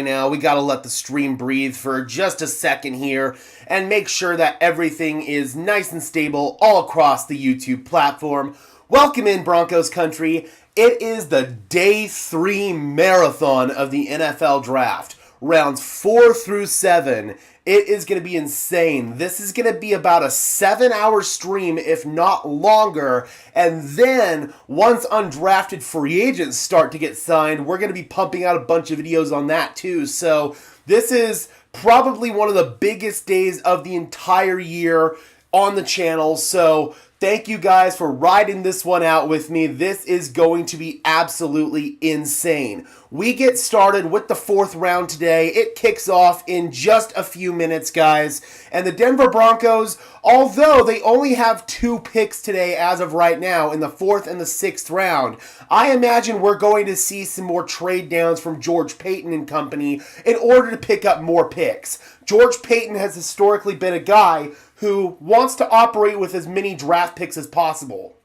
Now we got to let the stream breathe for just a second here and make sure that everything is nice and stable all across the YouTube platform. Welcome in, Broncos country. It is the day 3 marathon of the NFL draft. Rounds 4 through 7. It is going to be insane. This is going to be about a 7-hour stream, if not longer. And then, once undrafted free agents start to get signed, we're going to be pumping out a bunch of videos on that too. So, this is probably one of the biggest days of the entire year on the channel. So, thank you guys for riding this one out with me. This is going to be absolutely insane. We get started with the 4th round today. It kicks off in just a few minutes, guys. And the Denver Broncos, although they only have 2 picks today as of right now in the 4th and the 6th round, I imagine we're going to see some more trade downs from George Paton and company in order to pick up more picks. George Paton has historically been a guy who wants to operate with as many draft picks as possible.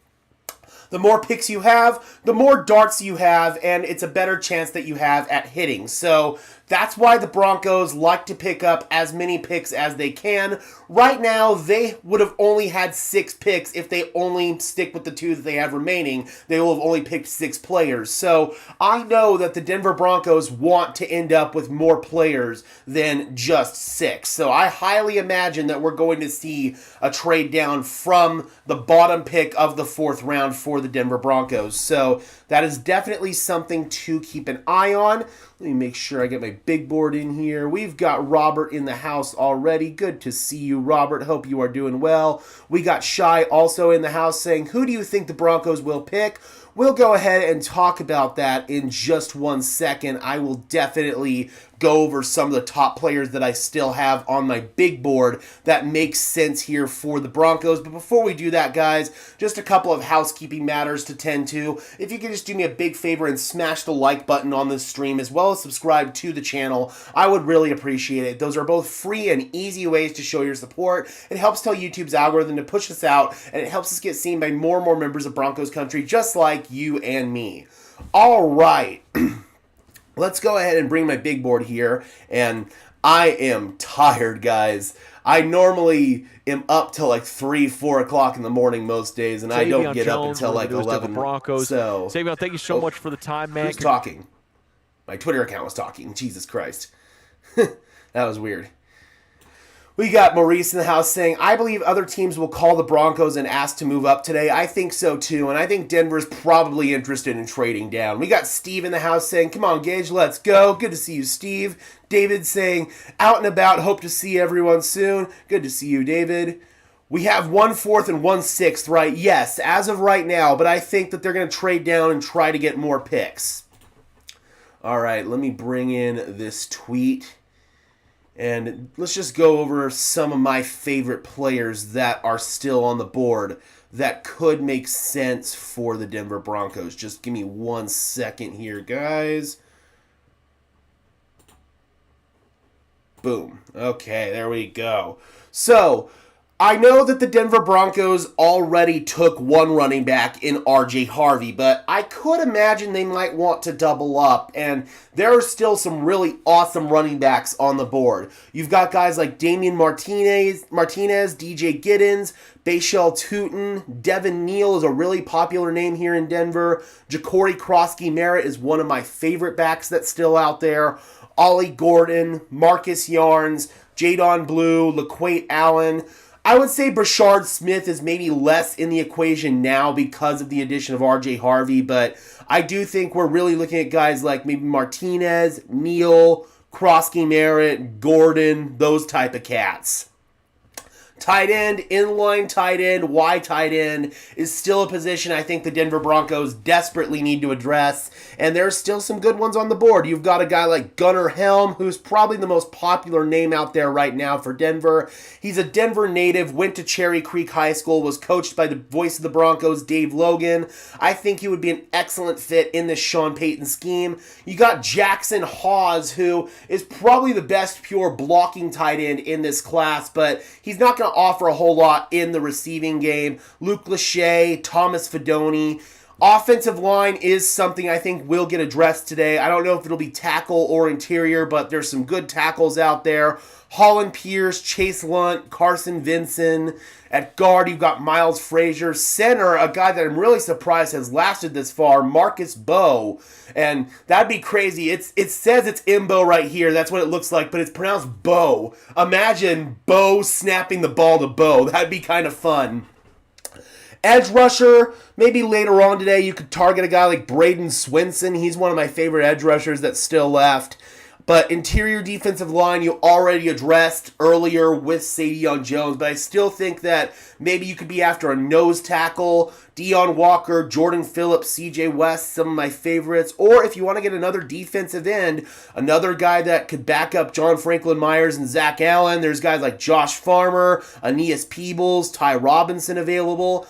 The more picks you have, the more darts you have, and it's a better chance that you have at hitting. So that's why the Broncos like to pick up as many picks as they can. Right now, they would have only had 6 picks if they only stick with the 2 that they have remaining. They will have only picked 6 players. So I know that the Denver Broncos want to end up with more players than just 6. So I highly imagine that we're going to see a trade down from the bottom pick of the 4th round for the Denver Broncos. So that is definitely something to keep an eye on. Let me make sure I get my big board in here. We've got Robert in the house already. Good to see you, Robert. Hope you are doing well. We got Shy also in the house saying, who do you think the Broncos will pick? We'll go ahead and talk about that in just one second. I will definitely go over some of the top players that I still have on my big board that makes sense here for the Broncos. But before we do that, guys, just a couple of housekeeping matters to tend to. If you could just do me a big favor and smash the like button on this stream as well as subscribe to the channel, I would really appreciate it. Those are both free and easy ways to show your support. It helps tell YouTube's algorithm to push us out, and it helps us get seen by more and more members of Broncos country just like you and me. All right. Let's go ahead and bring my big board here, and I am tired, guys. I normally am up till like 3, 4 o'clock in the morning most days, and I don't get up until like 11. Broncos. So, Savion, thank you so much for the time, man. Who's talking? My Twitter account was talking. Jesus Christ. That was weird. We got Maurice in the house saying, I believe other teams will call the Broncos and ask to move up today. I think so too, and I think Denver's probably interested in trading down. We got Steve in the house saying, come on, Gage, let's go. Good to see you, Steve. David saying, out and about, hope to see everyone soon. Good to see you, David. We have 1 4th and 1 6th, right? Yes, as of right now, but I think that they're going to trade down and try to get more picks. All right, let me bring in this tweet. And let's just go over some of my favorite players that are still on the board that could make sense for the Denver Broncos. Just give me 1 second here, guys. Boom. Okay, there we go. So, I know that the Denver Broncos already took 1 running back in RJ Harvey, but I could imagine they might want to double up, and there are still some really awesome running backs on the board. You've got guys like Damian Martinez, DJ Giddens, Bashal Tootin, Devin Neal is a really popular name here in Denver. Ja'Cory Krosky-Merritt is one of my favorite backs that's still out there. Ollie Gordon, Marcus Yarns, Jadon Blue, LaQuate Allen. I would say Brashard Smith is maybe less in the equation now because of the addition of RJ Harvey, but I do think we're really looking at guys like maybe Martinez, Neal, Krosky-Merritt, Gordon, those type of cats. Tight end, inline tight end, wide tight end is still a position I think the Denver Broncos desperately need to address, and there's still some good ones on the board. You've got a guy like Gunnar Helm, who's probably the most popular name out there right now for Denver. He's a Denver native, went to Cherry Creek High School, was coached by the voice of the Broncos, Dave Logan. I think he would be an excellent fit in this Sean Payton scheme. You got Jackson Hawes, who is probably the best pure blocking tight end in this class, but he's not going to offer a whole lot in the receiving game. Luke Lachey, Thomas Fidone. Offensive line is something I think will get addressed today. I don't know if it'll be tackle or interior, but there's some good tackles out there. Holland Pierce, Chase Lunt, Carson Vinson. At guard, you've got Miles Frazier. Center, a guy that I'm really surprised has lasted this far, Marcus Bowe. And that'd be crazy. It says it's Imbo right here. That's what it looks like, but it's pronounced Bowe. Imagine Bowe snapping the ball to Bowe. That'd be kind of fun. Edge rusher, maybe later on today you could target a guy like Braden Swinson. He's one of my favorite edge rushers that's still left. But interior defensive line you already addressed earlier with Savion Jones. But I still think that maybe you could be after a nose tackle. Deion Walker, Jordan Phillips, CJ West, some of my favorites. Or if you want to get another defensive end, another guy that could back up John Franklin Myers and Zach Allen. There's guys like Josh Farmer, Aeneas Peebles, Ty Robinson available.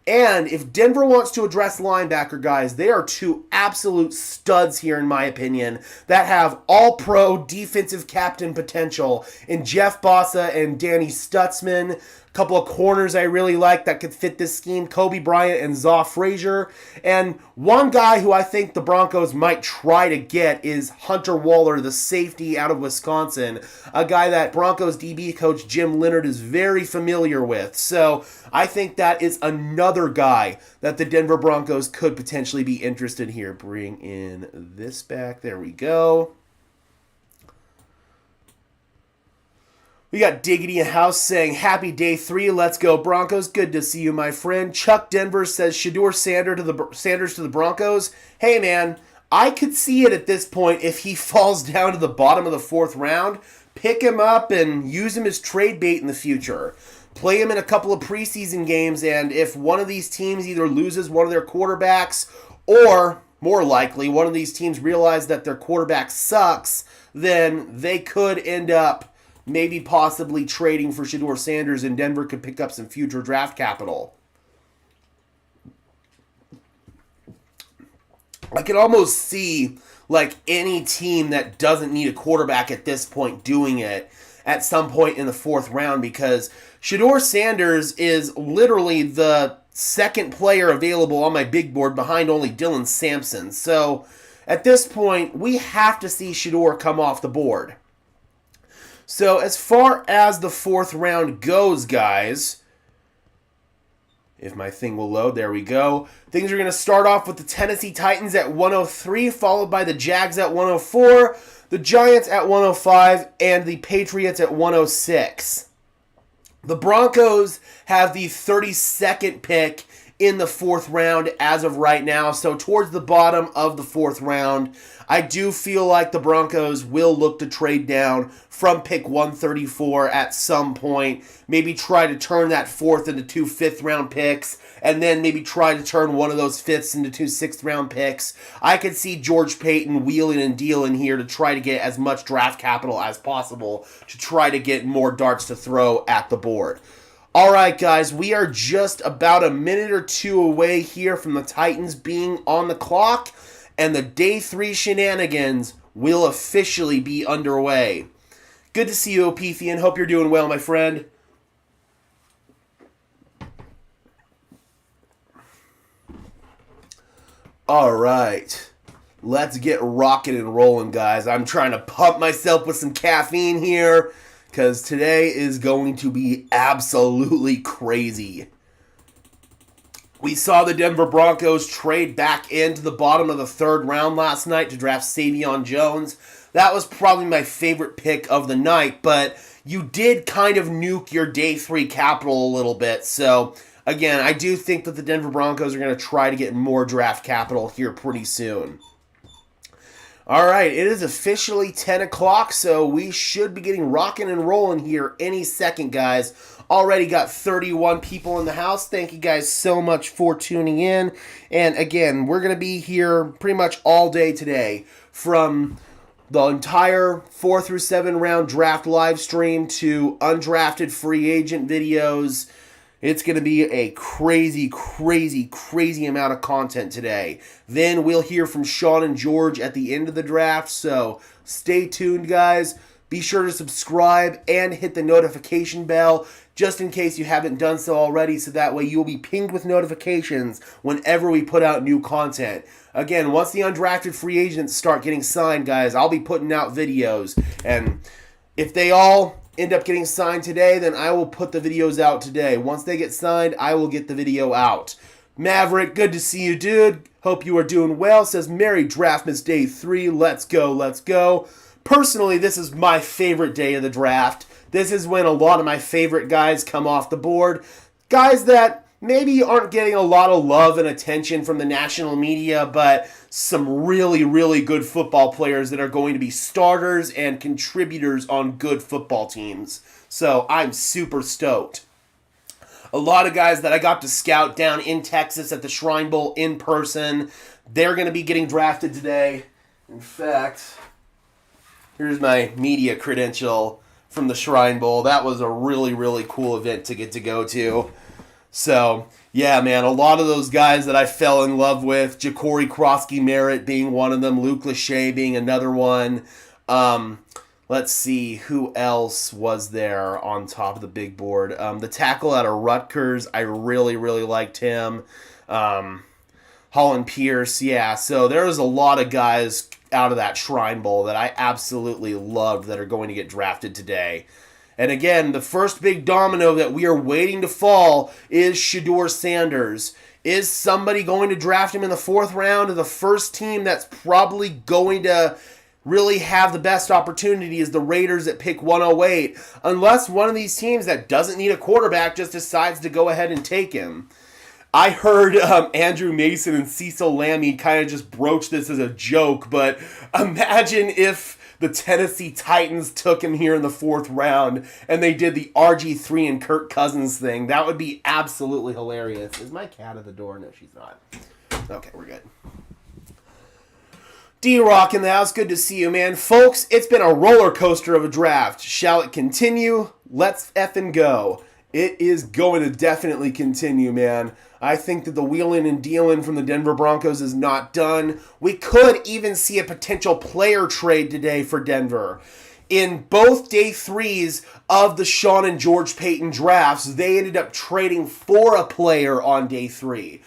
And if Denver wants to address linebacker guys, they are two absolute studs here in my opinion that have all-pro defensive captain potential in Jeff Bossa and Danny Stutzman. A couple of corners I really like that could fit this scheme, Kobe Bryant and Zaw Frazier. And one guy who I think the Broncos might try to get is Hunter Waller, the safety out of Wisconsin, a guy that Broncos DB coach Jim Leonard is very familiar with. So I think that is another guy that the Denver Broncos could potentially be interested here. Bring in this back. There we go. We got Diggity in house saying, happy day 3, let's go Broncos. Good to see you, my friend. Chuck Denver says, Shedeur Sanders to the Broncos. Hey, man, I could see it at this point if he falls down to the bottom of the 4th round. Pick him up and use him as trade bait in the future. Play him in a couple of preseason games, and if one of these teams either loses one of their quarterbacks or, more likely, one of these teams realize that their quarterback sucks, then they could end up maybe possibly trading for Shedeur Sanders, and Denver could pick up some future draft capital. I can almost see like any team that doesn't need a quarterback at this point doing it at some point in the 4th round, because Shedeur Sanders is literally the second player available on my big board behind only Dylan Sampson. So at this point, we have to see Shedeur come off the board. So as far as the 4th round goes, guys, if my thing will load, there we go. Things are going to start off with the Tennessee Titans at 103, followed by the Jags at 104, the Giants at 105, and the Patriots at 106. The Broncos have the 32nd pick in the 4th round as of right now, so towards the bottom of the 4th round. I do feel like the Broncos will look to trade down from pick 134 at some point. Maybe try to turn that 4th into 2 5th-round picks, and then maybe try to turn one of those 5ths into 2 6th-round picks. I could see George Payton wheeling and dealing here to try to get as much draft capital as possible to try to get more darts to throw at the board. All right, guys, we are just about a minute or two away here from the Titans being on the clock, and the day 3 shenanigans will officially be underway. Good to see you, Opethian. Hope you're doing well, my friend. All right, let's get rocking and rolling, guys. I'm trying to pump myself with some caffeine here, because today is going to be absolutely crazy. We saw the Denver Broncos trade back into the bottom of the 3rd round last night to draft Savion Jones. That was probably my favorite pick of the night, but you did kind of nuke your day 3 capital a little bit. So, again, I do think that the Denver Broncos are going to try to get more draft capital here pretty soon. All right, it is officially 10 o'clock, so we should be getting rocking and rolling here any second, guys. Already got 31 people in the house. Thank you guys so much for tuning in. And again, we're going to be here pretty much all day today, from the entire 4 through 7 round draft live stream to undrafted free agent videos. It's going to be a crazy, crazy, crazy amount of content today. Then we'll hear from Sean and George at the end of the draft, so stay tuned, guys. Be sure to subscribe and hit the notification bell just in case you haven't done so already, so that way you'll be pinged with notifications whenever we put out new content. Again, once the undrafted free agents start getting signed, guys, I'll be putting out videos. And if they all end up getting signed today, then I will put the videos out today. Once they get signed, I will get the video out. Maverick, good to see you, dude. Hope you are doing well. Says, Merry Draftmas Day 3. Let's go, let's go. Personally, this is my favorite day of the draft. This is when a lot of my favorite guys come off the board. Guys that maybe aren't getting a lot of love and attention from the national media, but some really, really good football players that are going to be starters and contributors on good football teams. So I'm super stoked. A lot of guys that I got to scout down in Texas at the Shrine Bowl in person, they're going to be getting drafted today. In fact, here's my media credential from the Shrine Bowl. That was a really, really cool event to get to go to. So, yeah, man, a lot of those guys that I fell in love with, Ja'Cory Krosky-Merritt being one of them, Luke Lachey being another one. Let's see, who else was there on top of the big board? The tackle out of Rutgers, I really, really liked him. Holland Pierce, yeah. So there was a lot of guys out of that Shrine Bowl that I absolutely loved that are going to get drafted today. And again, the first big domino that we are waiting to fall is Shedeur Sanders. Is somebody going to draft him in the 4th round? And the first team that's probably going to really have the best opportunity is the Raiders at pick 108, unless one of these teams that doesn't need a quarterback just decides to go ahead and take him. I heard Andrew Mason and Cecil Lammey kind of just broach this as a joke, but imagine if the Tennessee Titans took him here in the 4th round and they did the RG3 and Kirk Cousins thing. That would be absolutely hilarious. Is my cat at the door? No, she's not. Okay, we're good. D-Rock in the house, good to see you, man. Folks, it's been a roller coaster of a draft. Shall it continue? Let's effing go. It is going to definitely continue, man. I think that the wheeling and dealing from the Denver Broncos is not done. We could even see a potential player trade today for Denver. In both day 3s of the Sean and George Payton drafts, they ended up trading for a player on day 3.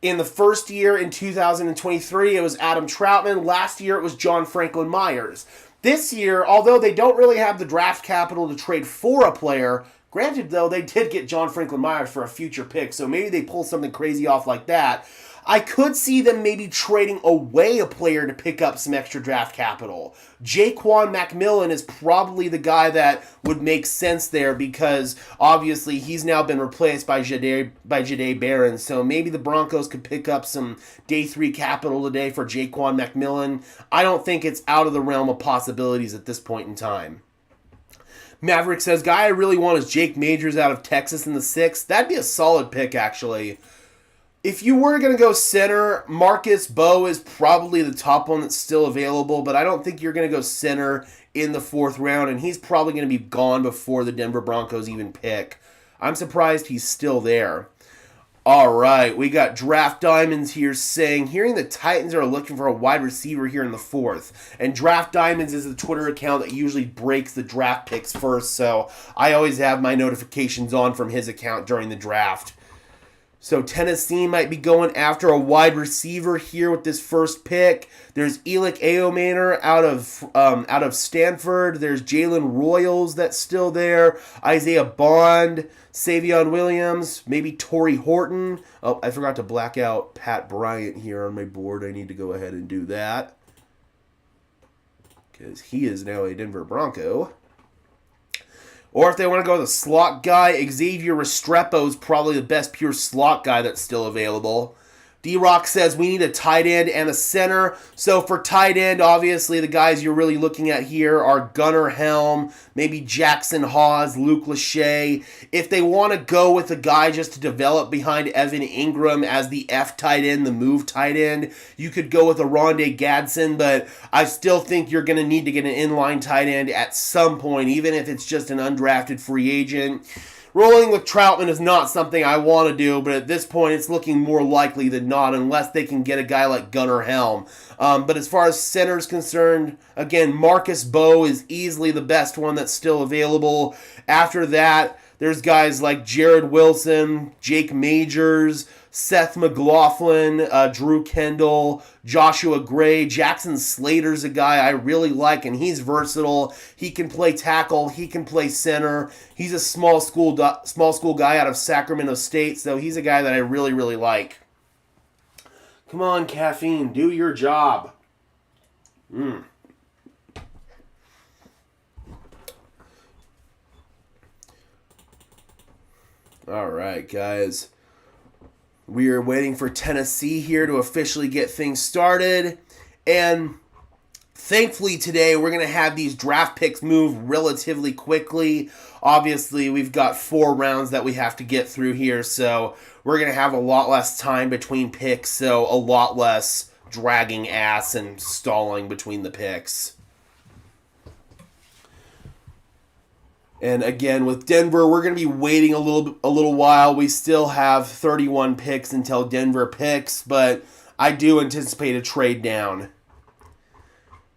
In the first year, in 2023, it was Adam Troutman. Last year, it was John Franklin Myers. This year, although they don't really have the draft capital to trade for a player, granted, though, they did get John Franklin Myers for a future pick, so maybe they pull something crazy off like that. I could see them maybe trading away a player to pick up some extra draft capital. Jaquan McMillan is probably the guy that would make sense there because obviously he's now been replaced by Jahdae Barron. So maybe the Broncos could pick up some day 3 capital today for Jaquan McMillan. I don't think it's out of the realm of possibilities at this point in time. Maverick says, guy I really want is Jake Majors out of Texas in the 6th. That'd be a solid pick, actually. If you were going to go center, Marcus Bowe is probably the top one that's still available, but I don't think you're going to go center in the 4th round, and he's probably going to be gone before the Denver Broncos even pick. I'm surprised he's still there. All right, we got Draft Diamonds here saying, hearing the Titans are looking for a wide receiver here in the 4th. And Draft Diamonds is the Twitter account that usually breaks the draft picks first, so I always have my notifications on from his account during the draft. So Tennessee might be going after a wide receiver here with this first pick. There's Elick Ayomanor out of Stanford. There's Jalen Royals that's still there. Isaiah Bond, Savion Williams, maybe Torrey Horton. Oh, I forgot to black out Pat Bryant here on my board. I need to go ahead and do that because he is now a Denver Bronco. Or if they want to go with a slot guy, Xavier Restrepo is probably the best pure slot guy that's still available. D-Rock says we need a tight end and a center. So for tight end, obviously the guys you're really looking at here are Gunnar Helm, maybe Jackson Hawes, Luke Lachey. If they want to go with a guy just to develop behind Evan Ingram as the F tight end, the move tight end, you could go with a Rondé Gadsden, but I still think you're going to need to get an inline tight end at some point, even if it's just an undrafted free agent. rolling with Troutman is not something I want to do, but at this point it's looking more likely than not unless they can get a guy like Gunnar Helm. But as far as center is concerned, again, Marcus Bowe is easily the best one that's still available. After that, there's guys like Jared Wilson, Jake Majors, Seth McLaughlin, Drew Kendall, Joshua Gray. Jackson Slater's a guy I really like, and he's versatile. He can play tackle. He can play center. He's a small school guy out of Sacramento State, so he's a guy that I really, really like. Come on, caffeine. Do your job. All right, guys. We are waiting for Tennessee here to officially get things started. And thankfully today we're going to have these draft picks move relatively quickly. Obviously, we've got 4 rounds that we have to get through here, so we're going to have a lot less time between picks, so a lot less dragging ass and stalling between the picks. And again, with Denver, we're going to be waiting a little while. We still have 31 picks until Denver picks, but I do anticipate a trade down.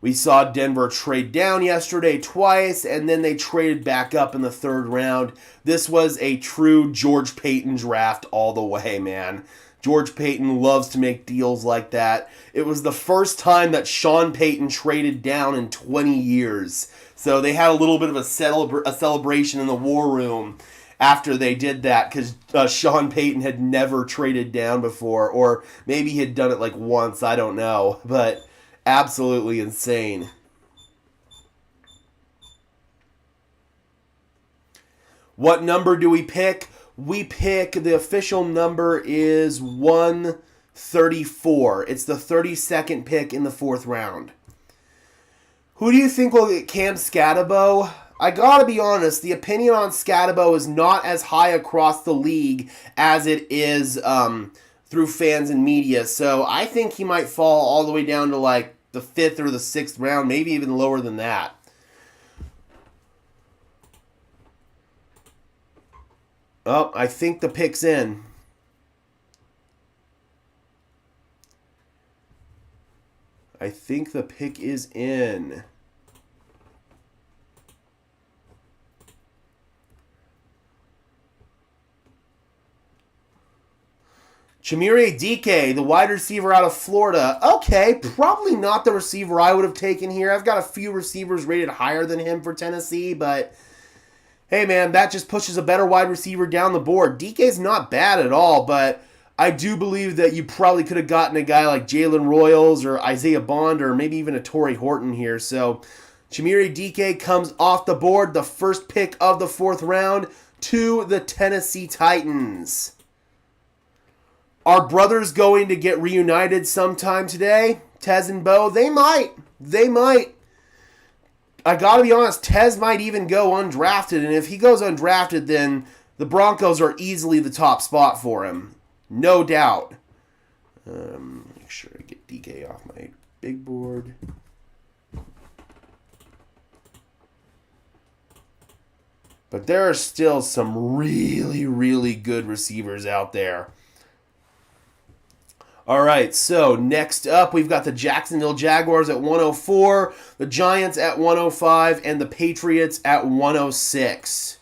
We saw Denver trade down yesterday twice, and then they traded back up in the 3rd round. This was a true George Paton draft all the way, man. George Paton loves to make deals like that. It was the first time that Sean Payton traded down in 20 years. So they had a little bit of a celebration in the war room after they did that, because Sean Payton had never traded down before, or maybe he had done it like once, I don't know, but absolutely insane. What number do we pick? We pick, the official number is 134. It's the 32nd pick in the 4th round. Who do you think will get Cam Scatabo? I gotta be honest, the opinion on Scatabo is not as high across the league as it is through fans and media. So I think he might fall all the way down to like the 5th or the 6th round, maybe even lower than that. Oh, I think the pick's in. I think the pick is in. Chimere Dike, the wide receiver out of Florida. Okay, probably not the receiver I would have taken here. I've got a few receivers rated higher than him for Tennessee, but hey, man, that just pushes a better wide receiver down the board. DK's not bad at all, but I do believe that you probably could have gotten a guy like Jalen Royals or Isaiah Bond or maybe even a Torrey Horton here. So Chimere Dike comes off the board, the first pick of the 4th round, to the Tennessee Titans. Are brothers going to get reunited sometime today? Tez and Bo? They might. They might. I gotta be honest, Tez might even go undrafted, and if he goes undrafted, then the Broncos are easily the top spot for him. No doubt. Make sure I get DK off my big board. But there are still some really, really good receivers out there. All right, so next up, we've got the Jacksonville Jaguars at 104, the Giants at 105, and the Patriots at 106.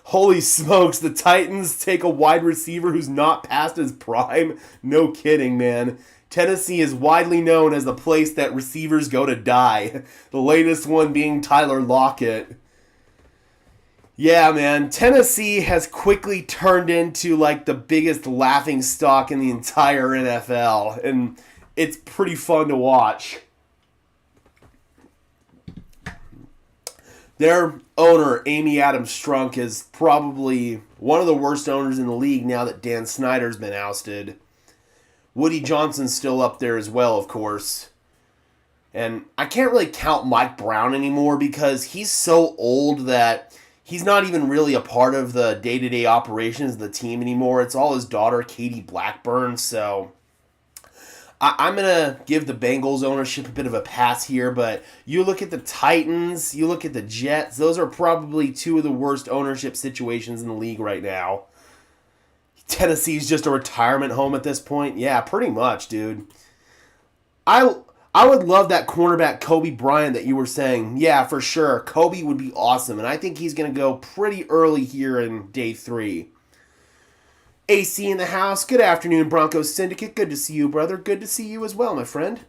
Holy smokes, the Titans take a wide receiver who's not past his prime? No kidding, man. Tennessee is widely known as the place that receivers go to die. The latest one being Tyler Lockett. Yeah, man, Tennessee has quickly turned into like the biggest laughingstock in the entire NFL, and it's pretty fun to watch. Their owner, Amy Adams Strunk, is probably one of the worst owners in the league now that Dan Snyder's been ousted. Woody Johnson's still up there as well, of course. And I can't really count Mike Brown anymore because he's so old that he's not even really a part of the day-to-day operations of the team anymore. It's all his daughter, Katie Blackburn, so I'm going to give the Bengals ownership a bit of a pass here, but you look at the Titans, you look at the Jets, those are probably two of the worst ownership situations in the league right now. Tennessee's just a retirement home at this point. Yeah, pretty much, dude. I would love that cornerback Kobe Bryant that you were saying. Yeah, for sure. Kobe would be awesome, and I think he's going to go pretty early here in day 3. AC in the house. Good afternoon, Broncos Syndicate. Good to see you, brother. Good to see you as well, my friend.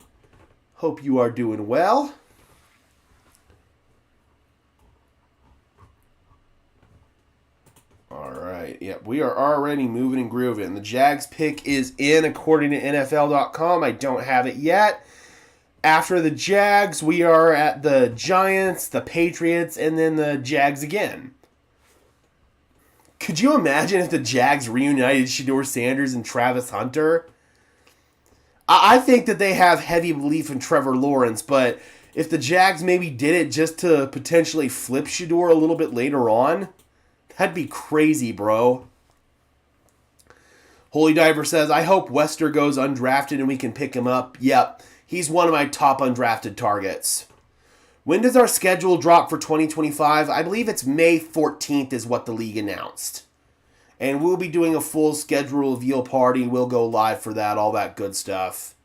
Hope you are doing well. All right. Yep, we are already moving and grooving. The Jags pick is in according to NFL.com. I don't have it yet. After the Jags, we are at the Giants, the Patriots, and then the Jags again. Could you imagine if the Jags reunited Shedeur Sanders and Travis Hunter? I think that they have heavy belief in Trevor Lawrence, but if the Jags maybe did it just to potentially flip Shedeur a little bit later on, that'd be crazy, bro. Holy Diver says, I hope Wester goes undrafted and we can pick him up. Yep, he's one of my top undrafted targets. When does our schedule drop for 2025? I believe it's May 14th is what the league announced. And we'll be doing a full schedule reveal party. We'll go live for that, all that good stuff.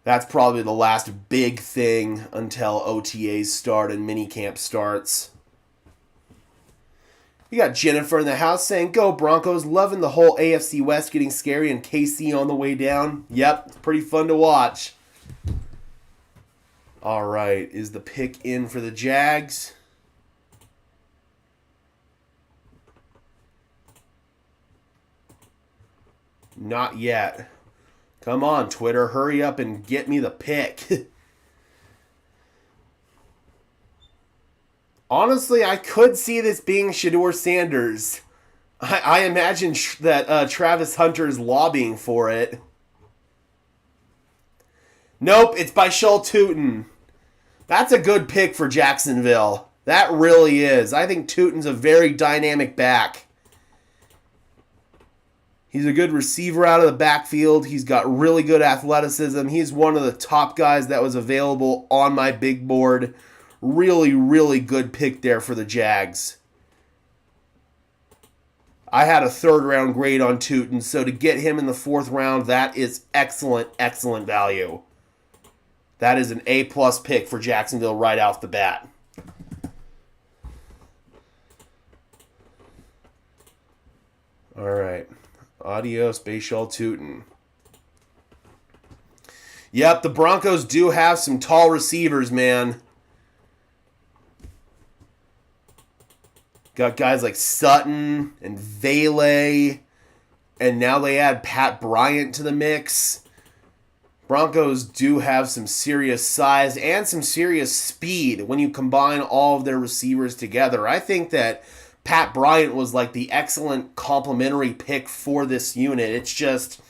That's probably the last big thing until OTAs start and minicamp starts. We got Jennifer in the house saying, go Broncos, loving the whole AFC West getting scary and KC on the way down. Yep, it's pretty fun to watch. All right, is the pick in for the Jags? Not yet. Come on, Twitter, hurry up and get me the pick. Honestly, I could see this being Shedeur Sanders. I imagine that Travis Hunter's lobbying for it. Nope, it's by Tootin. That's a good pick for Jacksonville. That really is. I think Tootin's a very dynamic back. He's a good receiver out of the backfield. He's got really good athleticism. He's one of the top guys that was available on my big board. Really, really good pick there for the Jags. I had a 3rd round grade on Tootin, so to get him in the 4th round, that is excellent, excellent value. That is an A-plus pick for Jacksonville right off the bat. All right. Adios, Bashal Tootin. Yep, the Broncos do have some tall receivers, man. Got guys like Sutton and Vele, and now they add Pat Bryant to the mix. Broncos do have some serious size and some serious speed when you combine all of their receivers together. I think that Pat Bryant was like the excellent complementary pick for this unit. It's just,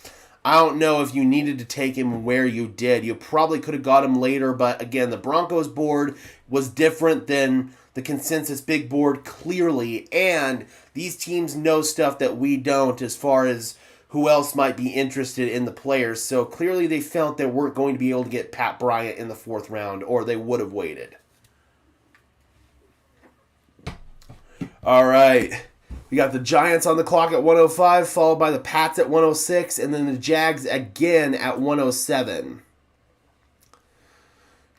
I don't know if you needed to take him where you did. You probably could have got him later, but again, the Broncos board was different than the consensus big board clearly, and these teams know stuff that we don't as far as who else might be interested in the players. So clearly they felt they weren't going to be able to get Pat Bryant in the 4th round, or they would have waited. All right. We got the Giants on the clock at 105, followed by the Pats at 106, and then the Jags again at 107.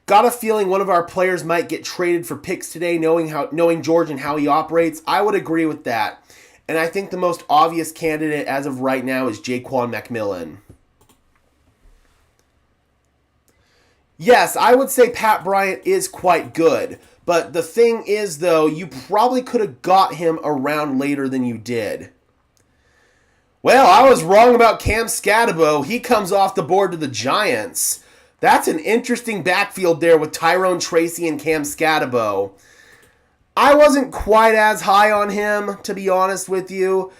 Got a feeling one of our players might get traded for picks today, knowing George and how he operates. I would agree with that. And I think the most obvious candidate as of right now is Jaquan McMillan. Yes, I would say Pat Bryant is quite good. But the thing is, though, you probably could have got him around later than you did. Well, I was wrong about Cam Scatabo. He comes off the board to the Giants. That's an interesting backfield there with Tyrone Tracy and Cam Scatabo. I wasn't quite as high on him, to be honest with you.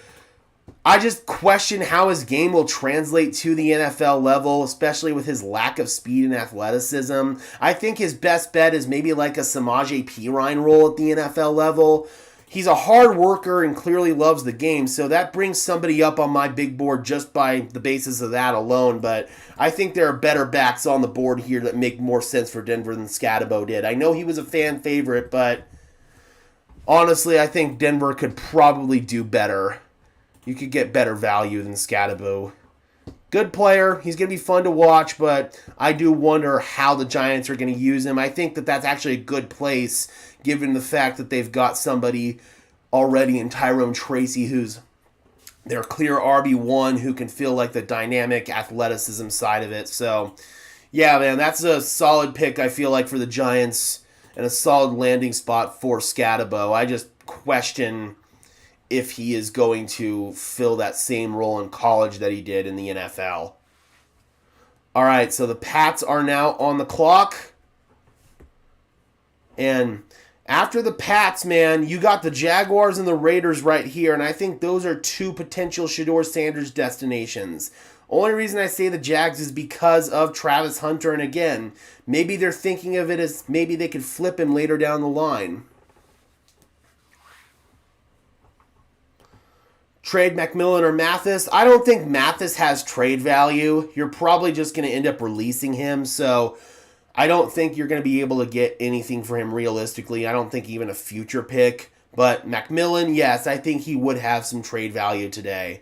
I just question how his game will translate to the NFL level, especially with his lack of speed and athleticism. I think his best bet is maybe like a Samaje Perine role at the NFL level. he's a hard worker and clearly loves the game, so that brings somebody up on my big board just by the basis of that alone. But I think there are better backs on the board here that make more sense for Denver than Scatabo did. I know he was a fan favorite, but honestly, I think Denver could probably do better. You could get better value than Scatabo. Good player. He's going to be fun to watch, but I do wonder how the Giants are going to use him. I think that that's actually a good place, given the fact that they've got somebody already in Tyrone Tracy who's their clear RB1 who can feel like the dynamic athleticism side of it. So, yeah, man, that's a solid pick, I feel like, for the Giants and a solid landing spot for Scatabo. I just question if he is going to fill that same role in college that he did in the NFL. All right, so the Pats are now on the clock. And after the Pats, man, you got the Jaguars and the Raiders right here, and I think those are two potential Shedeur Sanders destinations. Only reason I say the Jags is because of Travis Hunter, and again, maybe they're thinking of it as maybe they could flip him later down the line. Trade McMillan or Mathis. I don't think Mathis has trade value. You're probably just going to end up releasing him, so I don't think you're going to be able to get anything for him realistically. I don't think even a future pick. But McMillan, yes, I think he would have some trade value today.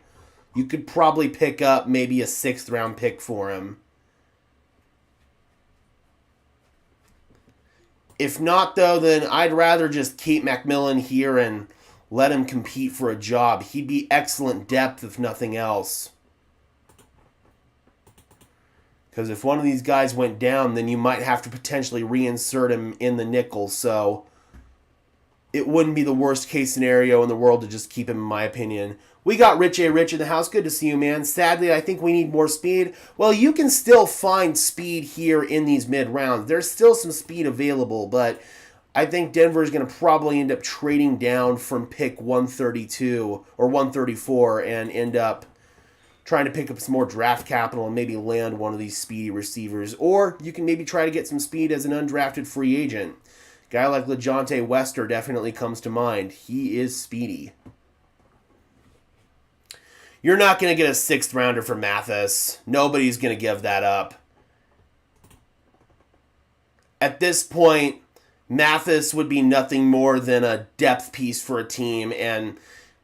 You could probably pick up maybe a 6th round pick for him. If not, though, then I'd rather just keep McMillan here and let him compete for a job. He'd be excellent depth if nothing else. Because if one of these guys went down, then you might have to potentially reinsert him in the nickel. So it wouldn't be the worst case scenario in the world to just keep him, in my opinion. We got Rich in the house. Good to see you, man. Sadly, I think we need more speed. Well, you can still find speed here in these mid-rounds. There's still some speed available, but I think Denver is going to probably end up trading down from pick 132 or 134 and end up trying to pick up some more draft capital and maybe land one of these speedy receivers. Or you can maybe try to get some speed as an undrafted free agent. A guy like LeJontay Wester definitely comes to mind. He is speedy. You're not going to get a 6th rounder for Mathis. Nobody's going to give that up. At this point, Mathis would be nothing more than a depth piece for a team and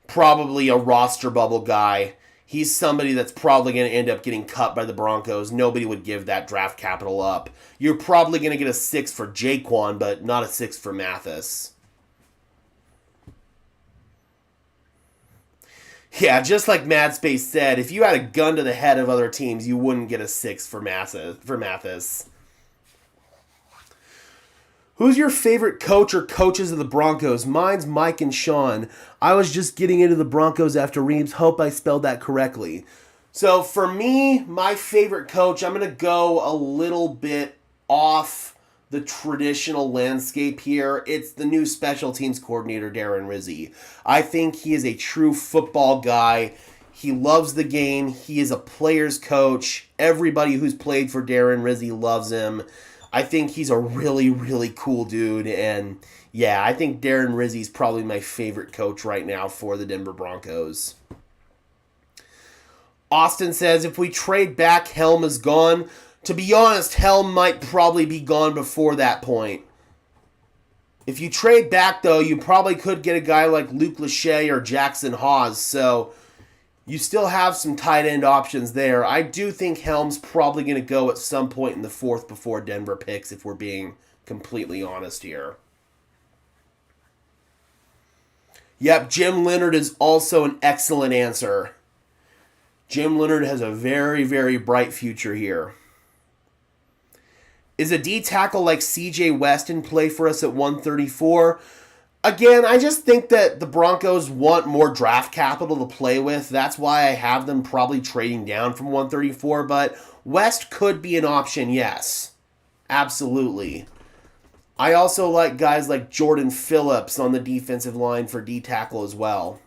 probably a roster bubble guy. He's somebody that's probably going to end up getting cut by the Broncos. Nobody would give that draft capital up. You're probably going to get a 6 for Jaquan, but not a 6 for Mathis. Yeah, just like MadSpace said, if you had a gun to the head of other teams, you wouldn't get a 6 for Mathis. Who's your favorite coach or coaches of the Broncos? Mine's Mike and Sean. I was just getting into the Broncos after Reeves. Hope I spelled that correctly. So for me, my favorite coach, I'm going to go a little bit off the traditional landscape here. It's the new special teams coordinator, Darren Rizzi. I think he is a true football guy. He loves the game. He is a player's coach. Everybody who's played for Darren Rizzi loves him. I think he's a really, really cool dude, and yeah, I think Darren Rizzi's probably my favorite coach right now for the Denver Broncos. Austin says, if we trade back, Helm is gone. To be honest, Helm might probably be gone before that point. If you trade back, though, you probably could get a guy like Luke Lachey or Jackson Hawes, so you still have some tight end options there. I do think Helm's probably going to go at some point in the 4th before Denver picks, if we're being completely honest here. Yep, Jim Leonard is also an excellent answer. Jim Leonard has a very, very bright future here. Is a D tackle like CJ West in play for us at 134? Again, I just think that the Broncos want more draft capital to play with. That's why I have them probably trading down from 134. But West could be an option, yes. Absolutely. I also like guys like Jordan Phillips on the defensive line for D tackle as well.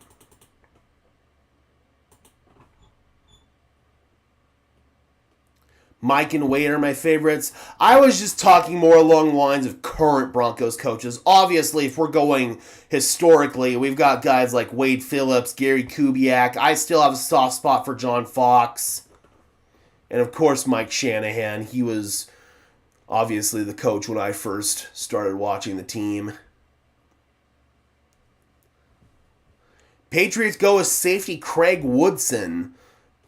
Mike and Wade are my favorites. I was just talking more along the lines of current Broncos coaches. Obviously, if we're going historically, we've got guys like Wade Phillips, Gary Kubiak. I still have a soft spot for John Fox. And of course, Mike Shanahan. He was obviously the coach when I first started watching the team. Patriots go with safety Craig Woodson.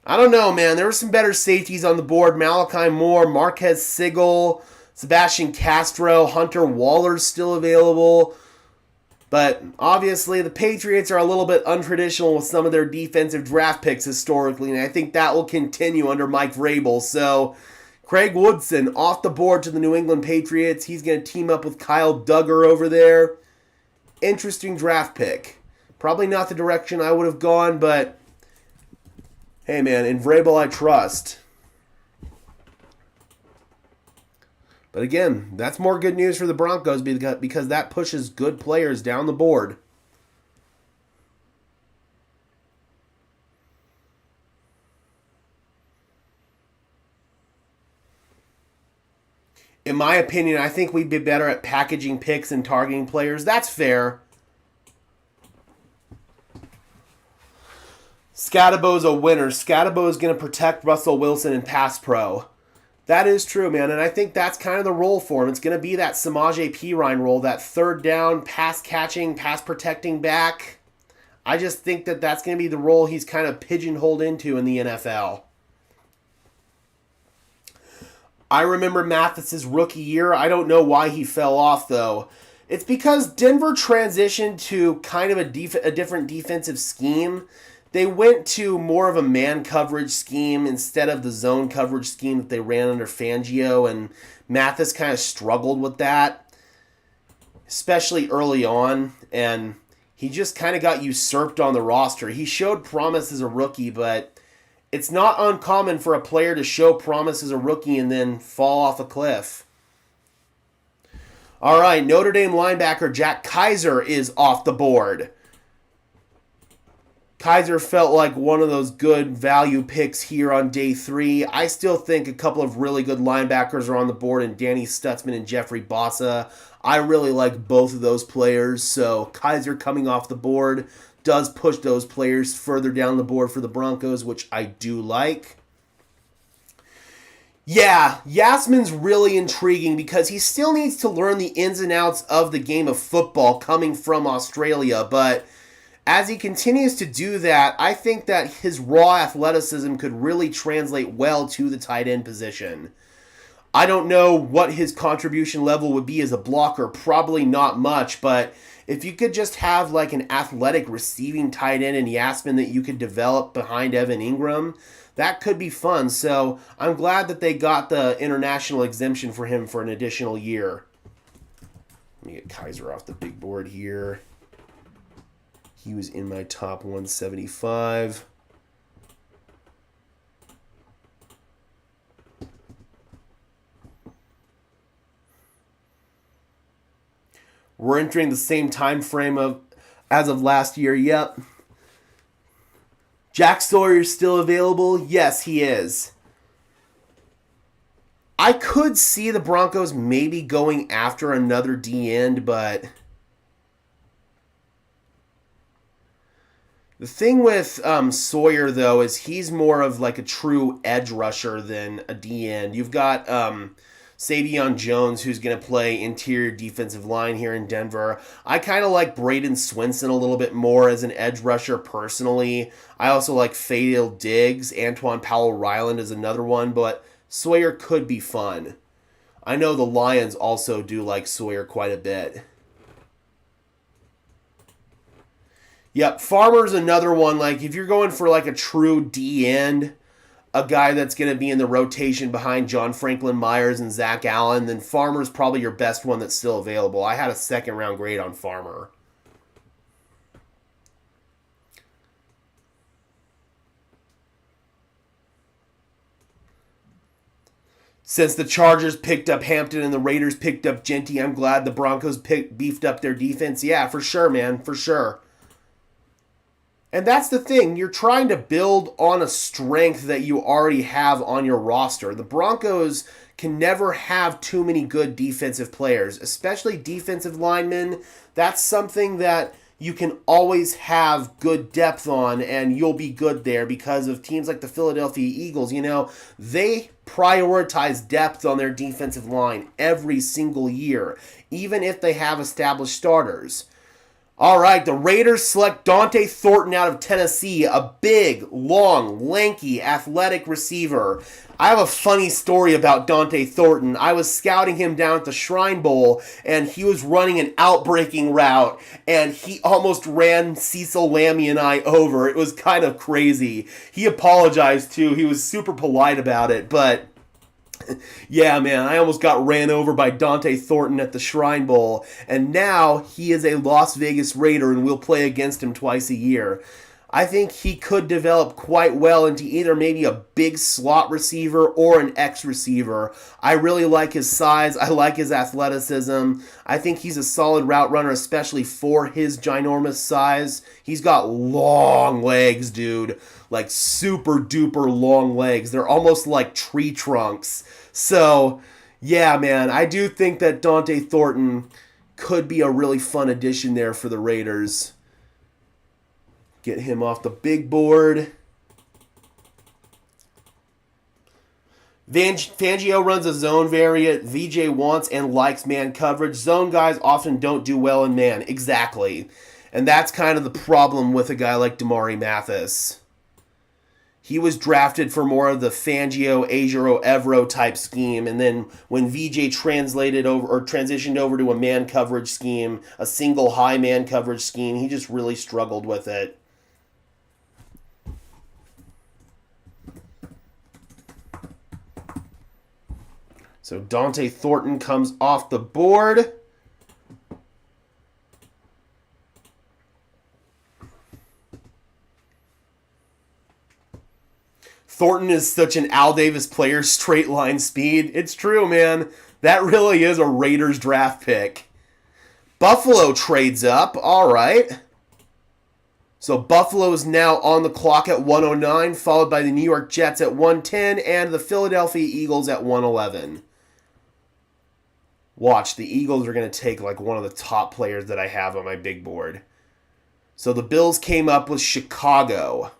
I don't know, man. There were some better safeties on the board. Malachi Moore, Marquez Sigel, Sebastian Castro, Hunter Waller's still available. But obviously the Patriots are a little bit untraditional with some of their defensive draft picks historically, and I think that will continue under Mike Vrabel. So Craig Woodson off the board to the New England Patriots. He's going to team up with Kyle Duggar over there. Interesting draft pick. Probably not the direction I would have gone, but hey, man, in Vrabel I trust. But again, that's more good news for the Broncos because that pushes good players down the board. In my opinion, I think we'd be better at packaging picks and targeting players. That's fair. Scadabo's a winner. Scadabo is going to protect Russell Wilson in pass pro. That is true, man, and I think that's kind of the role for him. It's going to be that Samaje Perine role, that third down, pass catching, pass protecting back. I just think that that's going to be the role he's kind of pigeonholed into in the NFL. I remember Mathis's rookie year. I don't know why he fell off, though. It's because Denver transitioned to kind of a different defensive scheme. They went to more of a man coverage scheme instead of the zone coverage scheme that they ran under Fangio, and Mathis kind of struggled with that, especially early on, and he just kind of got usurped on the roster. He showed promise as a rookie, but it's not uncommon for a player to show promise as a rookie and then fall off a cliff. All right, Notre Dame linebacker Jack Kaiser is off the board. Kaiser felt like one of those good value picks here on day 3. I still think a couple of really good linebackers are on the board in Danny Stutzman and Jeffrey Bossa. I really like both of those players, so Kaiser coming off the board does push those players further down the board for the Broncos, which I do like. Yeah, Yasmin's really intriguing because he still needs to learn the ins and outs of the game of football coming from Australia, but as he continues to do that, I think that his raw athleticism could really translate well to the tight end position. I don't know what his contribution level would be as a blocker, probably not much, but if you could just have like an athletic receiving tight end in Yasmin that you could develop behind Evan Ingram, that could be fun. So I'm glad that they got the international exemption for him for an additional year. Let me get Kaiser off the big board here. He was in my top 175. We're entering the same time frame as of last year. Yep. Jack Sawyer's still available? Yes, he is. I could see the Broncos maybe going after another D-end, but the thing with Sawyer, though, is he's more of like a true edge rusher than a D-end. You've got Savion Jones, who's going to play interior defensive line here in Denver. I kind of like Braden Swinson a little bit more as an edge rusher personally. I also like Fadil Diggs. Antoine Powell-Ryland is another one, but Sawyer could be fun. I know the Lions also do like Sawyer quite a bit. Yep, Farmer's another one. Like, if you're going for like a true D-end, a guy that's going to be in the rotation behind John Franklin Myers and Zach Allen, then Farmer's probably your best one that's still available. I had a second-round grade on Farmer. Since the Chargers picked up Hampton and the Raiders picked up Genty, I'm glad the Broncos beefed up their defense. Yeah, for sure, man, for sure. And that's the thing. You're trying to build on a strength that you already have on your roster. The Broncos can never have too many good defensive players, especially defensive linemen. That's something that you can always have good depth on, and you'll be good there because of teams like the Philadelphia Eagles. You know, they prioritize depth on their defensive line every single year, even if they have established starters. All right, the Raiders select Dante Thornton out of Tennessee, a big, long, lanky, athletic receiver. I have a funny story about Dante Thornton. I was scouting him down at the Shrine Bowl, and he was running an outbreaking route, and he almost ran Cecil Lammey and I over. It was kind of crazy. He apologized, too. He was super polite about it, but yeah, man, I almost got ran over by Dante Thornton at the Shrine Bowl, and now he is a Las Vegas Raider, and we'll play against him twice a year. I think he could develop quite well into either maybe a big slot receiver or an X receiver. I really like his size. I like his athleticism. I think he's a solid route runner, especially for his ginormous size. He's got long legs, dude. Like super duper long legs. They're almost like tree trunks. So, yeah, man, I do think that Dante Thornton could be a really fun addition there for the Raiders. Get him off the big board. Fangio runs a zone variant. VJ wants and likes man coverage. Zone guys often don't do well in man. Exactly. And that's kind of the problem with a guy like Damari Mathis. He was drafted for more of the Fangio, Ajero, Evero type scheme, and then when VJ transitioned over to a man coverage scheme, a single high man coverage scheme, he just really struggled with it. So Dante Thornton comes off the board. Thornton is such an Al Davis player, straight line speed. It's true, man. That really is a Raiders draft pick. Buffalo trades up. All right. So Buffalo is now on the clock at 109, followed by the New York Jets at 110 and the Philadelphia Eagles at 111. Watch, the Eagles are going to take like one of the top players that I have on my big board. So the Bills came up with Chicago.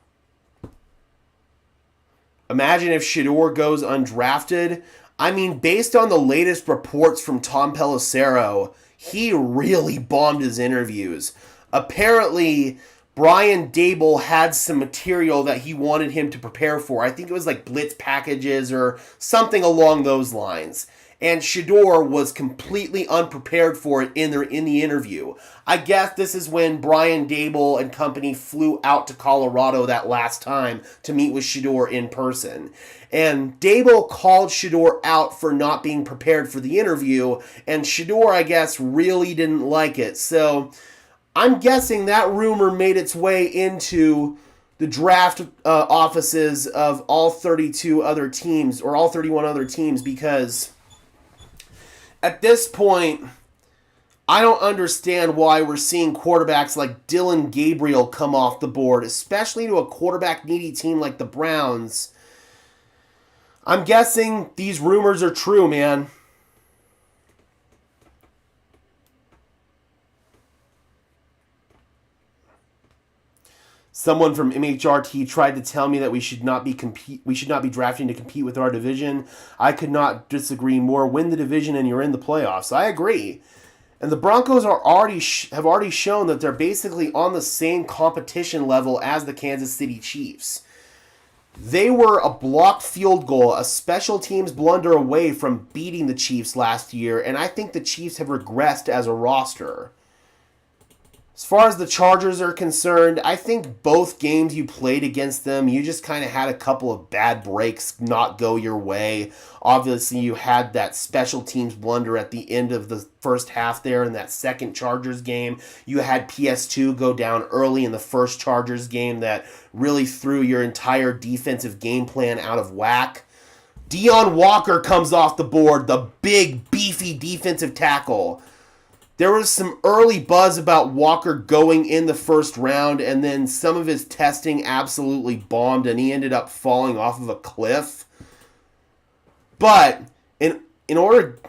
Imagine if Shedeur goes undrafted. I mean, based on the latest reports from Tom Pelissero, he really bombed his interviews. Apparently, Brian Dable had some material that he wanted him to prepare for. I think it was like blitz packages or something along those lines. And Shedeur was completely unprepared for it in the interview. I guess this is when Brian Dable and company flew out to Colorado that last time to meet with Shedeur in person. And Dable called Shedeur out for not being prepared for the interview, and Shedeur, I guess, really didn't like it. So I'm guessing that rumor made its way into the draft offices of all 32 other teams, or all 31 other teams, because at this point, I don't understand why we're seeing quarterbacks like Dylan Gabriel come off the board, especially to a quarterback-needy team like the Browns. I'm guessing these rumors are true, man. Someone from MHRT tried to tell me that we should not be drafting to compete with our division. I could not disagree more. Win the division and you're in the playoffs. I agree. And the Broncos have already shown that they're basically on the same competition level as the Kansas City Chiefs. They were a blocked field goal, a special teams blunder away from beating the Chiefs last year, and I think the Chiefs have regressed as a roster. As far as the Chargers are concerned, I think both games you played against them, you just kind of had a couple of bad breaks not go your way. Obviously, you had that special teams blunder at the end of the first half there in that second Chargers game. You had PS2 go down early in the first Chargers game that really threw your entire defensive game plan out of whack. Deion Walker comes off the board, the big, beefy defensive tackle. There was some early buzz about Walker going in the first round, and then some of his testing absolutely bombed, and he ended up falling off of a cliff. But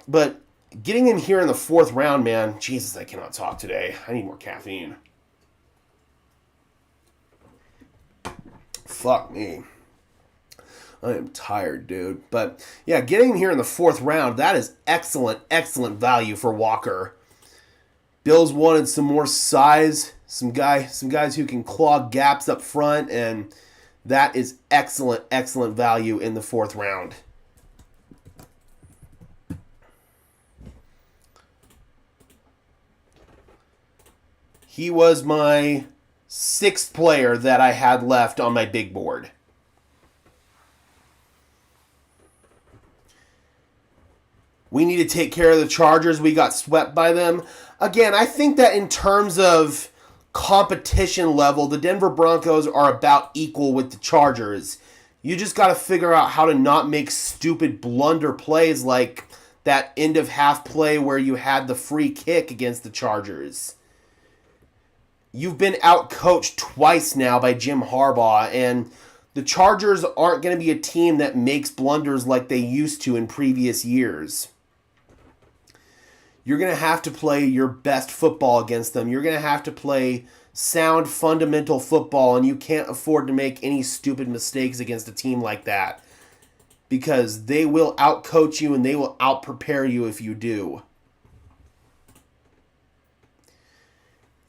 but getting him here in the 4th round, man, Jesus, I cannot talk today. I need more caffeine. Fuck me. I am tired, dude. But yeah, getting him here in the 4th round, that is excellent, excellent value for Walker. Bills wanted some more size, some guys who can clog gaps up front, and that is excellent, excellent value in the 4th round. He was my 6th player that I had left on my big board. We need to take care of the Chargers. We got swept by them. Again, I think that in terms of competition level, the Denver Broncos are about equal with the Chargers. You just got to figure out how to not make stupid blunder plays like that end of half play where you had the free kick against the Chargers. You've been outcoached twice now by Jim Harbaugh, and the Chargers aren't going to be a team that makes blunders like they used to in previous years. You're going to have to play your best football against them. You're going to have to play sound, fundamental football, and you can't afford to make any stupid mistakes against a team like that, because they will outcoach you and they will out-prepare you if you do.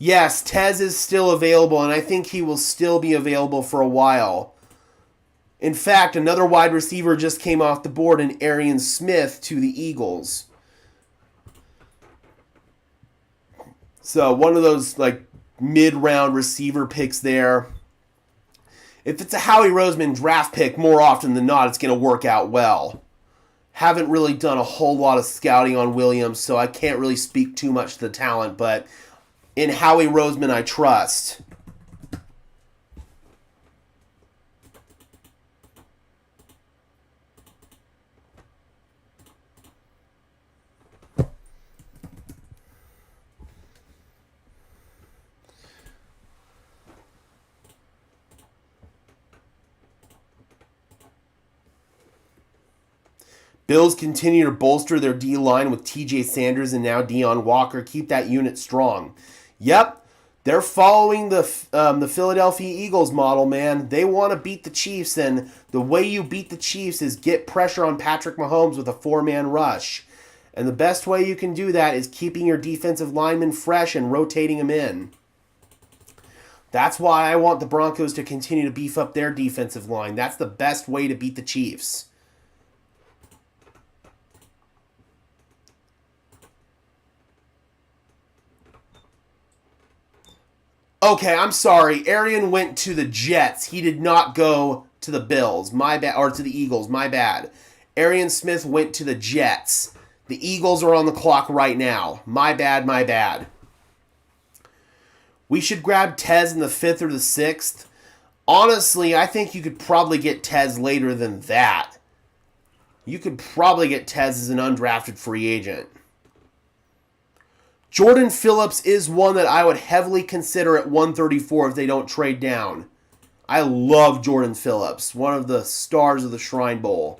Yes, Tez is still available, and I think he will still be available for a while. In fact, another wide receiver just came off the board in Arian Smith to the Eagles. So one of those like mid-round receiver picks there. If it's a Howie Roseman draft pick, more often than not, it's going to work out well. Haven't really done a whole lot of scouting on Williams, so I can't really speak too much to the talent, but in Howie Roseman, I trust. Bills continue to bolster their D-line with TJ Sanders and now Deion Walker. Keep that unit strong. Yep, they're following the Philadelphia Eagles model, man. They want to beat the Chiefs, and the way you beat the Chiefs is get pressure on Patrick Mahomes with a 4-man rush. And the best way you can do that is keeping your defensive linemen fresh and rotating them in. That's why I want the Broncos to continue to beef up their defensive line. That's the best way to beat the Chiefs. Okay, I'm sorry. Arian went to the Jets. He did not go to the Bills. My bad. Or to the Eagles. My bad. Arian Smith went to the Jets. The Eagles are on the clock right now. My bad, my bad. We should grab Tez in the 5th or the 6th. Honestly, I think you could probably get Tez later than that. You could probably get Tez as an undrafted free agent. Jordan Phillips is one that I would heavily consider at 134 if they don't trade down. I love Jordan Phillips, one of the stars of the Shrine Bowl.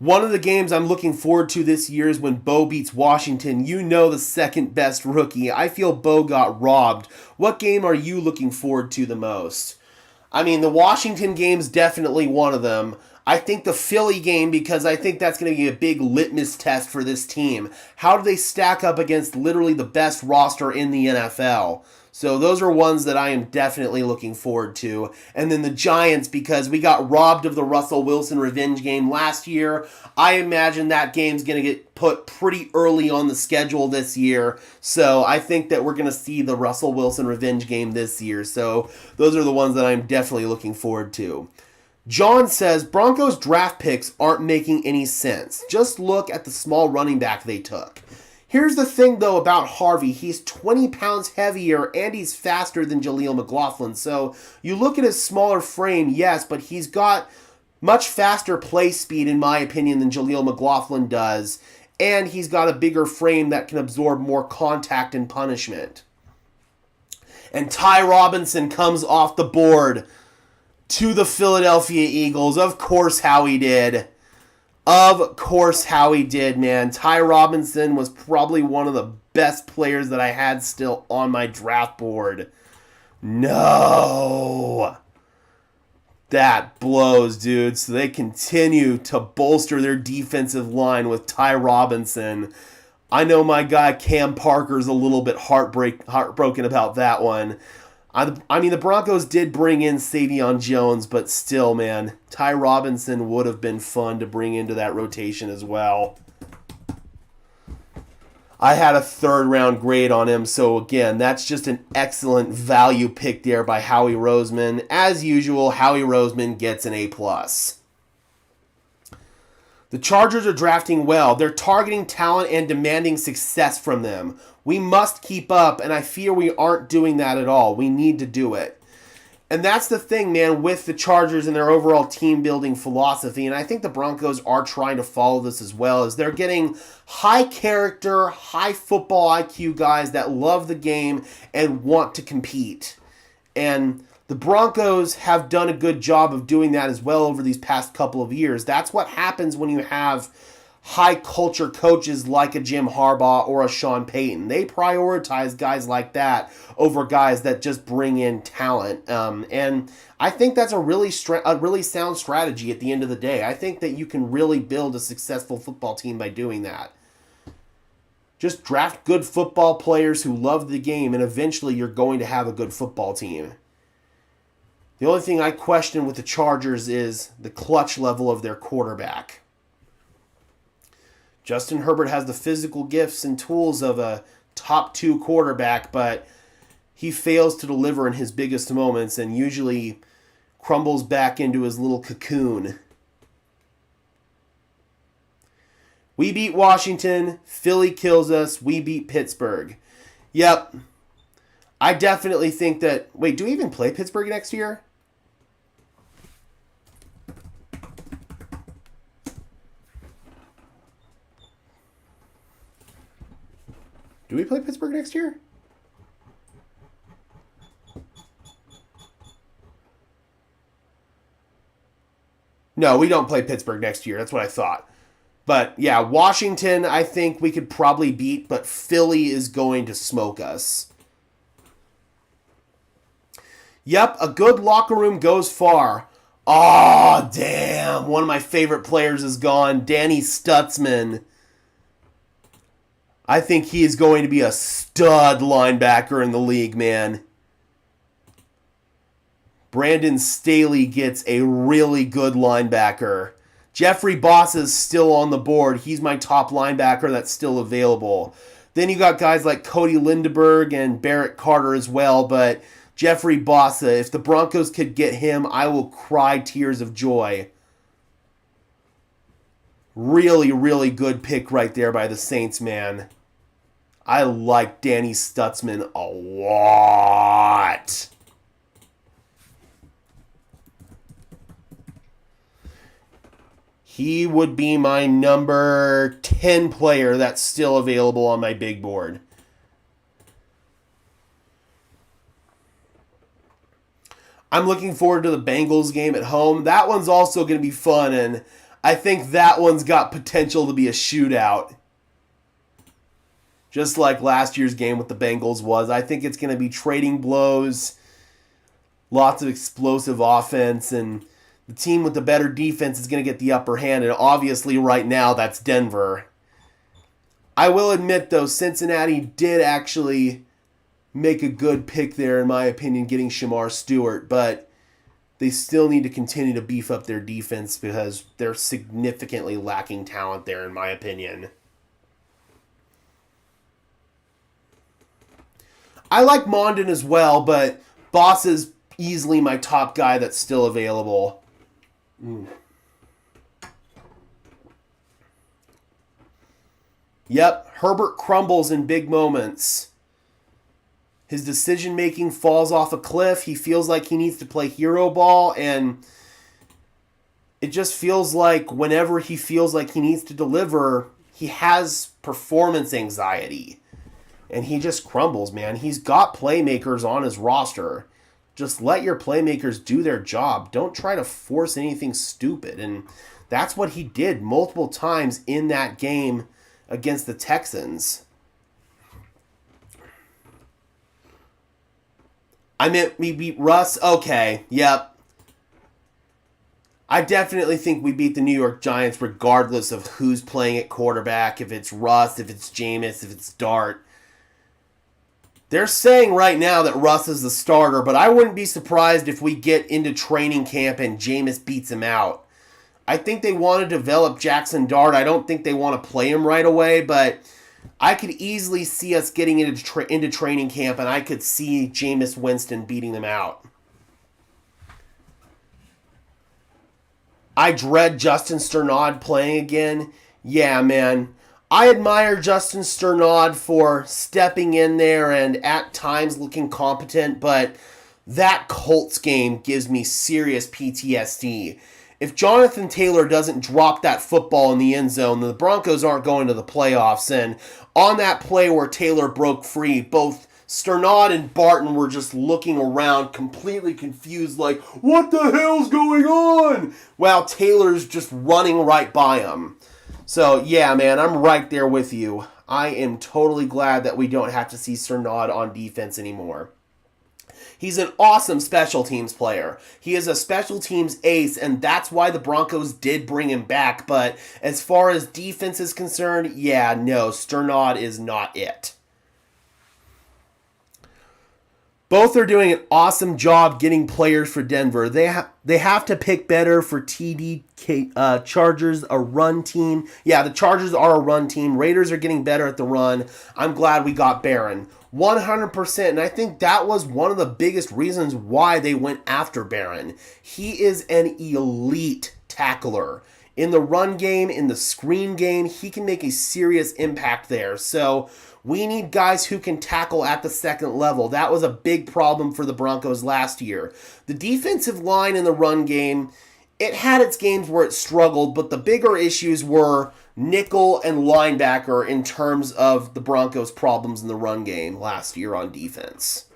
One of the games I'm looking forward to this year is when Bo beats Washington. You know, the second best rookie. I feel Bo got robbed. What game are you looking forward to the most? I mean, the Washington game's definitely one of them. I think the Philly game, because I think that's going to be a big litmus test for this team. How do they stack up against literally the best roster in the NFL? So those are ones that I am definitely looking forward to. And then the Giants, because we got robbed of the Russell Wilson revenge game last year. I imagine that game's going to get put pretty early on the schedule this year. So I think that we're going to see the Russell Wilson revenge game this year. So those are the ones that I'm definitely looking forward to. John says, Broncos draft picks aren't making any sense. Just look at the small running back they took. Here's the thing, though, about Harvey. He's 20 pounds heavier, and he's faster than Jaleel McLaughlin. So you look at his smaller frame, yes, but he's got much faster play speed, in my opinion, than Jaleel McLaughlin does. and he's got a bigger frame that can absorb more contact and punishment. And Ty Robinson comes off the board to the Philadelphia Eagles. Of course how he did. Of course how he did, man. Ty Robinson was probably one of the best players that I had still on my draft board. No. That blows, dude. So they continue to bolster their defensive line with Ty Robinson. I know my guy Cam Parker's a little bit heartbroken about that one. I mean, the Broncos did bring in Savion Jones, but still, man, Ty Robinson would have been fun to bring into that rotation as well. I had a third-round grade on him, so again, that's just an excellent value pick there by Howie Roseman. As usual, Howie Roseman gets an A+. The Chargers are drafting well. They're targeting talent and demanding success from them. We must keep up, and I fear we aren't doing that at all. We need to do it. And that's the thing, man, with the Chargers and their overall team-building philosophy, and I think the Broncos are trying to follow this as well, is they're getting high-character, high football IQ guys that love the game and want to compete. And the Broncos have done a good job of doing that as well over these past couple of years. That's what happens when you have high-culture coaches like a Jim Harbaugh or a Sean Payton. They prioritize guys like that over guys that just bring in talent. And I think that's a really sound strategy at the end of the day. I think that you can really build a successful football team by doing that. Just draft good football players who love the game, and eventually you're going to have a good football team. The only thing I question with the Chargers is the clutch level of their quarterback. Justin Herbert has the physical gifts and tools of a top 2 quarterback, but he fails to deliver in his biggest moments and usually crumbles back into his little cocoon. We beat Washington, Philly kills us, we beat Pittsburgh. Yep. I definitely think that... Wait, do we even play Pittsburgh next year? Do we play Pittsburgh next year? No, we don't play Pittsburgh next year. That's what I thought. But, yeah, Washington, I think we could probably beat, but Philly is going to smoke us. Yep, a good locker room goes far. Oh, damn. One of my favorite players is gone. Danny Stutzman. I think he is going to be a stud linebacker in the league, man. Brandon Staley gets a really good linebacker. Jeffrey Boss is still on the board. He's my top linebacker that's still available. Then you got guys like Cody Lindeberg and Barrett Carter as well, but Jeffrey Bossa, if the Broncos could get him, I will cry tears of joy. Really, really good pick right there by the Saints, man. I like Danny Stutzman a lot. He would be my number 10 player that's still available on my big board. I'm looking forward to the Bengals game at home. That one's also going to be fun, and I think that one's got potential to be a shootout. Just like last year's game with the Bengals was. I think it's going to be trading blows, lots of explosive offense, and the team with the better defense is going to get the upper hand, and obviously right now that's Denver. I will admit, though, Cincinnati did actually make a good pick there, in my opinion, getting Shamar Stewart, but they still need to continue to beef up their defense because they're significantly lacking talent there, in my opinion. I like Mondon as well, but Boss is easily my top guy that's still available. Yep, Herbert crumbles in big moments. His decision-making falls off a cliff. He feels like he needs to play hero ball, and it just feels like whenever he feels like he needs to deliver, he has performance anxiety. And he just crumbles, man. He's got playmakers on his roster. Just let your playmakers do their job. Don't try to force anything stupid. And that's what he did multiple times in that game against the Texans. I meant we beat Russ. Okay, yep. I definitely think we beat the New York Giants regardless of who's playing at quarterback. If it's Russ, if it's Jameis, if it's Dart. They're saying right now that Russ is the starter, but I wouldn't be surprised if we get into training camp and Jameis beats him out. I think they want to develop Jackson Dart. I don't think they want to play him right away, but I could easily see us getting into training camp, and I could see Jameis Winston beating them out. I dread Justin Sternad playing again. Yeah, man. I admire Justin Sternad for stepping in there and at times looking competent, but that Colts game gives me serious PTSD. If Jonathan Taylor doesn't drop that football in the end zone, then the Broncos aren't going to the playoffs. And on that play where Taylor broke free, both Sternad and Barton were just looking around completely confused like, what the hell's going on? While Taylor's just running right by him. So, yeah, man, I'm right there with you. I am totally glad that we don't have to see Sternad on defense anymore. He's an awesome special teams player. He is a special teams ace, and that's why the Broncos did bring him back. But as far as defense is concerned, yeah, no, Sternad is not it. Both are doing an awesome job getting players for Denver. They have to pick better for TD Chargers, a run team. Yeah, the Chargers are a run team. Raiders are getting better at the run. I'm glad we got Barron. 100%, and I think that was one of the biggest reasons why they went after Barron. He is an elite tackler. In the run game, in the screen game, he can make a serious impact there. So we need guys who can tackle at the second level. That was a big problem for the Broncos last year. The defensive line in the run game, it had its games where it struggled, but the bigger issues were nickel and linebacker in terms of the Broncos' problems in the run game last year on defense.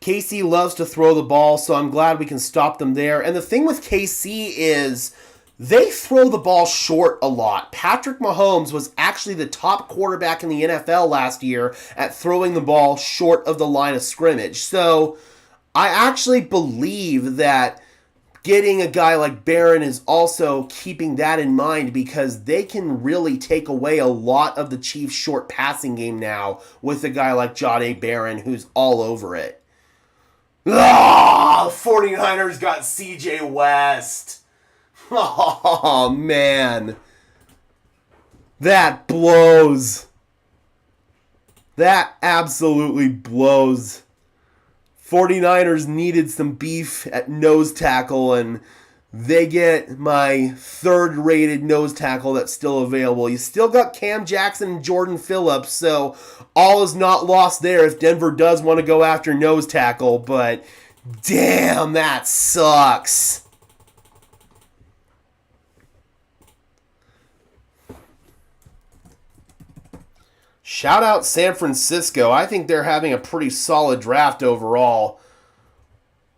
KC loves to throw the ball, so I'm glad we can stop them there. And the thing with KC is they throw the ball short a lot. Patrick Mahomes was actually the top quarterback in the NFL last year at throwing the ball short of the line of scrimmage. So I actually believe that getting a guy like Barron is also keeping that in mind because they can really take away a lot of the Chiefs' short passing game now with a guy like Jahdae Barron who's all over it. Ah, 49ers got CJ West. Oh, man. That blows. That absolutely blows. 49ers needed some beef at nose tackle, and they get my third-rated nose tackle that's still available. You still got Cam Jackson and Jordan Phillips, so all is not lost there if Denver does want to go after nose tackle, but damn, that sucks. Shout out San Francisco. I think they're having a pretty solid draft overall.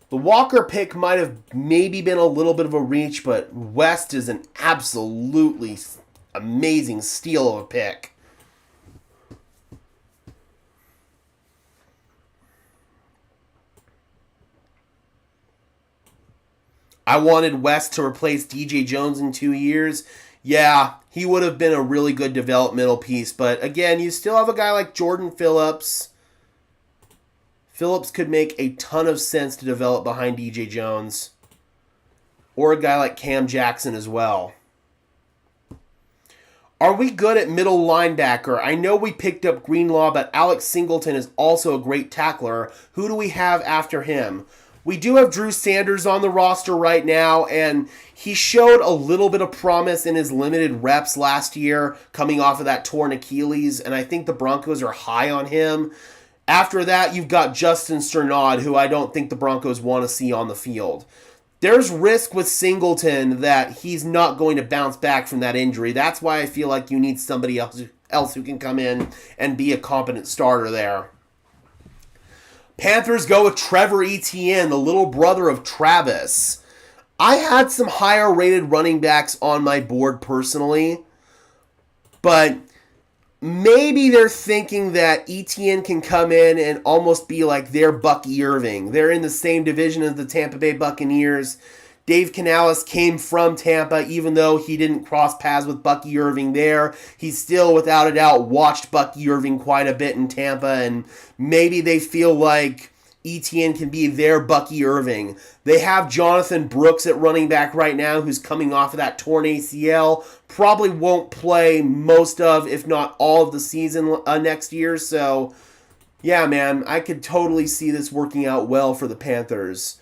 The Walker pick might have maybe been a little bit of a reach, but West is an absolutely amazing steal of a pick. I wanted West to replace DJ Jones in 2 years. Yeah, he would have been a really good developmental piece. But again, you still have a guy like Jordan Phillips. Phillips could make a ton of sense to develop behind DJ Jones. Or a guy like Cam Jackson as well. Are we good at middle linebacker? I know we picked up Greenlaw, but Alex Singleton is also a great tackler. Who do we have after him? We do have Drew Sanders on the roster right now, and he showed a little bit of promise in his limited reps last year, coming off of that torn Achilles, and I think the Broncos are high on him. After that, you've got Justin Sternad, who I don't think the Broncos want to see on the field. there's risk with Singleton that he's not going to bounce back from that injury. That's why I feel like you need somebody else who can come in and be a competent starter there. Panthers go with Trevor Etienne, the little brother of Travis. I had some higher rated running backs on my board personally, but maybe they're thinking that Etienne can come in and almost be like their Bucky Irving. They're in the same division as the Tampa Bay Buccaneers. Dave Canales came from Tampa, even though he didn't cross paths with Bucky Irving there. He still, without a doubt, watched Bucky Irving quite a bit in Tampa, and maybe they feel like Etienne can be their Bucky Irving. They have Jonathan Brooks at running back right now, who's coming off of that torn ACL. Probably won't play most of, if not all of the season next year. So, yeah, man, I could totally see this working out well for the Panthers.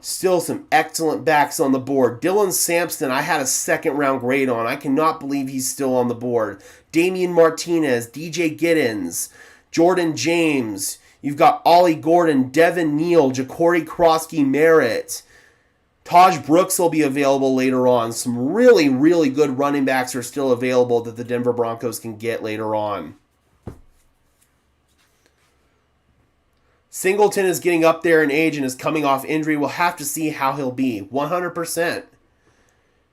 Still some excellent backs on the board. Dylan Sampson, I had a second-round grade on. I cannot believe he's still on the board. Damian Martinez, DJ Giddens, Jordan James. You've got Ollie Gordon, Devin Neal, Ja'Cory Krosky Merritt. Taj Brooks will be available later on. Some really, really good running backs are still available that the Denver Broncos can get later on. Singleton is getting up there in age and is coming off injury. We'll have to see how he'll be. 100%.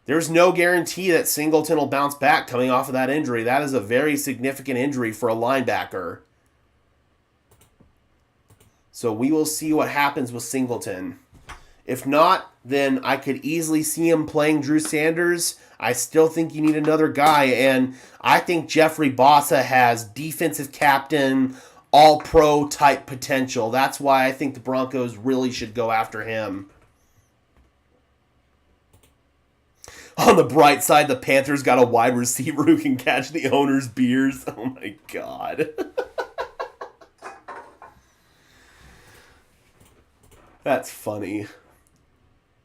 There's no guarantee that Singleton will bounce back coming off of that injury. That is a very significant injury for a linebacker. So we will see what happens with Singleton. If not, then I could easily see him playing Drew Sanders. I still think you need another guy, and I think Jeffrey Bossa has defensive captain, all-pro type potential. That's why I think the Broncos really should go after him. On the bright side, the Panthers got a wide receiver who can catch the owner's beers. Oh my God. That's funny.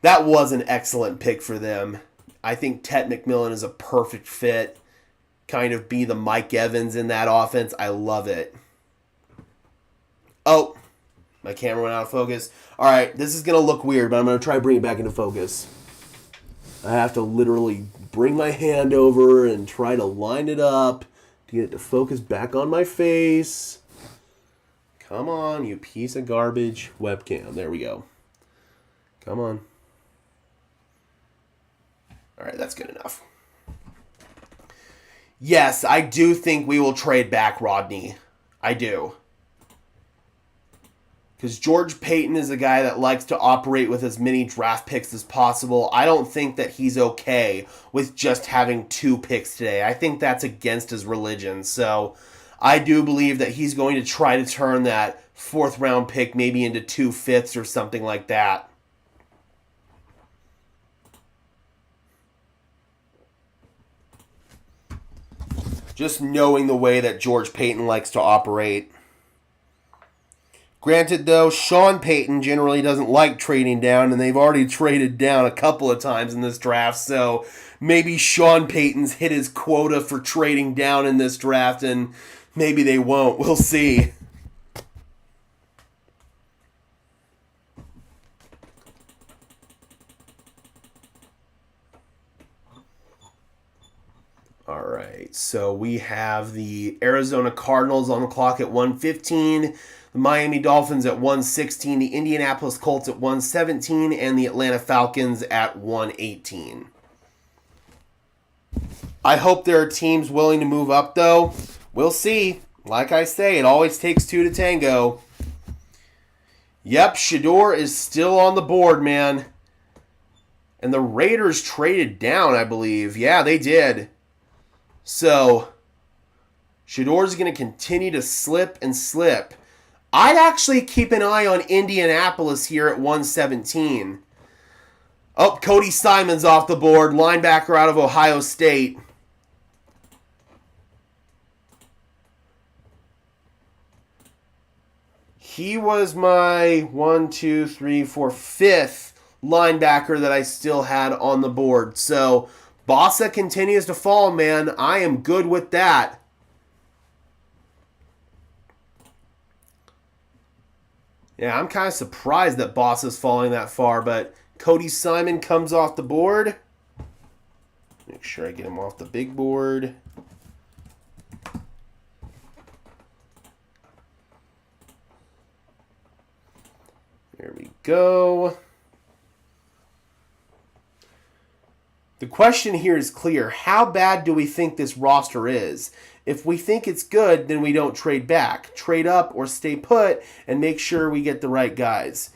That was an excellent pick for them. I think Ted McMillan is a perfect fit. Kind of be the Mike Evans in that offense. I love it. Oh, my camera went out of focus. All right, this is going to look weird, but I'm going to try to bring it back into focus. I have to literally bring my hand over and try to line it up to get it to focus back on my face. Come on, you piece of garbage webcam. There we go. Come on. All right, that's good enough. Yes, I do think we will trade back Rodney. I do. Because George Payton is a guy that likes to operate with as many draft picks as possible. I don't think that he's okay with just having 2 picks today. I think that's against his religion. So I do believe that he's going to try to turn that 4th round pick maybe into 2 fifths or something like that. Just knowing the way that George Payton likes to operate. Granted, though, Sean Payton generally doesn't like trading down, and they've already traded down a couple of times in this draft, so maybe Sean Payton's hit his quota for trading down in this draft, and maybe they won't. We'll see. All right, so we have the Arizona Cardinals on the clock at 1:15. The Miami Dolphins at 1:16, the Indianapolis Colts at 1:17, and the Atlanta Falcons at 1:18. I hope there are teams willing to move up, though. We'll see. Like I say, it always takes 2 to tango. Yep, Shedeur is still on the board, man. And the Raiders traded down, I believe. Yeah, they did. So, Shedeur's going to continue to slip and slip. I'd actually keep an eye on Indianapolis here at 1:17. Oh, Cody Simon's off the board, linebacker out of Ohio State. He was my 5th linebacker that I still had on the board. So, Bossa continues to fall, man. I am good with that. Yeah, I'm kind of surprised that Boss is falling that far, but Cody Simon comes off the board. Make sure I get him off the big board. There we go. The question here is clear. How bad do we think this roster is? If we think it's good, then we don't trade back. Trade up or stay put and make sure we get the right guys.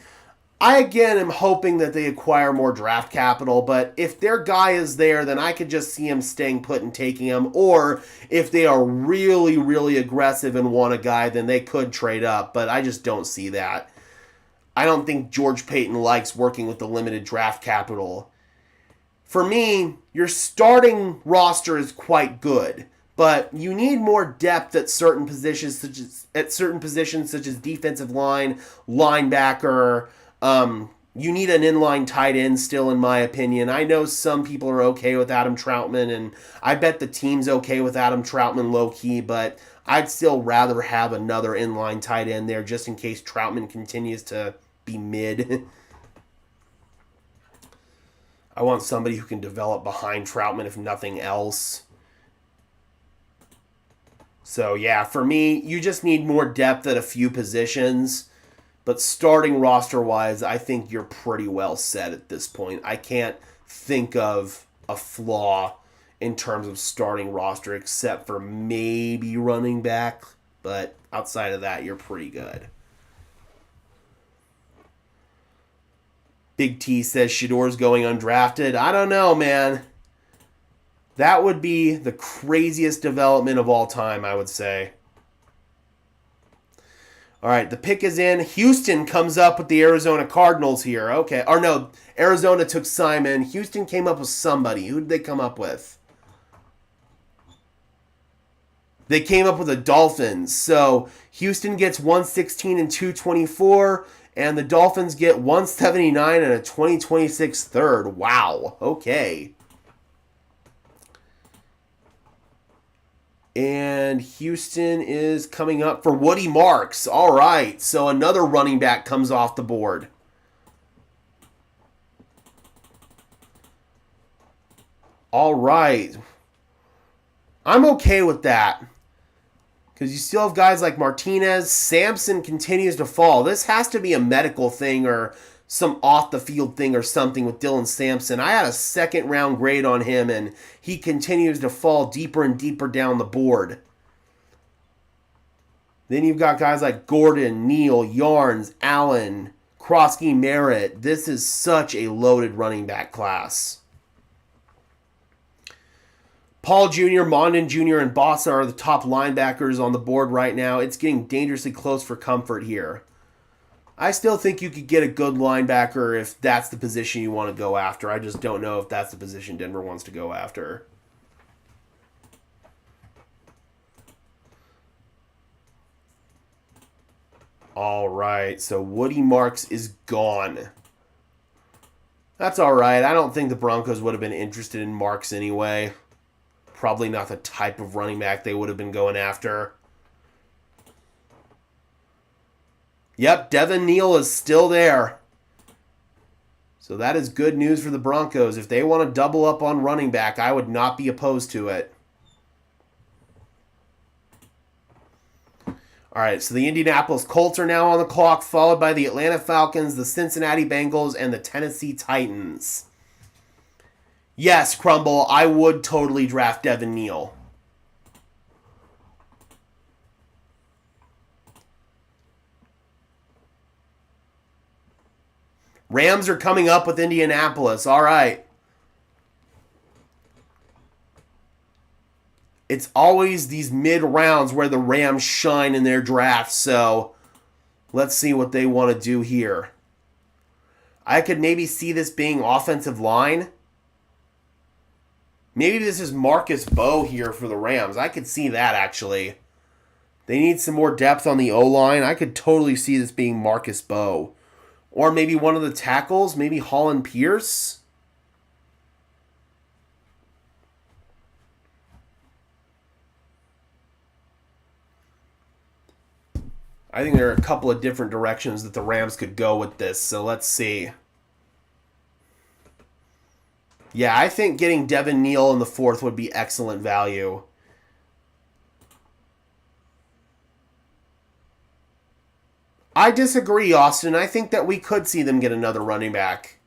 I, again, am hoping that they acquire more draft capital, but if their guy is there, then I could just see him staying put and taking him. Or if they are really, really aggressive and want a guy, then they could trade up, but I just don't see that. I don't think George Payton likes working with the limited draft capital. For me, your starting roster is quite good, but you need more depth at certain positions, such as defensive line, linebacker. You need an inline tight end still, in my opinion. I know some people are okay with Adam Troutman, and I bet the team's okay with Adam Troutman low-key, but I'd still rather have another inline tight end there just in case Troutman continues to be mid. I want somebody who can develop behind Troutman if nothing else. So, yeah, for me, you just need more depth at a few positions. But starting roster-wise, I think you're pretty well set at this point. I can't think of a flaw in terms of starting roster except for maybe running back. But outside of that, you're pretty good. Big T says Shador's going undrafted. I don't know, man. That would be the craziest development of all time, I would say. All right, the pick is in. Houston comes up with the Arizona Cardinals here. Okay. Or no, Arizona took Simon. Houston came up with somebody. Who did they come up with? They came up with the Dolphins. So Houston gets 116 and 224, and the Dolphins get 179 and a 2026 third. Wow. Okay. And Houston is coming up for Woody Marks. All right. So another running back comes off the board. All right. I'm okay with that. Because you still have guys like Martinez. Sampson continues to fall. This has to be a medical thing or some off-the-field thing or something with Dylan Sampson. I had a second-round grade on him, and he continues to fall deeper and deeper down the board. Then you've got guys like Gordon, Neal, Yarns, Allen, Krosky, Merritt. This is such a loaded running back class. Paul Jr., Mondon Jr., and Bossa are the top linebackers on the board right now. It's getting dangerously close for comfort here. I still think you could get a good linebacker if that's the position you want to go after. I just don't know if that's the position Denver wants to go after. All right, so Woody Marks is gone. That's all right. I don't think the Broncos would have been interested in Marks anyway. Probably not the type of running back they would have been going after. Yep, Devin Neal is still there. So that is good news for the Broncos. If they want to double up on running back, I would not be opposed to it. All right, so the Indianapolis Colts are now on the clock, followed by the Atlanta Falcons, the Cincinnati Bengals, and the Tennessee Titans. Yes, Crumble, I would totally draft Devin Neal. Rams are coming up with Indianapolis. All right. It's always these mid-rounds where the Rams shine in their draft, so let's see what they want to do here. I could maybe see this being offensive line. Maybe this is Marcus Bowe here for the Rams. I could see that, actually. They need some more depth on the O-line. I could totally see this being Marcus Bowe. Or maybe one of the tackles, maybe Holland Pierce. I think there are a couple of different directions that the Rams could go with this, so let's see. Yeah, I think getting Devin Neal in the 4th would be excellent value. I disagree, Austin. I think that we could see them get another running back.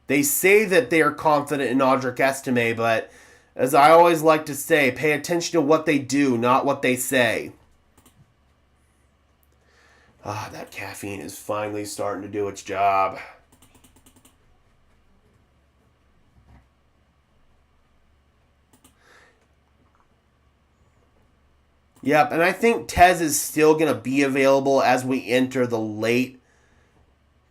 They say that they are confident in Audric Estime, but as I always like to say, pay attention to what they do, not what they say. Ah, that caffeine is finally starting to do its job. Yep, and I think Tez is still going to be available as we enter the late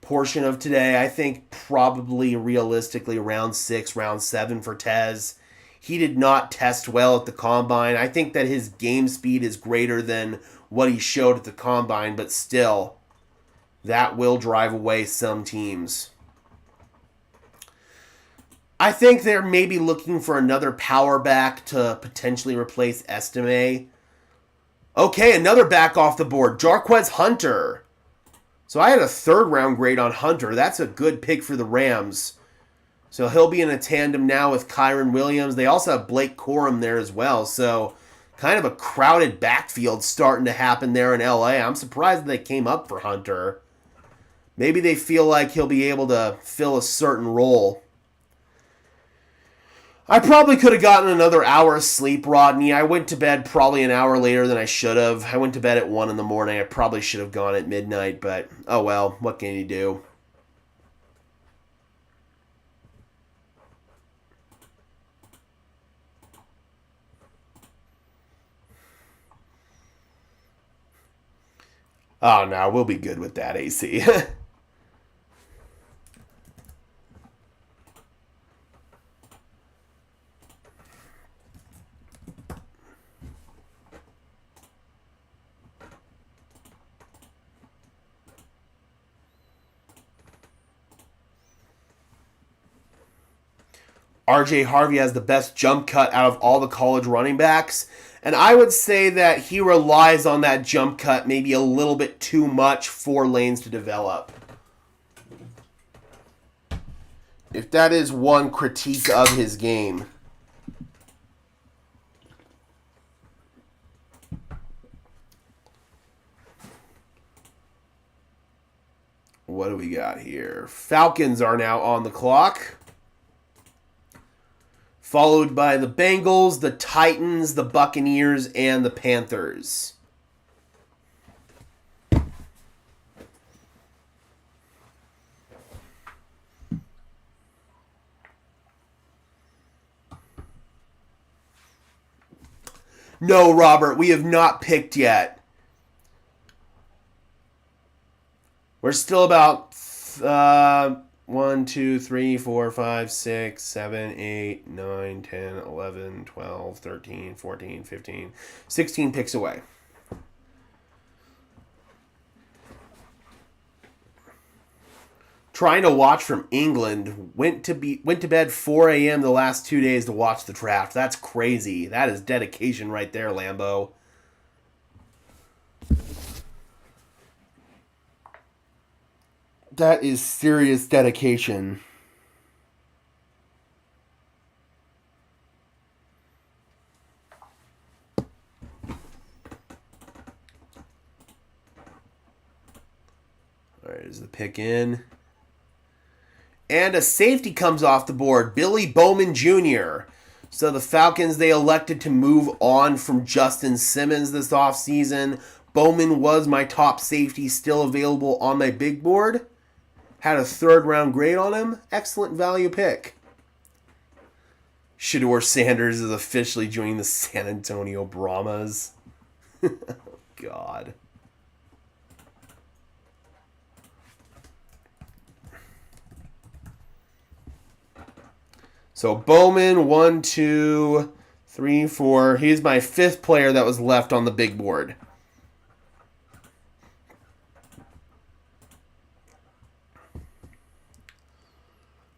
portion of today. I think probably realistically round 6, round 7 for Tez. He did not test well at the Combine. I think that his game speed is greater than what he showed at the Combine, but still, that will drive away some teams. I think they're maybe looking for another power back to potentially replace Estime. Okay, another back off the board. Jarquez Hunter. So I had a 3rd round grade on Hunter. That's a good pick for the Rams. So he'll be in a tandem now with Kyron Williams. They also have Blake Corum there as well. So kind of a crowded backfield starting to happen there in LA. I'm surprised they came up for Hunter. Maybe they feel like he'll be able to fill a certain role. I probably could have gotten another hour of sleep, Rodney. I went to bed probably an hour later than I should have. I went to bed at 1 in the morning. I probably should have gone at midnight, but oh well, what can you do? Oh no, we'll be good with that, AC. RJ Harvey has the best jump cut out of all the college running backs. And I would say that he relies on that jump cut maybe a little bit too much for lanes to develop. If that is one critique of his game. What do we got here? Falcons are now on the clock. Followed by the Bengals, the Titans, the Buccaneers, and the Panthers. No, Robert, we have not picked yet. We're still about 1, 2, 3, 4, 5, 6, 7, 8, 9, 10, 11, 12, 13, 14, 15, 16 picks away. Trying to watch from England. Went to bed 4 a.m. the last 2 days to watch the draft. That's crazy. That is dedication right there, Lambo. That is serious dedication. All right, is the pick in? And a safety comes off the board, Billy Bowman Jr. So the Falcons, they elected to move on from Justin Simmons this offseason. Bowman was my top safety, still available on my big board. Had a 3rd round grade on him. Excellent value pick. Shedeur Sanders is officially joining the San Antonio Brahmas. God. So Bowman, 1, 2, 3, 4. He's my 5th player that was left on the big board.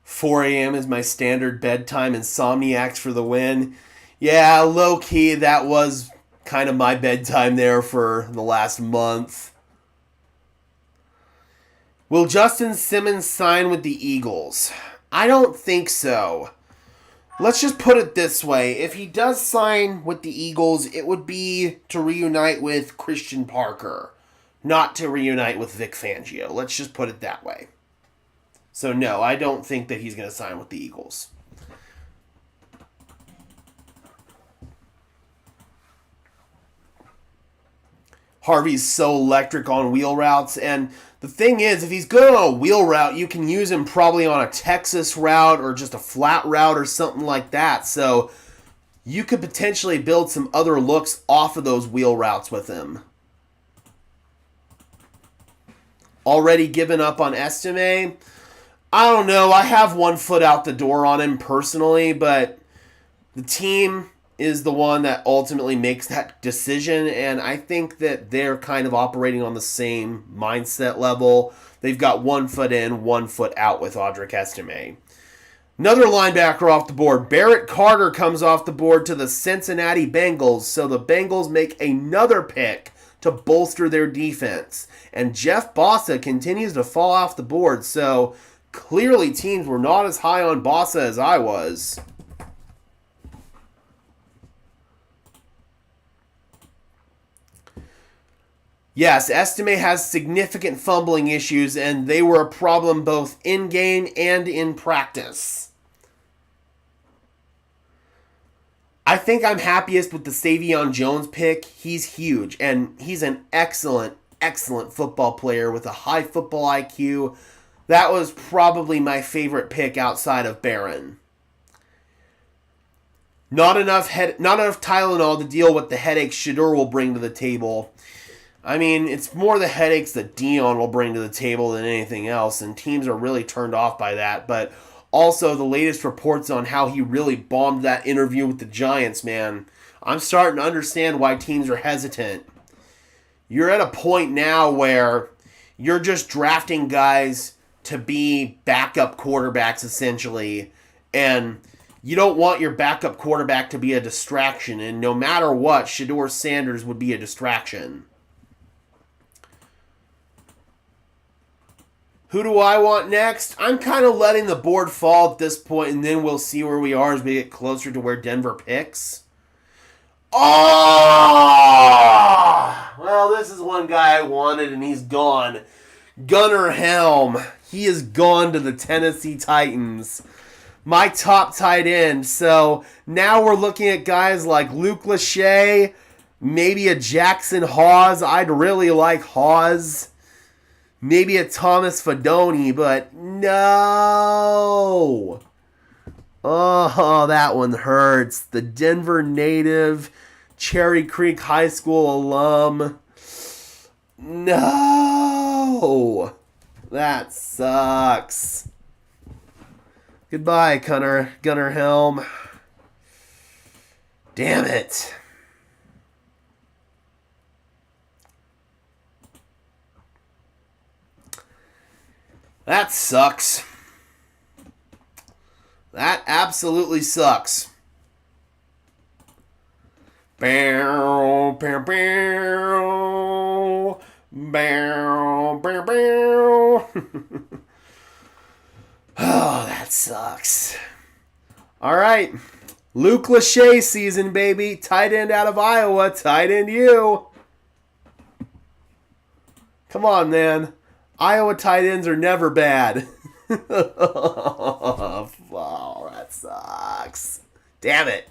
$4 a.m. is my standard bedtime. Insomniacs for the win. Yeah, low-key, that was kind of my bedtime there for the last month. Will Justin Simmons sign with the Eagles? I don't think so. Let's just put it this way. If he does sign with the Eagles, it would be to reunite with Christian Parker, not to reunite with Vic Fangio. Let's just put it that way. So no, I don't think that he's going to sign with the Eagles. Harvey's so electric on wheel routes, and the thing is, if he's good on a wheel route, you can use him probably on a Texas route or just a flat route or something like that. So you could potentially build some other looks off of those wheel routes with him. Already given up on Estime? I don't know. I have one foot out the door on him personally, but the team is the one that ultimately makes that decision, and I think that they're kind of operating on the same mindset level. They've got 1 foot in, 1 foot out with Audric Estime. Another linebacker off the board. Barrett Carter comes off the board to the Cincinnati Bengals, so the Bengals make another pick to bolster their defense. And Jeff Bossa continues to fall off the board, so clearly teams were not as high on Bossa as I was. Yes, Estime has significant fumbling issues, and they were a problem both in-game and in practice. I think I'm happiest with the Savion Jones pick. He's huge, and he's an excellent, excellent football player with a high football IQ. That was probably my favorite pick outside of Barron. Not enough Tylenol to deal with the headaches Shedeur will bring to the table. I mean, it's more the headaches that Dion will bring to the table than anything else, and teams are really turned off by that. But also, the latest reports on how he really bombed that interview with the Giants, man. I'm starting to understand why teams are hesitant. You're at a point now where you're just drafting guys to be backup quarterbacks, essentially, and you don't want your backup quarterback to be a distraction, and no matter what, Shedeur Sanders would be a distraction. Who do I want next? I'm kind of letting the board fall at this point, and then we'll see where we are as we get closer to where Denver picks. Oh! Well, this is one guy I wanted, and he's gone. Gunnar Helm. He is gone to the Tennessee Titans. My top tight end. So now we're looking at guys like Luke Lachey, maybe a Jackson Hawes. I'd really like Hawes. Maybe a Thomas Fidone, but no. Oh, that one hurts. The Denver native, Cherry Creek High School alum. No. That sucks. Goodbye, Gunnar Helm. Damn it. That sucks. That absolutely sucks. Bow, bow, bow. Bow, bow, bow. Oh, that sucks. All right. Luke Lachey season, baby. Tight end out of Iowa. Tight end you. Come on, man. Iowa tight ends are never bad. Oh, that sucks. Damn it.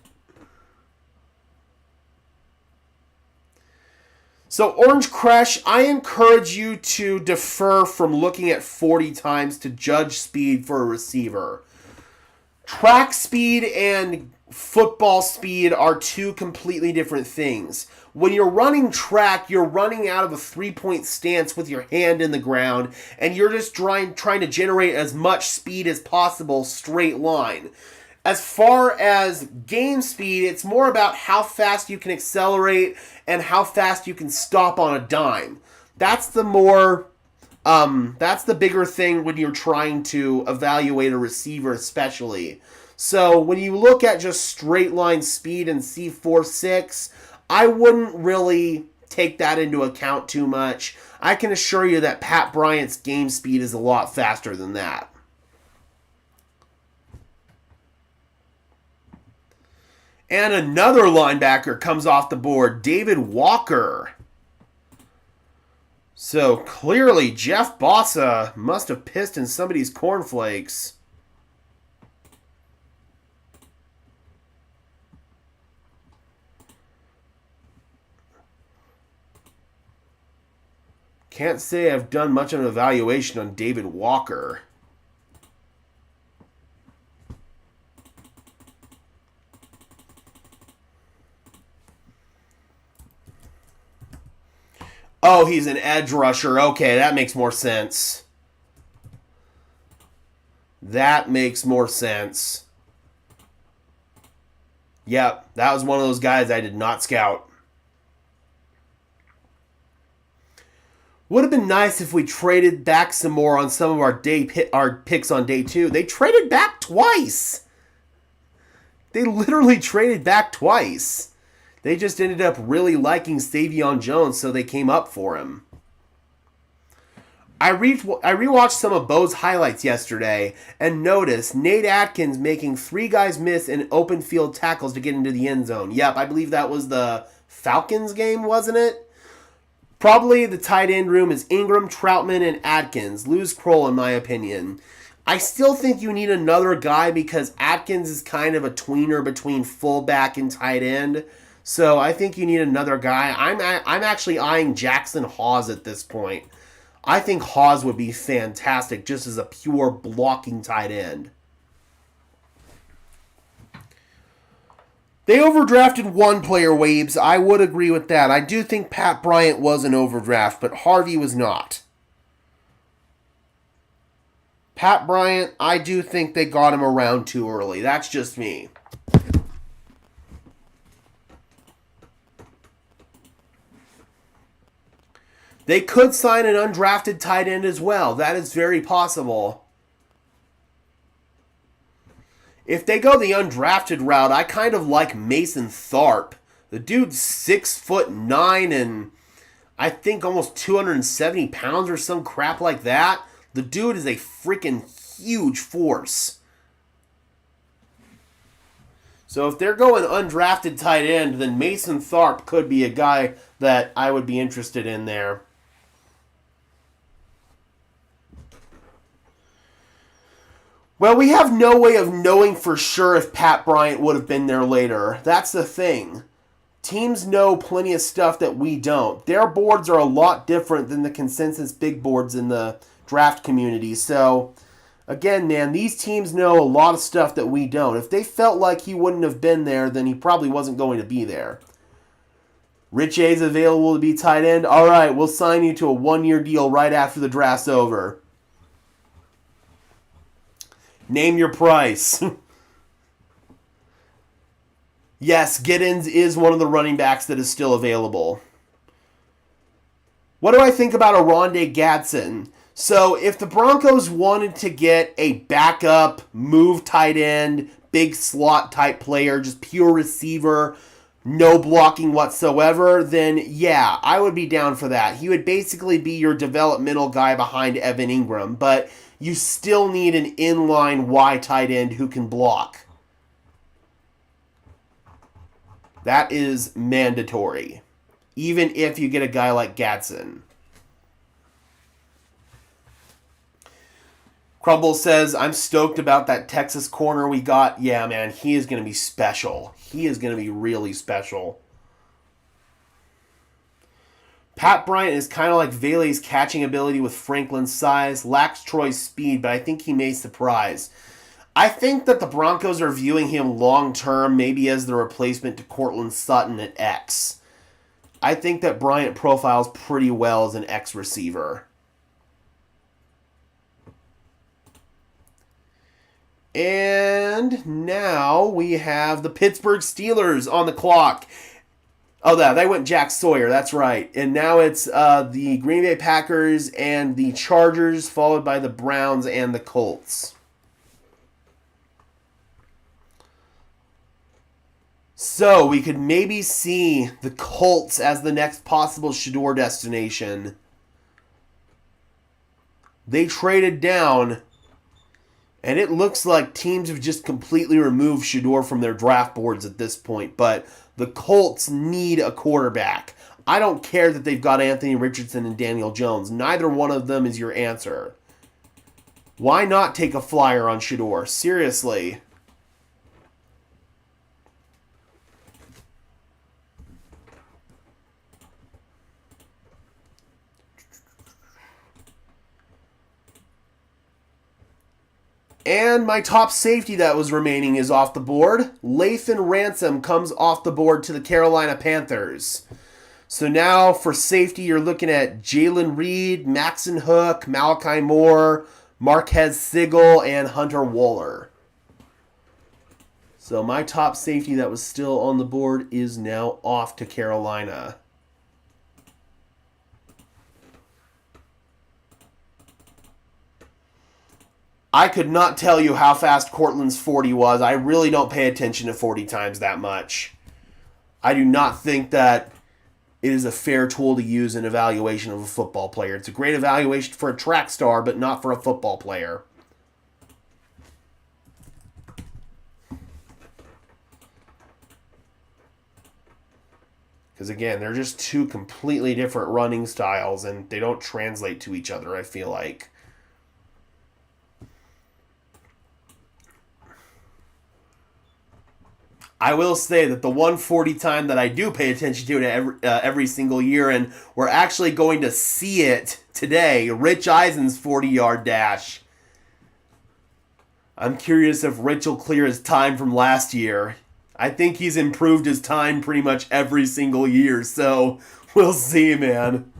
So, Orange Crush, I encourage you to defer from looking at 40 times to judge speed for a receiver. Track speed and football speed are two completely different things. When you're running track, you're running out of a three-point stance with your hand in the ground, and you're just trying to generate as much speed as possible, straight line. As far as game speed, it's more about how fast you can accelerate and how fast you can stop on a dime. That's the bigger thing when you're trying to evaluate a receiver, especially. So when you look at just straight line speed and C4-6, I wouldn't really take that into account too much. I can assure you that Pat Bryant's game speed is a lot faster than that. And another linebacker comes off the board, David Walker. So clearly Jeff Bossa must have pissed in somebody's cornflakes. Can't say I've done much of an evaluation on David Walker. Oh, he's an edge rusher. Okay, that makes more sense. That makes more sense. Yep, that was one of those guys I did not scout. Would have been nice if we traded back some more on some of our picks on day 2. They traded back twice. They literally traded back twice. They just ended up really liking Savion Jones, so they came up for him. I rewatched some of Bo's highlights yesterday and noticed Nate Atkins making 3 guys miss in open field tackles to get into the end zone. Yep, I believe that was the Falcons game, wasn't it? Probably the tight end room is Ingram, Troutman, and Atkins. Lose Kroll, in my opinion. I still think you need another guy because Atkins is kind of a tweener between fullback and tight end. So I think you need another guy. I'm actually eyeing Jackson Hawes at this point. I think Hawes would be fantastic just as a pure blocking tight end. They overdrafted one player, Waves. I would agree with that. I do think Pat Bryant was an overdraft, but Harvey was not. Pat Bryant, I do think they got him around too early. That's just me. They could sign an undrafted tight end as well. That is very possible. If they go the undrafted route, I kind of like Mason Tharp. The dude's 6'9" and I think almost 270 pounds or some crap like that. The dude is a freaking huge force. So if they're going undrafted tight end, then Mason Tharp could be a guy that I would be interested in there. Well, we have no way of knowing for sure if Pat Bryant would have been there later. That's the thing. Teams know plenty of stuff that we don't. Their boards are a lot different than the consensus big boards in the draft community. So, again, man, these teams know a lot of stuff that we don't. If they felt like he wouldn't have been there, then he probably wasn't going to be there. Rich A's available to be tight end. All right, we'll sign you to a 1-year deal right after the draft's over. Name your price. Yes, Giddens is one of the running backs that is still available. What do I think about Oronde Gadsden? So if the Broncos wanted to get a backup, move tight end, big slot type player, just pure receiver, no blocking whatsoever, then yeah, I would be down for that. He would basically be your developmental guy behind Evan Ingram, but you still need an inline Y tight end who can block. That is mandatory, even if you get a guy like Gadsden. Crumble says, I'm stoked about that Texas corner we got. Yeah, man, he is going to be special. He is going to be really special. Pat Bryant is kind of like Vele's catching ability with Franklin's size, lacks Troy's speed, but I think he may surprise. I think that the Broncos are viewing him long-term, maybe as the replacement to Cortland Sutton at X. I think that Bryant profiles pretty well as an X receiver. And now we have the Pittsburgh Steelers on the clock. Oh, they went Jack Sawyer, that's right. And now it's the Green Bay Packers and the Chargers, followed by the Browns and the Colts. So we could maybe see the Colts as the next possible Shador destination. They traded down, and it looks like teams have just completely removed Shador from their draft boards at this point. But the Colts need a quarterback. I don't care that they've got Anthony Richardson and Daniel Jones. Neither one of them is your answer. Why not take a flyer on Shador? Seriously. And my top safety that was remaining is off the board. Lathan Ransom comes off the board to the Carolina Panthers. So now for safety, you're looking at Jalen Reed, Maxon Hook, Malachi Moore, Marquez Sigel, and Hunter Wohler. So my top safety that was still on the board is now off to Carolina. I could not tell you how fast Cortland's 40 was. I really don't pay attention to 40 times that much. I do not think that it is a fair tool to use in evaluation of a football player. It's a great evaluation for a track star, but not for a football player. Because again, they're just two completely different running styles, and they don't translate to each other, I feel like. I will say that the 140 time that I do pay attention to it every single year, and we're actually going to see it today, Rich Eisen's 40-yard dash. I'm curious if Rich will clear his time from last year. I think he's improved his time pretty much every single year, so we'll see, man.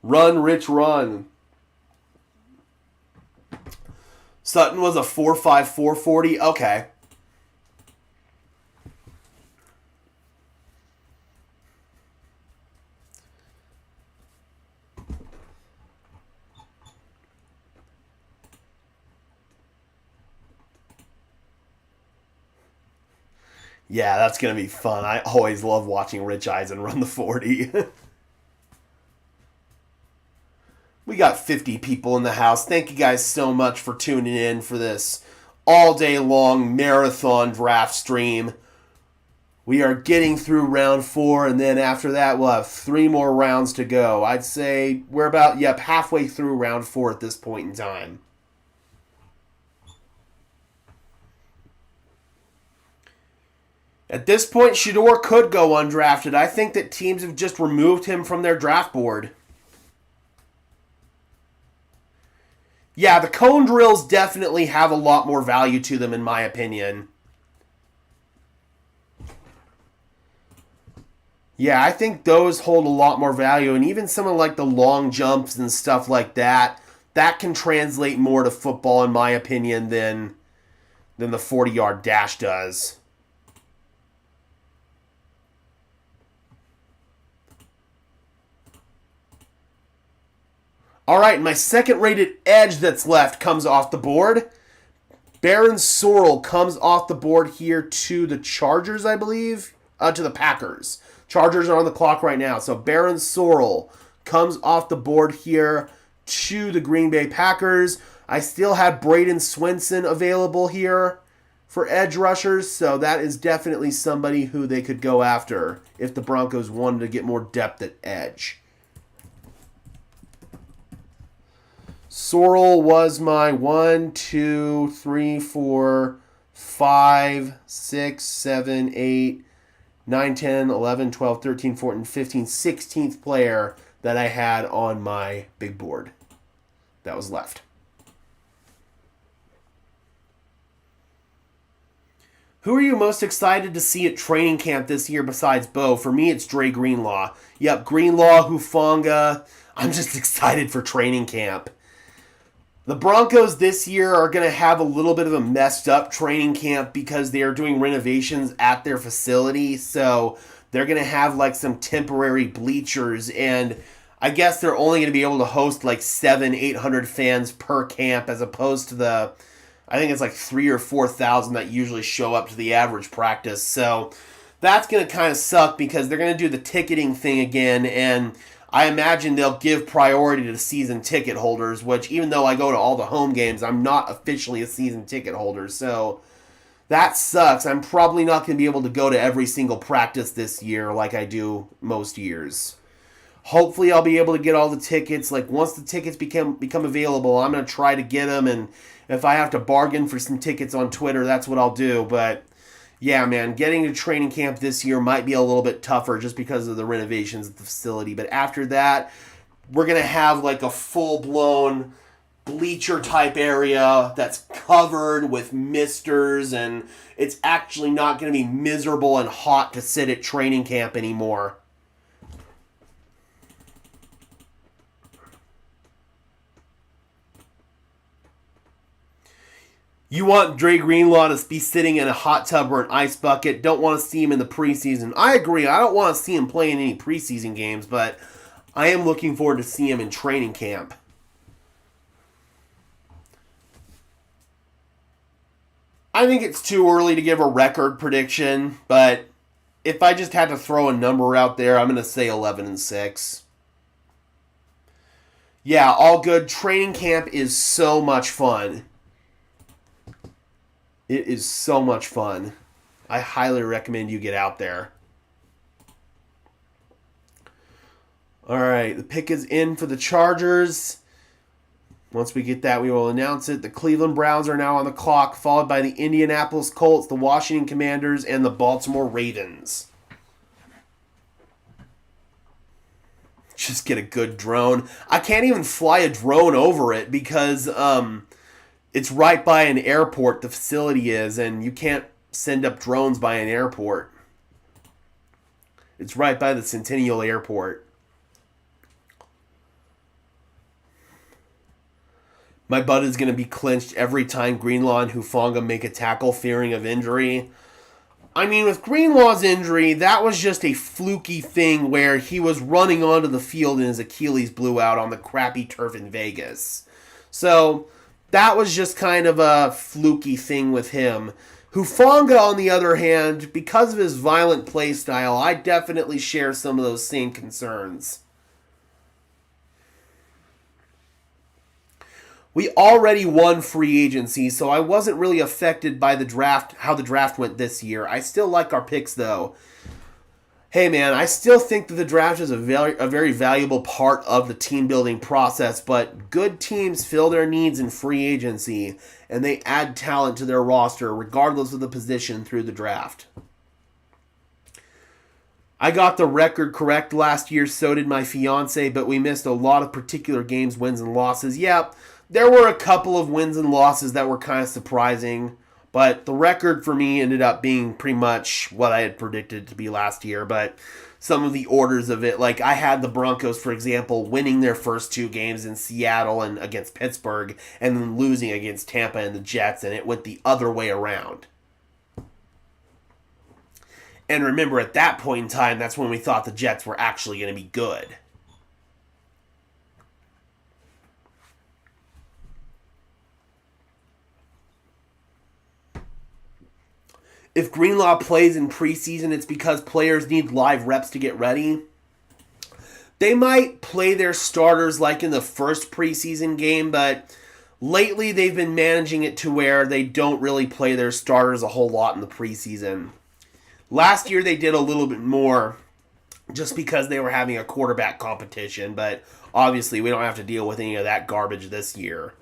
Run, Rich, run. Sutton was a 4.5 440. Okay. Yeah, that's going to be fun. I always love watching Rich Eisen run the 40. We got 50 people in the house. Thank you guys so much for tuning in for this all-day long marathon draft stream. We are getting through round 4, and then after that, we'll have 3 more rounds to go. I'd say we're about, halfway through round 4 at this point in time. At this point, Shador could go undrafted. I think that teams have just removed him from their draft board. Yeah, the cone drills definitely have a lot more value to them, in my opinion. Yeah, I think those hold a lot more value, and even some of like the long jumps and stuff like that, that can translate more to football, in my opinion, than the 40-yard dash does. All right, my second-rated edge that's left comes off the board. Baron Sorrell comes off the board here to the Chargers, I believe. To the Packers. Chargers are on the clock right now. So Baron Sorrell comes off the board here to the Green Bay Packers. I still have Braden Swinson available here for edge rushers. So that is definitely somebody who they could go after if the Broncos wanted to get more depth at edge. Sorrell was my 1, 2, 3, 4, 5, 6, 7, 8, 9, 10, 11, 12, 13, 14, 15, 16th player that I had on my big board that was left. Who are you most excited to see at training camp this year besides Bo? For me, it's Dre Greenlaw. Yep, Greenlaw, Hufanga. I'm just excited for training camp. The Broncos this year are going to have a little bit of a messed up training camp because they are doing renovations at their facility. So they're going to have like some temporary bleachers, and I guess they're only going to be able to host like 700-800 fans per camp as opposed to the I think it's like 3,000 or 4,000 that usually show up to the average practice. So that's going to kind of suck because they're going to do the ticketing thing again, and I imagine they'll give priority to season ticket holders, which even though I go to all the home games, I'm not officially a season ticket holder. So that sucks. I'm probably not going to be able to go to every single practice this year like I do most years. Hopefully I'll be able to get all the tickets. Like once the tickets become available, I'm going to try to get them, and if I have to bargain for some tickets on Twitter, that's what I'll do. But yeah, man, getting to training camp this year might be a little bit tougher just because of the renovations at the facility. But after that, we're going to have like a full-blown bleacher type area that's covered with misters, and it's actually not going to be miserable and hot to sit at training camp anymore. You want Dre Greenlaw to be sitting in a hot tub or an ice bucket. Don't want to see him in the preseason. I agree. I don't want to see him play in any preseason games, but I am looking forward to see him in training camp. I think it's too early to give a record prediction, but if I just had to throw a number out there, I'm going to say 11-6. Yeah, all good. Training camp is so much fun. It is so much fun. I highly recommend you get out there. All right, the pick is in for the Chargers. Once we get that, we will announce it. The Cleveland Browns are now on the clock, followed by the Indianapolis Colts, the Washington Commanders, and the Baltimore Ravens. Just get a good drone. I can't even fly a drone over it because it's right by an airport, the facility is, and you can't send up drones by an airport. It's right by the Centennial Airport. My butt is going to be clenched every time Greenlaw and Hufanga make a tackle fearing of injury. I mean, with Greenlaw's injury, that was just a fluky thing where he was running onto the field and his Achilles blew out on the crappy turf in Vegas. So that was just kind of a fluky thing with him. Hufanga, on the other hand, because of his violent play style, I definitely share some of those same concerns. We already won free agency, so I wasn't really affected by the draft, how the draft went this year. I still like our picks, though. Hey, man, I still think that the draft is a very valuable part of the team-building process, but good teams fill their needs in free agency, and they add talent to their roster, regardless of the position, through the draft. I got the record correct last year, so did my fiance, but we missed a lot of particular games, wins, and losses. Yep. There were a couple of wins and losses that were kind of surprising, but the record for me ended up being pretty much what I had predicted to be last year. But some of the orders of it, like I had the Broncos, for example, winning their first two games in Seattle and against Pittsburgh, and then losing against Tampa and the Jets, and it went the other way around. And remember, at that point in time, that's when we thought the Jets were actually going to be good. If Greenlaw plays in preseason, it's because players need live reps to get ready. They might play their starters like in the first preseason game, but lately they've been managing it to where they don't really play their starters a whole lot in the preseason. Last year they did a little bit more just because they were having a quarterback competition, but obviously we don't have to deal with any of that garbage this year.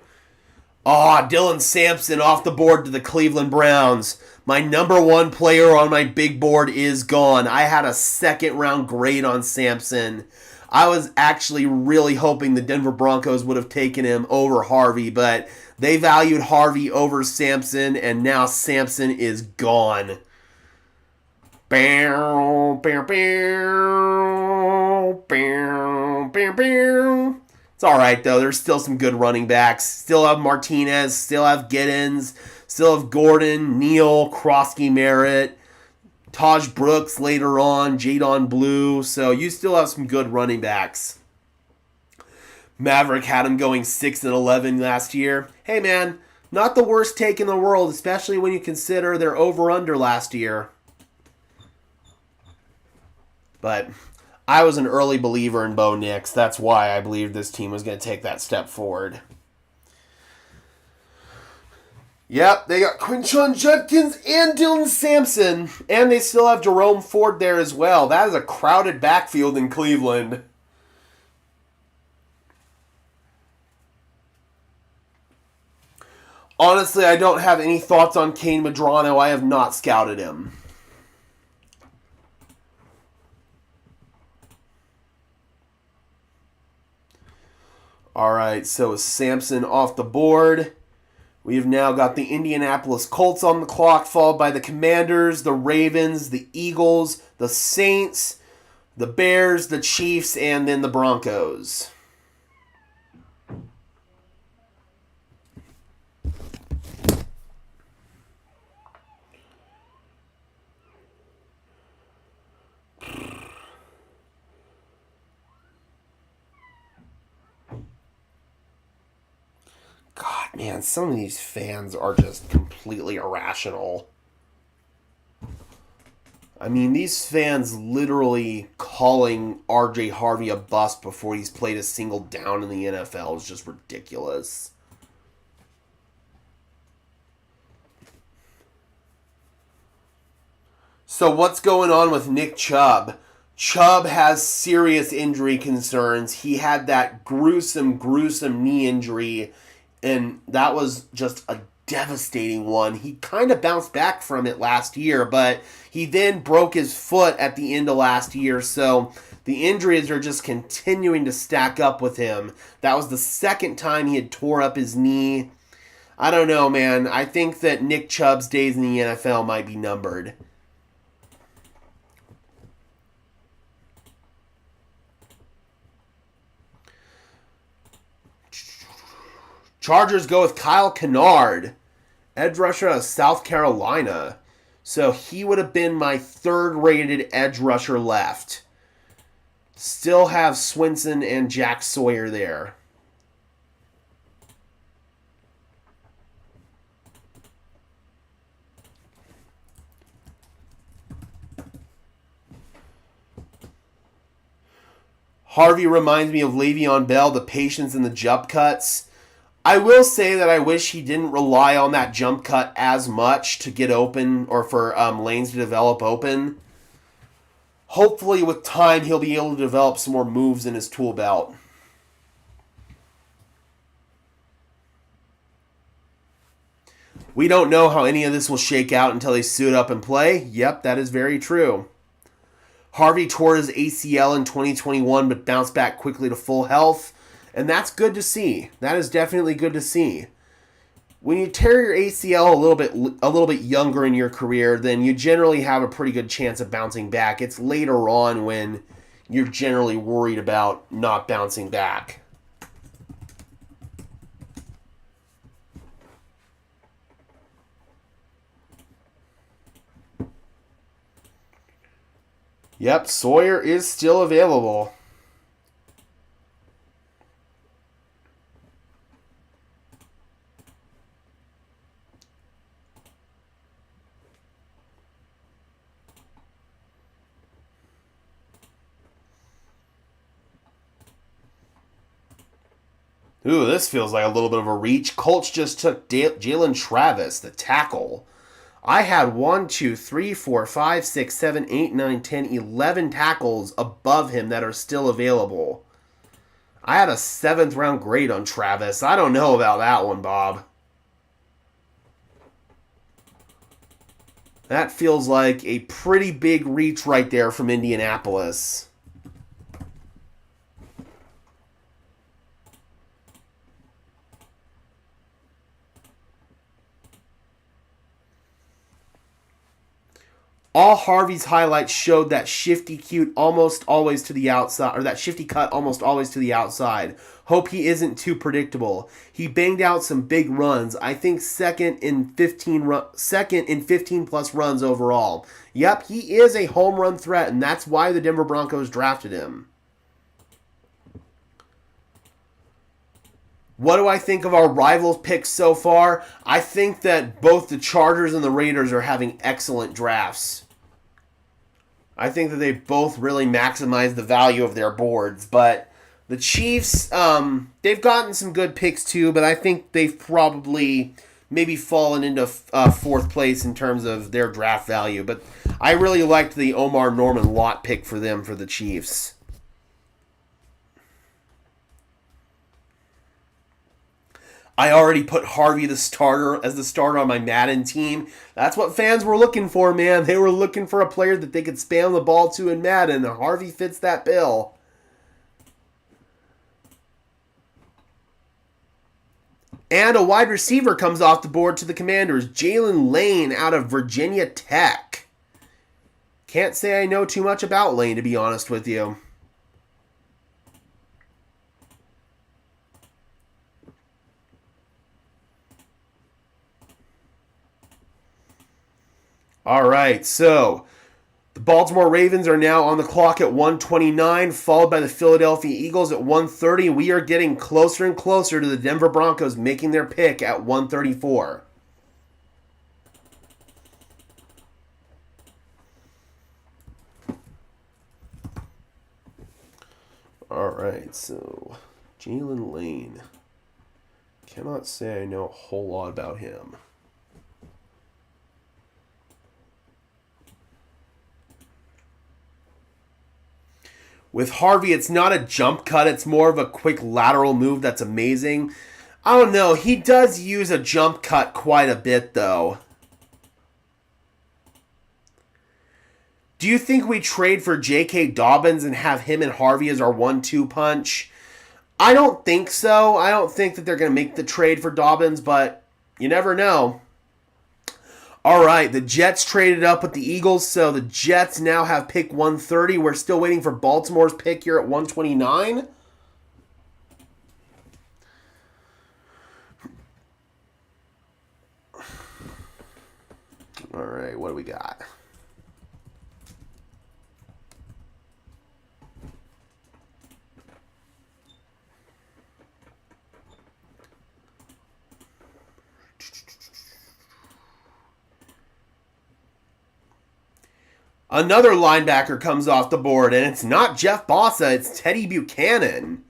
Dylan Sampson off the board to the Cleveland Browns. My number one player on my big board is gone. I had a second round grade on Sampson. I was actually really hoping the Denver Broncos would have taken him over Harvey, but they valued Harvey over Sampson, and now Sampson is gone. Bow, bow, bow, bow, bow, bow. It's all right, though. There's still some good running backs. Still have Martinez. Still have Giddens. Still have Gordon, Neal, Krosky Merritt, Taj Brooks later on, Jadon Blue. So you still have some good running backs. Maverick had him going 6-11 last year. Hey, man, Not the worst take in the world, especially when you consider their over-under last year. But I was an early believer in Bo Nix. That's why I believed this team was going to take that step forward. Yep, they got Quinshon Judkins and Dylan Sampson. And they still have Jerome Ford there as well. That is a crowded backfield in Cleveland. Honestly, I don't have any thoughts on Kane Medrano. I have not scouted him. Alright, so Sampson off the board. We've now got the Indianapolis Colts on the clock, followed by the Commanders, the Ravens, the Eagles, the Saints, the Bears, the Chiefs, and then the Broncos. God, man, some of these fans are just completely irrational. I mean, these fans literally calling RJ Harvey a bust before he's played a single down in the NFL is just ridiculous. So what's going on with Nick Chubb? Chubb has serious injury concerns. He had that gruesome knee injury, and that was just a devastating one. He kind of bounced back from it last year, but he then broke his foot at the end of last year, so the injuries are just continuing to stack up with him. That was the second time he had tore up his knee. I don't know, man. I think that Nick Chubb's days in the NFL might be numbered. Chargers go with Kyle Kennard, edge rusher out of South Carolina. So he would have been my third-rated edge rusher left. Still have Swinson and Jack Sawyer there. Harvey reminds me of Le'Veon Bell, the patience and the jump cuts. I will say that I wish he didn't rely on that jump cut as much to get open or for lanes to develop open. Hopefully with time he'll be able to develop some more moves in his tool belt. We don't know how any of this will shake out until they suit up and play. Yep, that is very true. Harvey tore his ACL in 2021 but bounced back quickly to full health. And that's good to see. That is definitely good to see. When you tear your ACL a little bit younger in your career, then you generally have a pretty good chance of bouncing back. It's later on when you're generally worried about not bouncing back. Yep, Sawyer is still available. Ooh, this feels like a little bit of a reach. Colts just took Jalen Travis, the tackle. I had 1, 2, 3, 4, 5, 6, 7, 8, 9, 10, 11 tackles above him that are still available. I had a 7th round grade on Travis. I don't know about that one, Bob. That feels like a pretty big reach right there from Indianapolis. All Harvey's highlights showed that shifty cut almost always to the outside, or that shifty cut almost always to the outside. Hope he isn't too predictable. He banged out some big runs. I think second in 15 plus runs overall. Yep, he is a home run threat, and that's why the Denver Broncos drafted him. What do I think of our rivals picks so far? I think that both the Chargers and the Raiders are having excellent drafts. I think that they both really maximize the value of their boards, but the Chiefs, they've gotten some good picks too, but I think they've probably maybe fallen into fourth place in terms of their draft value. But I really liked the Omar Norman lot pick for them for the Chiefs. I already put Harvey as the starter on my Madden team. That's what fans were looking for, man. They were looking for a player that they could spam the ball to in Madden, and Harvey fits that bill. And a wide receiver comes off the board to the Commanders. Jalen Lane out of Virginia Tech. Can't say I know too much about Lane, to be honest with you. All right, so the Baltimore Ravens are now on the clock at 1:29, followed by the Philadelphia Eagles at 1:30. We are getting closer and closer to the Denver Broncos making their pick at 1:34. All right, so Jalen Lane. Cannot say I know a whole lot about him. With Harvey, it's not a jump cut. It's more of a quick lateral move that's amazing. I don't know. He does use a jump cut quite a bit, though. Do you think we trade for J.K. Dobbins and have him and Harvey as our 1-2 punch? I don't think so. I don't think that they're going to make the trade for Dobbins, but you never know. All right, the Jets traded up with the Eagles, so the Jets now have pick 130. We're still waiting for Baltimore's pick here at 129. All right, what do we got? Another linebacker comes off the board, and it's not Jeff Bossa, it's Teddy Buchanan.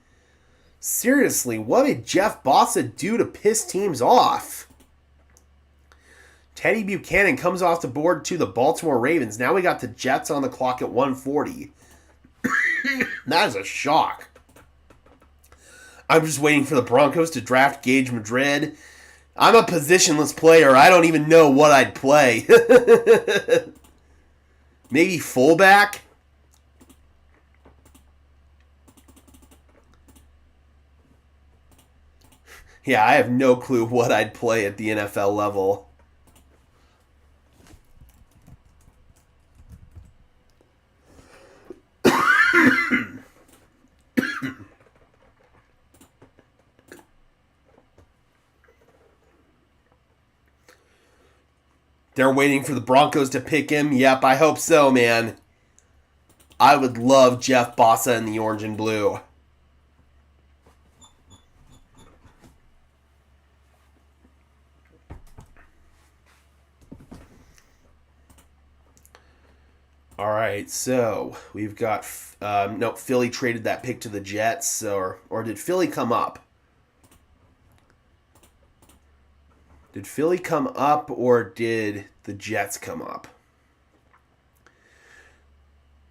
Seriously, what did Jeff Bossa do to piss teams off? Teddy Buchanan comes off the board to the Baltimore Ravens. Now we got the Jets on the clock at 140. That is a shock. I'm just waiting for the Broncos to draft Gage Madrid. I'm a positionless player. I don't even know what I'd play. Maybe fullback? Yeah, I have no clue what I'd play at the NFL level. They're waiting for the Broncos to pick him. Yep, I hope so, man. I would love Jeff Bossa in the orange and blue. All right, so we've got... no, Philly traded that pick to the Jets, or did Philly come up? Did Philly come up, or did the Jets come up?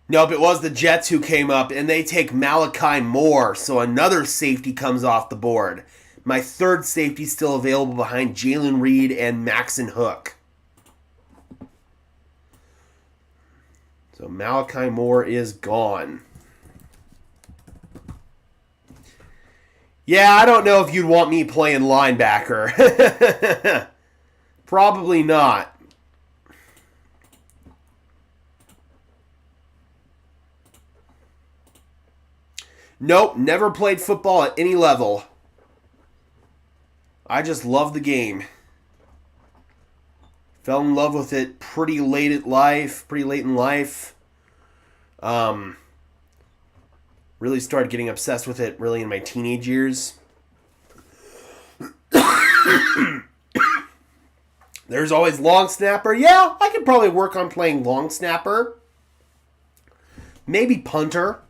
Nope, it was the Jets who came up, and they take Malachi Moore, so another safety comes off the board. My third safety still available behind Jalen Reed and Maxon Hook. So Malachi Moore is gone. Yeah, I don't know if you'd want me playing linebacker. Probably not. Nope, never played football at any level. I just love the game. Fell in love with it pretty late in life. Really started getting obsessed with it really in my teenage years. There's always long snapper. Yeah, I could probably work on playing long snapper. Maybe punter.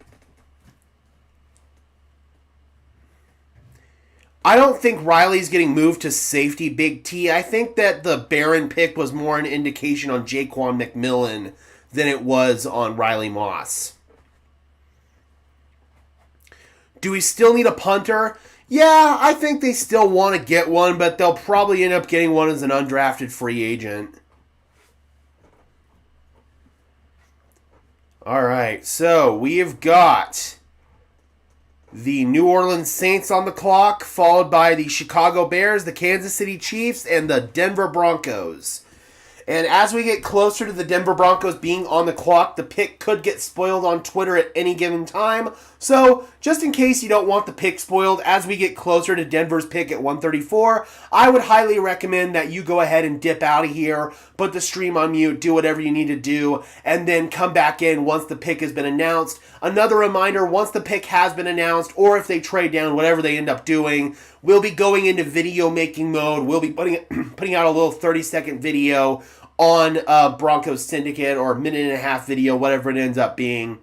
I don't think Riley's getting moved to safety, Big T. I think that the Barron pick was more an indication on Jaquan McMillan than it was on Riley Moss. Do we still need a punter? Yeah, I think they still want to get one, but they'll probably end up getting one as an undrafted free agent. All right, so we have got the New Orleans Saints on the clock, followed by the Chicago Bears, the Kansas City Chiefs, and the Denver Broncos. And as we get closer to the Denver Broncos being on the clock, the pick could get spoiled on Twitter at any given time. So, just in case you don't want the pick spoiled, as we get closer to Denver's pick at 134, I would highly recommend that you go ahead and dip out of here, put the stream on mute, do whatever you need to do, and then come back in once the pick has been announced. Another reminder, once the pick has been announced, or if they trade down, whatever they end up doing, we'll be going into video making mode. We'll be putting out a little 30-second video on Broncos Syndicate, or a minute and a half video, whatever it ends up being.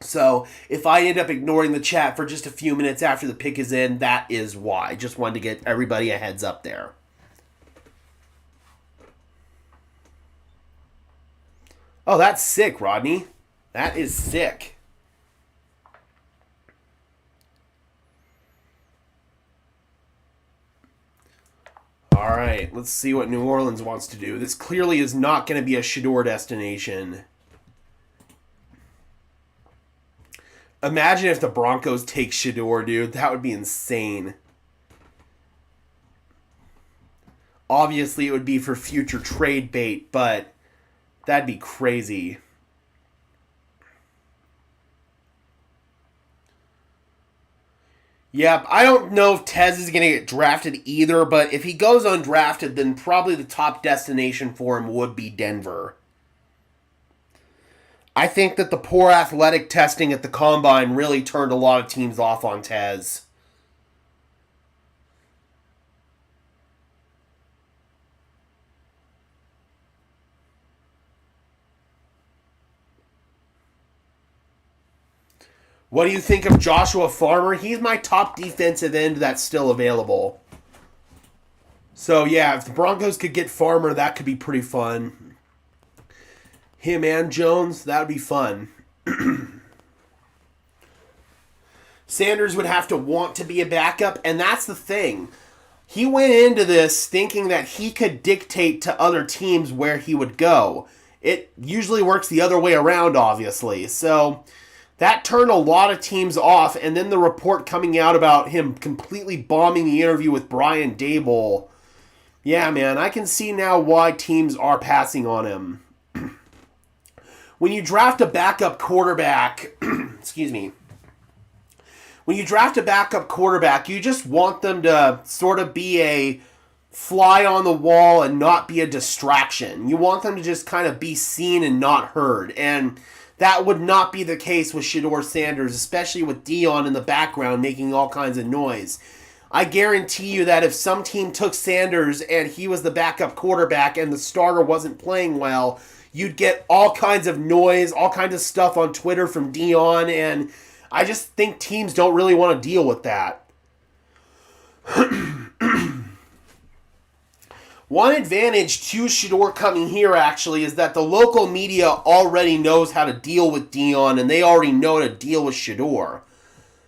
So if I end up ignoring the chat for just a few minutes after the pick is in, that is why. Just wanted to get everybody a heads up there. Oh, that's sick, Rodney. That is sick. All right, let's see what New Orleans wants to do. This clearly is not going to be a Shador destination. Imagine if the Broncos take Shador, dude. That would be insane. Obviously, it would be for future trade bait, but that'd be crazy. Yep, I don't know if Tez is going to get drafted either, but if he goes undrafted, then probably the top destination for him would be Denver. I think that the poor athletic testing at the Combine really turned a lot of teams off on Tez. What do you think of Joshua Farmer? He's my top defensive end that's still available. So, yeah, if the Broncos could get Farmer, that could be pretty fun. Him and Jones, that would be fun. Sanders would have to want to be a backup, and that's the thing. He went into this thinking that he could dictate to other teams where he would go. It usually works the other way around, obviously. So that turned a lot of teams off, and then the report coming out about him completely bombing the interview with Brian Daboll. Yeah, man, I can see now why teams are passing on him. When you draft a backup quarterback, excuse me, when you draft a backup quarterback, you just want them to sort of be a fly on the wall and not be a distraction. You want them to just kind of be seen and not heard. And that would not be the case with Shador Sanders, especially with Dion in the background making all kinds of noise. I guarantee you that if some team took Sanders and he was the backup quarterback and the starter wasn't playing well, you'd get all kinds of noise, all kinds of stuff on Twitter from Dion, and I just think teams don't really want to deal with that. One advantage to Shador coming here, actually, is that the local media already knows how to deal with Dion, and they already know how to deal with Shador.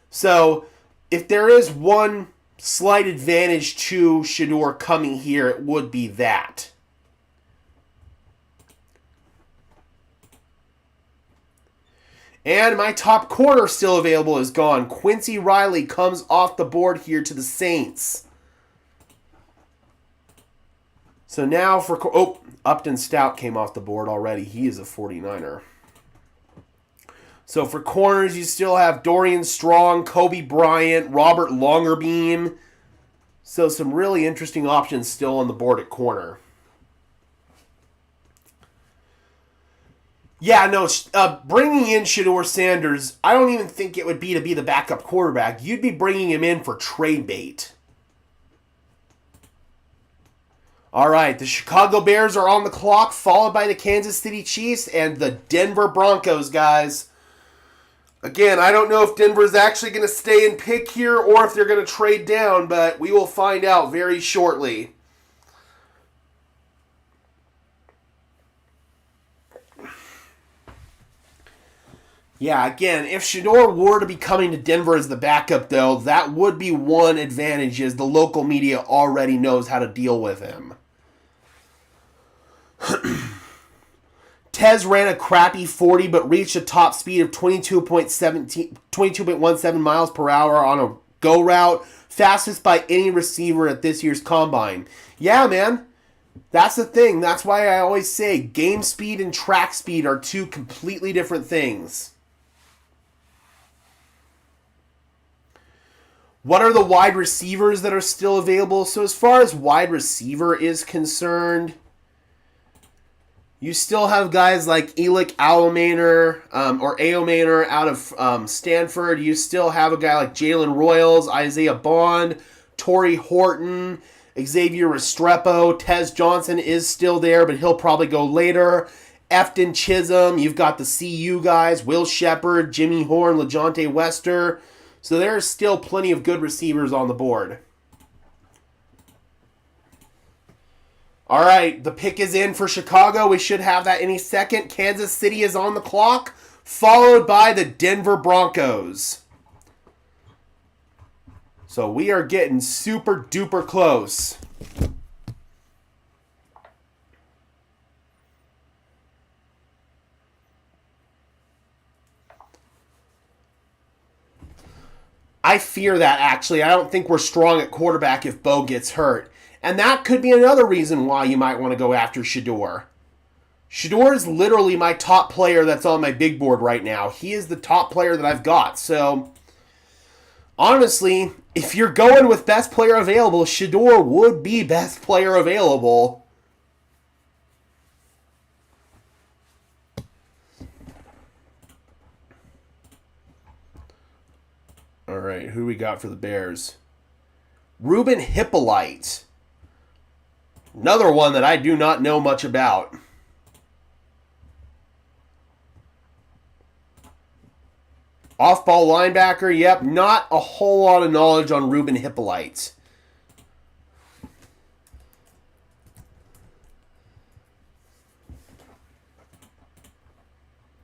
So, if there is one slight advantage to Shador coming here, it would be that. And my top corner still available is gone. Quincy Riley comes off the board here to the Saints. So now for... Oh, Upton Stout came off the board already. He is a 49er. So for corners, you still have Dorian Strong, Kobe Bryant, Robert Longerbeam. So some really interesting options still on the board at corner. Yeah, no, bringing in Shador Sanders, I don't even think it would be to be the backup quarterback. You'd be bringing him in for trade bait. All right, the Chicago Bears are on the clock, followed by the Kansas City Chiefs and the Denver Broncos, guys. Again, I don't know if Denver is actually going to stay and pick here or if they're going to trade down, but we will find out very shortly. Yeah, again, if Shedeur were to be coming to Denver as the backup, though, that would be one advantage, is the local media already knows how to deal with him. Tez ran a crappy 40, but reached a top speed of 22.17 miles per hour on a go route, fastest by any receiver at this year's combine. Yeah, man. That's the thing. That's why I always say game speed and track speed are two completely different things. What are the wide receivers that are still available? So as far as wide receiver is concerned, you still have guys like Elick Aomaner out of Stanford. You still have a guy like Jalen Royals, Isaiah Bond, Torrey Horton, Xavier Restrepo. Tez Johnson is still there, but he'll probably go later. Efton Chisholm. You've got the CU guys, Will Shepard, Jimmy Horn, LeJounte Wester. So there's still plenty of good receivers on the board. All right, the pick is in for Chicago. We should have that any second. Kansas City is on the clock, followed by the Denver Broncos. So we are getting super duper close. I fear that, actually. I don't think we're strong at quarterback if Bo gets hurt. And that could be another reason why you might want to go after Shedeur. Shedeur is literally my top player that's on my big board right now. He is the top player that I've got. So, honestly, if you're going with best player available, Shedeur would be best player available. All right, who we got for the Bears? Ruben Hippolyte. Another one that I do not know much about. Off-ball linebacker, yep, not a whole lot of knowledge on Ruben Hippolyte.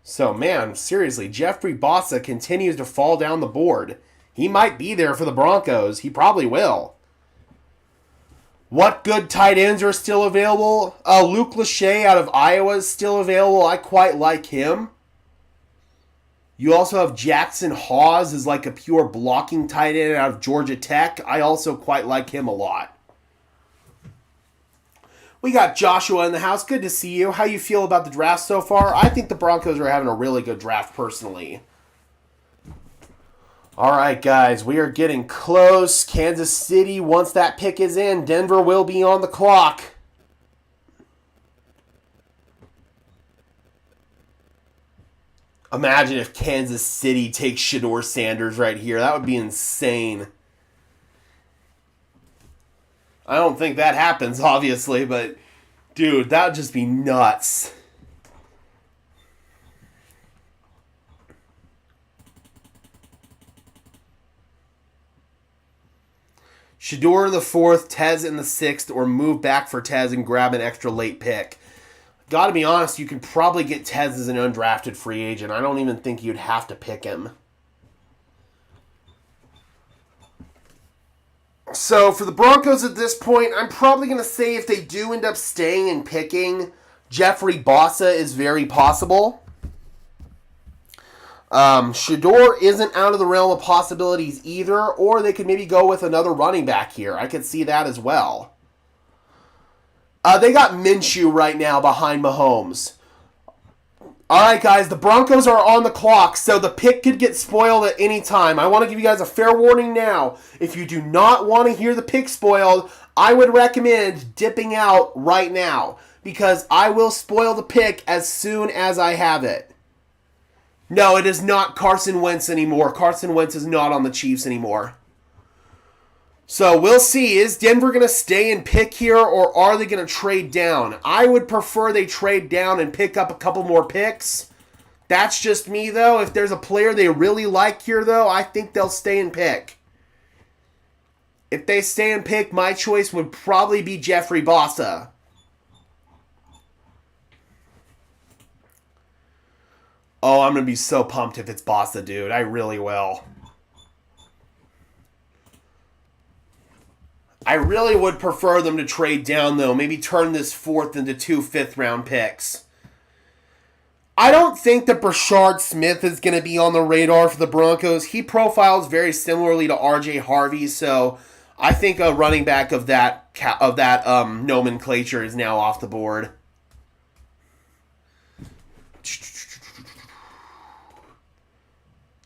So, man, seriously, Jeffrey Bossa continues to fall down the board. He might be there for the Broncos. He probably will. What good tight ends are still available? Luke Lachey out of Iowa is still available. I quite like him. You also have Jackson Hawes as like a pure blocking tight end out of Georgia Tech. I also quite like him a lot. We got Joshua in the house. Good to see you. How you feel about the draft so far? I think the Broncos are having a really good draft personally. All right, guys, we are getting close. Kansas City, once that pick is in, Denver will be on the clock. Imagine if Kansas City takes Shedeur Sanders right here. That would be insane. I don't think that happens, obviously, but, dude, that would just be nuts. Shedeur the 4th, Tez in the 6th, or move back for Tez and grab an extra late pick. Gotta be honest, you can probably get Tez as an undrafted free agent. I don't even think you'd have to pick him. So for the Broncos at this point, I'm probably going to say if they do end up staying and picking, Jeffrey Bossa is very possible. Shedeur isn't out of the realm of possibilities either, or they could maybe go with another running back here. I could see that as well. They got Minshew right now behind Mahomes. Alright guys, the Broncos are on the clock, so the pick could get spoiled at any time. I want to give you guys a fair warning now. If you do not want to hear the pick spoiled, I would recommend dipping out right now, because I will spoil the pick as soon as I have it. No, it is not Carson Wentz anymore. Carson Wentz is not on the Chiefs anymore. So we'll see. Is Denver going to stay and pick here, or are they going to trade down? I would prefer they trade down and pick up a couple more picks. That's just me, though. If there's a player they really like here, though, I think they'll stay and pick. If they stay and pick, my choice would probably be Jeffrey Bossa. Oh, I'm going to be so pumped if it's Bossa, dude. I really will. I really would prefer them to trade down, though. Maybe turn this 4th into 2 5th-round picks. I don't think that Brashard Smith is going to be on the radar for the Broncos. He profiles very similarly to R.J. Harvey, so I think a running back of that nomenclature is now off the board.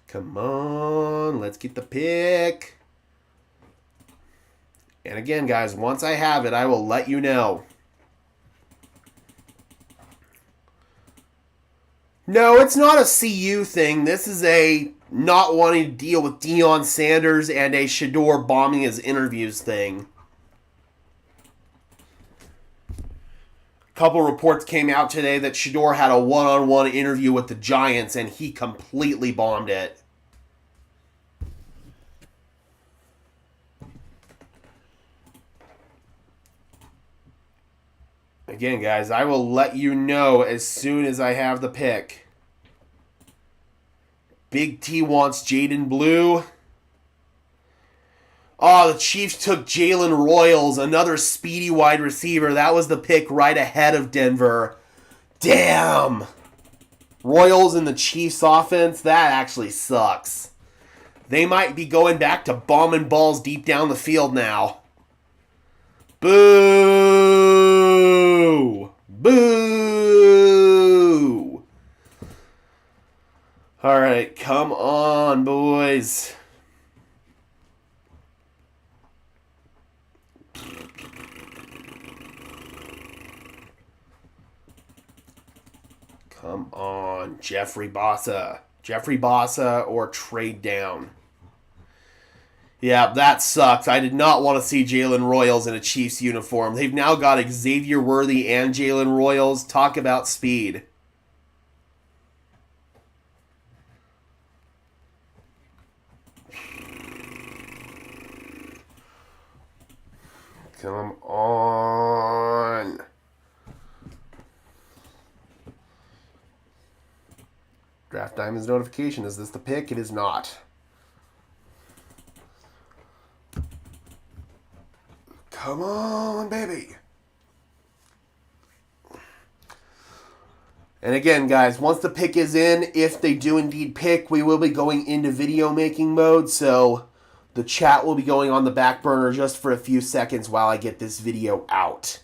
Come on, let's get the pick. And again, guys, once I have it, I will let you know. No, it's not a CU thing. This is a not wanting to deal with Deion Sanders and a Shador bombing his interviews thing. A couple reports came out today that Shador had a one-on-one interview with the Giants and he completely bombed it. Again, guys, I will let you know as soon as I have the pick. Big T wants Jaden Blue. Oh, the Chiefs took Jalen Royals, another speedy wide receiver. That was the pick right ahead of Denver. Damn. Royals in the Chiefs offense, that actually sucks. They might be going back to bombing balls deep down the field now. Boo! Boo! All right, come on, boys. Come on, Jeffrey Bossa. Jeffrey Bossa or trade down. Yeah, that sucks. I did not want to see Jalen Royals in a Chiefs uniform. They've now got Xavier Worthy and Jalen Royals. Talk about speed. Come on. Draft Diamonds notification. Is this the pick? It is not. Come on, baby. And again, guys, once the pick is in, if they do indeed pick, we will be going into video making mode. So the chat will be going on the back burner just for a few seconds while I get this video out.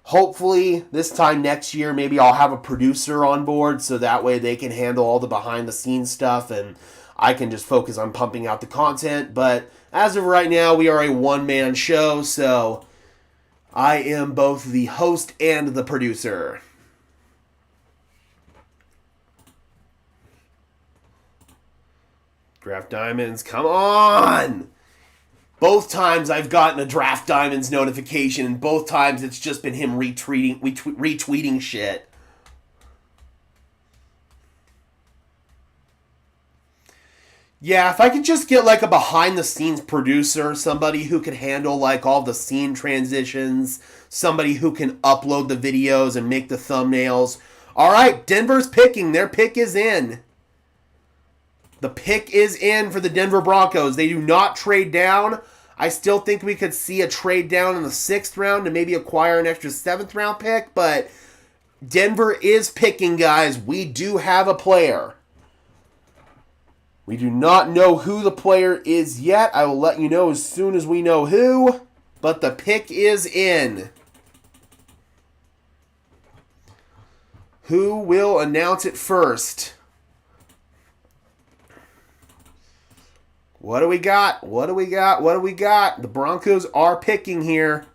Hopefully, this time next year, maybe I'll have a producer on board so that way they can handle all the behind-the-scenes stuff and I can just focus on pumping out the content. But as of right now, we are a one-man show, so I am both the host and the producer. Draft Diamonds, come on! Both times I've gotten a Draft Diamonds notification, and both times it's just been him retweeting shit. Yeah, if I could just get like a behind-the-scenes producer, somebody who can handle like all the scene transitions, somebody who can upload the videos and make the thumbnails. All right, Denver's picking. Their pick is in. The pick is in for the Denver Broncos. They do not trade down. I still think we could see a trade down in the 6th round to maybe acquire an extra 7th round pick, but Denver is picking, guys. We do have a player. We do not know who the player is yet. I will let you know as soon as we know who, but the pick is in. Who will announce it first? What do we got? What do we got? What do we got? The Broncos are picking here.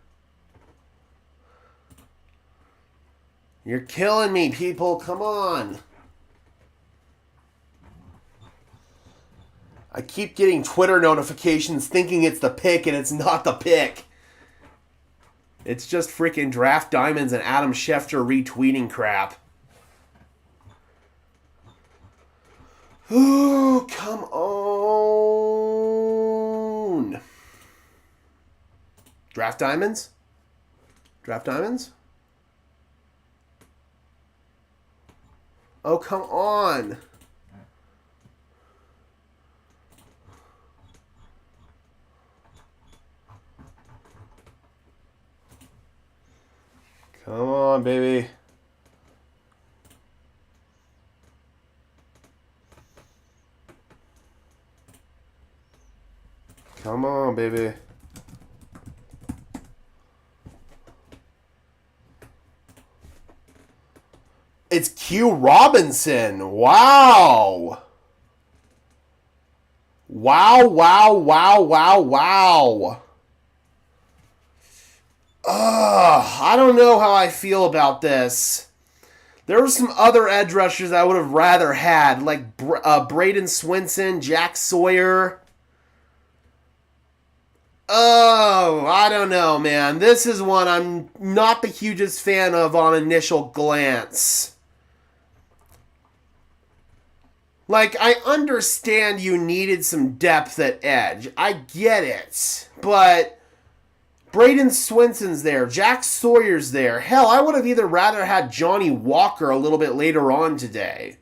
You're killing me, people. Come on. I keep getting Twitter notifications thinking it's the pick, and it's not the pick. It's just freaking Draft Diamonds and Adam Schefter retweeting crap. Ooh, come on. Draft Diamonds? Draft Diamonds? Oh, come on. Come on, baby. Come on, baby. It's Q Robinson. Wow. Wow, wow, wow, wow, wow. I don't know how I feel about this. There were some other edge rushers I would have rather had, like Braden Swinson, Jack Sawyer. Oh, I don't know, man. This is one I'm not the hugest fan of on initial glance. Like, I understand you needed some depth at edge. I get it. But Braden Swinson's there. Jack Sawyer's there. Hell, I would have either rather had Johnny Walker a little bit later on today.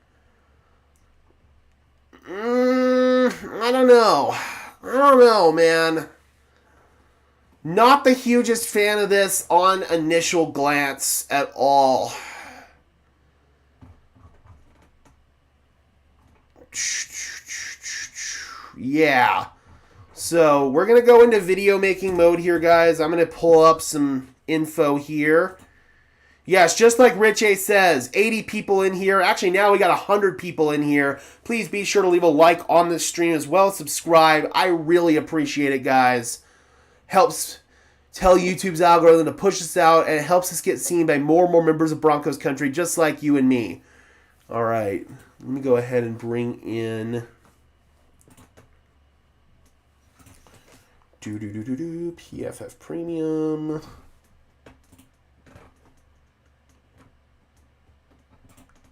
I don't know. I don't know, man. Not the hugest fan of this on initial glance at all. Yeah. So we're going to go into video making mode here, guys. I'm going to pull up some info here. Yes, just like Rich A says, 80 people in here. Actually, now we got 100 people in here. Please be sure to leave a like on this stream as well. Subscribe. I really appreciate it, guys. Helps tell YouTube's algorithm to push us out, and it helps us get seen by more and more members of Broncos country, just like you and me. All right, let me go ahead and bring in PFF Premium.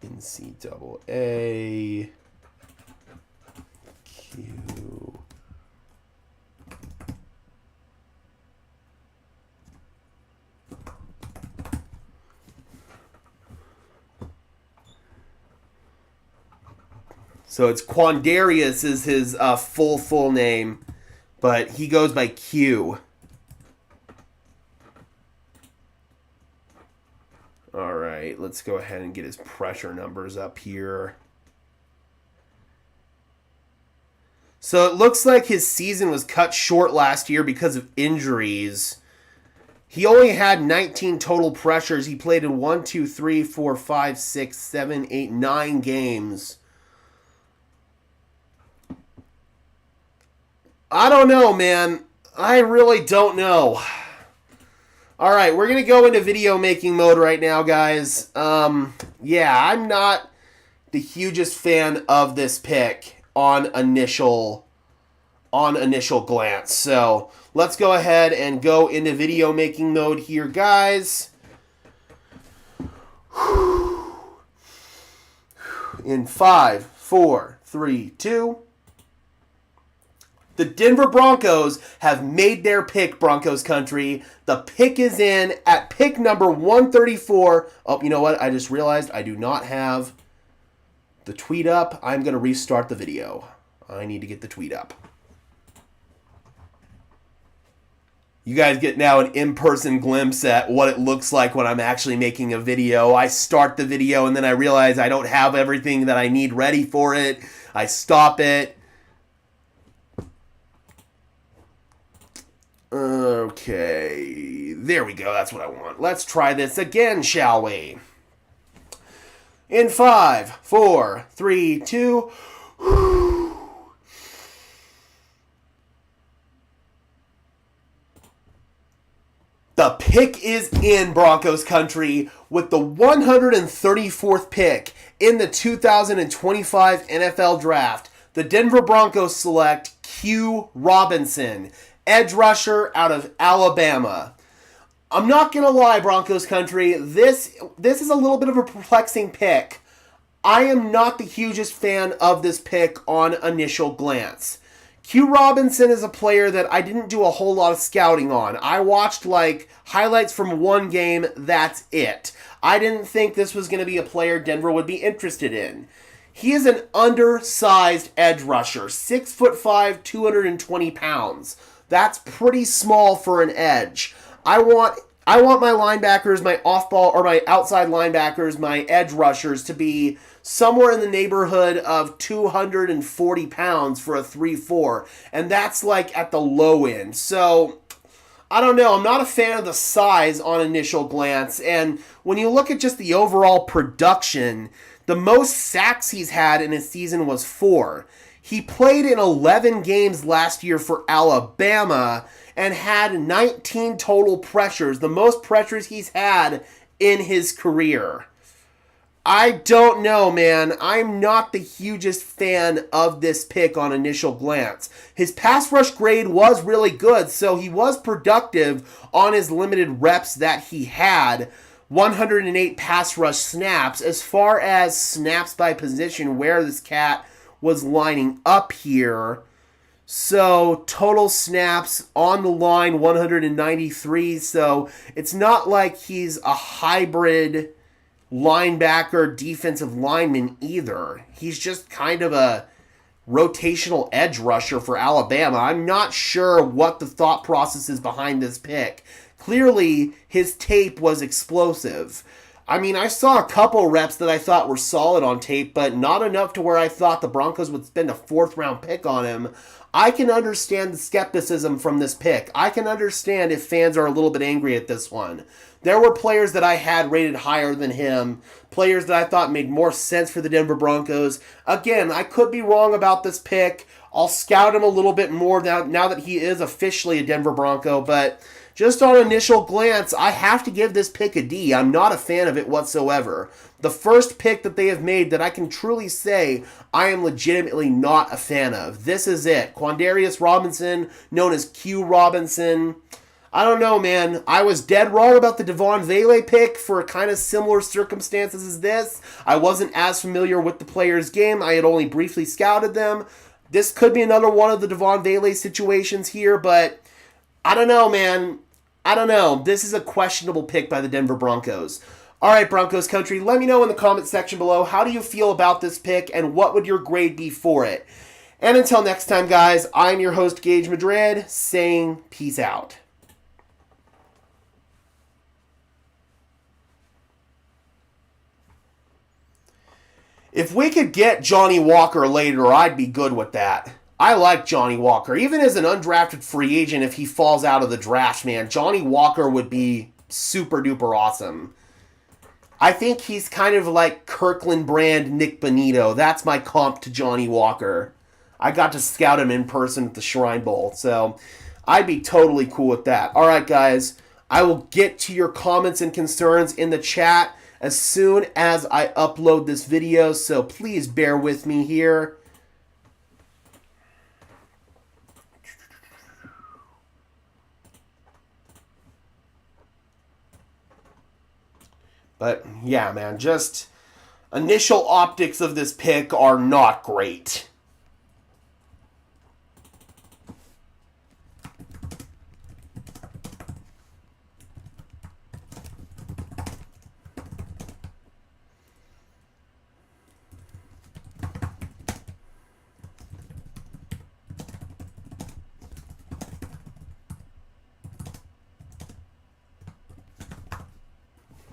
NCAA. Q. So it's Quandarius is his full name, but he goes by Q. All right, let's go ahead and get his pressure numbers up here. So it looks like his season was cut short last year because of injuries. He only had 19 total pressures. He played in 9 games. I don't know, man. I really don't know. All right, we're going to go into video making mode right now, guys. Yeah, I'm not the hugest fan of this pick on initial glance. So let's go ahead and go into video making mode here, guys. In 5, 4, 3, 2. The Denver Broncos have made their pick, Broncos country. The pick is in at pick number 134. Oh, you know what? I just realized I do not have the tweet up. I'm going to restart the video. I need to get the tweet up. You guys get now an in-person glimpse at what it looks like when I'm actually making a video. I start the video and then I realize I don't have everything that I need ready for it. I stop it. Okay, there we go. That's what I want. Let's try this again, shall we? In 5, 4, 3, 2. The pick is in, Broncos country, with the 134th pick in the 2025 NFL Draft. the Denver Broncos select Q Robinson, edge rusher out of Alabama. I'm not going to lie, Broncos country, this is a little bit of a perplexing pick. I am not the hugest fan of this pick on initial glance. Q Robinson is a player that I didn't do a whole lot of scouting on. I watched like highlights from one game, that's it. I didn't think this was going to be a player Denver would be interested in. He is an undersized edge rusher, 6'5", 220 pounds. That's pretty small for an edge. I want my linebackers, my off-ball or my outside linebackers, my edge rushers to be somewhere in the neighborhood of 240 pounds for a 3-4, and that's like at the low end. So I don't know. I'm not a fan of the size on initial glance, and when you look at just the overall production, the most sacks he's had in his season was 4. He played in 11 games last year for Alabama and had 19 total pressures, the most pressures he's had in his career. I don't know, man. I'm not the hugest fan of this pick on initial glance. His pass rush grade was really good, so he was productive on his limited reps that he had. 108 pass rush snaps. As far as snaps by position, where this cat was lining up here, so total snaps on the line 193, so it's not like he's a hybrid linebacker defensive lineman either. He's just kind of a rotational edge rusher for Alabama. I'm not sure what the thought process is behind this pick. Clearly his tape was explosive. I mean, I saw a couple reps that I thought were solid on tape, but not enough to where I thought the Broncos would spend a 4th round pick on him. I can understand the skepticism from this pick. I can understand if fans are a little bit angry at this one. There were players that I had rated higher than him, players that I thought made more sense for the Denver Broncos. Again, I could be wrong about this pick. I'll scout him a little bit more now that he is officially a Denver Bronco, but just on initial glance, I have to give this pick a D. I'm not a fan of it whatsoever. The first pick that they have made that I can truly say I am legitimately not a fan of. This is it. Quandarius Robinson, known as Q Robinson. I don't know, man. I was dead wrong about the Devon Vele pick for kind of similar circumstances as this. I wasn't as familiar with the player's game. I had only briefly scouted them. This could be another one of the Devon Vele situations here, but I don't know, man. I don't know. This is a questionable pick by the Denver Broncos. All right, Broncos country, let me know in the comments section below, how do you feel about this pick and what would your grade be for it? And until next time, guys, I'm your host, Gage Madrid, saying peace out. If we could get Johnny Walker later, I'd be good with that. I like Johnny Walker. Even as an undrafted free agent, if he falls out of the draft, man, Johnny Walker would be super duper awesome. I think he's kind of like Kirkland brand Nick Bonito. That's my comp to Johnny Walker. I got to scout him in person at the Shrine Bowl, so I'd be totally cool with that. All right, guys, I will get to your comments and concerns in the chat as soon as I upload this video, so please bear with me here. But yeah, man, just initial optics of this pick are not great.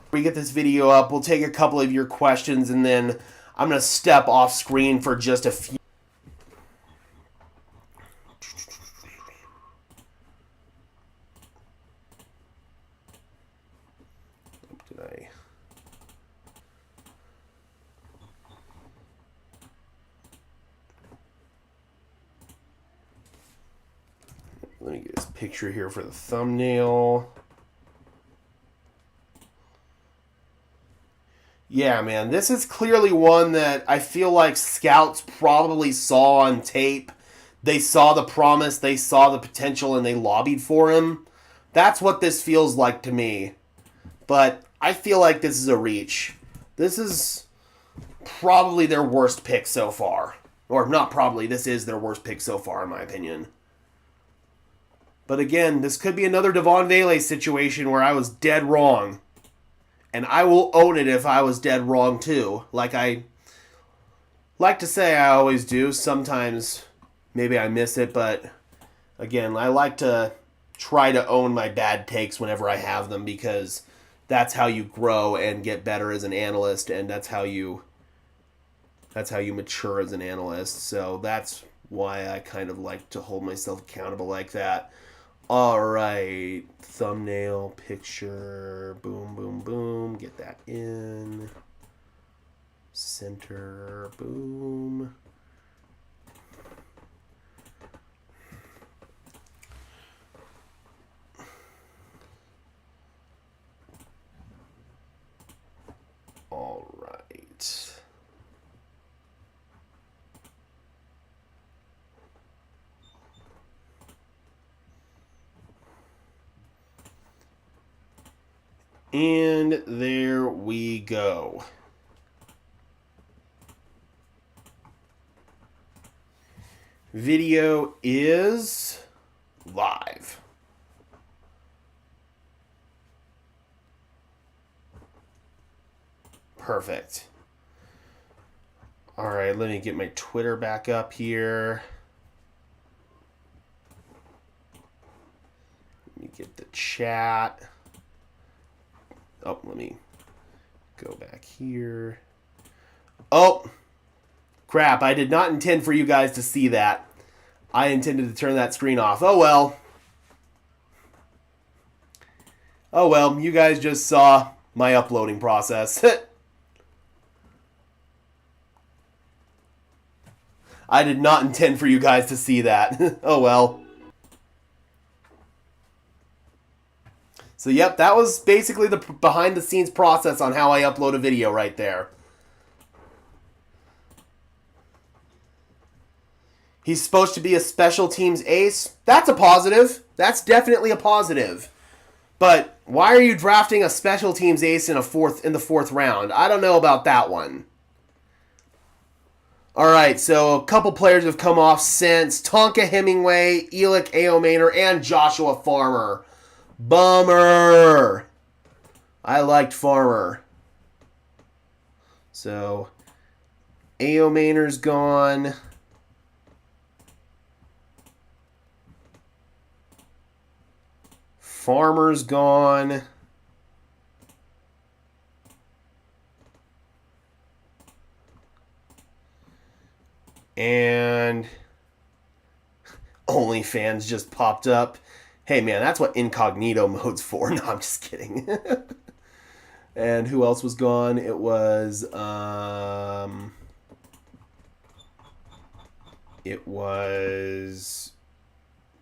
We get this video up, we'll take a couple of your questions, and then I'm going to step off screen for just a few. Let me get this picture here for the thumbnail. Yeah, man, this is clearly one that I feel like scouts probably saw on tape. They saw the promise, they saw the potential, and they lobbied for him. That's what this feels like to me. But I feel like this is a reach. This is probably their worst pick so far. Or not probably, this is their worst pick so far, in my opinion. But again, this could be another Devon Vele situation where I was dead wrong. And I will own it if I was dead wrong too. Like I like to say I always do. Sometimes maybe I miss it, but again, I like to try to own my bad takes whenever I have them because that's how you grow and get better as an analyst, and that's how you mature as an analyst. So that's why I kind of like to hold myself accountable like that. All right, thumbnail, picture, boom, boom, boom. Get that in. Center, boom. All right. And there we go. Video is live. Perfect. All right, let me get my Twitter back up here. Let me get the chat. Oh, let me go back here. Oh, crap. I did not intend for you guys to see that. I intended to turn that screen off. Oh, well. Oh, well. You guys just saw my uploading process. I did not intend for you guys to see that. Oh, well. So, yep, that was basically the behind-the-scenes process on how I upload a video right there. He's supposed to be a special teams ace. That's a positive. That's definitely a positive. But why are you drafting a special teams ace in the fourth round? I don't know about that one. All right, so a couple players have come off since. Tonka Hemingway, Elic Aomaner, and Joshua Farmer. Bummer. I liked Farmer. So, Aomaner's gone. Farmer's gone. And OnlyFans just popped up. Hey, man, that's what incognito mode's for. No, I'm just kidding. And who else was gone? It was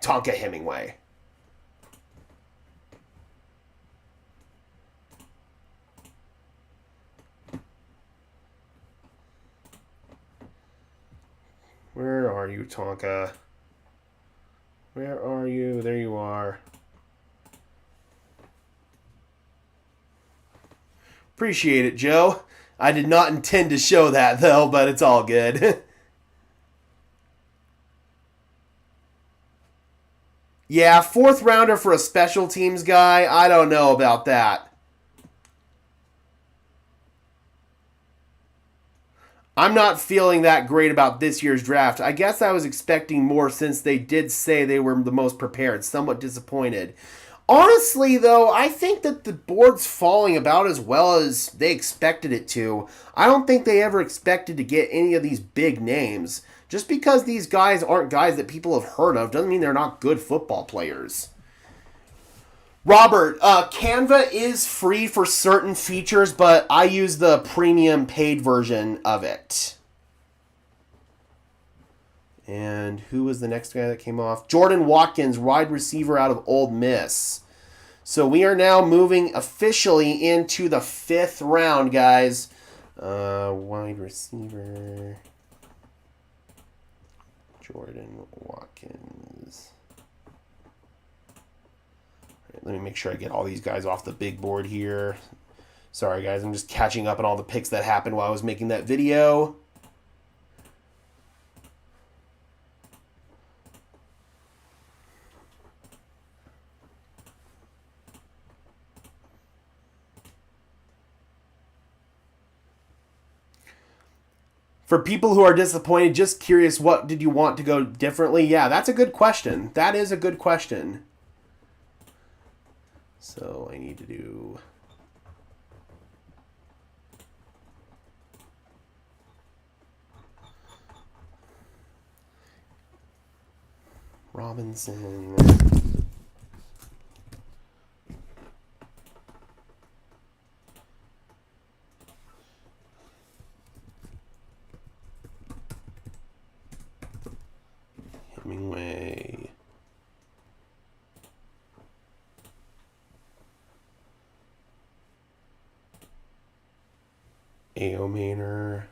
Tonka Hemingway. Where are you, Tonka? Where are you? There you are. Appreciate it, Joe. I did not intend to show that, though, but it's all good. Yeah, fourth rounder for a special teams guy. I don't know about that. I'm not feeling that great about this year's draft. I guess I was expecting more since they did say they were the most prepared. Somewhat disappointed. Honestly, though, I think that the board's falling about as well as they expected it to. I don't think they ever expected to get any of these big names. Just because these guys aren't guys that people have heard of doesn't mean they're not good football players. Robert, Canva is free for certain features, but I use the premium paid version of it. And who was the next guy that came off? Jordan Watkins, wide receiver out of Ole Miss. So we are now moving officially into the 5th round, guys. Wide receiver. Jordan Watkins. All right, let me make sure I get all these guys off the big board here. Sorry, guys. I'm just catching up on all the picks that happened while I was making that video. For people who are disappointed, just curious, what did you want to go differently? Yeah, that's a good question. That is a good question. So I need to do... Robinson... Hemingway. A.O. Manor.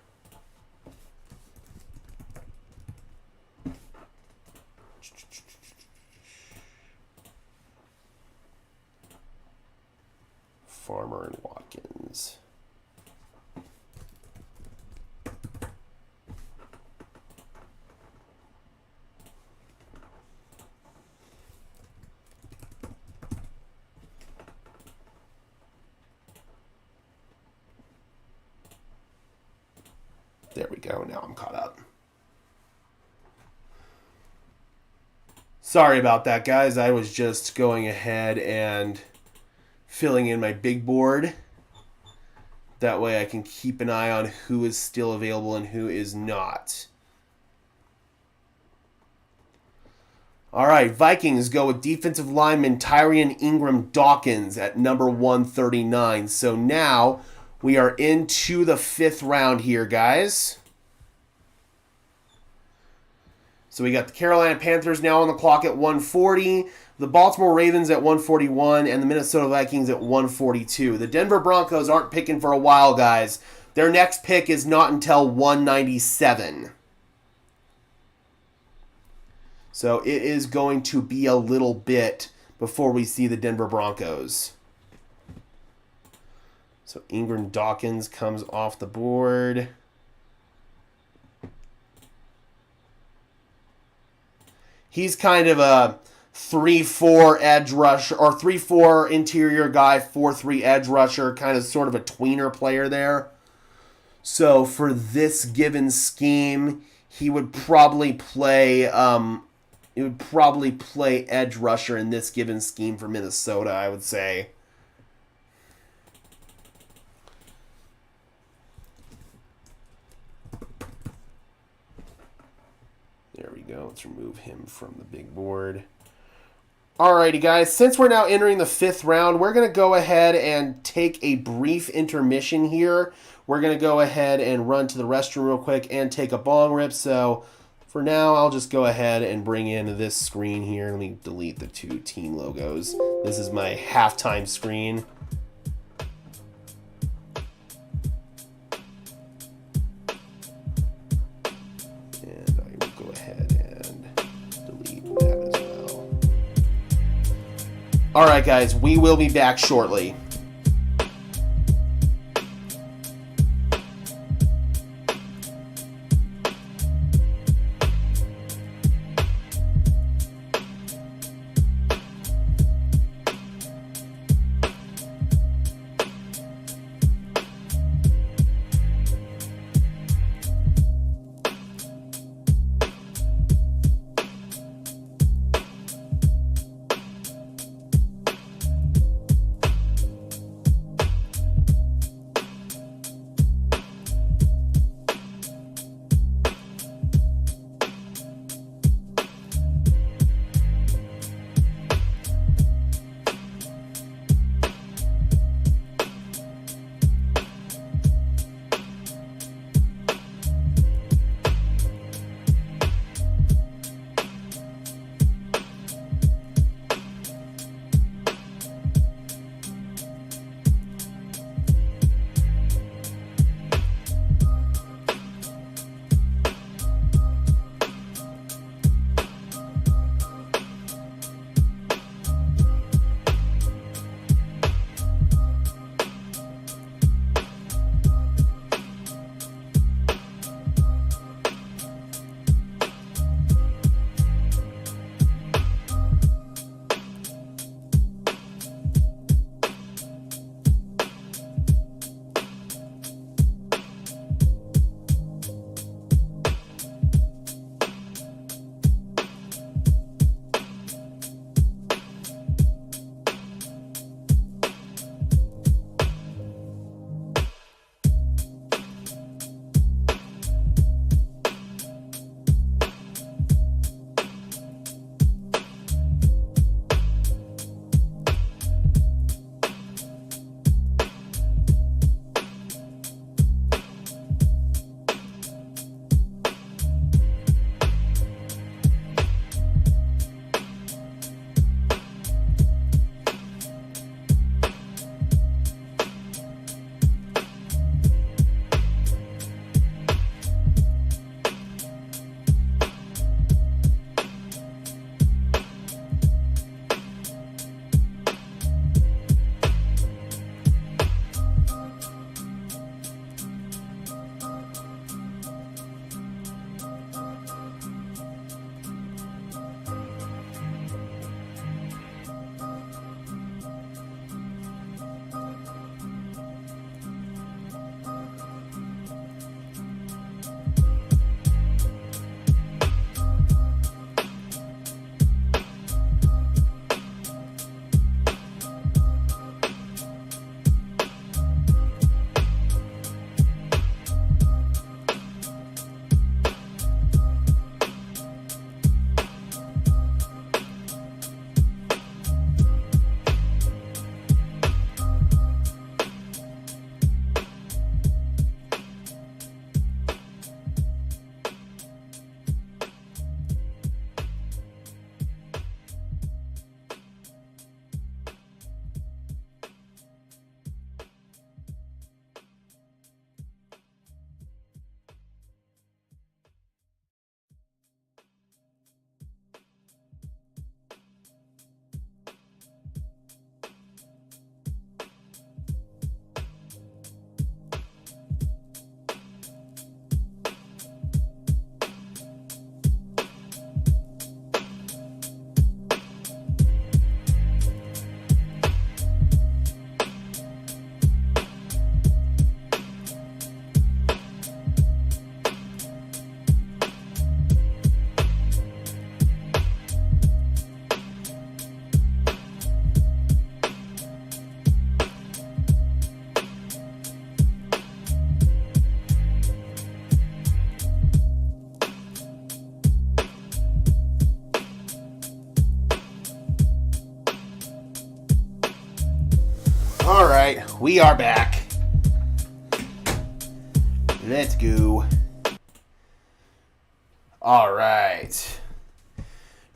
Farmer and Watkins. There we go. Now I'm caught up. Sorry about that, guys. I was just going ahead and filling in my big board. That way I can keep an eye on who is still available and who is not. All right, Vikings go with defensive lineman Tyrion Ingram-Dawkins at number 139. So now we are into the 5th round here, guys. So we got the Carolina Panthers now on the clock at 140, the Baltimore Ravens at 141, and the Minnesota Vikings at 142. The Denver Broncos aren't picking for a while, guys. Their next pick is not until 197. So it is going to be a little bit before we see the Denver Broncos. So Ingram-Dawkins comes off the board. He's kind of a 3-4 edge rusher, or 3-4 interior guy, 4-3 edge rusher, kind of sort of a tweener player there. So for this given scheme, he would probably play edge rusher in this given scheme for Minnesota, I would say. There we go. Let's remove him from the big board. Alrighty, guys. Since we're now entering the 5th round, we're going to go ahead and take a brief intermission here. We're going to go ahead and run to the restroom real quick and take a bong rip. So for now, I'll just go ahead and bring in this screen here. Let me delete the 2 team logos. This is my halftime screen. All right, guys, we will be back shortly. All right, we are back. Let's go. All right.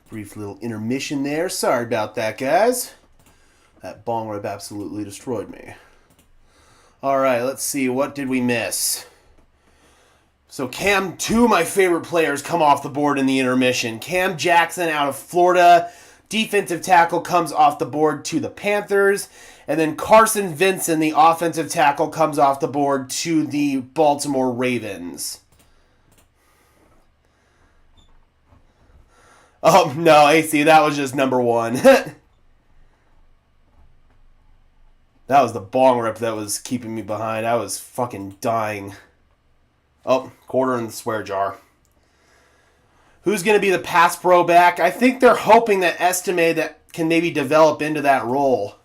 Brief little intermission there. Sorry about that, guys. That bong rip absolutely destroyed me. All right, let's see. What did we miss? So two of my favorite players come off the board in the intermission. Cam Jackson out of Florida. Defensive tackle comes off the board to the Panthers. And then Carson Vincent, the offensive tackle, comes off the board to the Baltimore Ravens. Oh, no, AC, that was just number one. That was the bong rip that was keeping me behind. I was fucking dying. Oh, quarter in the swear jar. Who's going to be the pass pro back? I think they're hoping that Estime that can maybe develop into that role.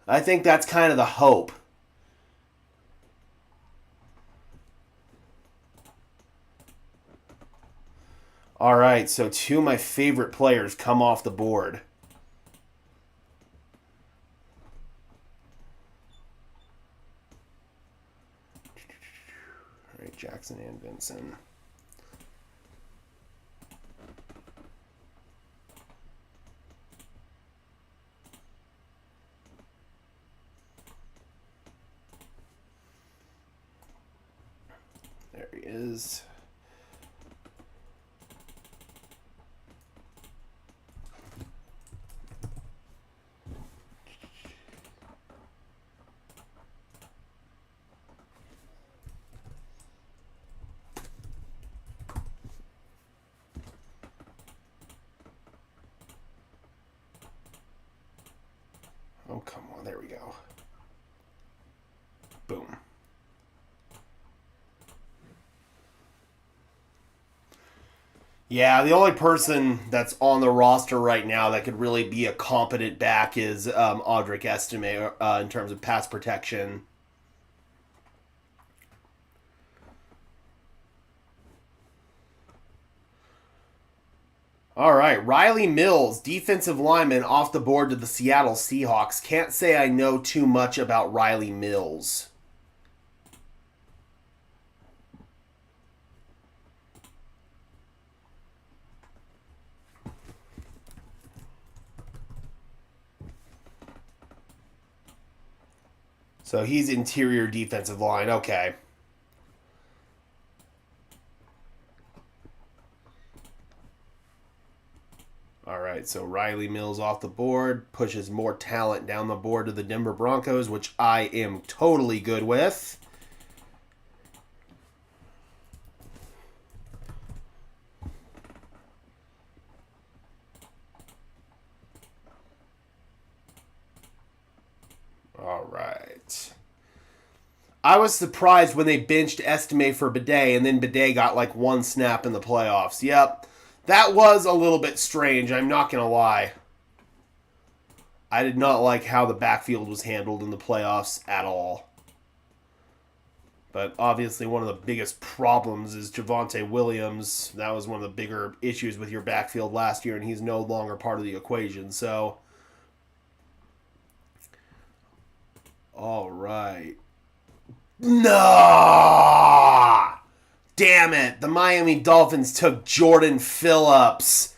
I think that's kind of the hope. All right, so two of my favorite players come off the board. All right, Jackson and Vincent. There he is. Oh, come on. There we go. Boom. Yeah, the only person that's on the roster right now that could really be a competent back is Audric Estime in terms of pass protection. All right, Riley Mills, defensive lineman, off the board to the Seattle Seahawks. Can't say I know too much about Riley Mills. So he's interior defensive line. Okay. All right, so Riley Mills off the board, pushes more talent down the board to the Denver Broncos, which I am totally good with. All right. I was surprised when they benched Estime for Bidet, and then Bidet got like one snap in the playoffs. Yep. That was a little bit strange, I'm not going to lie. I did not like how the backfield was handled in the playoffs at all. But obviously one of the biggest problems is Javonte Williams. That was one of the bigger issues with your backfield last year, and he's no longer part of the equation. So, all right. No! Damn it. The Miami Dolphins took Jordan Phillips.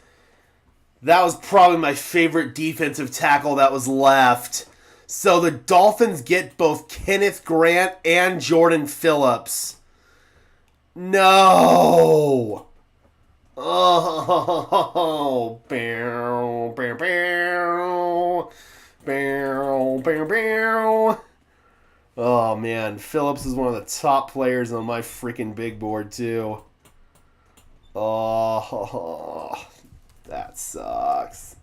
That was probably my favorite defensive tackle that was left. So the Dolphins get both Kenneth Grant and Jordan Phillips. No! Oh, bow, bow, bow, bow, bow, bow. Oh, man. Phillips is one of the top players on my freaking big board, too. Oh, that sucks.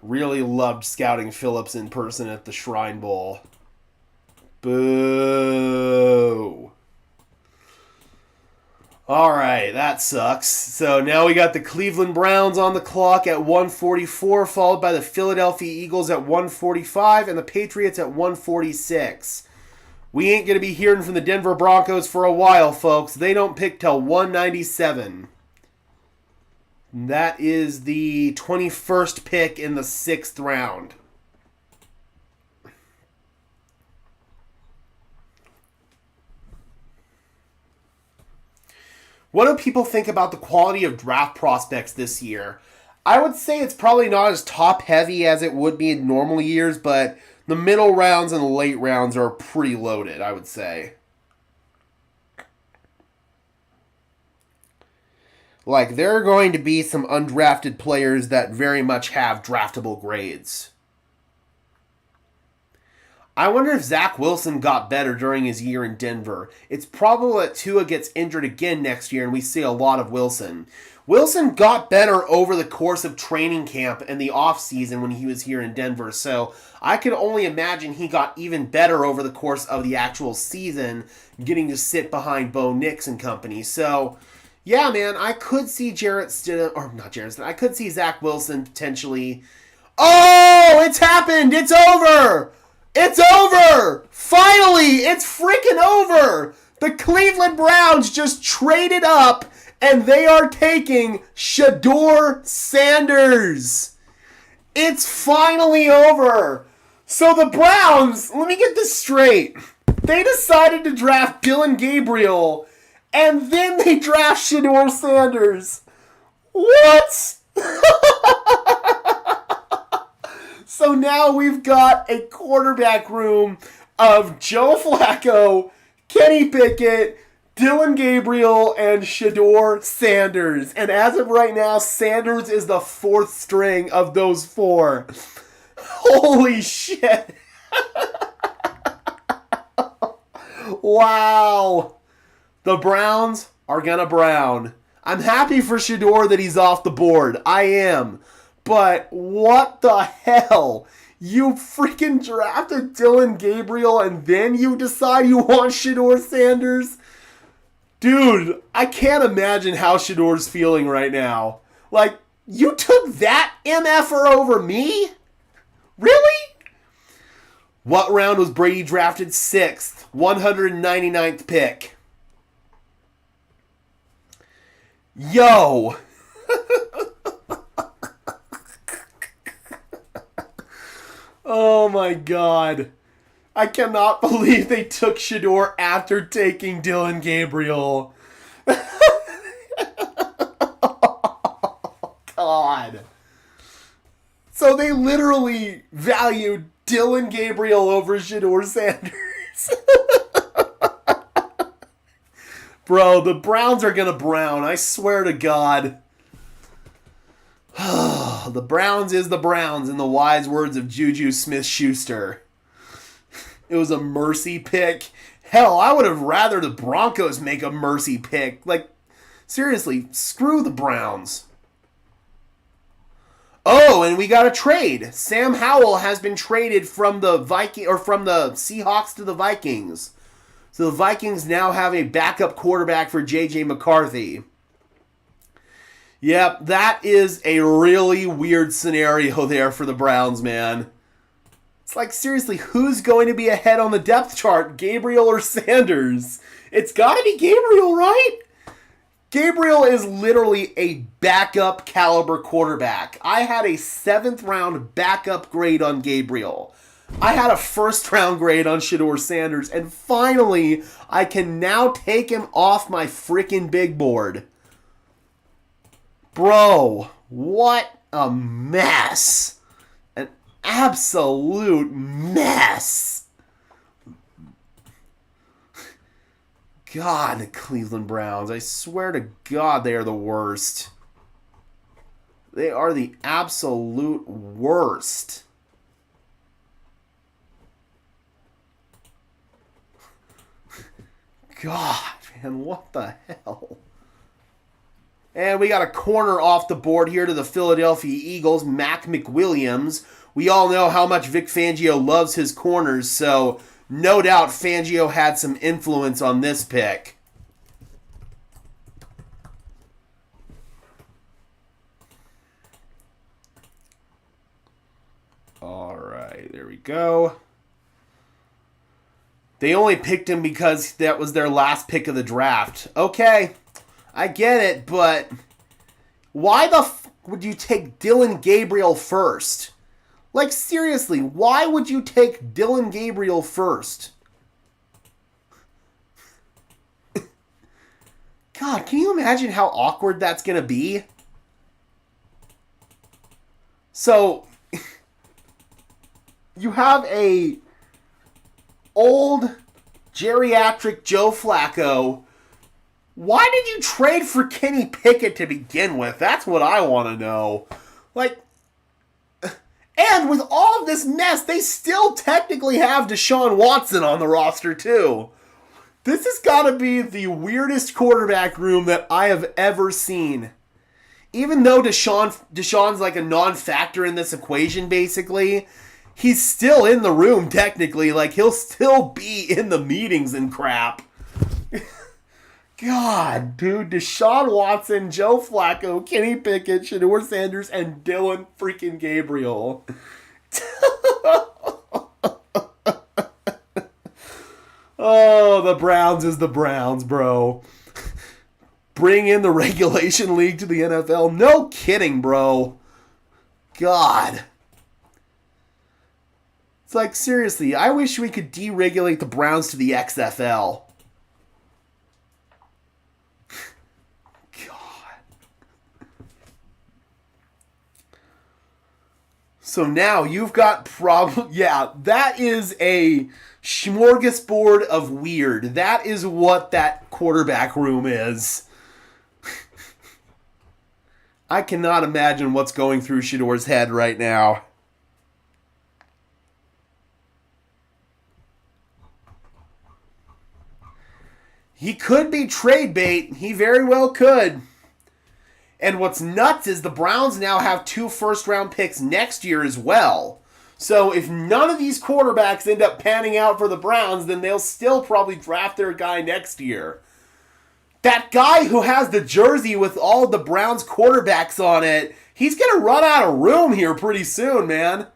Really loved scouting Phillips in person at the Shrine Bowl. Boo. All right, that sucks. So now we got the Cleveland Browns on the clock at 1:44, followed by the Philadelphia Eagles at 1:45, and the Patriots at 1:46. We ain't going to be hearing from the Denver Broncos for a while, folks. They don't pick till 197. That is the 21st pick in the 6th round. What do people think about the quality of draft prospects this year? I would say it's probably not as top-heavy as it would be in normal years, but the middle rounds and the late rounds are pretty loaded, I would say. Like, there are going to be some undrafted players that very much have draftable grades. I wonder if Zach Wilson got better during his year in Denver. It's probable that Tua gets injured again next year and we see a lot of Wilson. Wilson got better over the course of training camp and the offseason when he was here in Denver, so I could only imagine he got even better over the course of the actual season, getting to sit behind Bo Nix and company. So, yeah, man, I could see I could see Zach Wilson potentially. Oh, it's happened! It's over! It's over! Finally! It's freaking over! The Cleveland Browns just traded up and they are taking Shedeur Sanders. It's finally over. So the Browns, let me get this straight. They decided to draft Dylan Gabriel and then they draft Shedeur Sanders. What? So now we've got a quarterback room of Joe Flacco, Kenny Pickett, Dylan Gabriel, and Shedeur Sanders. And as of right now, Sanders is the fourth string of those four. Holy shit. Wow. The Browns are gonna brown. I'm happy for Shedeur that he's off the board. I am. But what the hell? You freaking drafted Dylan Gabriel and then you decide you want Shedeur Sanders? Dude, I can't imagine how Shedeur's feeling right now. Like, you took that MFer over me? Really? What round was Brady drafted? 6th, 199th pick. Yo! Oh my god. I cannot believe they took Shedeur after taking Dylan Gabriel. God. So they literally valued Dylan Gabriel over Shedeur Sanders. Bro, the Browns are gonna brown. I swear to God. The Browns is the Browns, in the wise words of Juju Smith-Schuster. It was a mercy pick. Hell, I would have rather the Broncos make a mercy pick. Like, seriously, screw the Browns. Oh, and we got a trade. Sam Howell has been traded from the Seahawks to the Vikings. So the Vikings now have a backup quarterback for J.J. McCarthy. Yep, that is a really weird scenario there for the Browns, man. It's like, seriously, who's going to be ahead on the depth chart, Gabriel or Sanders? It's got to be Gabriel, right? Gabriel is literally a backup caliber quarterback. I had a 7th round backup grade on Gabriel. I had a 1st round grade on Shedeur Sanders, and finally, I can now take him off my freaking big board. Bro, what a mess. An absolute mess. God, the Cleveland Browns. I swear to God, they are the worst. They are the absolute worst. God, man, what the hell? And we got a corner off the board here to the Philadelphia Eagles, Mac McWilliams. We all know how much Vic Fangio loves his corners, so no doubt Fangio had some influence on this pick. All right, there we go. They only picked him because that was their last pick of the draft. Okay. I get it, but why the would you take Dylan Gabriel first? Like, seriously, why would you take Dylan Gabriel first? God, can you imagine how awkward that's going to be? So, you have a old geriatric Joe Flacco. Why did you trade for Kenny Pickett to begin with? That's what I want to know. Like, and with all of this mess, they still technically have Deshaun Watson on the roster too. This has got to be the weirdest quarterback room that I have ever seen. Even though Deshaun's like a non-factor in this equation, basically, he's still in the room technically. Like, he'll still be in the meetings and crap. God, dude, Deshaun Watson, Joe Flacco, Kenny Pickett, Shedeur Sanders, and Dylan freaking Gabriel. Oh, the Browns is the Browns, bro. Bring in the regulation league to the NFL. No kidding, bro. God. It's like, seriously, I wish we could deregulate the Browns to the XFL. So now you've got yeah, that is a smorgasbord of weird. That is what that quarterback room is. I cannot imagine what's going through Shedeur's head right now. He could be trade bait. He very well could. And what's nuts is the Browns now have 2 first-round picks next year as well. So if none of these quarterbacks end up panning out for the Browns, then they'll still probably draft their guy next year. That guy who has the jersey with all the Browns quarterbacks on it, he's going to run out of room here pretty soon, man.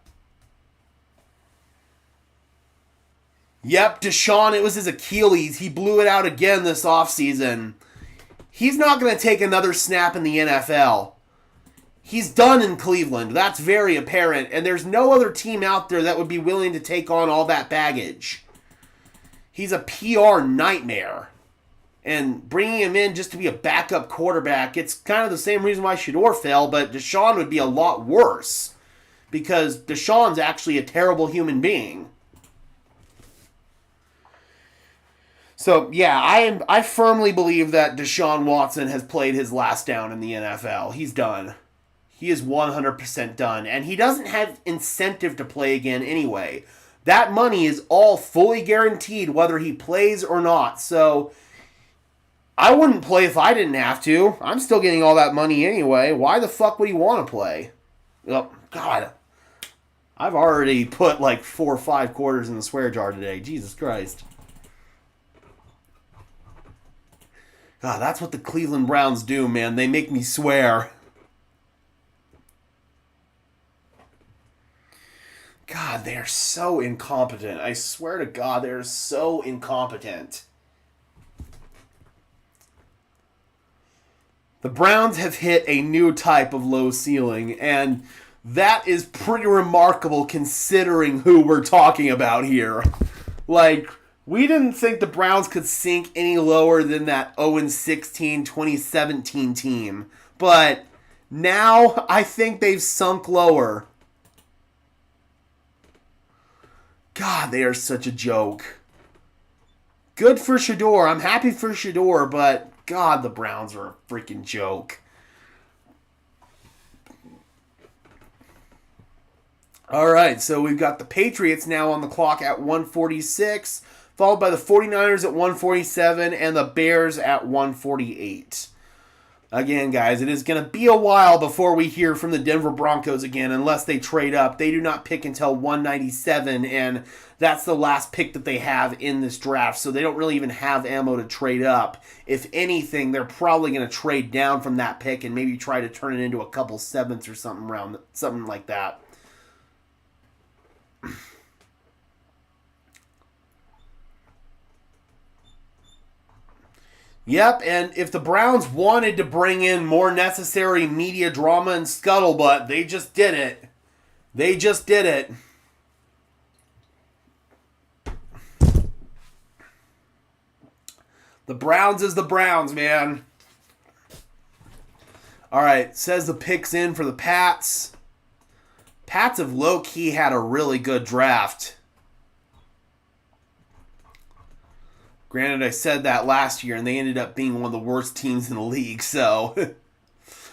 Yep, Deshaun, it was his Achilles. He blew it out again this offseason. He's not going to take another snap in the NFL. He's done in Cleveland. That's very apparent. And there's no other team out there that would be willing to take on all that baggage. He's a PR nightmare. And bringing him in just to be a backup quarterback, it's kind of the same reason why Shedeur fell, but Deshaun would be a lot worse. Because Deshaun's actually a terrible human being. So, yeah, I firmly believe that Deshaun Watson has played his last down in the NFL. He's done. He is 100% done. And he doesn't have incentive to play again anyway. That money is all fully guaranteed whether he plays or not. So, I wouldn't play if I didn't have to. I'm still getting all that money anyway. Why the fuck would he want to play? Oh, God. I've already put like 4 or 5 quarters in the swear jar today. Jesus Christ. God, that's what the Cleveland Browns do, man. They make me swear. God, they are so incompetent. I swear to God, they're so incompetent. The Browns have hit a new type of low ceiling, and that is pretty remarkable considering who we're talking about here. Like, we didn't think the Browns could sink any lower than that 0-16 2017 team. But now I think they've sunk lower. God, they are such a joke. Good for Shedeur. I'm happy for Shedeur, but God, the Browns are a freaking joke. All right, so we've got the Patriots now on the clock at 146. Followed by the 49ers at 147 and the Bears at 148. Again, guys, it is going to be a while before we hear from the Denver Broncos again unless they trade up. They do not pick until 197, and that's the last pick that they have in this draft, so they don't really even have ammo to trade up. If anything, they're probably going to trade down from that pick and maybe try to turn it into a couple sevenths or something like that. Yep, and if the Browns wanted to bring in more necessary media drama and scuttlebutt, they just did it. They just did it. The Browns is the Browns, man. All right, says the picks in for the Pats. Pats have low-key had a really good draft. Granted, I said that last year, and they ended up being one of the worst teams in the league, so...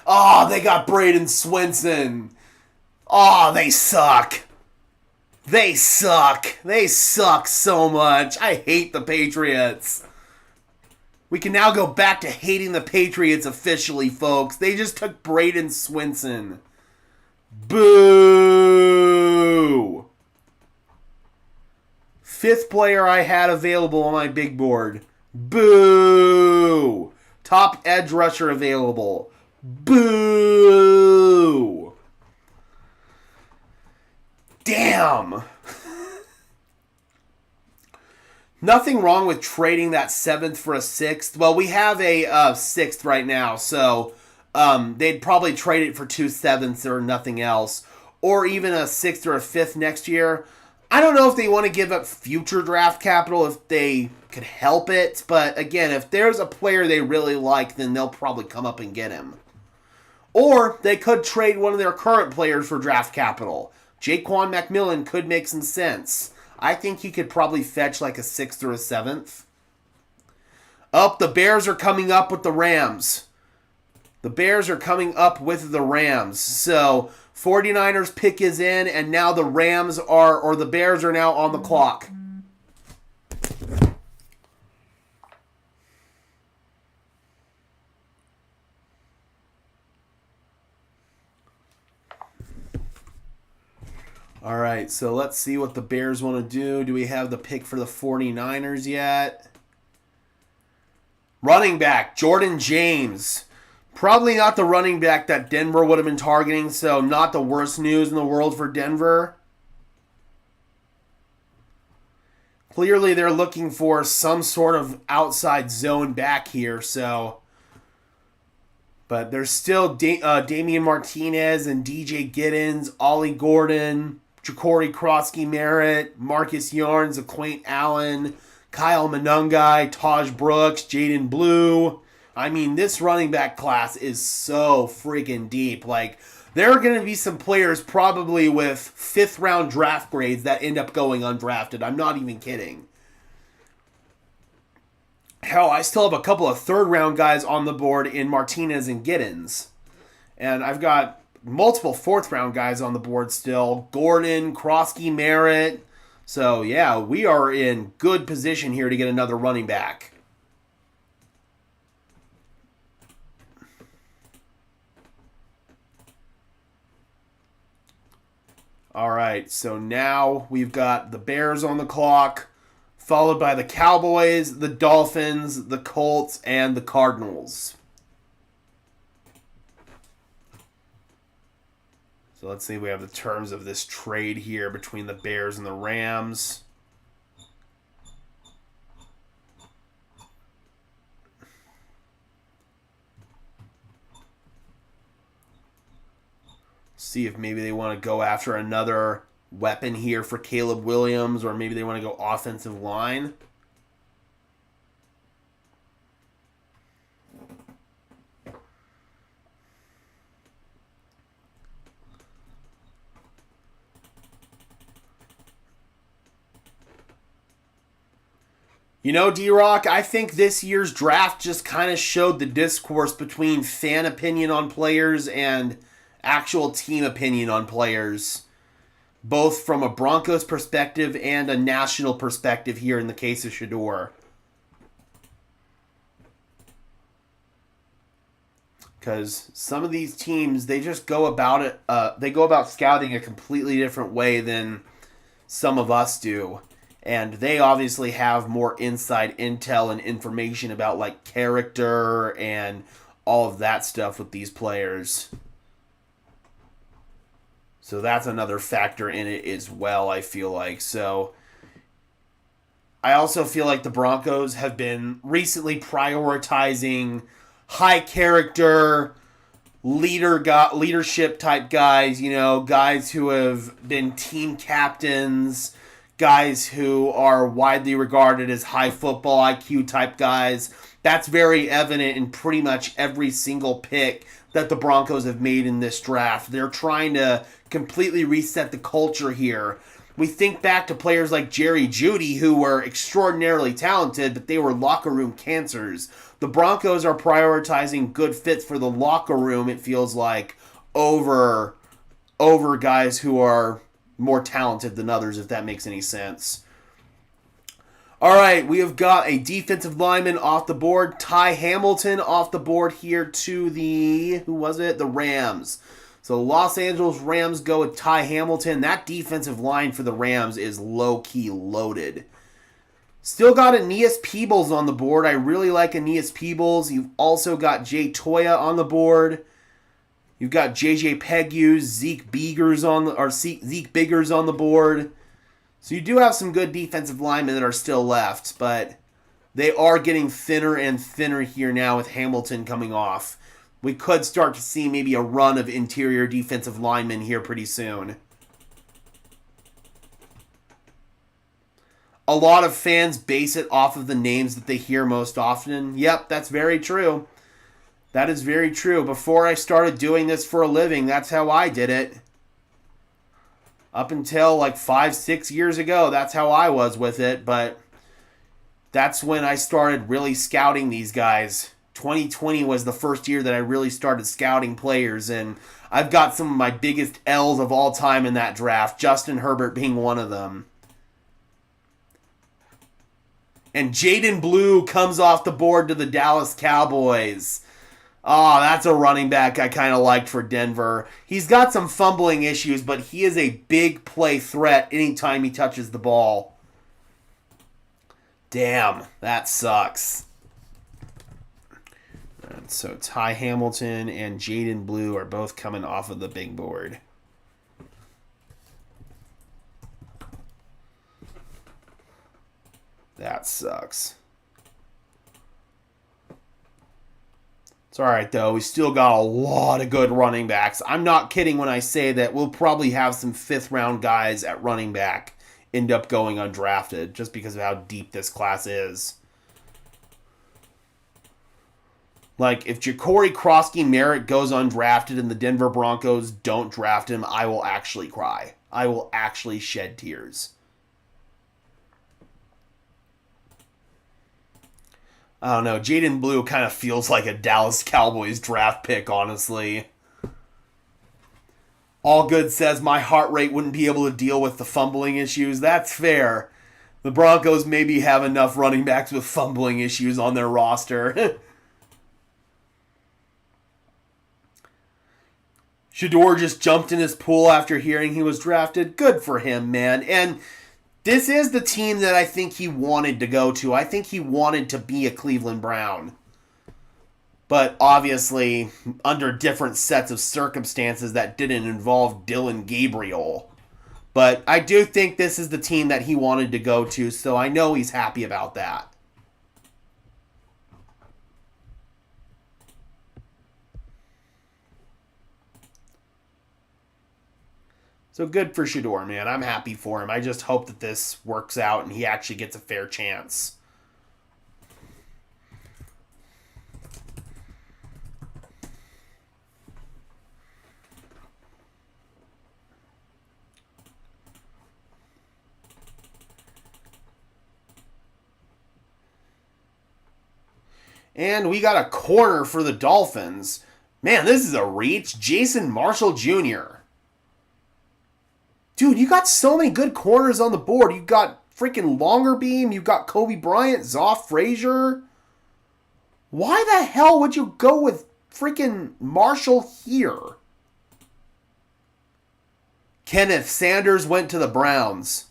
Oh, they got Braden Swinson. Oh, they suck. They suck. They suck so much. I hate the Patriots. We can now go back to hating the Patriots officially, folks. They just took Braden Swinson. Boo! Fifth player I had available on my big board. Boo! Top edge rusher available. Boo! Damn! Nothing wrong with trading that 7th for a 6th. Well, we have a 6th right now, so they'd probably trade it for 2 7ths or nothing else. Or even a 6th or a 5th next year. I don't know if they want to give up future draft capital if they could help it. But again, if there's a player they really like, then they'll probably come up and get him. Or they could trade one of their current players for draft capital. Jaquan McMillan could make some sense. I think he could probably fetch like a 6th or a 7th. Oh, the Bears are coming up with the Rams. The Bears are coming up with the Rams. So, 49ers pick is in, and now the Rams are, or the Bears are now on the clock. All right, so let's see what the Bears want to do. Do we have the pick for the 49ers yet? Running back, Jordan James. Probably not the running back that Denver would have been targeting, so not the worst news in the world for Denver. Clearly, they're looking for some sort of outside zone back here, so... But there's still Damian Martinez and DJ Giddens, Ollie Gordon... Ja'Cory Krosky-Merritt, Marcus Yarns, Aquaint Allen, Kyle Monungai, Taj Brooks, Jaden Blue. I mean, this running back class is so freaking deep. Like, there are going to be some players probably with 5th round draft grades that end up going undrafted. I'm not even kidding. Hell, I still have a couple of 3rd round guys on the board in Martinez and Giddens. And I've got multiple 4th round guys on the board still. Gordon, Krosky, Merritt. So, yeah, we are in good position here to get another running back. All right, so now we've got the Bears on the clock, followed by the Cowboys, the Dolphins, the Colts, and the Cardinals. So let's see, we have the terms of this trade here between the Bears and the Rams. See if maybe they want to go after another weapon here for Caleb Williams, or maybe they want to go offensive line. You know, D-Rock, I think this year's draft just kind of showed the discourse between fan opinion on players and actual team opinion on players, both from a Broncos perspective and a national perspective here in the case of Shedeur. Because some of these teams, they just go about it, they go about scouting a completely different way than some of us do. And they obviously have more inside intel and information about like character and all of that stuff with these players. So that's another factor in it as well, I feel like. So I also feel like the Broncos have been recently prioritizing high character, leadership type guys, you know, guys who have been team captains, guys who are widely regarded as high football IQ type guys. That's very evident in pretty much every single pick that the Broncos have made in this draft. They're trying to completely reset the culture here. We think back to players like Jerry Jeudy, who were extraordinarily talented, but they were locker room cancers. The Broncos are prioritizing good fits for the locker room, it feels like, over guys who are more talented than others, if that makes any sense. All right, we have got a defensive lineman off the board. Ty Hamilton off the board here to the Rams. So Los Angeles Rams go with Ty Hamilton. That defensive line for the Rams is low-key loaded. Still got Aeneas Peebles on the board. I really like Aeneas Peebles. You've also got Jay Toya on the board. You've got JJ Pegue, Zeke Biggers on the board. So you do have some good defensive linemen that are still left, but they are getting thinner and thinner here now with Hamilton coming off. We could start to see maybe a run of interior defensive linemen here pretty soon. A lot of fans base it off of the names that they hear most often. Yep, that's very true. That is very true. Before I started doing this for a living, that's how I did it. Up until like 5-6 years ago, that's how I was with it. But that's when I started really scouting these guys. 2020 was the first year that I really started scouting players. And I've got some of my biggest L's of all time in that draft. Justin Herbert being one of them. And Jaden Blue comes off the board to the Dallas Cowboys. Oh, that's a running back I kind of liked for Denver. He's got some fumbling issues, but he is a big play threat anytime he touches the ball. Damn, that sucks. And so Ty Hamilton and Jaden Blue are both coming off of the big board. That sucks. It's alright, though. We still got a lot of good running backs. I'm not kidding when I say that we'll probably have some fifth-round guys at running back end up going undrafted just because of how deep this class is. Like, if Ja'Cory Krosky-Merritt goes undrafted and the Denver Broncos don't draft him, I will actually cry. I will actually shed tears. I don't know. Jaden Blue kind of feels like a Dallas Cowboys draft pick, honestly. All Good says my heart rate wouldn't be able to deal with the fumbling issues. That's fair. The Broncos maybe have enough running backs with fumbling issues on their roster. Shedeur just jumped in his pool after hearing he was drafted. Good for him, man. And this is the team that I think he wanted to go to. I think he wanted to be a Cleveland Brown. But obviously, under different sets of circumstances that didn't involve Dylan Gabriel. But I do think this is the team that he wanted to go to, so I know he's happy about that. So good for Shedeur, man. I'm happy for him. I just hope that this works out and he actually gets a fair chance. And we got a corner for the Dolphins. Man, this is a reach. Jason Marshall Jr. Dude, you got so many good corners on the board. You got freaking Longerbeam. You got Kobe Bryant, Zoff Frazier. Why the hell would you go with freaking Marshall here? Kenneth Sanders went to the Browns.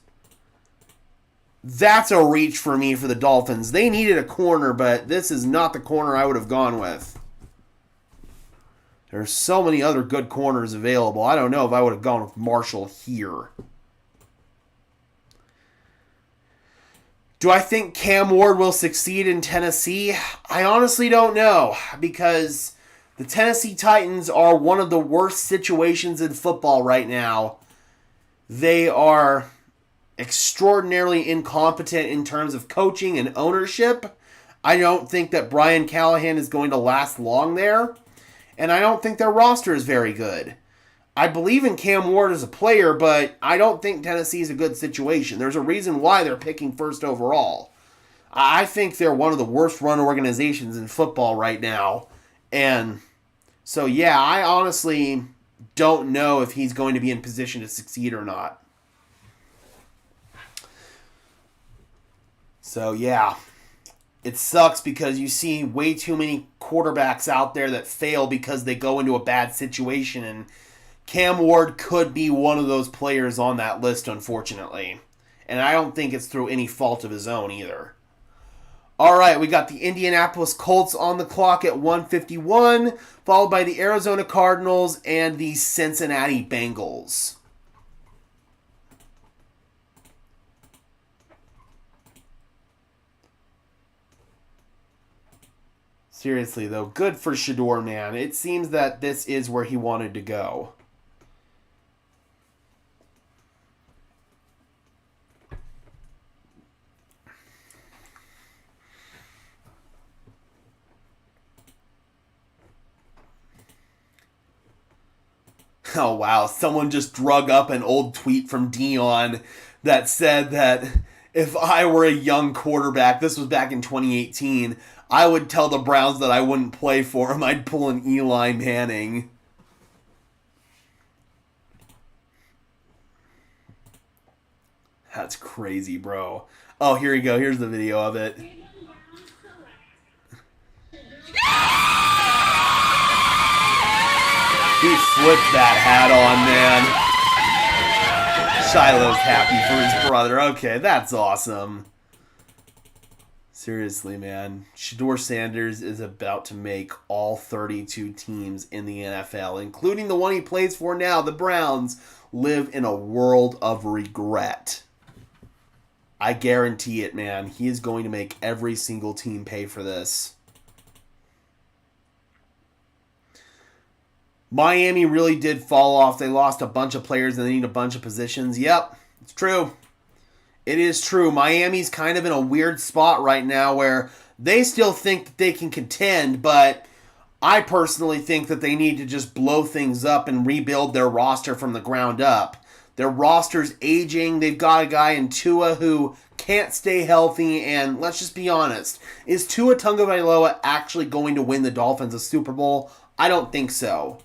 That's a reach for me for the Dolphins. They needed a corner, but this is not the corner I would have gone with. There's so many other good corners available. I don't know if I would have gone with Marshall here. Do I think Cam Ward will succeed in Tennessee? I honestly don't know, because the Tennessee Titans are one of the worst situations in football right now. They are extraordinarily incompetent in terms of coaching and ownership. I don't think that Brian Callahan is going to last long there. And I don't think their roster is very good. I believe in Cam Ward as a player, but I don't think Tennessee is a good situation. There's a reason why they're picking first overall. I think they're one of the worst run organizations in football right now. And so, yeah, I honestly don't know if he's going to be in position to succeed or not. So, yeah, it sucks because you see way too many quarterbacks out there that fail because they go into a bad situation, and Cam Ward could be one of those players on that list, unfortunately. And I don't think it's through any fault of his own either. All right, we got the Indianapolis Colts on the clock at 1:51, followed by the Arizona Cardinals and the Cincinnati Bengals. Seriously, though, good for Shedeur, man. It seems that this is where he wanted to go. Oh, wow. Someone just drug up an old tweet from Dion that said that if I were a young quarterback, this was back in 2018, I would tell the Browns that I wouldn't play for him. I'd pull an Eli Manning. That's crazy, bro. Oh, here you go. Here's the video of it. He flipped that hat on, man. Shiloh's happy for his brother. Okay, that's awesome. Seriously, man. Shedeur Sanders is about to make all 32 teams in the NFL, including the one he plays for now, the Browns, live in a world of regret. I guarantee it, man. He is going to make every single team pay for this. Miami really did fall off. They lost a bunch of players and they need a bunch of positions. Yep, it's true. It is true. Miami's kind of in a weird spot right now where they still think that they can contend, but I personally think that they need to just blow things up and rebuild their roster from the ground up. Their roster's aging. They've got a guy in Tua who can't stay healthy, and let's just be honest. Is Tua Tagovailoa actually going to win the Dolphins a Super Bowl? I don't think so.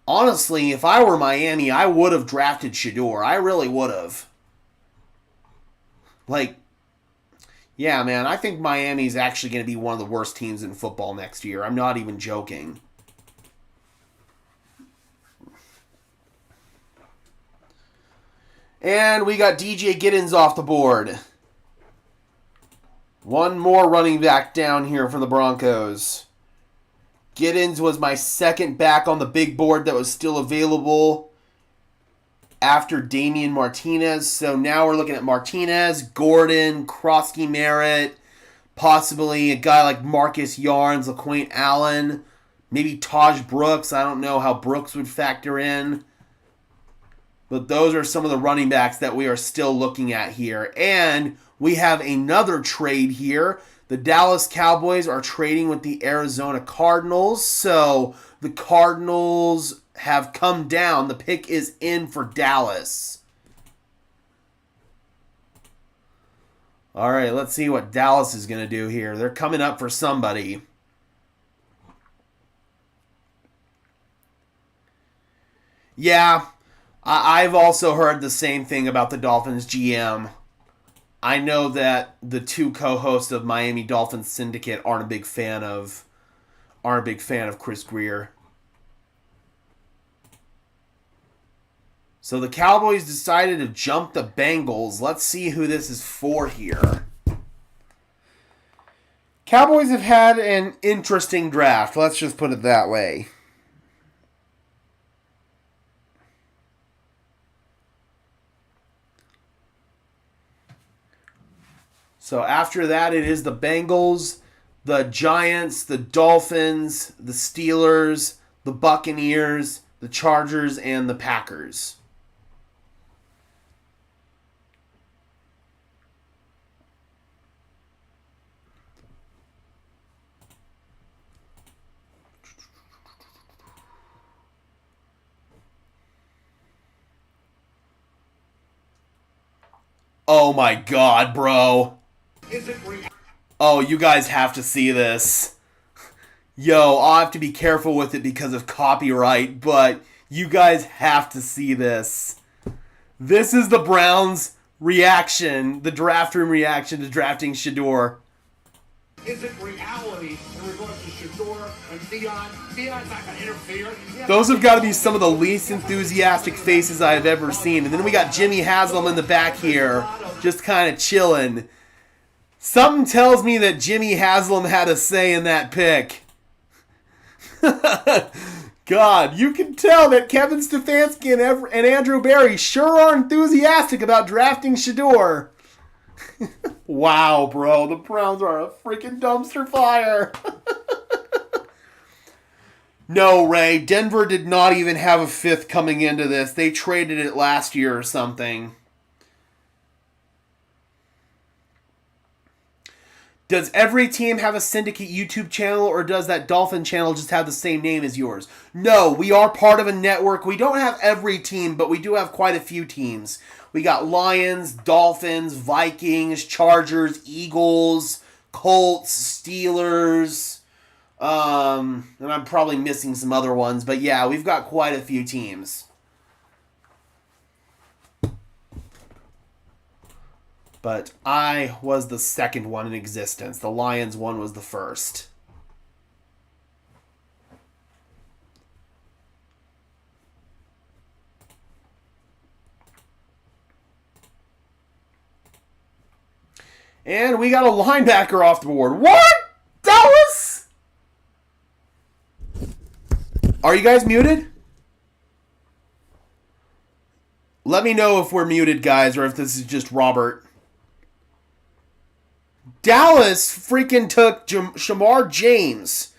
Honestly, if I were Miami, I would have drafted Shedeur. I really would have. Yeah, man, I think Miami's actually going to be one of the worst teams in football next year. I'm not even joking. And we got DJ Giddens off the board. One more running back down here for the Broncos. Giddens was my second back on the big board that was still available after Damian Martinez. So now we're looking at Martinez, Gordon, Krosky Merritt, possibly a guy like Marcus Yarns, LaQuaint Allen, maybe Taj Brooks. I don't know how Brooks would factor in. But those are some of the running backs that we are still looking at here. And we have another trade here. The Dallas Cowboys are trading with the Arizona Cardinals. So the Cardinals have come down. The pick is in for Dallas. All right, let's see what Dallas is going to do here. They're coming up for somebody. Yeah, I've also heard the same thing about the Dolphins GM. I know that the two co-hosts of Miami Dolphins Syndicate aren't a big fan of Chris Grier. So the Cowboys decided to jump the Bengals. Let's see who this is for here. Cowboys have had an interesting draft. Let's just put it that way. So after that, it is the Bengals, the Giants, the Dolphins, the Steelers, the Buccaneers, the Chargers, and the Packers. Oh my god, bro. Oh, you guys have to see this. Yo, I'll have to be careful with it because of copyright, but you guys have to see this. This is the Browns' reaction, the draft room reaction to drafting Shedeur. Is it reality in regards to Shedeur and Dion? Dion's not going to interfere. Those have got to be some of the least enthusiastic faces I have ever seen. And then we got Jimmy Haslam in the back here, just kind of chilling. Something tells me that Jimmy Haslam had a say in that pick. God, you can tell that Kevin Stefanski and Andrew Berry sure are enthusiastic about drafting Shedeur. Wow, bro, the Browns are a freaking dumpster fire. No, Ray, Denver did not even have a fifth coming into this. They traded it last year or something. Does every team have a Syndicate YouTube channel, or does that Dolphin channel just have the same name as yours? No, we are part of a network. We don't have every team, but we do have quite a few teams. We got Lions, Dolphins, Vikings, Chargers, Eagles, Colts, Steelers, and I'm probably missing some other ones, but yeah, we've got quite a few teams. But I was the second one in existence. The Lions one was the first. And we got a linebacker off the board. What? Dallas? Are you guys muted? Let me know if we're muted, guys, or if this is just Robert. Dallas freaking took Shamar James.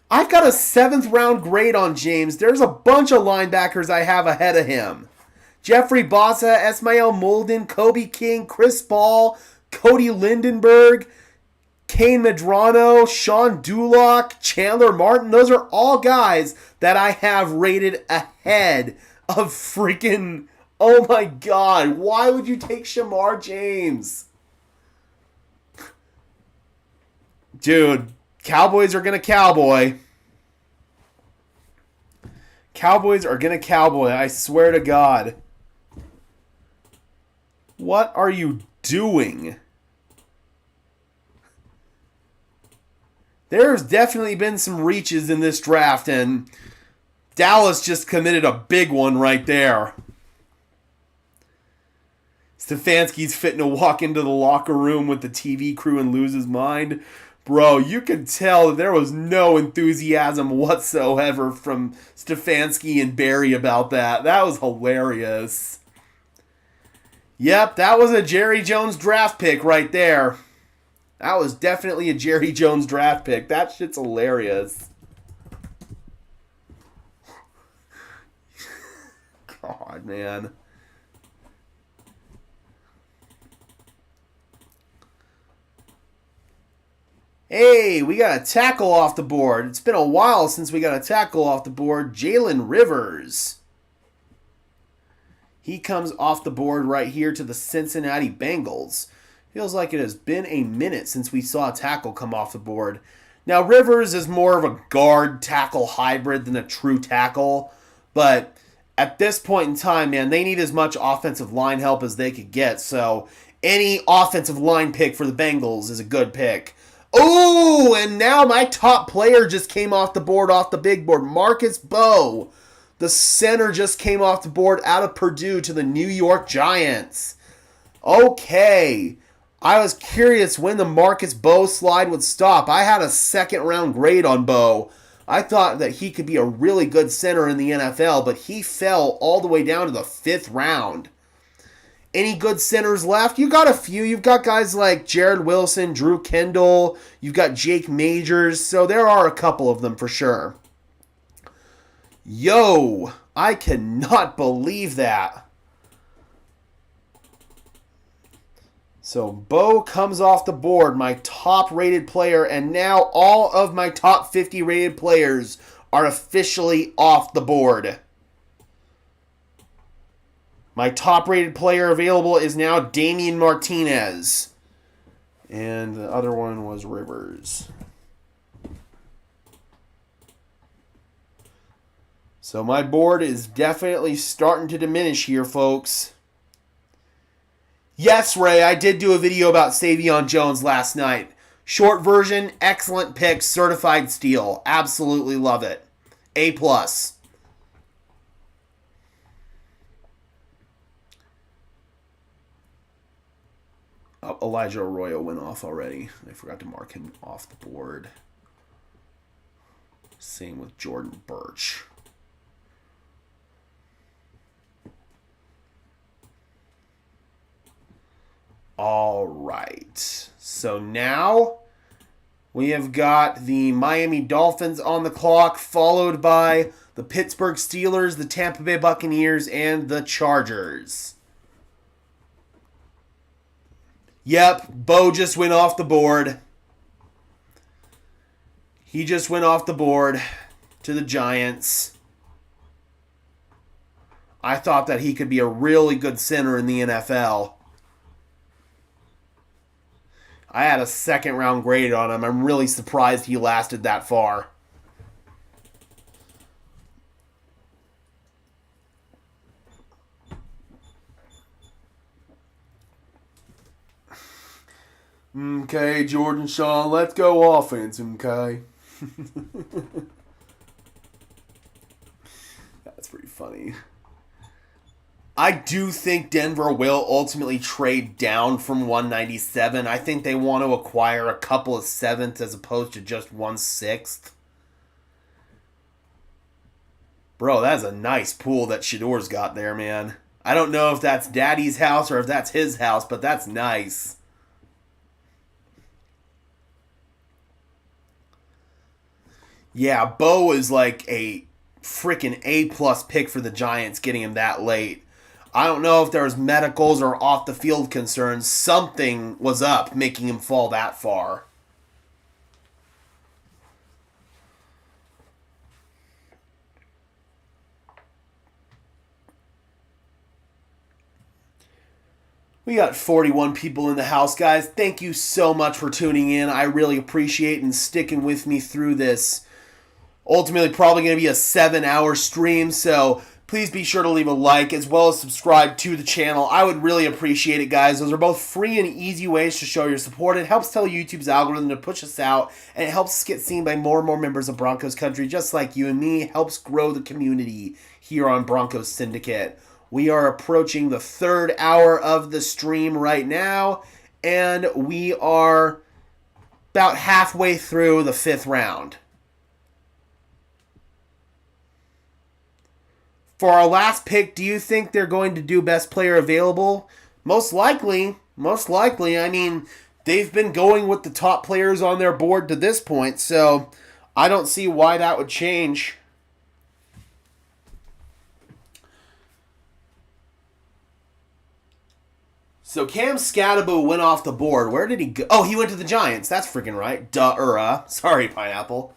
I've got a 7th round grade on James. There's a bunch of linebackers I have ahead of him. Jeffrey Bossa, Ismael Molden, Kobe King, Chris Ball, Cody Lindenberg, Kane Medrano, Sean Duloc, Chandler Martin. Those are all guys that I have rated ahead of freaking... Oh my god, why would you take Shamar James? Dude, Cowboys are going to cowboy. Cowboys are going to cowboy, I swear to God. What are you doing? There's definitely been some reaches in this draft, and Dallas just committed a big one right there. Stefanski's fitting to walk into the locker room with the TV crew and lose his mind. Bro, you could tell that there was no enthusiasm whatsoever from Stefanski and Barry about that. That was hilarious. Yep, that was a Jerry Jones draft pick right there. That was definitely a Jerry Jones draft pick. That shit's hilarious. God, man. Hey, we got a tackle off the board. It's been a while since we got a tackle off the board. Jalen Rivers. He comes off the board right here to the Cincinnati Bengals. Feels like it has been a minute since we saw a tackle come off the board. Now, Rivers is more of a guard tackle hybrid than a true tackle. But at this point in time, man, they need as much offensive line help as they could get. So any offensive line pick for the Bengals is a good pick. Oh, and now my top player just came off the board, off the big board. Marcus Bowe, the center, just came off the board out of Purdue to the New York Giants. Okay, I was curious when the Marcus Bowe slide would stop. I had a 2nd round grade on Bowe. I thought that he could be a really good center in the NFL, but he fell all the way down to the 5th round. Any good centers left? You got a few. You've got guys like Jared Wilson, Drew Kendall. You've got Jake Majors. So there are a couple of them for sure. Yo, I cannot believe that. So Bo comes off the board, my top rated player, and now all of my top 50 rated players are officially off the board. My top-rated player available is now Damian Martinez. And the other one was Rivers. So my board is definitely starting to diminish here, folks. Yes, Ray, I did do a video about Savion Jones last night. Short version, excellent pick, certified steal. Absolutely love it. A+. Oh, Elijah Arroyo went off already. I forgot to mark him off the board. Same with Jordan Birch. All right. So now we have got the Miami Dolphins on the clock, followed by the Pittsburgh Steelers, the Tampa Bay Buccaneers, and the Chargers. Yep, Bo just went off the board. He just went off the board to the Giants. I thought that he could be a really good center in the NFL. I had a second-round grade on him. I'm really surprised he lasted that far. Okay, Jordan Shaw, let's go offense, okay? That's pretty funny. I do think Denver will ultimately trade down from 197. I think they want to acquire a couple of 7th as opposed to just 1 6th. Bro, that's a nice pool that Shador's got there, man. I don't know if that's Daddy's house or if that's his house, but that's nice. Yeah, Bo is like a freaking A+ pick for the Giants, getting him that late. I don't know if there was medicals or off-the-field concerns. Something was up making him fall that far. We got 41 people in the house, guys. Thank you so much for tuning in. I really appreciate and sticking with me through this. Ultimately, probably going to be a 7-hour stream, so please be sure to leave a like as well as subscribe to the channel. I would really appreciate it, guys. Those are both free and easy ways to show your support. It helps tell YouTube's algorithm to push us out, and it helps us get seen by more and more members of Broncos Country, just like you and me. It helps grow the community here on Broncos Syndicate. We are approaching the 3rd hour of the stream right now, and we are about halfway through the 5th round. For our last pick, do you think they're going to do best player available? Most likely. I mean, they've been going with the top players on their board to this point, so I don't see why that would change. So Cam Scadaboo went off the board. Where did he go? Oh, he went to the Giants. That's freaking right. Sorry, Pineapple.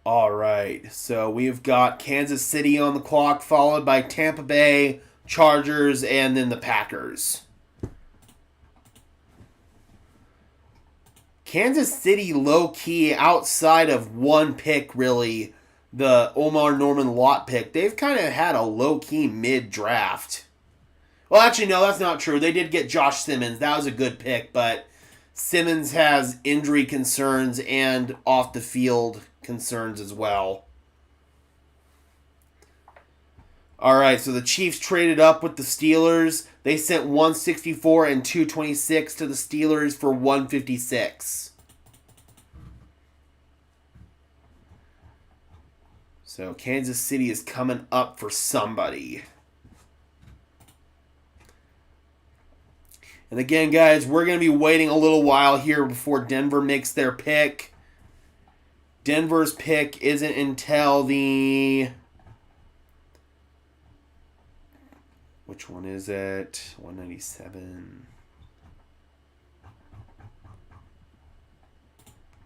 All right, so we've got Kansas City on the clock, followed by Tampa Bay, Chargers, and then the Packers. Kansas City low-key, outside of one pick, really, the Omar Norman Lott pick, they've kind of had a low-key mid-draft. Well, actually, no, that's not true. They did get Josh Simmons. That was a good pick, but Simmons has injury concerns and off-the-field concerns as well. All right, so the Chiefs traded up with the Steelers. They sent 164 and 226 to the Steelers for 156. So Kansas City is coming up for somebody. And again, guys, we're going to be waiting a little while here before Denver makes their pick. Denver's pick isn't until the... Which one is it? 197.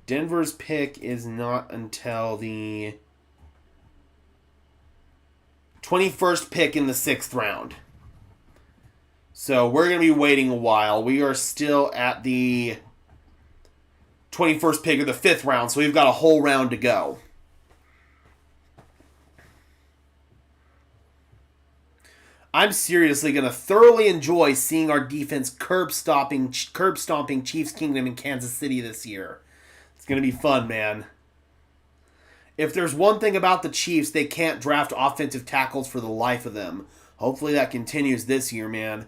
Denver's pick is not until the 21st pick in the 6th round. So we're going to be waiting a while. We are still at the 21st pick of the 5th round, so we've got a whole round to go. I'm seriously going to thoroughly enjoy seeing our defense curb stomping Chiefs Kingdom in Kansas City this year. It's going to be fun, man. If there's one thing about the Chiefs, they can't draft offensive tackles for the life of them. Hopefully that continues this year, man.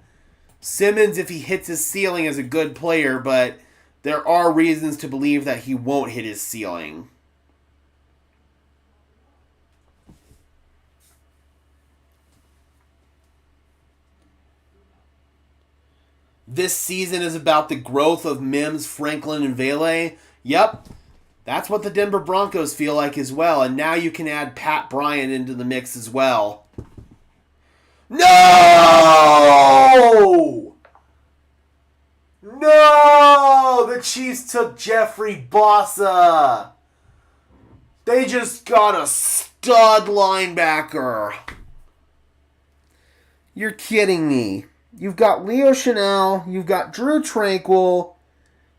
Simmons, if he hits his ceiling, is a good player, but there are reasons to believe that he won't hit his ceiling. This season is about the growth of Mims, Franklin, and Vele. Yep, that's what the Denver Broncos feel like as well. And now you can add Pat Bryant into the mix as well. No! No! The Chiefs took Jeffrey Bossa. They just got a stud linebacker. You're kidding me. You've got Leo Chanel, you've got Drew Tranquil,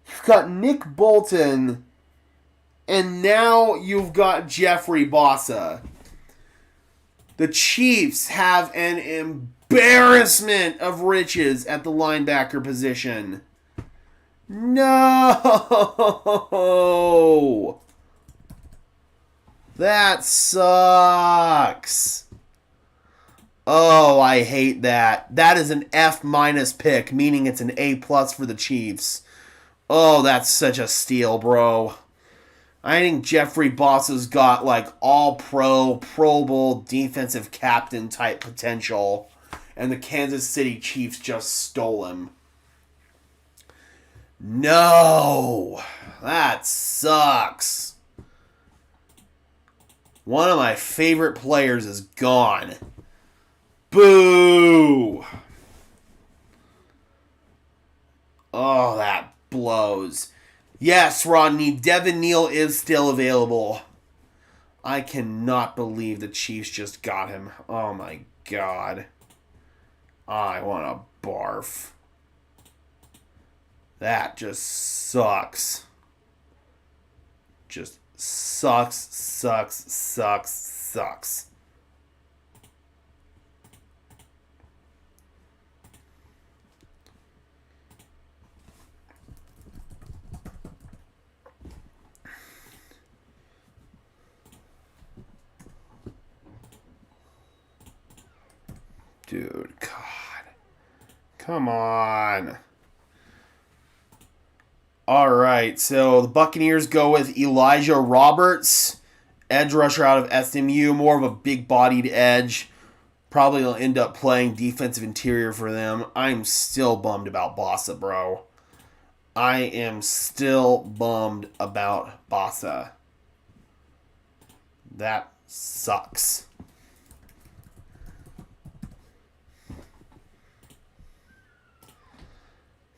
you've got Nick Bolton, and now you've got Jeffrey Bossa. The Chiefs have an embarrassment of riches at the linebacker position. No! That sucks. Oh, I hate that. That is an F- pick, meaning it's an A+ for the Chiefs. Oh, that's such a steal, bro. I think Jeffrey Bossa's got like all-pro, Pro Bowl defensive captain type potential, and the Kansas City Chiefs just stole him. No! That sucks. One of my favorite players is gone. Boo! Oh, that blows. Yes, Rodney, Devin Neal is still available. I cannot believe the Chiefs just got him. Oh my god. I want to barf. That just sucks. Just sucks. Dude, God. Come on. All right, so the Buccaneers go with Elijah Roberts, edge rusher out of SMU, more of a big-bodied edge. Probably will end up playing defensive interior for them. I'm still bummed about Bossa, bro. I am still bummed about Bossa. That sucks.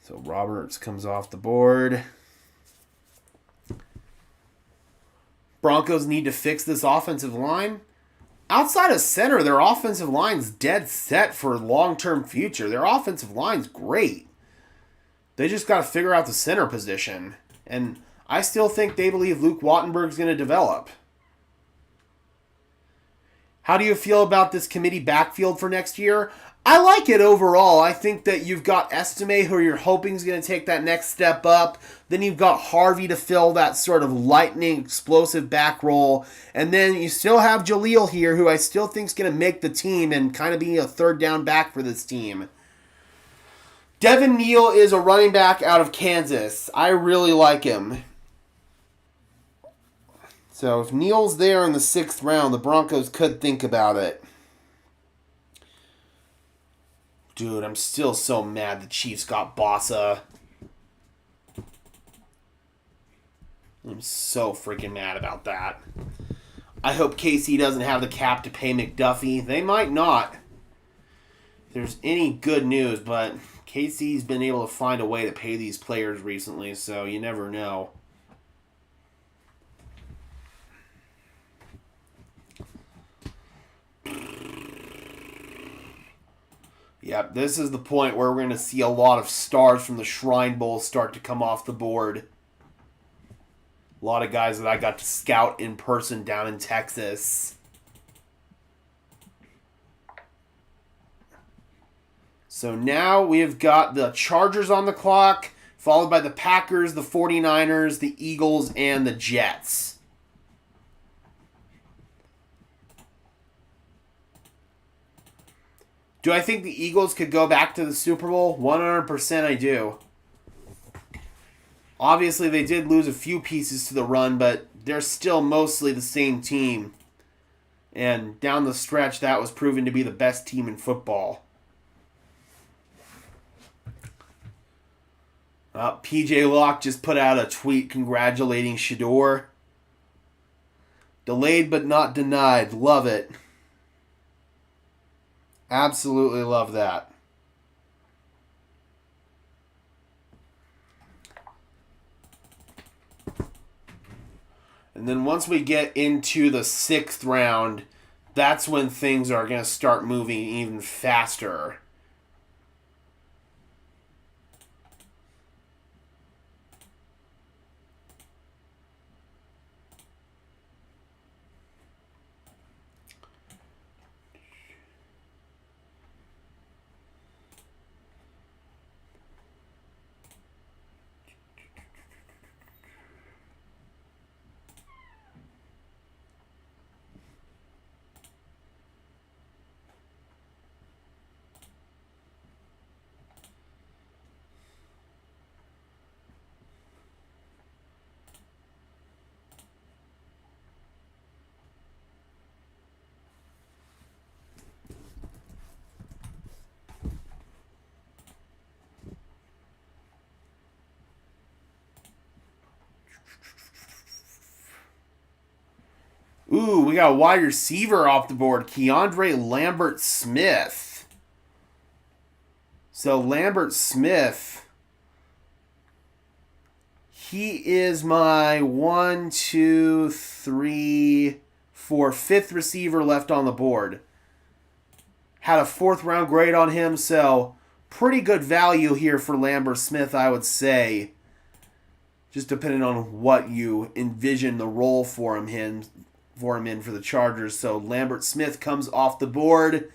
So Roberts comes off the board. Broncos need to fix this offensive line. Outside of center, their offensive line's dead set for long-term future. Their offensive line's great. They just got to figure out the center position. And I still think they believe Luke Wattenberg's going to develop. How do you feel about this committee backfield for next year? I like it overall. I think that you've got Estime, who you're hoping is going to take that next step up. Then you've got Harvey to fill that sort of lightning, explosive back role. And then you still have Jaleel here, who I still think is going to make the team and kind of be a third down back for this team. Devin Neal is a running back out of Kansas. I really like him. So if Neal's there in the 6th round, the Broncos could think about it. Dude, I'm still so mad the Chiefs got Bossa. I'm so freaking mad about that. I hope KC doesn't have the cap to pay McDuffie. They might not. If there's any good news, but KC's been able to find a way to pay these players recently, so you never know. Yep, this is the point where we're going to see a lot of stars from the Shrine Bowl start to come off the board. A lot of guys that I got to scout in person down in Texas. So now we have got the Chargers on the clock, followed by the Packers, the 49ers, the Eagles, and the Jets. Do I think the Eagles could go back to the Super Bowl? 100% I do. Obviously, they did lose a few pieces to the run, but they're still mostly the same team. And down the stretch, that was proven to be the best team in football. PJ Locke just put out a tweet congratulating Shador. Delayed but not denied. Love it. Absolutely love that. And then once we get into the 6th round, that's when things are going to start moving even faster. Ooh, we got a wide receiver off the board. Keandre Lambert-Smith. So Lambert-Smith, he is my 1, 2, 3, 4, 5th receiver left on the board. Had a 4th round grade on him, so pretty good value here for Lambert-Smith, I would say. Just depending on what you envision the role for him in for the Chargers. So Lambert-Smith comes off the board.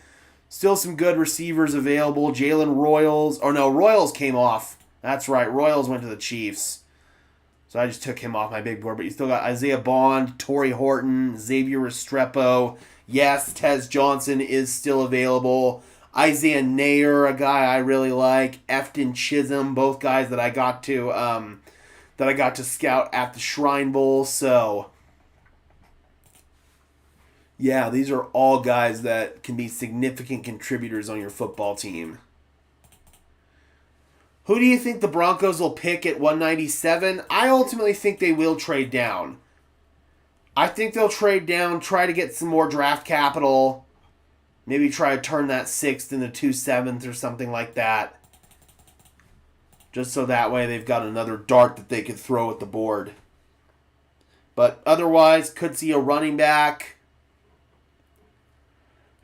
Still some good receivers available. Jalen Royals. Oh no, Royals came off. That's right. Royals went to the Chiefs. So I just took him off my big board. But you still got Isaiah Bond, Torrey Horton, Xavier Restrepo. Yes, Tez Johnson is still available. Isaiah Nayer, a guy I really like. Efton Chisholm, both guys that I got to scout at the Shrine Bowl. So yeah, these are all guys that can be significant contributors on your football team. Who do you think the Broncos will pick at 197? I ultimately think they will trade down. I think they'll trade down, try to get some more draft capital. Maybe try to turn that 6th into 2 7th or something like that. Just so that way they've got another dart that they could throw at the board. But otherwise, could see a running back.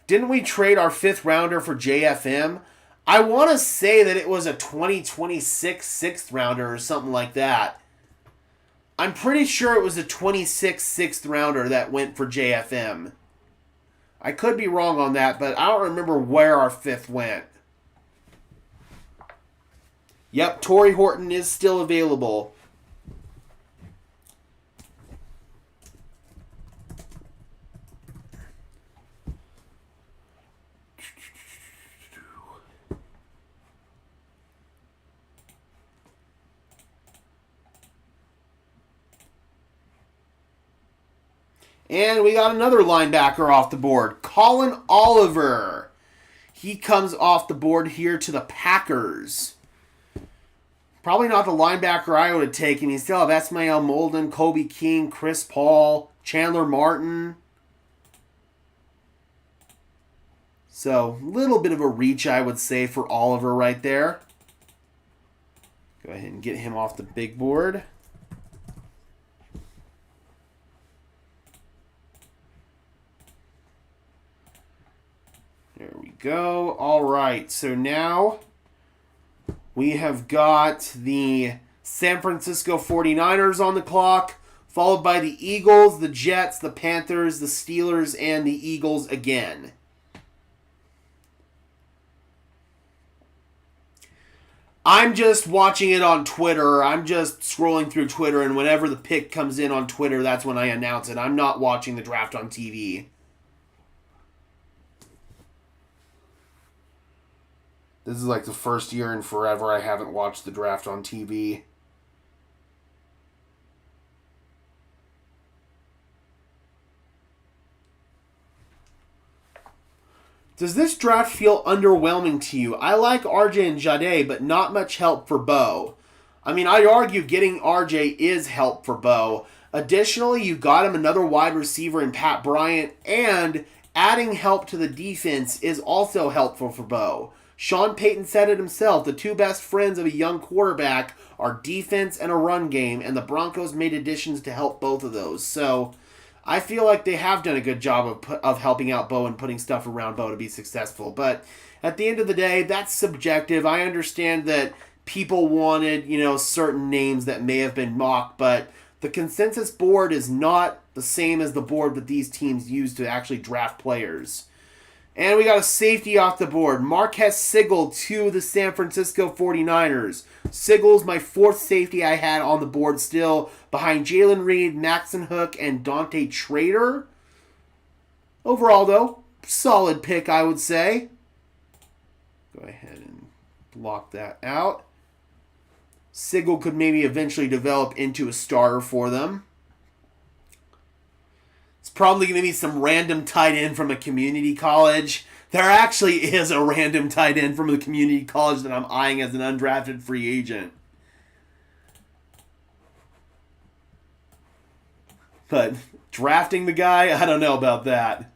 Didn't we trade our 5th rounder for JFM? I want to say that it was a 2026 6th rounder or something like that. I'm pretty sure it was a 26 6th rounder that went for JFM. I could be wrong on that, but I don't remember where our 5th went. Yep, Torrey Horton is still available. And we got another linebacker off the board. Colin Oliver. He comes off the board here to the Packers. Probably not the linebacker I would have taken. You still have Esmael Molden, Kobe King, Chris Paul, Chandler Martin. So, a little bit of a reach, I would say, for Oliver right there. Go ahead and get him off the big board. There we go. All right, so now we have got the San Francisco 49ers on the clock, followed by the Eagles, the Jets, the Panthers, the Steelers, and the Eagles again. I'm just watching it on Twitter. I'm just scrolling through Twitter, and whenever the pick comes in on Twitter, that's when I announce it. I'm not watching the draft on TV. This is like the first year in forever I haven't watched the draft on TV. Does this draft feel underwhelming to you? I like RJ and Jade, but not much help for Bo. I mean, I'd argue getting RJ is help for Bo. Additionally, you got him another wide receiver in Pat Bryant, and adding help to the defense is also helpful for Bo. Sean Payton said it himself, the two best friends of a young quarterback are defense and a run game, and the Broncos made additions to help both of those. So I feel like they have done a good job of helping out Bo and putting stuff around Bo to be successful. But at the end of the day, that's subjective. I understand that people wanted, certain names that may have been mocked, but the consensus board is not the same as the board that these teams use to actually draft players. And we got a safety off the board. Marquez Sigel to the San Francisco 49ers. Sigel's my fourth safety I had on the board still, behind Jalen Reed, Maxon Hook, and Dante Trader. Overall, though, solid pick, I would say. Go ahead and block that out. Sigel could maybe eventually develop into a starter for them. It's probably going to be some random tight end from a community college. There actually is a random tight end from a community college that I'm eyeing as an undrafted free agent. But drafting the guy, I don't know about that.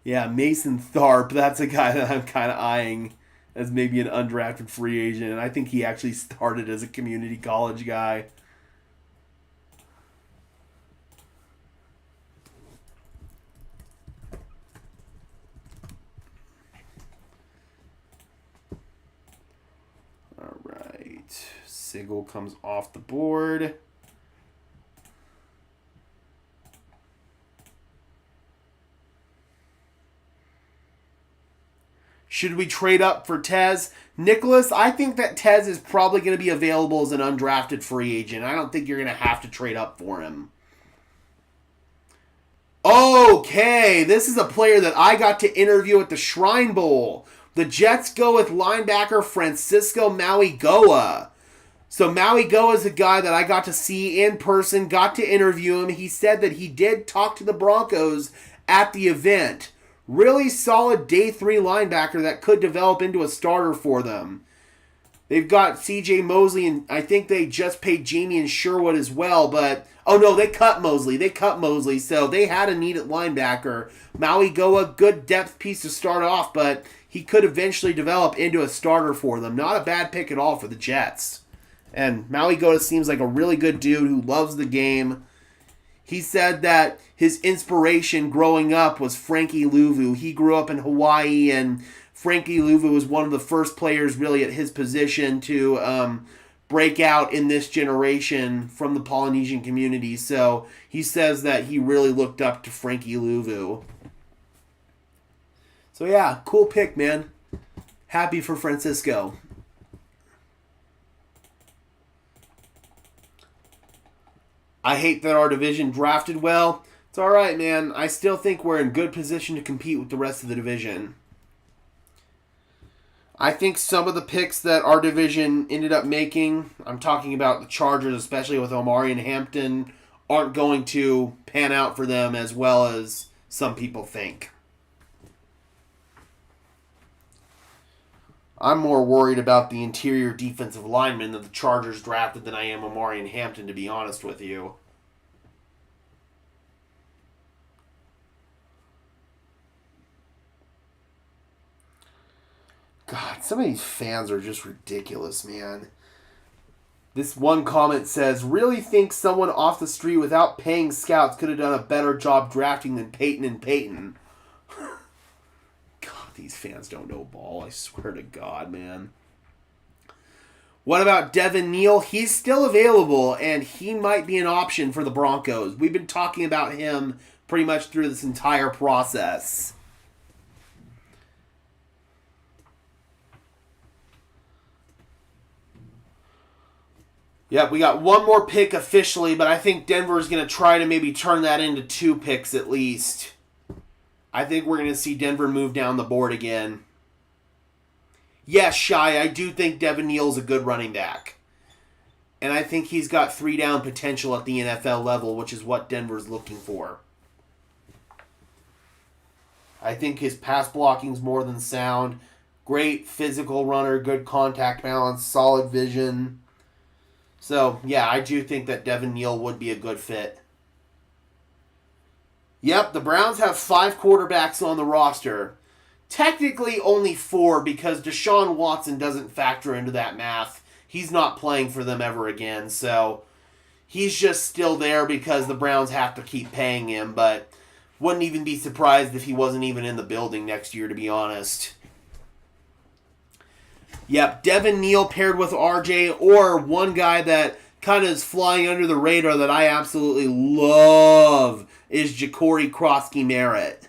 Yeah, Mason Tharp, that's a guy that I'm kind of eyeing as maybe an undrafted free agent. And I think he actually started as a community college guy. All right, Sigel comes off the board. Should we trade up for Tez? Nicholas, I think that Tez is probably going to be available as an undrafted free agent. I don't think you're going to have to trade up for him. Okay, this is a player that I got to interview at the Shrine Bowl. The Jets go with linebacker Francisco Mauigoa. So Mauigoa is a guy that I got to see in person, got to interview him. He said that he did talk to the Broncos at the event. Really solid day 3 linebacker that could develop into a starter for them. They've got CJ Mosley, and I think they just paid Jamie and Sherwood as well, but oh no, they cut Mosley. So they had a need at linebacker. Mauigoa, good depth piece to start off, but he could eventually develop into a starter for them. Not a bad pick at all for the Jets. And Mauigoa seems like a really good dude who loves the game. He said that his inspiration growing up was Frankie Luvu. He grew up in Hawaii, and Frankie Luvu was one of the first players really at his position to break out in this generation from the Polynesian community. So he says that he really looked up to Frankie Luvu. So yeah, cool pick, man. Happy for Francisco. I hate that our division drafted well. It's alright, man. I still think we're in good position to compete with the rest of the division. I think some of the picks that our division ended up making, I'm talking about the Chargers, especially with Omari and Hampton, aren't going to pan out for them as well as some people think. I'm more worried about the interior defensive linemen that the Chargers drafted than I am Omari and Hampton, to be honest with you. God, some of these fans are just ridiculous, man. This one comment says, really think someone off the street without paying scouts could have done a better job drafting than Peyton and Peyton. These fans don't know ball. I swear to God, man. What about Devin Neal? He's still available, and he might be an option for the Broncos. We've been talking about him pretty much through this entire process. Yep, we got one more pick officially, but I think Denver's going to try to maybe turn that into 2 picks at least. I think we're going to see Denver move down the board again. Yes, Shy, I do think Devin Neal's a good running back. And I think he's got 3-down potential at the NFL level, which is what Denver's looking for. I think his pass blocking's more than sound. Great physical runner, good contact balance, solid vision. So, yeah, I do think that Devin Neal would be a good fit. Yep, the Browns have 5 quarterbacks on the roster. Technically only 4 because Deshaun Watson doesn't factor into that math. He's not playing for them ever again, so he's just still there because the Browns have to keep paying him, but wouldn't even be surprised if he wasn't even in the building next year, to be honest. Yep, Devin Neal paired with RJ, or one guy that kind of is flying under the radar that I absolutely love is Ja'Cory Krosky-Merritt.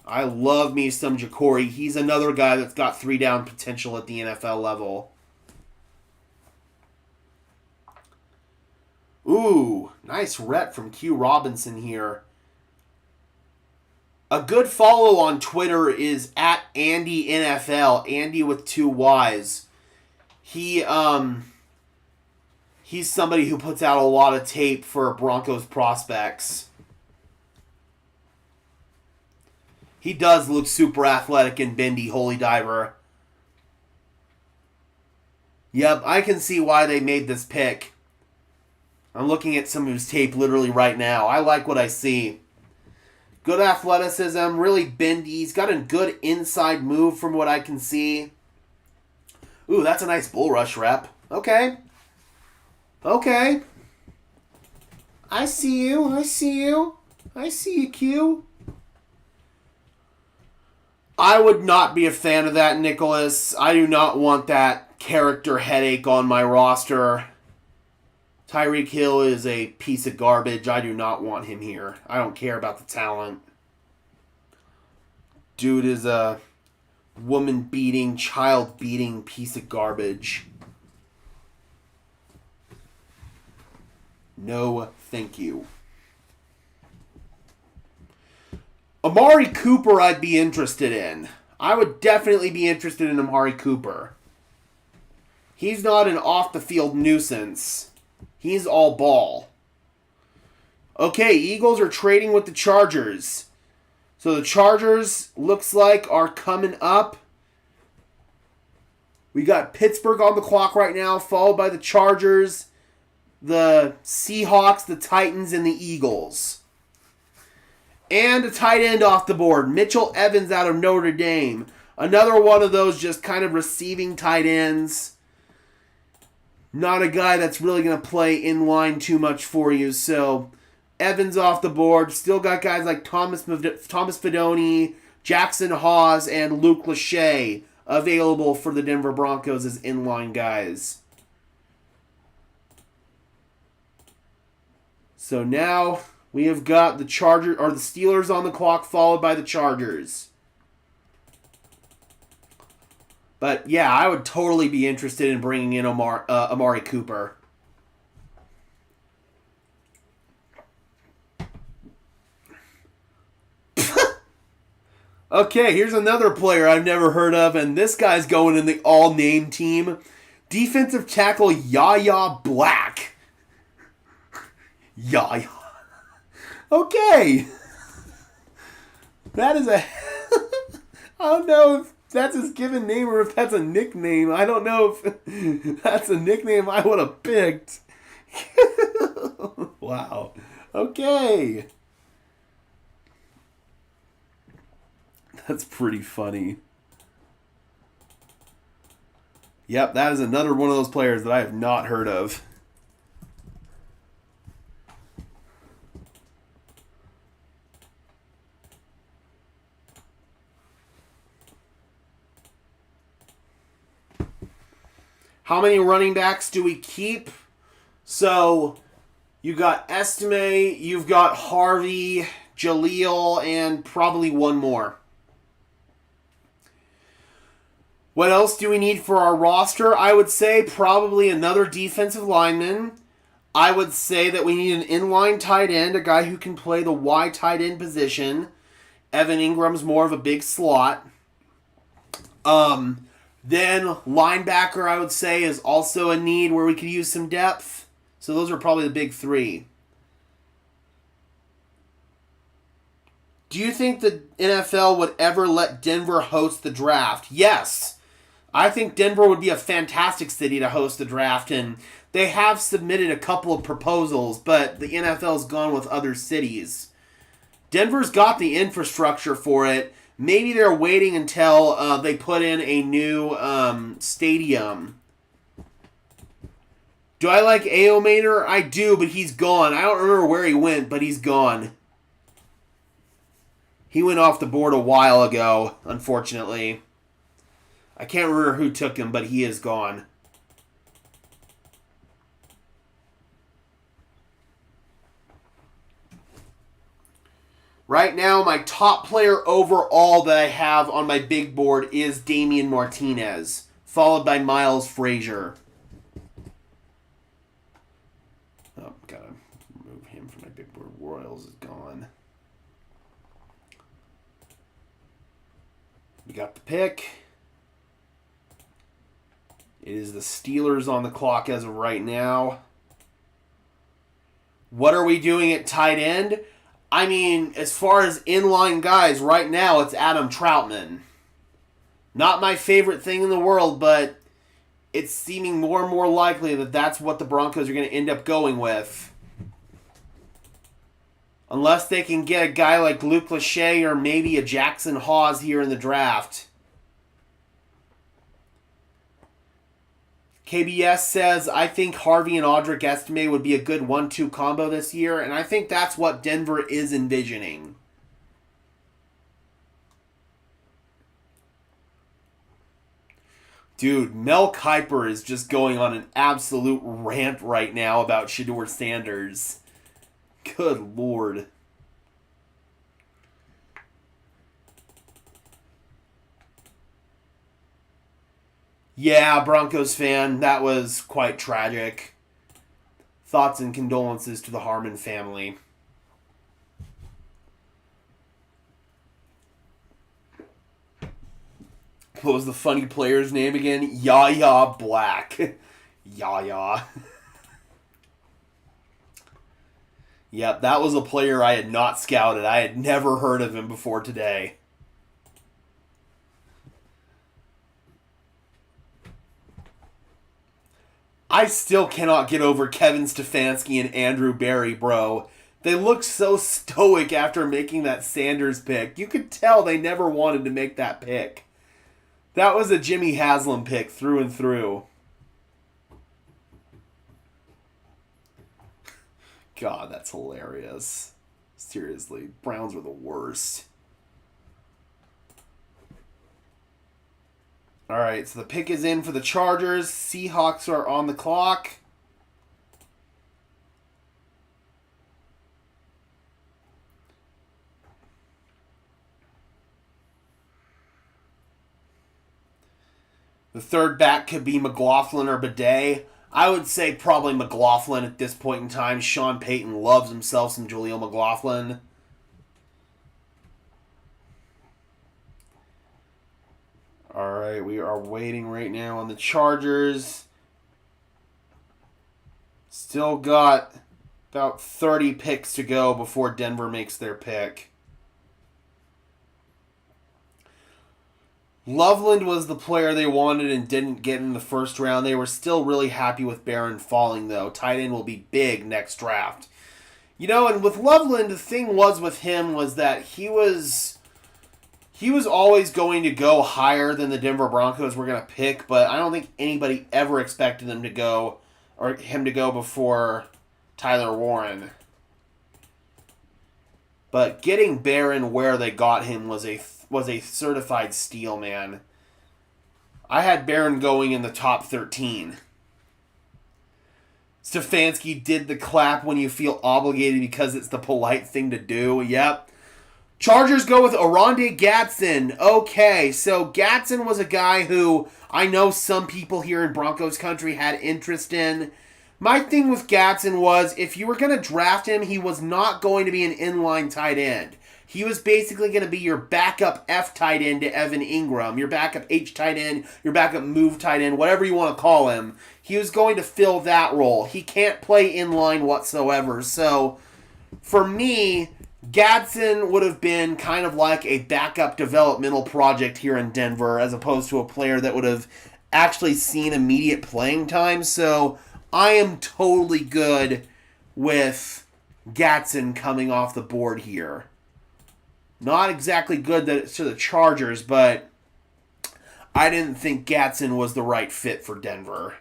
I love me some Ja'Cory. He's another guy that's got 3-down potential at the NFL level. Ooh, nice rep from Q Robinson here. A good follow on Twitter is at AndyNFL, Andy with 2 Y's. He's somebody who puts out a lot of tape for Broncos prospects. He does look super athletic and bendy, holy diver. Yep, I can see why they made this pick. I'm looking at some of his tape literally right now. I like what I see. Good athleticism, really bendy. He's got a good inside move from what I can see. Ooh, that's a nice bull rush rep. Okay. Okay. I see you. I see you. I see you, Q. I would not be a fan of that, Nicholas. I do not want that character headache on my roster. Tyreek Hill is a piece of garbage. I do not want him here. I don't care about the talent. Dude is a woman-beating, child-beating piece of garbage. No, thank you. Amari Cooper I'd be interested in. I would definitely be interested in Amari Cooper. He's not an off-the-field nuisance. He's all ball. Okay, Eagles are trading with the Chargers. So the Chargers, looks like, are coming up. We got Pittsburgh on the clock right now, followed by the Chargers, the Seahawks, the Titans, and the Eagles. And a tight end off the board. Mitchell Evans out of Notre Dame. Another one of those just kind of receiving tight ends. Not a guy that's really going to play in line too much for you. So, Evans off the board. Still got guys like Thomas Fidone, Jackson Hawes, and Luke Lachey available for the Denver Broncos as inline guys. So now we have got the Steelers on the clock, followed by the Chargers. But yeah, I would totally be interested in bringing in Amari Cooper. Okay, here's another player I've never heard of, and this guy's going in the all-name team. Defensive tackle Yahya Black. Yahya. Okay. That is a... I don't know if that's his given name or if that's a nickname. I don't know if that's a nickname I would have picked. Wow. Okay. That's pretty funny. Yep, that is another one of those players that I have not heard of. How many running backs do we keep? So, you got Estime, you've got Harvey, Jaleel, and probably one more. What else do we need for our roster? I would say probably another defensive lineman. I would say that we need an inline tight end, a guy who can play the Y tight end position. Evan Ingram's more of a big slot. Then linebacker, I would say, is also a need where we could use some depth. So those are probably the big three. Do you think the NFL would ever let Denver host the draft? Yes. I think Denver would be a fantastic city to host the draft, and they have submitted a couple of proposals, but the NFL's gone with other cities. Denver's got the infrastructure for it. Maybe they're waiting until they put in a new stadium. Do I like A.O. Maynor? I do, but he's gone. I don't remember where he went, but he's gone. He went off the board a while ago, unfortunately. I can't remember who took him, but he is gone. Right now, my top player overall that I have on my big board is Damian Martinez, followed by Miles Frazier. Oh, gotta remove him from my big board. Royals is gone. We got the pick. It is the Steelers on the clock as of right now. What are we doing at tight end? I mean, as far as inline guys, right now it's Adam Troutman. Not my favorite thing in the world, but it's seeming more and more likely that that's what the Broncos are going to end up going with. Unless they can get a guy like Luke Lachey or maybe a Jackson Hawes here in the draft. KBS says, I think Harvey and Audric Estime would be a good 1-2 combo this year, and I think that's what Denver is envisioning. Dude, Mel Kiper is just going on an absolute rant right now about Shedeur Sanders. Good Lord. Yeah, Broncos fan, that was quite tragic. Thoughts and condolences to the Harmon family. What was the funny player's name again? Yaya Black. Yaya. Yep, that was a player I had not scouted. I had never heard of him before today. I still cannot get over Kevin Stefanski and Andrew Berry, bro. They looked so stoic after making that Sanders pick. You could tell they never wanted to make that pick. That was a Jimmy Haslam pick through and through. God, that's hilarious. Seriously, Browns were the worst. All right, so the pick is in for the Chargers. Seahawks are on the clock. The third back could be McLaughlin or Bidet. I would say probably McLaughlin at this point in time. Sean Payton loves himself some Jaleel McLaughlin. All right, we are waiting right now on the Chargers. Still got about 30 picks to go before Denver makes their pick. Loveland was the player they wanted and didn't get in the first round. They were still really happy with Barron falling, though. Tight end will be big next draft. You know, and with Loveland, the thing was with him was that he was always going to go higher than the Denver Broncos were going to pick, but I don't think anybody ever expected him to go before Tyler Warren. But getting Barron where they got him was a certified steal, man. I had Barron going in the top 13. Stefanski did the clap when you feel obligated because it's the polite thing to do. Yep. Chargers go with Oronde Gadsden. Okay, so Gadsden was a guy who I know some people here in Broncos country had interest in. My thing with Gadsden was if you were going to draft him, he was not going to be an inline tight end. He was basically going to be your backup F tight end to Evan Ingram, your backup H tight end, your backup move tight end, whatever you want to call him. He was going to fill that role. He can't play inline whatsoever. So, for me, Gadsden would have been kind of like a backup developmental project here in Denver as opposed to a player that would have actually seen immediate playing time. So, I am totally good with Gadsden coming off the board here. Not exactly good that it's to the Chargers, but I didn't think Gadsden was the right fit for Denver.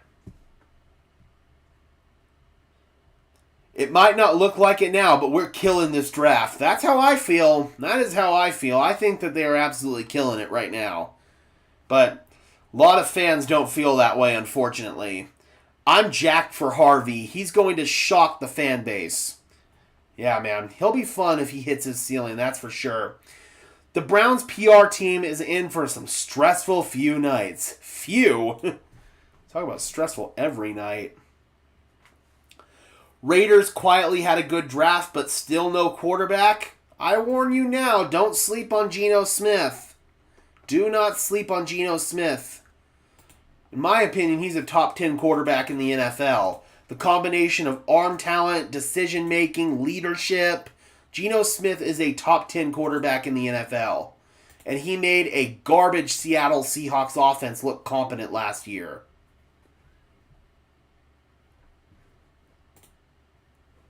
It might not look like it now, but we're killing this draft. That's how I feel. That is how I feel. I think that they are absolutely killing it right now. But a lot of fans don't feel that way, unfortunately. I'm jacked for Harvey. He's going to shock the fan base. Yeah, man. He'll be fun if he hits his ceiling, that's for sure. The Browns PR team is in for some stressful few nights. Few? Talk about stressful every night. Raiders quietly had a good draft, but still no quarterback. I warn you now, don't sleep on Geno Smith. Do not sleep on Geno Smith. In my opinion, he's a top 10 quarterback in the NFL. The combination of arm talent, decision-making, leadership. Geno Smith is a top 10 quarterback in the NFL. And he made a garbage Seattle Seahawks offense look competent last year.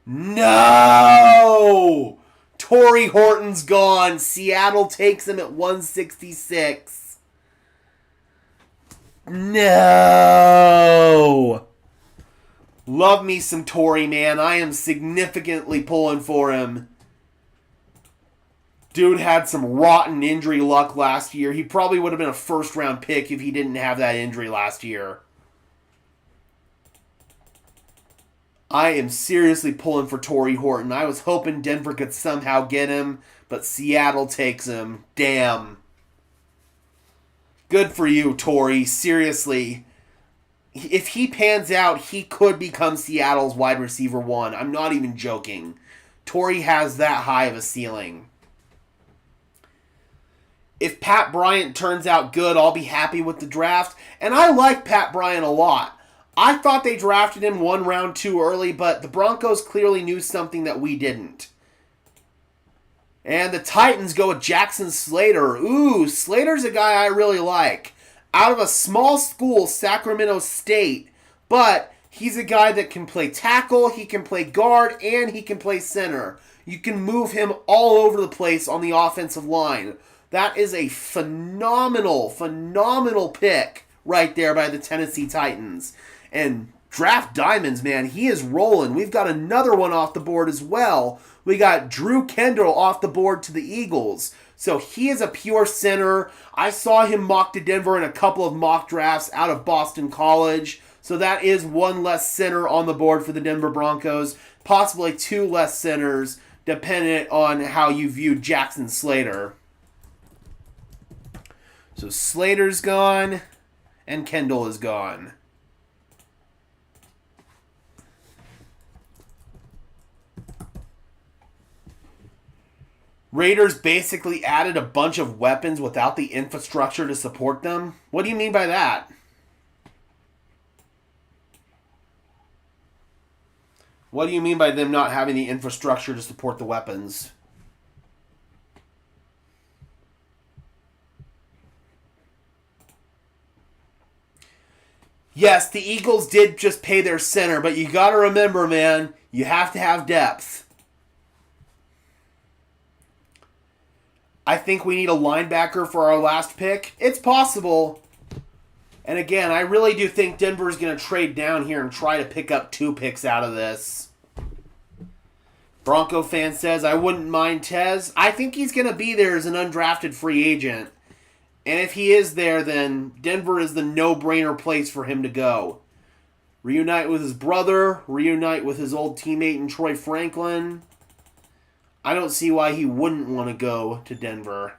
No! Torrey Horton's gone. Seattle takes him at 166. No! Love me some Torrey, man. I am significantly pulling for him. Dude had some rotten injury luck last year. He probably would have been a first-round pick if he didn't have that injury last year. I am seriously pulling for Torrey Horton. I was hoping Denver could somehow get him, but Seattle takes him. Damn. Good for you, Torrey. Seriously. If he pans out, he could become Seattle's wide receiver 1. I'm not even joking. Torrey has that high of a ceiling. If Pat Bryant turns out good, I'll be happy with the draft. And I like Pat Bryant a lot. I thought they drafted him 1 round too early, but the Broncos clearly knew something that we didn't. And the Titans go with Jackson Slater. Ooh, Slater's a guy I really like. Out of a small school, Sacramento State, but he's a guy that can play tackle, he can play guard, and he can play center. You can move him all over the place on the offensive line. That is a phenomenal, phenomenal pick right there by the Tennessee Titans. And Draft Diamonds, man, he is rolling. We've got another one off the board as well. We got Drew Kendall off the board to the Eagles. So he is a pure center. I saw him mocked to Denver in a couple of mock drafts out of Boston College. So that is 1 less center on the board for the Denver Broncos. Possibly 2 less centers, depending on how you view Jackson Slater. So Slater's gone, and Kendall is gone. Raiders basically added a bunch of weapons without the infrastructure to support them? What do you mean by that? What do you mean by them not having the infrastructure to support the weapons? Yes, the Eagles did just pay their center, but you got to remember, man, you have to have depth. I think we need a linebacker for our last pick. It's possible. And again, I really do think Denver's going to trade down here and try to pick up 2 picks out of this. Bronco fan says, I wouldn't mind Tez. I think he's going to be there as an undrafted free agent. And if he is there, then Denver is the no-brainer place for him to go. Reunite with his brother, reunite with his old teammate in Troy Franklin. I don't see why he wouldn't want to go to Denver.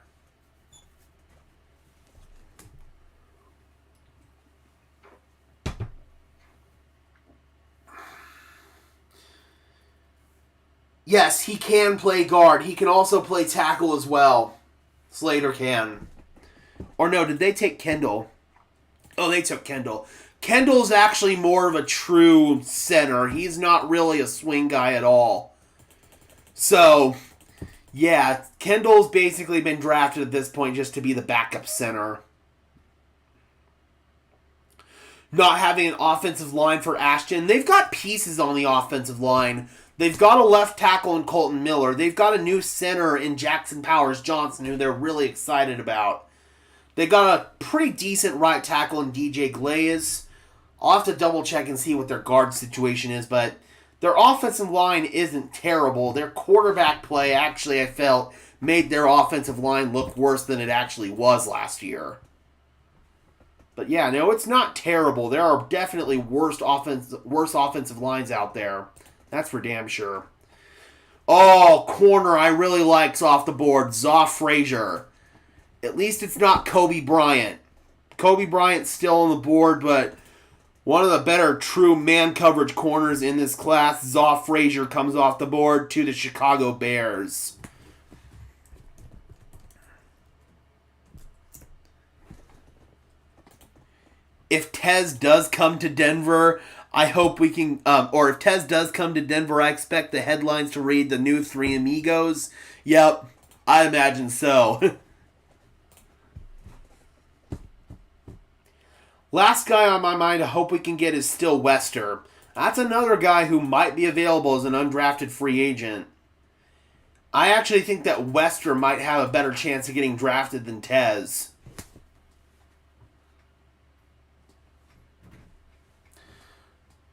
Yes, he can play guard. He can also play tackle as well. Slater can. Or no, did they take Kendall? Oh, they took Kendall. Kendall's actually more of a true center. He's not really a swing guy at all. So, yeah, Kendall's basically been drafted at this point just to be the backup center. Not having an offensive line for Ashton. They've got pieces on the offensive line. They've got a left tackle in Colton Miller. They've got a new center in Jackson Powers Johnson, who they're really excited about. They got a pretty decent right tackle in DJ Glaze. I'll have to double check and see what their guard situation is, but their offensive line isn't terrible. Their quarterback play, actually, I felt, made their offensive line look worse than it actually was last year. But yeah, no, it's not terrible. There are definitely worse offensive lines out there. That's for damn sure. Oh, corner I really like's off the board. Zoff Frazier. At least it's not Kobe Bryant. Kobe Bryant's still on the board, but one of the better true man coverage corners in this class, Zoff Frazier, comes off the board to the Chicago Bears. If Tez does come to Denver, I hope we can, or if Tez does come to Denver, I expect the headlines to read the new Three Amigos. Yep, I imagine so. Last guy on my mind I hope we can get is still Wester. That's another guy who might be available as an undrafted free agent. I actually think that Wester might have a better chance of getting drafted than Tez.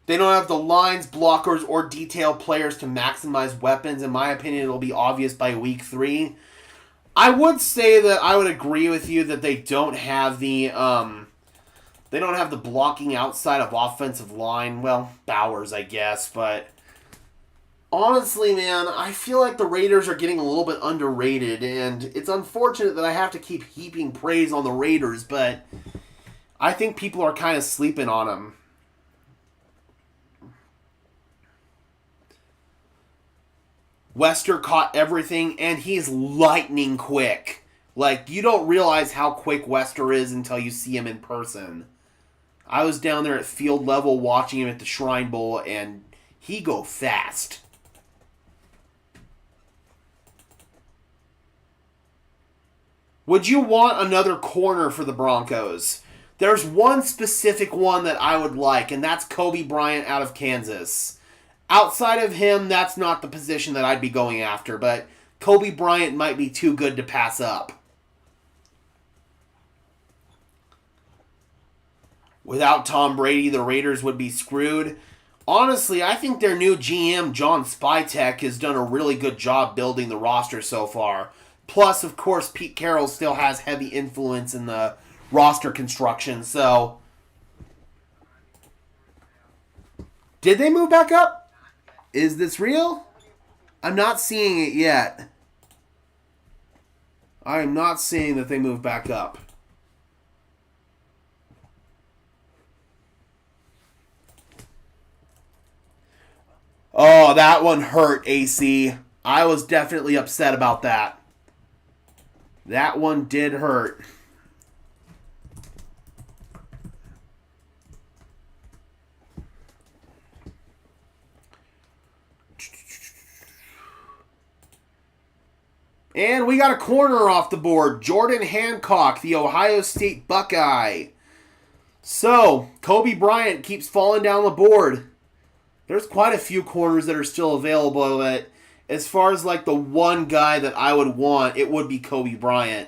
They don't have the lines, blockers, or detail players to maximize weapons. In my opinion, it'll be obvious by week 3. I would say that I would agree with you that they don't have the blocking outside of offensive line. Well, Bowers, I guess, but honestly, man, I feel like the Raiders are getting a little bit underrated, and it's unfortunate that I have to keep heaping praise on the Raiders, but I think people are kind of sleeping on them. Wester caught everything, and he's lightning quick. Like, you don't realize how quick Wester is until you see him in person. I was down there at field level watching him at the Shrine Bowl, and he go fast. Would you want another corner for the Broncos? There's one specific one that I would like, and that's Kobe Bryant out of Kansas. Outside of him, that's not the position that I'd be going after, but Kobe Bryant might be too good to pass up. Without Tom Brady, the Raiders would be screwed. Honestly, I think their new GM, John Spytek, has done a really good job building the roster so far. Plus, of course, Pete Carroll still has heavy influence in the roster construction, so... Did they move back up? Is this real? I'm not seeing it yet. I am not seeing that they moved back up. Oh, that one hurt, AC. I was definitely upset about that. That one did hurt. And we got a corner off the board. Jordan Hancock, the Ohio State Buckeye. So, Kobe Bryant keeps falling down the board. There's quite a few corners that are still available, but as far as like the one guy that I would want, it would be Kobe Bryant.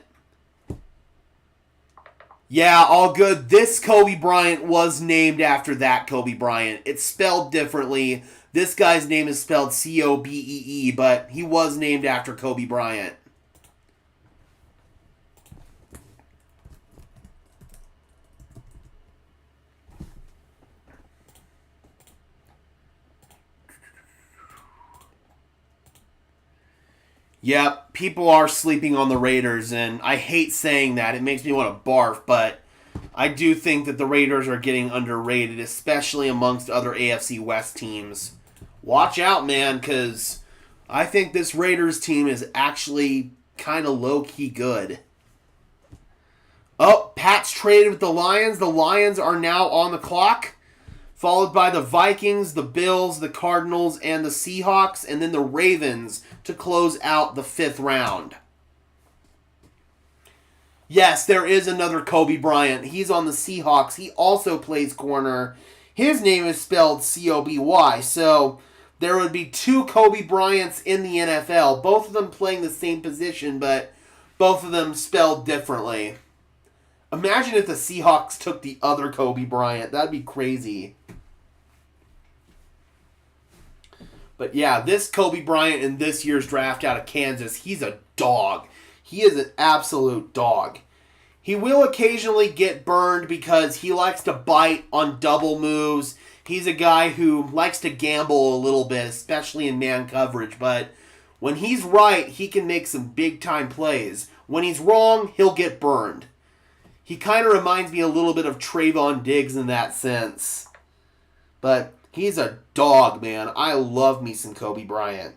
Yeah, all good. This Kobe Bryant was named after that Kobe Bryant. It's spelled differently. This guy's name is spelled C-O-B-E-E, but he was named after Kobe Bryant. Yep, people are sleeping on the Raiders, and I hate saying that. It makes me want to barf, but I do think that the Raiders are getting underrated, especially amongst other AFC West teams. Watch out, man, because I think this Raiders team is actually kind of low-key good. Oh, Pat's traded with the Lions. The Lions are now on the clock, followed by the Vikings, the Bills, the Cardinals, and the Seahawks, and then the Ravens to close out the 5th round. Yes, there is another Kobe Bryant. He's on the Seahawks. He also plays corner. His name is spelled C-O-B-Y, so there would be 2 Kobe Bryants in the NFL, both of them playing the same position, but both of them spelled differently. Imagine if the Seahawks took the other Kobe Bryant. That'd be crazy. But yeah, this Kobe Bryant in this year's draft out of Kansas, he's a dog. He is an absolute dog. He will occasionally get burned because he likes to bite on double moves. He's a guy who likes to gamble a little bit, especially in man coverage. But when he's right, he can make some big-time plays. When he's wrong, he'll get burned. He kind of reminds me a little bit of Trayvon Diggs in that sense. But he's a dog, man. I love me some Kobe Bryant.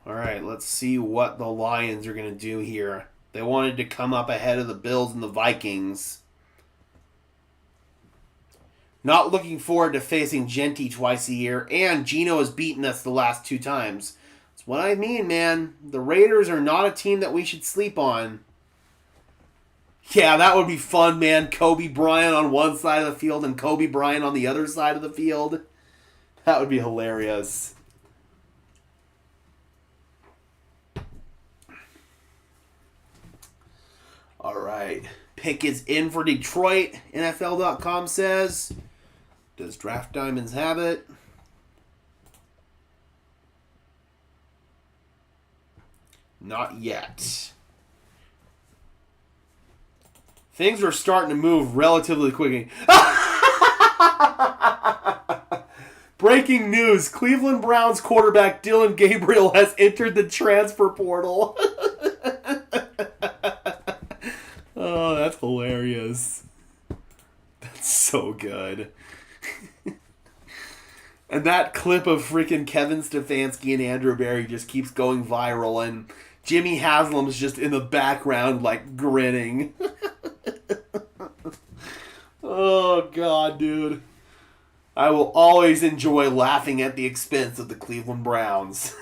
All right, let's see what the Lions are going to do here. They wanted to come up ahead of the Bills and the Vikings. Not looking forward to facing Genty twice a year, and Geno has beaten us the last 2 times. That's what I mean, man. The Raiders are not a team that we should sleep on. Yeah, that would be fun, man. Kobe Bryant on one side of the field and Kobe Bryant on the other side of the field. That would be hilarious. All right. Pick is in for Detroit, NFL.com says. Does Draft Diamonds have it? Not yet. Things are starting to move relatively quickly. Breaking news. Cleveland Browns quarterback Dylan Gabriel has entered the transfer portal. Oh, that's hilarious. That's so good. And that clip of freaking Kevin Stefanski and Andrew Berry just keeps going viral, and Jimmy Haslam's just in the background, like, grinning. Oh, God, dude. I will always enjoy laughing at the expense of the Cleveland Browns.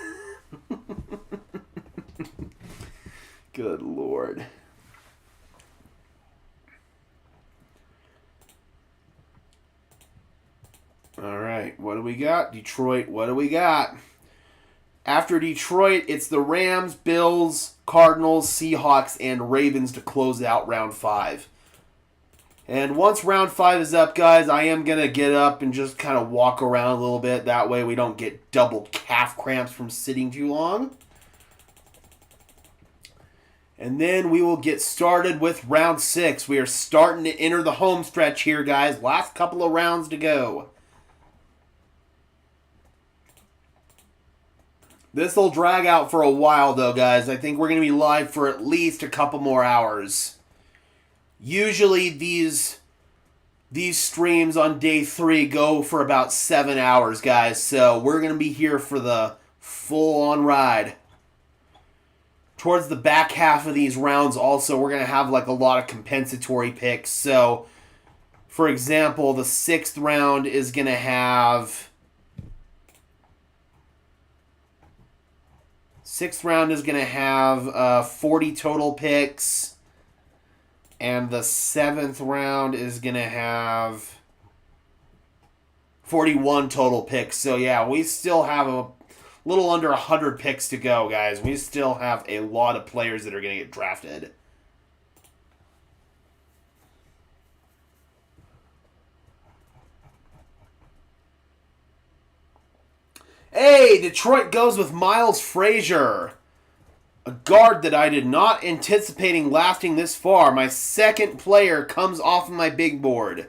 Good Lord. All right, what do we got? Detroit, what do we got? After Detroit, it's the Rams, Bills, Cardinals, Seahawks, and Ravens to close out round 5. And once round 5 is up, guys, I am going to get up and just kind of walk around a little bit. That way we don't get double calf cramps from sitting too long. And then we will get started with round 6. We are starting to enter the home stretch here, guys. Last couple of rounds to go. This will drag out for a while, though, guys. I think we're going to be live for at least a couple more hours. Usually, these streams on day 3 go for about 7 hours, guys. So, we're going to be here for the full-on ride. Towards the back half of these rounds, also, we're going to have, like, a lot of compensatory picks. So, for example, the 6th round is going to have... 6th round is going to have 40 total picks. And the 7th round is going to have 41 total picks. So, yeah, we still have a little under 100 picks to go, guys. We still have a lot of players that are going to get drafted. Hey, Detroit goes with Miles Frazier. A guard that I did not anticipating lasting this far. My second player comes off of my big board.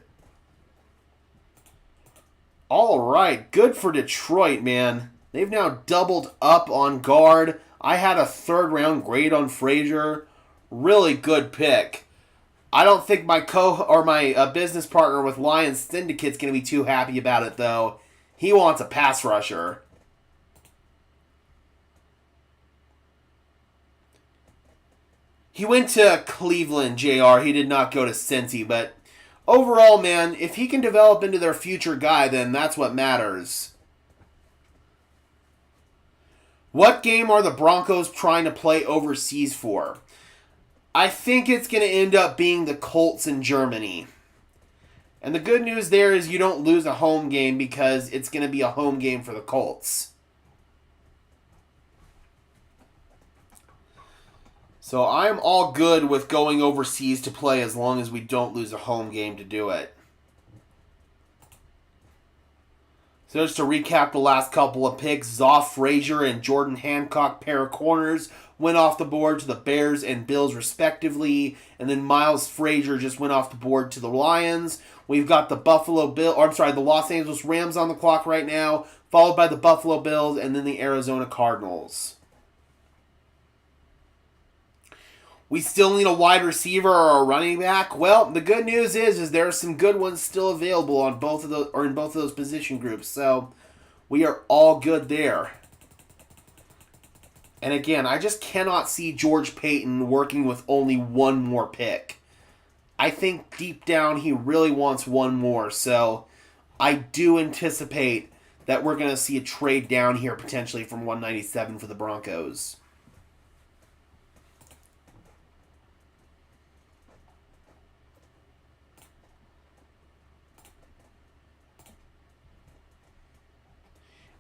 All right, good for Detroit, man. They've now doubled up on guard. I had a third-round grade on Frazier. Really good pick. I don't think my business partner with Lions Syndicate's going to be too happy about it, though. He wants a pass rusher. He went to Cleveland, JR. He did not go to Cincy, but overall, man, if he can develop into their future guy, then that's what matters. What game are the Broncos trying to play overseas for? I think it's going to end up being the Colts in Germany. And the good news there is you don't lose a home game because it's going to be a home game for the Colts. So I'm all good with going overseas to play as long as we don't lose a home game to do it. So just to recap the last couple of picks, Zoff Frazier and Jordan Hancock, pair of corners, went off the board to the Bears and Bills respectively. And then Miles Frazier just went off the board to the Lions. We've got the the Los Angeles Rams on the clock right now, followed by the Buffalo Bills and then the Arizona Cardinals. We still need a wide receiver or a running back. Well, the good news is there are some good ones still available on both of those or in both of those position groups. So we are all good there. And again, I just cannot see George Payton working with only one more pick. I think deep down he really wants one more. So I do anticipate that we're going to see a trade down here potentially from 197 for the Broncos.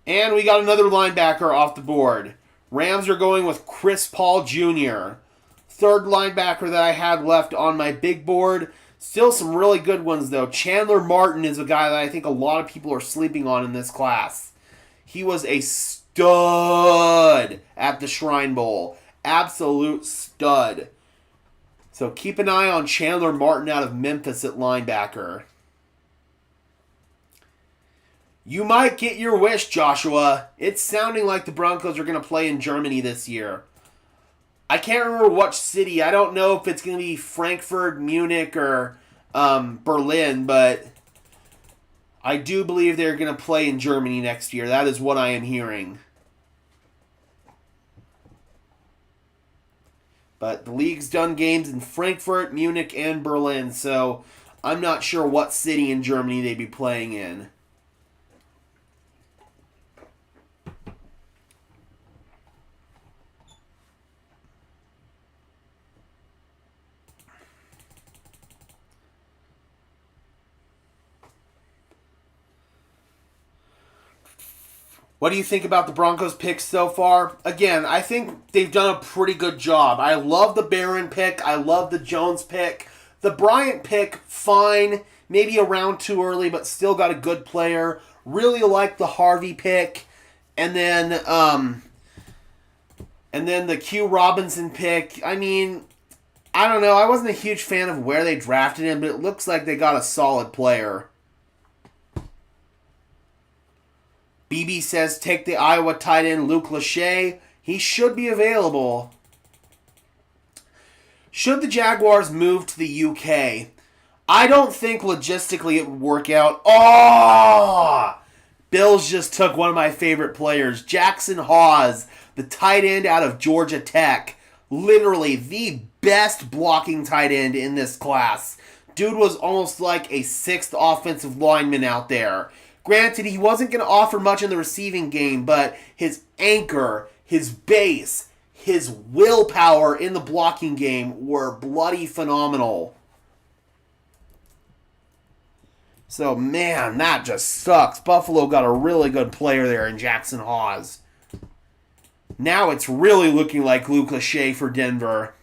And we got another linebacker off the board. Rams are going with Chris Paul Jr. Third linebacker that I had left on my big board. Still some really good ones, though. Chandler Martin is a guy that I think a lot of people are sleeping on in this class. He was a stud at the Shrine Bowl. Absolute stud. So keep an eye on Chandler Martin out of Memphis at linebacker. You might get your wish, Joshua. It's sounding like the Broncos are going to play in Germany this year. I can't remember which city. I don't know if it's going to be Frankfurt, Munich, or Berlin, but I do believe they're going to play in Germany next year. That is what I am hearing. But the league's done games in Frankfurt, Munich, and Berlin, so I'm not sure what city in Germany they'd be playing in. What do you think about the Broncos picks so far? Again, I think they've done a pretty good job. I love the Barron pick. I love the Jones pick. The Bryant pick, fine. Maybe a round too early, but still got a good player. Really like the Harvey pick. And then the Q Robinson pick. I mean, I don't know. I wasn't a huge fan of where they drafted him, but it looks like they got a solid player. BB says take the Iowa tight end Luke Lachey. He should be available. Should the Jaguars move to the UK? I don't think logistically it would work out. Oh! Bills just took one of my favorite players, Jackson Hawes, the tight end out of Georgia Tech. Literally the best blocking tight end in this class. Dude was almost like a sixth offensive lineman out there. Granted, he wasn't going to offer much in the receiving game, but his anchor, his base, his willpower in the blocking game were bloody phenomenal. So, man, that just sucks. Buffalo got a really good player there in Jackson Hawes. Now it's really looking like Luke Lachey for Denver.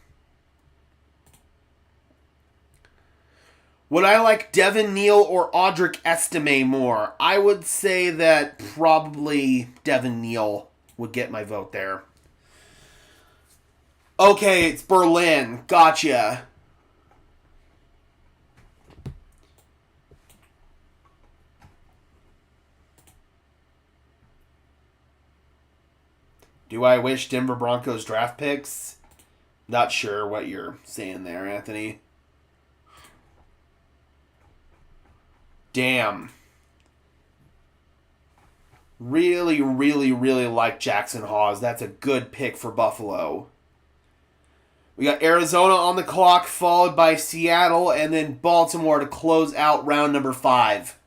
Would I like Devin Neal or Audric Estime more? I would say that probably Devin Neal would get my vote there. Okay, it's Berlin. Gotcha. Do I wish Denver Broncos draft picks? Not sure what you're saying there, Anthony. Damn. Really, really, really like Jackson Hawes. That's a good pick for Buffalo. We got Arizona on the clock, followed by Seattle, and then Baltimore to close out round number 5.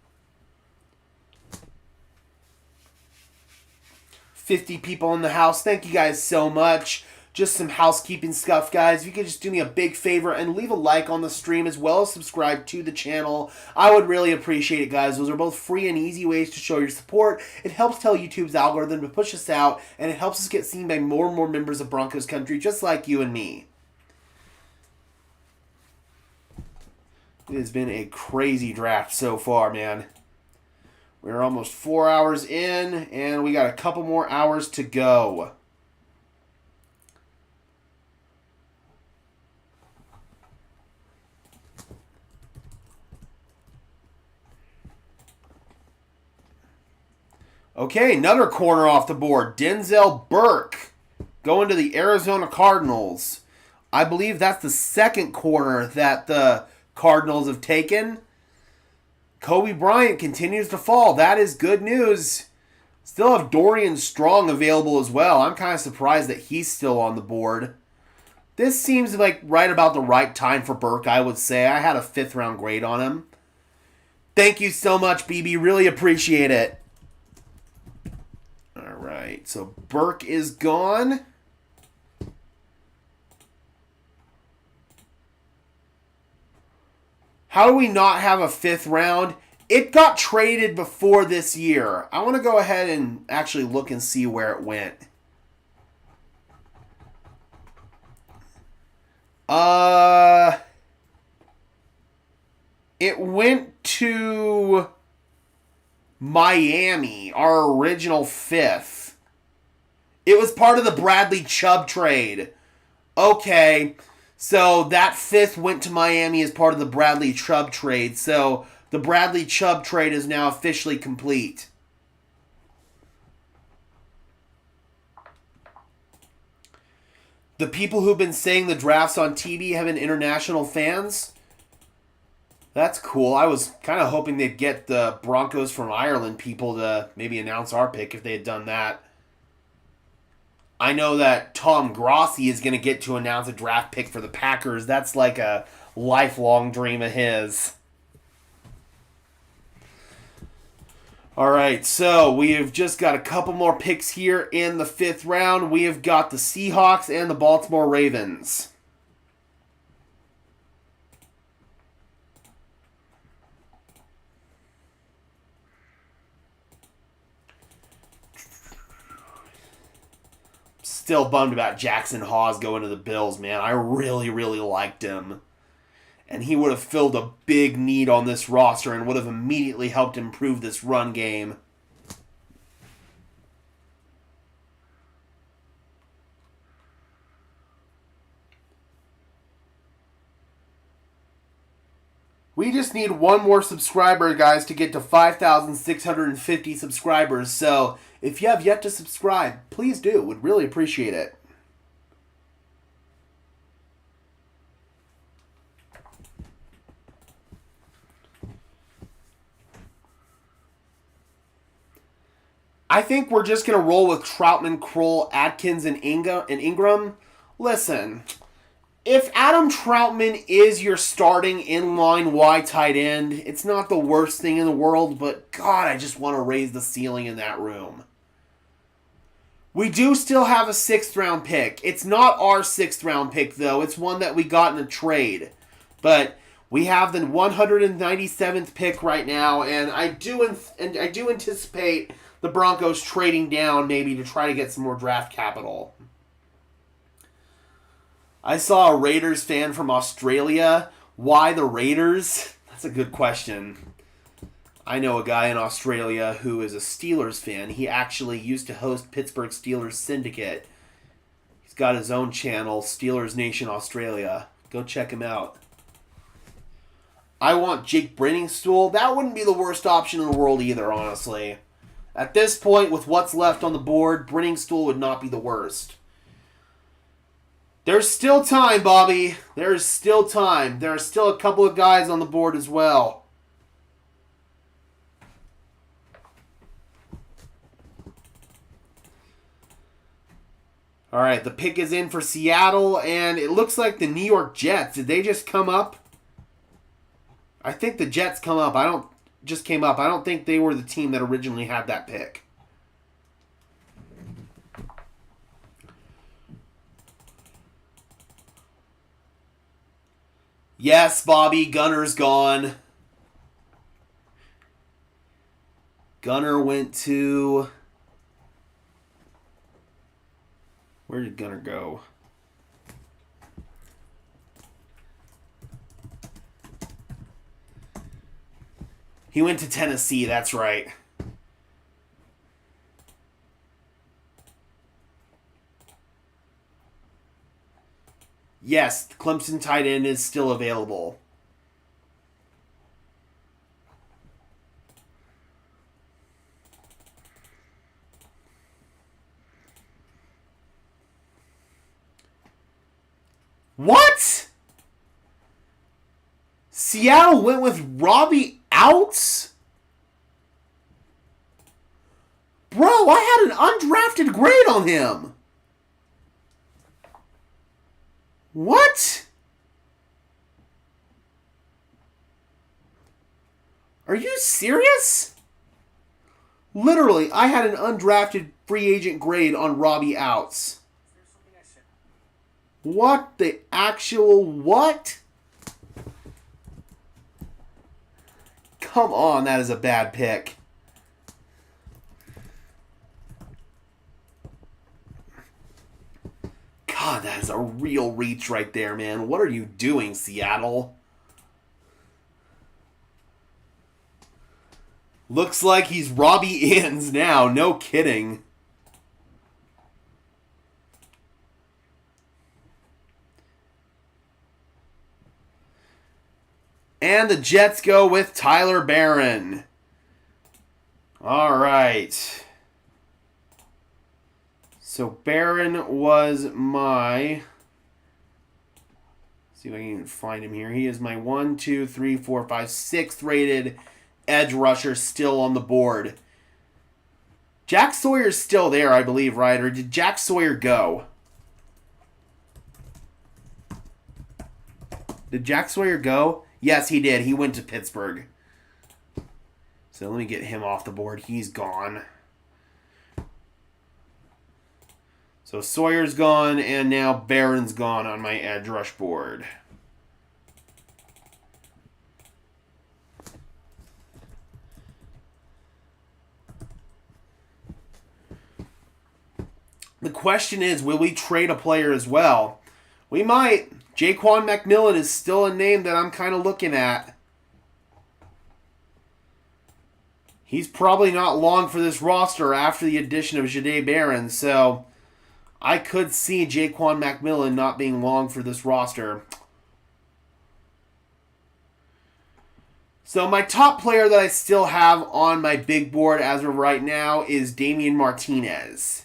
50 people in the house. Thank you guys so much. Just some housekeeping stuff, guys. If you could just do me a big favor and leave a like on the stream as well as subscribe to the channel, I would really appreciate it, guys. Those are both free and easy ways to show your support. It helps tell YouTube's algorithm to push us out, and it helps us get seen by more and more members of Broncos Country, just like you and me. It has been a crazy draft so far, man. We're almost 4 hours in, and we got a couple more hours to go. Okay, another corner off the board. Denzel Burke going to the Arizona Cardinals. I believe that's the second corner that the Cardinals have taken. Kobe Bryant continues to fall. That is good news. Still have Dorian Strong available as well. I'm kind of surprised that he's still on the board. This seems like right about the right time for Burke, I would say. I had a 5th round grade on him. Thank you so much, BB. Really appreciate it. All right, so Burke is gone. How do we not have a 5th round? It got traded before this year. I want to go ahead and actually look and see where it went. It went to Miami, our original 5th. It was part of the Bradley Chubb trade. Okay, so that 5th went to Miami as part of the Bradley Chubb trade. So the Bradley Chubb trade is now officially complete. The people who've been saying the drafts on TV have been international fans. That's cool. I was kind of hoping they'd get the Broncos from Ireland people to maybe announce our pick if they had done that. I know that Tom Grossi is going to get to announce a draft pick for the Packers. That's like a lifelong dream of his. All right, so we have just got a couple more picks here in the 5th round. We have got the Seahawks and the Baltimore Ravens. Still bummed about Jackson Hawes going to the Bills, man. I really, really liked him. And he would have filled a big need on this roster and would have immediately helped improve this run game. We just need one more subscriber, guys, to get to 5,650 subscribers. So if you have yet to subscribe, please do. Would really appreciate it. I think we're just going to roll with Troutman, Kroll, Atkins, and Ingram. Listen, if Adam Troutman is your starting inline wide tight end, it's not the worst thing in the world, but God, I just want to raise the ceiling in that room. We do still have a 6th round pick. It's not our 6th round pick, though. It's one that we got in a trade. But we have the 197th pick right now, and I do anticipate the Broncos trading down maybe to try to get some more draft capital. I saw a Raiders fan from Australia. Why the Raiders? That's a good question. I know a guy in Australia who is a Steelers fan. He actually used to host Pittsburgh Steelers Syndicate. He's got his own channel, Steelers Nation Australia. Go check him out. I want Jake Brenningstool. That wouldn't be the worst option in the world either, honestly. At this point, with what's left on the board, Brenningstool would not be the worst. There's still time, Bobby. There's still time. There are still a couple of guys on the board as well. All right, the pick is in for Seattle, and it looks like the New York Jets. Did they just come up? I think the Jets come up. I don't think they were the team that originally had that pick. Yes, Bobby, Gunner's gone. Gunner went to... Where did Gunner go? He went to Tennessee, that's right. Yes, the Clemson tight end is still available. What? Seattle went with Robbie Outs? Bro, I had an undrafted grade on him. What? Are you serious? Literally, I had an undrafted free agent grade on Robbie Outs. What the actual what? Come on, that is a bad pick. God, that is a real reach right there, man. What are you doing, Seattle? Looks like he's Robbie Inns now. No kidding. And the Jets go with Tyler Barron. All right. So Barron was my... See if I can even find him here. He is my 1, 2, 3, 4, 5, 6th rated edge rusher still on the board. Jack Sawyer's still there, I believe, right? Or did Jack Sawyer go? Did Jack Sawyer go? Yes, he did. He went to Pittsburgh. So let me get him off the board. He's gone. So Sawyer's gone, and now Barron's gone on my edge rush board. The question is, will we trade a player as well? We might. Jaquan McMillan is still a name that I'm kind of looking at. He's probably not long for this roster after the addition of Jahdae Barron, so I could see Jaquan McMillan not being long for this roster. So my top player that I still have on my big board as of right now is Damian Martinez.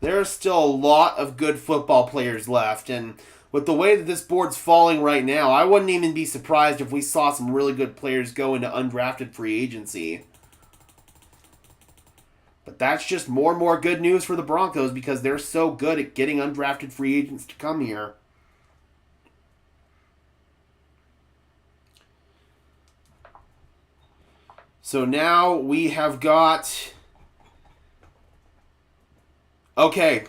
There are still a lot of good football players left, and with the way that this board's falling right now, I wouldn't even be surprised if we saw some really good players go into undrafted free agency. But that's just more and more good news for the Broncos because they're so good at getting undrafted free agents to come here. So now we have got... Okay.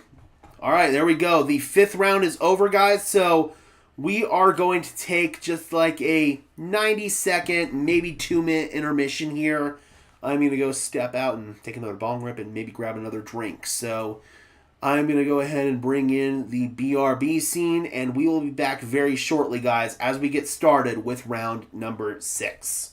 All right, there we go. The 5th round is over, guys. So we are going to take just like a 90-second, maybe 2-minute intermission here. I'm going to go step out and take another bong rip and maybe grab another drink. So I'm going to go ahead and bring in the BRB scene, and we will be back very shortly, guys, as we get started with round number 6.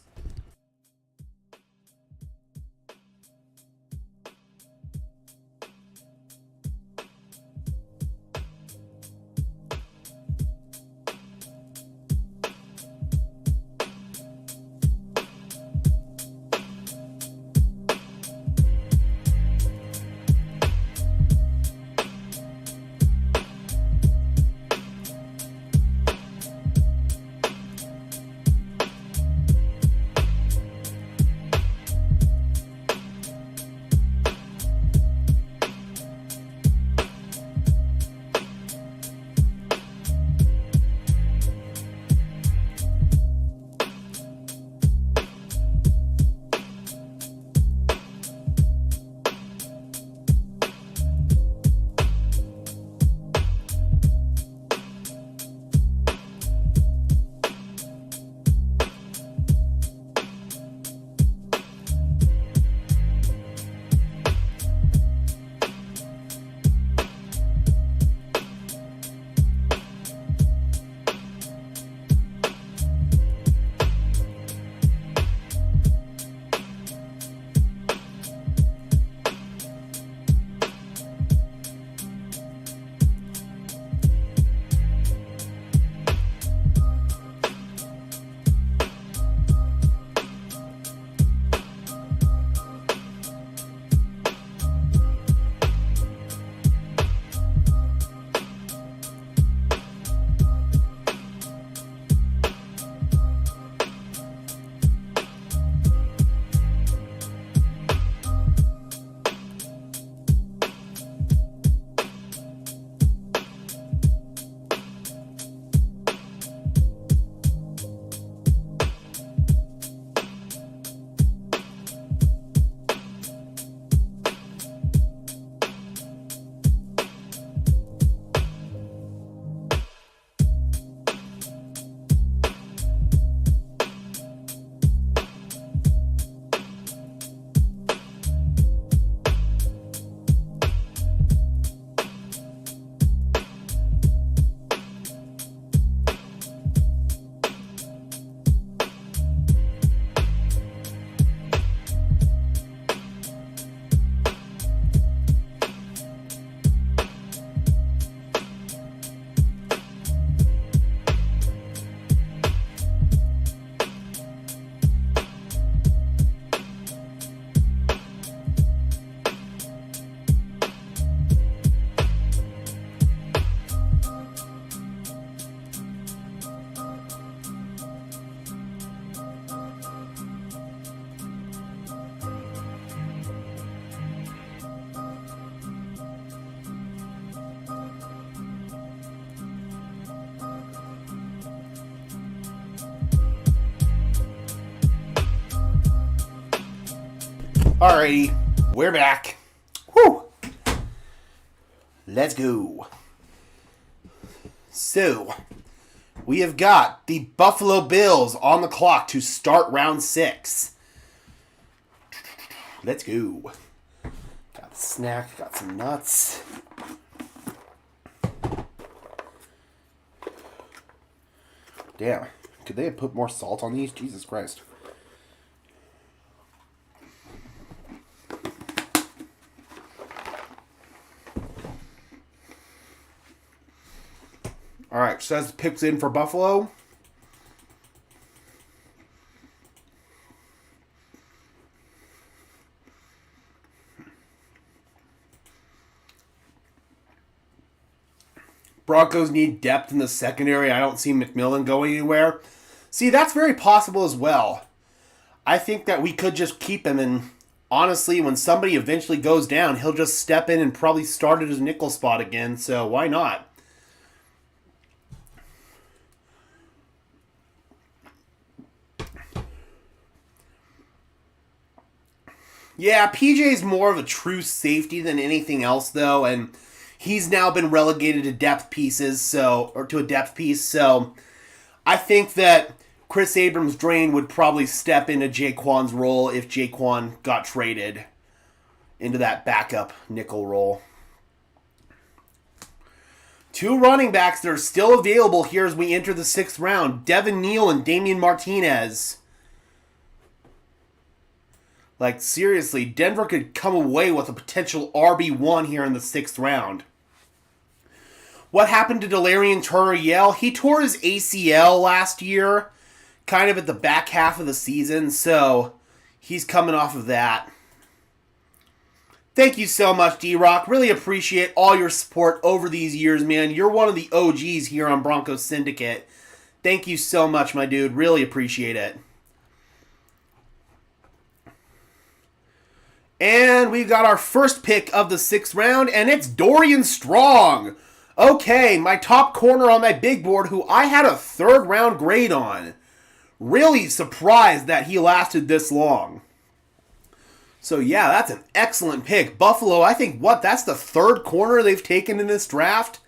Alrighty, we're back. Whew. Let's go. So, we have got the Buffalo Bills on the clock to start round 6. Let's go. Got a snack, got some nuts. Damn, could they have put more salt on these? Jesus Christ. All right, so that's the picks in for Buffalo. Broncos need depth in the secondary. I don't see McMillan going anywhere. See, that's very possible as well. I think that we could just keep him, and honestly, when somebody eventually goes down, he'll just step in and probably start at his nickel spot again, so why not? Yeah, PJ's more of a true safety than anything else, though, and he's now been relegated to depth pieces, or to a depth piece, so I think that Chris Abrams-Drain would probably step into Jaquan's role if Jaquan got traded into that backup nickel role. 2 running backs that are still available here as we enter the 6th round. Devin Neal and Damian Martinez. Like, seriously, Denver could come away with a potential RB1 here in the 6th round. What happened to Delarian Turner-Yell? He tore his ACL last year, kind of at the back half of the season, so he's coming off of that. Thank you so much, D-Rock. Really appreciate all your support over these years, man. You're one of the OGs here on Broncos Syndicate. Thank you so much, my dude. Really appreciate it. And we got our first pick of the 6th round, and it's Dorian Strong. Okay, my top corner on my big board, who I had a 3rd round grade on. Really surprised that he lasted this long. So yeah, that's an excellent pick. Buffalo, I think, that's the 3rd corner they've taken in this draft?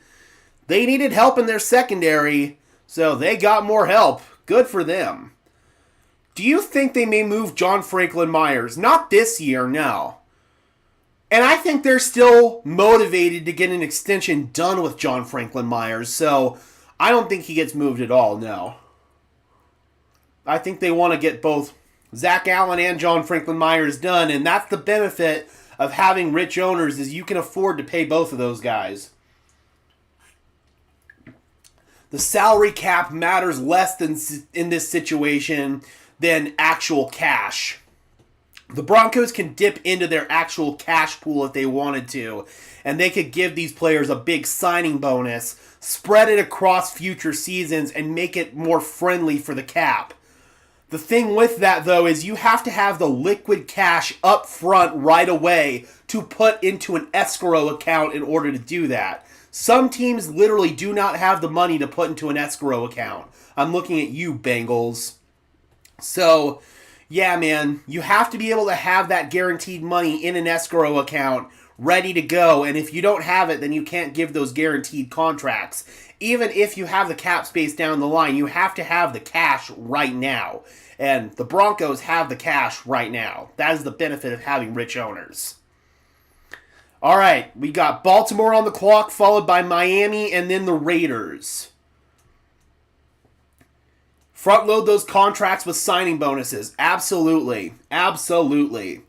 They needed help in their secondary, so they got more help. Good for them. Do you think they may move John Franklin Myers? Not this year, no. And I think they're still motivated to get an extension done with John Franklin Myers, so I don't think he gets moved at all, no. I think they want to get both Zach Allen and John Franklin Myers done, and that's the benefit of having rich owners, is you can afford to pay both of those guys. The salary cap matters less than in this situation than actual cash. The Broncos can dip into their actual cash pool if they wanted to, and they could give these players a big signing bonus, spread it across future seasons, and make it more friendly for the cap. The thing with that, though, is you have to have the liquid cash up front right away to put into an escrow account in order to do that. Some teams literally do not have the money to put into an escrow account. I'm looking at you, Bengals. So, yeah, man, you have to be able to have that guaranteed money in an escrow account ready to go, and if you don't have it, then you can't give those guaranteed contracts. Even if you have the cap space down the line, you have to have the cash right now. And the Broncos have the cash right now. That is the benefit of having rich owners. All right, we got Baltimore on the clock, followed by Miami, and then the Raiders. Front load those contracts with signing bonuses. Absolutely. Absolutely.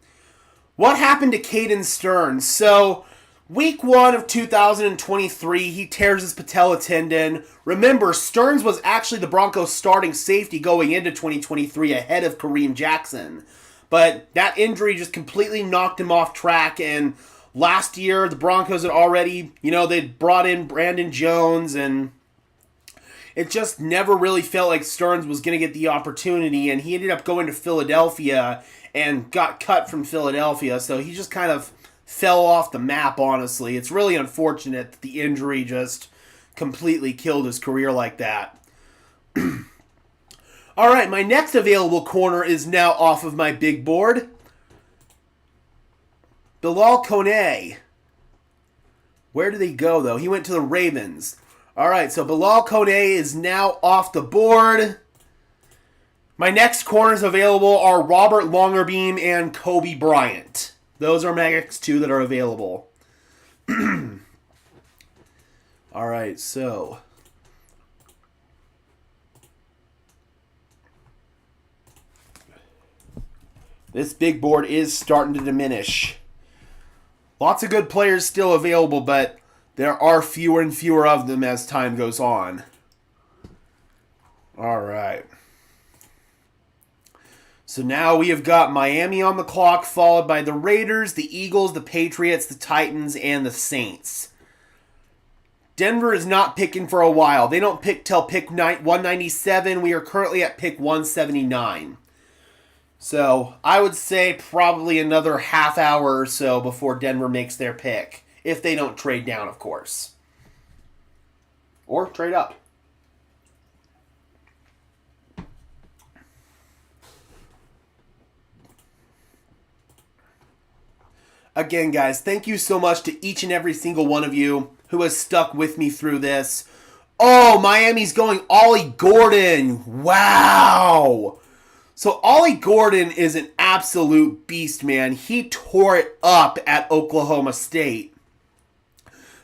What happened to Caden Stearns? So, week 1 of 2023, he tears his patella tendon. Remember, Stearns was actually the Broncos' starting safety going into 2023 ahead of Kareem Jackson. But that injury just completely knocked him off track, and last year, the Broncos had already, they'd brought in Brandon Jones, and it just never really felt like Stearns was going to get the opportunity, and he ended up going to Philadelphia and got cut from Philadelphia, so he just kind of fell off the map, honestly. It's really unfortunate that the injury just completely killed his career like that. All right, my next available corner is now off of my big board. Bilal Kone. Where did he go, though? He went to the Ravens. All right, so Bilal Kone is now off the board. My next corners available are Robert Longerbeam and Kobe Bryant. Those are my next 2 that are available. All right, so this big board is starting to diminish. Lots of good players still available, but there are fewer and fewer of them as time goes on. All right. So now we have got Miami on the clock, followed by the Raiders, the Eagles, the Patriots, the Titans, and the Saints. Denver is not picking for a while. They don't pick till pick 197. We are currently at pick 179. So I would say probably another half hour or so before Denver makes their pick. If they don't trade down, of course. Or trade up. Again, guys, thank you so much to each and every single one of you who has stuck with me through this. Oh, Miami's going Ollie Gordon. Wow. So Ollie Gordon is an absolute beast, man. He tore it up at Oklahoma State.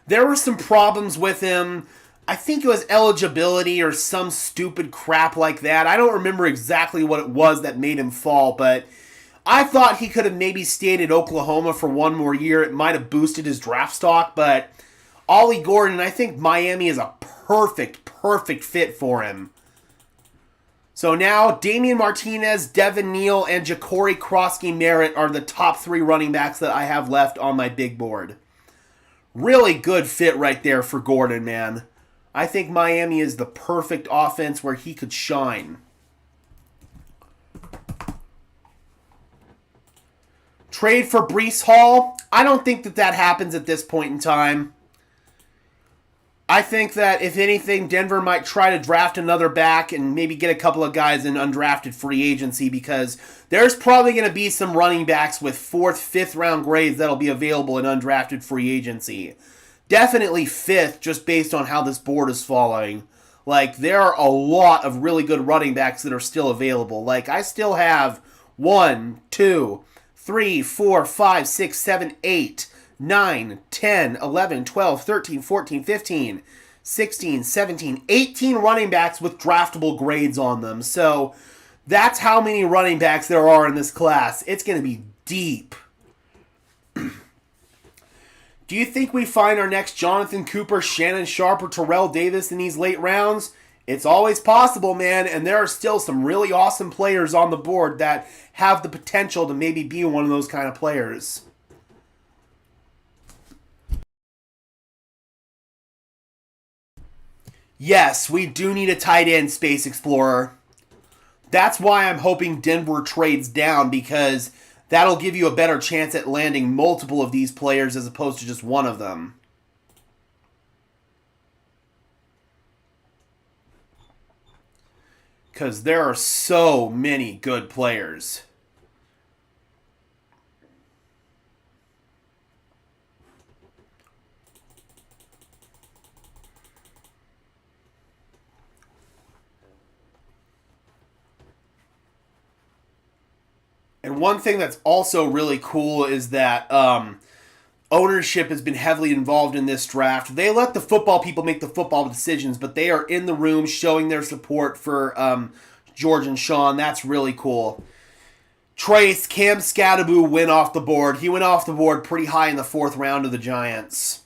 There were some problems with him. I think it was eligibility or some stupid crap like that. I don't remember exactly what it was that made him fall, but I thought he could have maybe stayed at Oklahoma for one more year. It might have boosted his draft stock, but Ollie Gordon, I think Miami is a perfect fit for him. So now, Damian Martinez, Devin Neal, and Ja'Cory Krosky-Merritt are the top 3 running backs that I have left on my big board. Really good fit right there for Gordon, man. I think Miami is the perfect offense where he could shine. Trade for Breece Hall? I don't think that happens at this point in time. I think that, if anything, Denver might try to draft another back and maybe get a couple of guys in undrafted free agency, because there's probably going to be some running backs with 4th, 5th round grades that'll be available in undrafted free agency. Definitely 5th, just based on how this board is falling. Like, there are a lot of really good running backs that are still available. Like, I still have 1, 2, 3, 4, 5, 6, 7, 8... 9, 10, 11, 12, 13, 14, 15, 16, 17, 18 running backs with draftable grades on them. So that's how many running backs there are in this class. It's going to be deep. Do you think we find our next Jonathan Cooper, Shannon Sharp, or Terrell Davis in these late rounds? It's always possible, man, and there are still some really awesome players on the board that have the potential to maybe be one of those kind of players. Yes, we do need a tight end, Space Explorer. That's why I'm hoping Denver trades down, because that'll give you a better chance at landing multiple of these players as opposed to just one of them. Because there are so many good players. And one thing that's also really cool is that ownership has been heavily involved in this draft. They let the football people make the football decisions, but they are in the room showing their support for George and Sean. That's really cool. Trace, Cam Scadaboo went off the board. He went off the board pretty high in the 4th round of the Giants.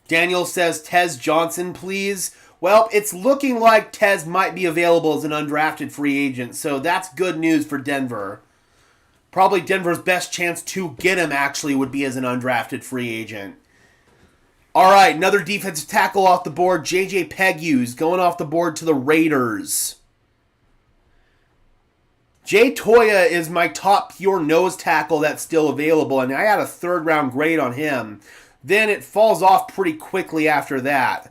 Daniel says, Tez Johnson, please. Well, it's looking like Tez might be available as an undrafted free agent, so that's good news for Denver. Probably Denver's best chance to get him, actually, would be as an undrafted free agent. All right, another defensive tackle off the board, J.J. Pegues, going off the board to the Raiders. Jay Toya is my top pure nose tackle that's still available, and I had a 3rd round grade on him. Then it falls off pretty quickly after that.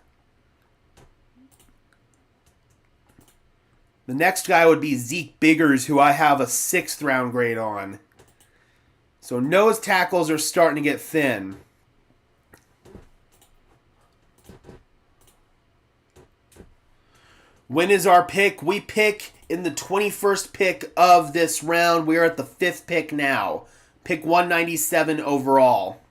The next guy would be Zeke Biggers, who I have a 6th round grade on. So nose tackles are starting to get thin. When is our pick? We pick in the 21st pick of this round. We're at the 5th pick now. Pick 197 overall.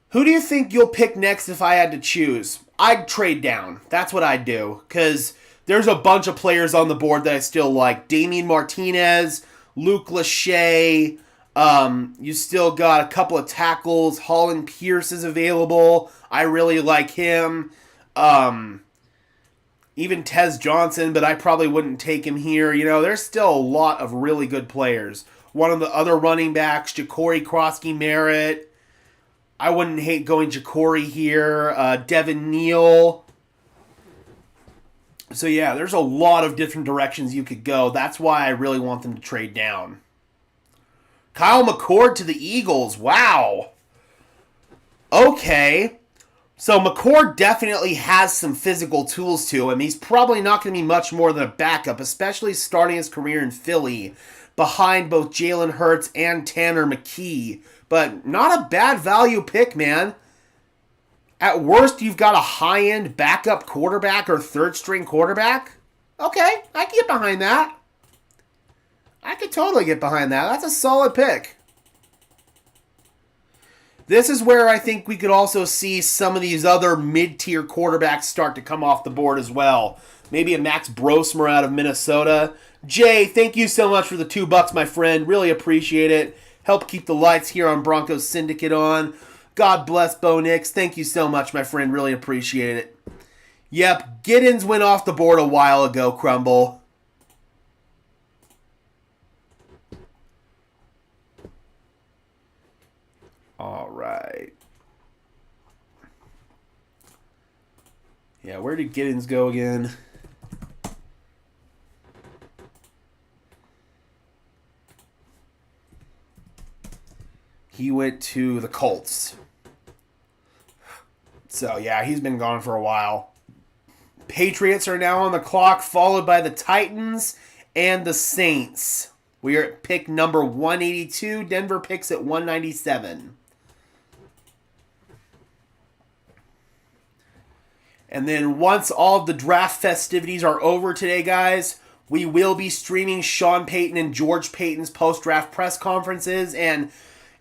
Who do you think you'll pick next if I had to choose? I'd trade down. That's what I'd do. Because there's a bunch of players on the board that I still like. Damian Martinez, Luke Lachey. You still got a couple of tackles. Holland Pierce is available. I really like him. Even Tez Johnson, but I probably wouldn't take him here. You know, there's still a lot of really good players. One of the other running backs, Ja'Cory Krosky-Merritt. I wouldn't hate going Ja'Cory here. Devin Neal. So yeah, there's a lot of different directions you could go. That's why I really want them to trade down. Kyle McCord to the Eagles. Wow. Okay. So McCord definitely has some physical tools to him. He's probably not going to be much more than a backup, especially starting his career in Philly, behind both Jalen Hurts and Tanner McKee. But not a bad value pick, man. At worst, you've got a high-end backup quarterback or 3rd-string quarterback. Okay, I can get behind that. I could totally get behind that. That's a solid pick. This is where I think we could also see some of these other mid-tier quarterbacks start to come off the board as well. Maybe a Max Brosmer out of Minnesota. Jay, thank you so much for the $2, my friend. Really appreciate it. Help keep the lights here on Broncos Syndicate on. God bless Bo Nix. Thank you so much, my friend. Really appreciate it. Yep, Giddens went off the board a while ago, Crumble. All right. Yeah, where did Giddens go again? He went to the Colts. So, yeah, he's been gone for a while. Patriots are now on the clock, followed by the Titans and the Saints. We are at pick number 182. Denver picks at 197. And then once all of the draft festivities are over today, guys, we will be streaming Sean Payton and George Payton's post-draft press conferences, and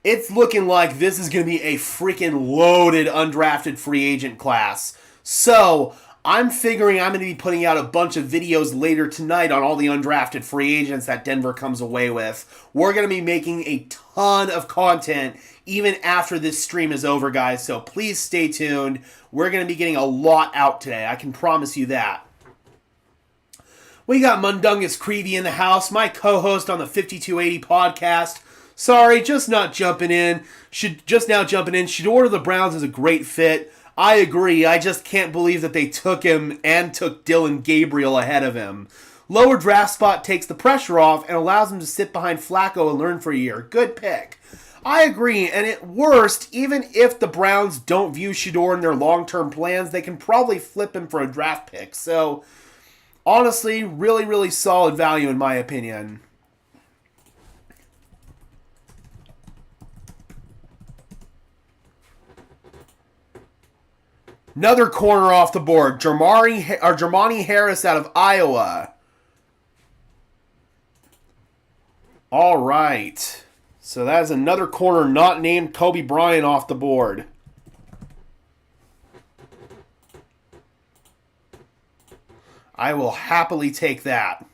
it's looking like this is going to be a freaking loaded undrafted free agent class. So, I'm figuring I'm going to be putting out a bunch of videos later tonight on all the undrafted free agents that Denver comes away with. We're going to be making a ton of content even after this stream is over, guys, so please stay tuned. We're going to be getting a lot out today. I can promise you that. We got Mundungus Creevy in the house, my co-host on the 5280 podcast. Sorry, just now jumping in. Shedeur the Browns is a great fit. I agree. I just can't believe that they took him and took Dylan Gabriel ahead of him. Lower draft spot takes the pressure off and allows him to sit behind Flacco and learn for a year. Good pick. I agree, and at worst, even if the Browns don't view Shedeur in their long-term plans, they can probably flip him for a draft pick. So, honestly, really, really solid value in my opinion. Another corner off the board, Jermani Harris out of Iowa. All right. So that is another corner not named Kobe Bryant off the board. I will happily take that.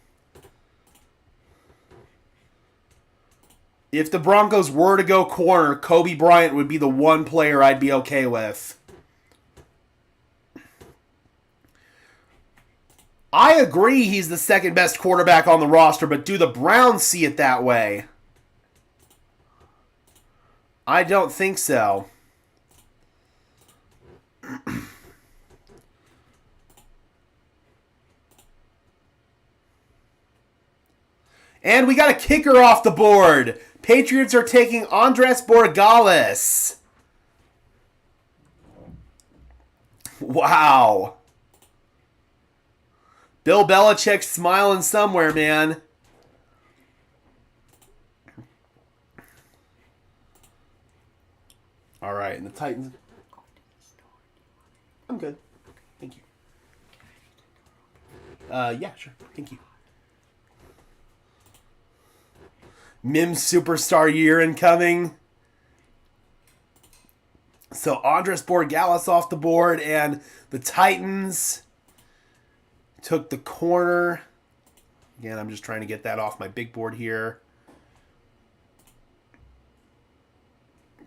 If the Broncos were to go corner, Kobe Bryant would be the one player I'd be okay with. I agree he's the second best quarterback on the roster, but do the Browns see it that way? I don't think so. And we got a kicker off the board. Patriots are taking Andres Borregales. Wow. Bill Belichick's smiling somewhere, man. All right, and the Titans. I'm good. Thank you. Yeah, sure. Thank you. Mims superstar year incoming. So Andres Borregales off the board, and the Titans took the corner. Again, I'm just trying to get that off my big board here.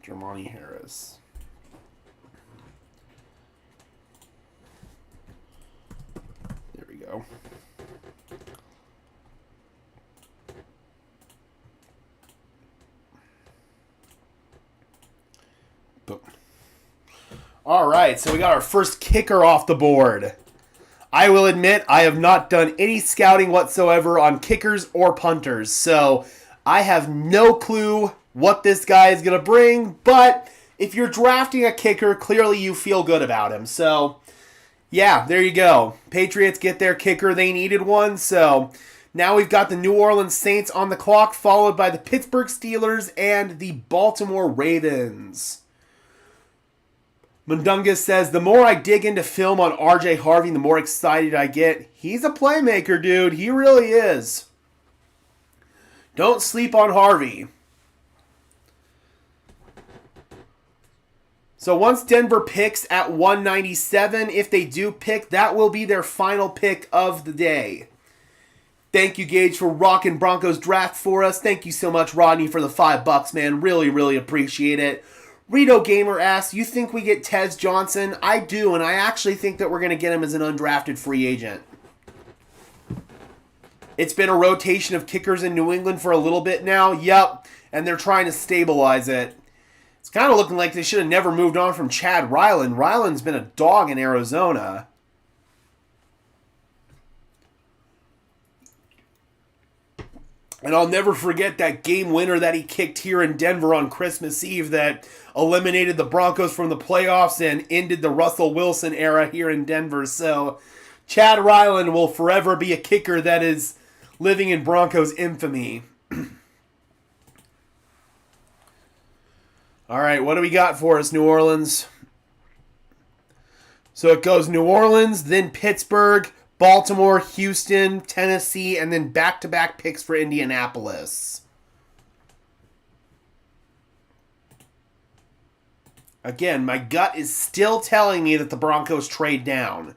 Jermani Harris. There we go. Boom. All right, so we got our first kicker off the board. I will admit I have not done any scouting whatsoever on kickers or punters, so I have no clue what this guy is going to bring, but if you're drafting a kicker, clearly you feel good about him. So, yeah, there you go. Patriots get their kicker. They needed one, so now we've got the New Orleans Saints on the clock, followed by the Pittsburgh Steelers and the Baltimore Ravens. Mundungus says, the more I dig into film on RJ Harvey, the more excited I get. He's a playmaker, dude. He really is. Don't sleep on Harvey. So once Denver picks at 197, if they do pick, that will be their final pick of the day. Thank you, Gage, for rocking Broncos draft for us. Thank you so much, Rodney, for the $5, man. Really, really appreciate it. Rito Gamer asks, you think we get Tez Johnson? I do, and I actually think that we're going to get him as an undrafted free agent. It's been a rotation of kickers in New England for a little bit now. Yep, and they're trying to stabilize it. It's kind of looking like they should have never moved on from Chad Ryland. Ryland's been a dog in Arizona. And I'll never forget that game winner that he kicked here in Denver on Christmas Eve that eliminated the Broncos from the playoffs and ended the Russell Wilson era here in Denver. So Chad Ryland will forever be a kicker that is living in Broncos infamy. All right, what do we got for us, New Orleans? So it goes New Orleans, then Pittsburgh, Baltimore, Houston, Tennessee, and then back-to-back picks for Indianapolis. Again, my gut is still telling me that the Broncos trade down.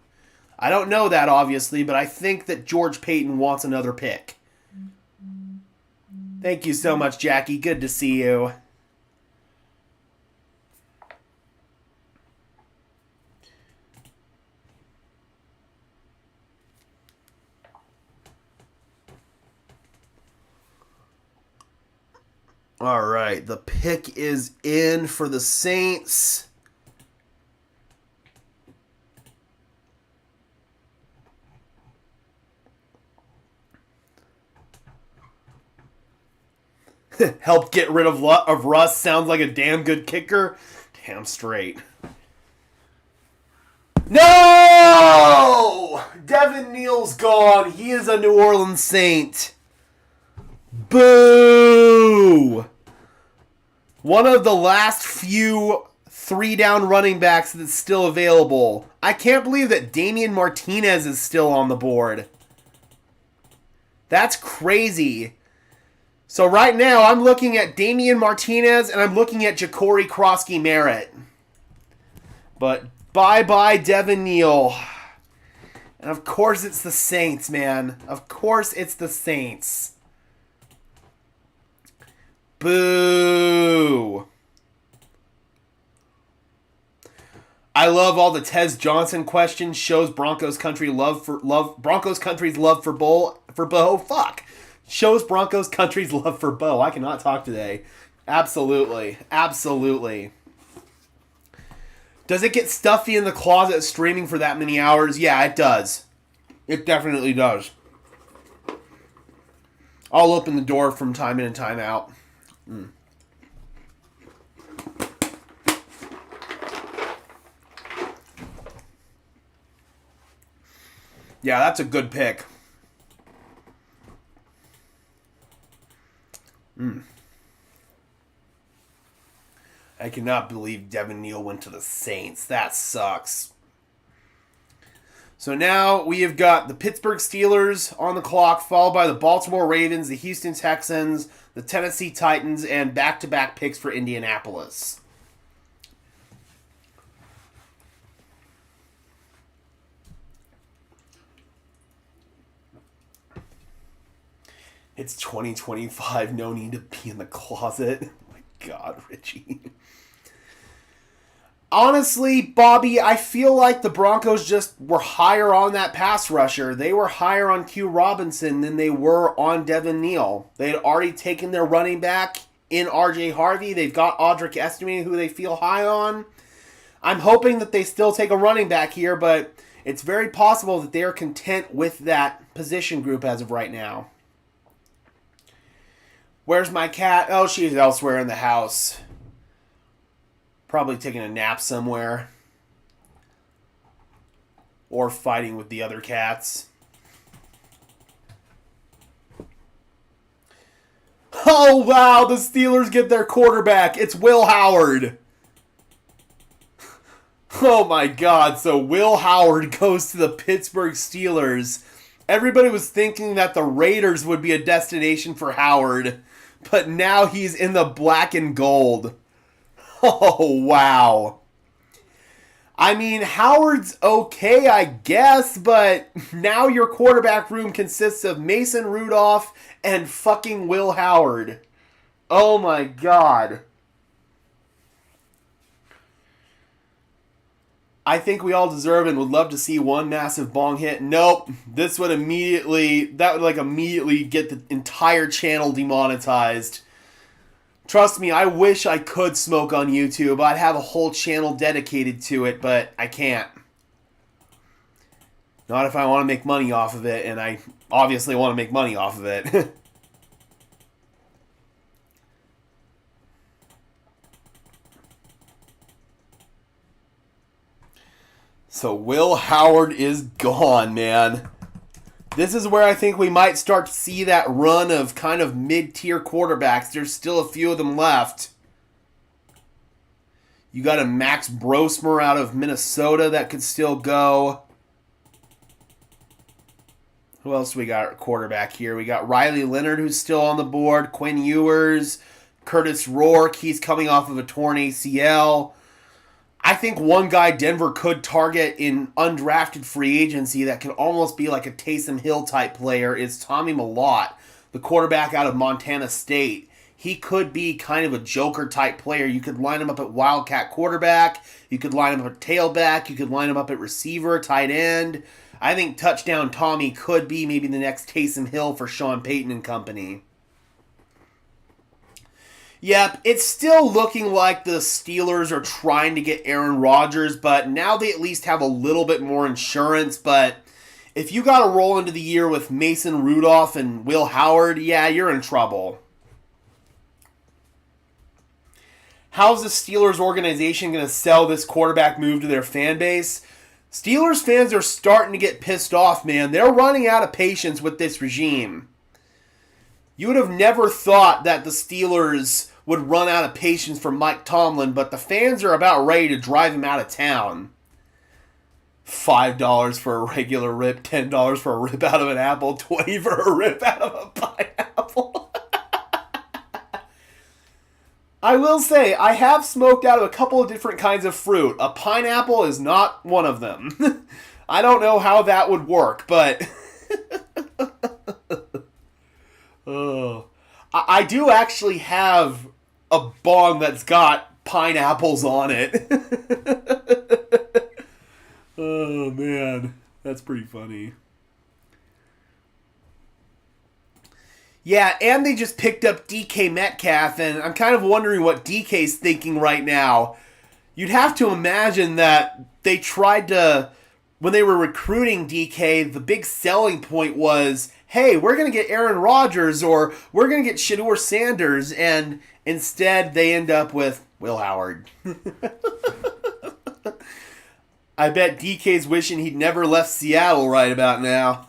I don't know that, obviously, but I think that George Payton wants another pick. Thank you so much, Jackie. Good to see you. All right, the pick is in for the Saints. Help get rid of Russ. Sounds like a damn good kicker. Damn straight. No! Devin Neal's gone. He is a New Orleans Saint. Boo! One of the last few 3-down running backs that's still available. I can't believe that Damian Martinez is still on the board. That's crazy. So right now, I'm looking at Damian Martinez and I'm looking at Ja'Cory Krosky-Merritt. But bye-bye Devin Neal. And of course it's the Saints, man. Of course it's the Saints. Boo! I love all the Tez Johnson questions. Shows Broncos country's love for Bo. Fuck. Shows Broncos country's love for Bo. I cannot talk today. Absolutely. Absolutely. Does it get stuffy in the closet streaming for that many hours? Yeah, it does. It definitely does. I'll open the door from time in and time out. Yeah, that's a good pick. I cannot believe Devin Neal went to the Saints. That sucks. So now we have got the Pittsburgh Steelers on the clock, followed by the Baltimore Ravens, the Houston Texans, the Tennessee Titans, and back-to-back picks for Indianapolis. It's 2025. No need to be in the closet. Oh my God, Richie. Honestly, Bobby, I feel like the Broncos just were higher on that pass rusher. They were higher on Q Robinson than they were on Devin Neal. They had already taken their running back in RJ Harvey. They've got Audric Estime, who they feel high on. I'm hoping that they still take a running back here, but it's very possible that they are content with that position group as of right now. Where's my cat? Oh, she's elsewhere in the house. Probably taking a nap somewhere. Or fighting with the other cats. Oh, wow. The Steelers get their quarterback. It's Will Howard. Oh, my God. So Will Howard goes to the Pittsburgh Steelers. Everybody was thinking that the Raiders would be a destination for Howard. But now he's in the black and gold. Oh, wow. I mean, Howard's okay, I guess, but now your quarterback room consists of Mason Rudolph and fucking Will Howard. Oh my god. I think we all deserve and would love to see one massive bong hit. Nope. That would immediately get the entire channel demonetized. Trust me, I wish I could smoke on YouTube. I'd have a whole channel dedicated to it, but I can't. Not if I want to make money off of it, and I obviously want to make money off of it. So Will Howard is gone, man. This is where I think we might start to see that run of kind of mid-tier quarterbacks. There's still a few of them left. You got a Max Brosmer out of Minnesota that could still go. Who else do we got at quarterback here? We got Riley Leonard, who's still on the board. Quinn Ewers. Curtis Rourke, he's coming off of a torn ACL. I think one guy Denver could target in undrafted free agency that could almost be like a Taysom Hill type player is Tommy Mellott, the quarterback out of Montana State. He could be kind of a joker type player. You could line him up at Wildcat quarterback. You could line him up at tailback. You could line him up at receiver, tight end. I think touchdown Tommy could be maybe the next Taysom Hill for Sean Payton and company. Yep, it's still looking like the Steelers are trying to get Aaron Rodgers, but now they at least have a little bit more insurance. But if you got to roll into the year with Mason Rudolph and Will Howard, yeah, you're in trouble. How's the Steelers organization going to sell this quarterback move to their fan base? Steelers fans are starting to get pissed off, man. They're running out of patience with this regime. You would have never thought that the Steelers would run out of patience for Mike Tomlin, but the fans are about ready to drive him out of town. $5 for a regular rip, $10 for a rip out of an apple, $20 for a rip out of a pineapple. I will say, I have smoked out of a couple of different kinds of fruit. A pineapple is not one of them. I don't know how that would work, but... Oh. I do actually have a bong that's got pineapples on it. Oh, man. That's pretty funny. Yeah, and they just picked up DK Metcalf, and I'm kind of wondering what DK's thinking right now. You'd have to imagine that they tried to... When they were recruiting DK, the big selling point was, hey, we're going to get Aaron Rodgers or we're going to get Shedeur Sanders, and instead they end up with Will Howard. I bet DK's wishing he'd never left Seattle right about now.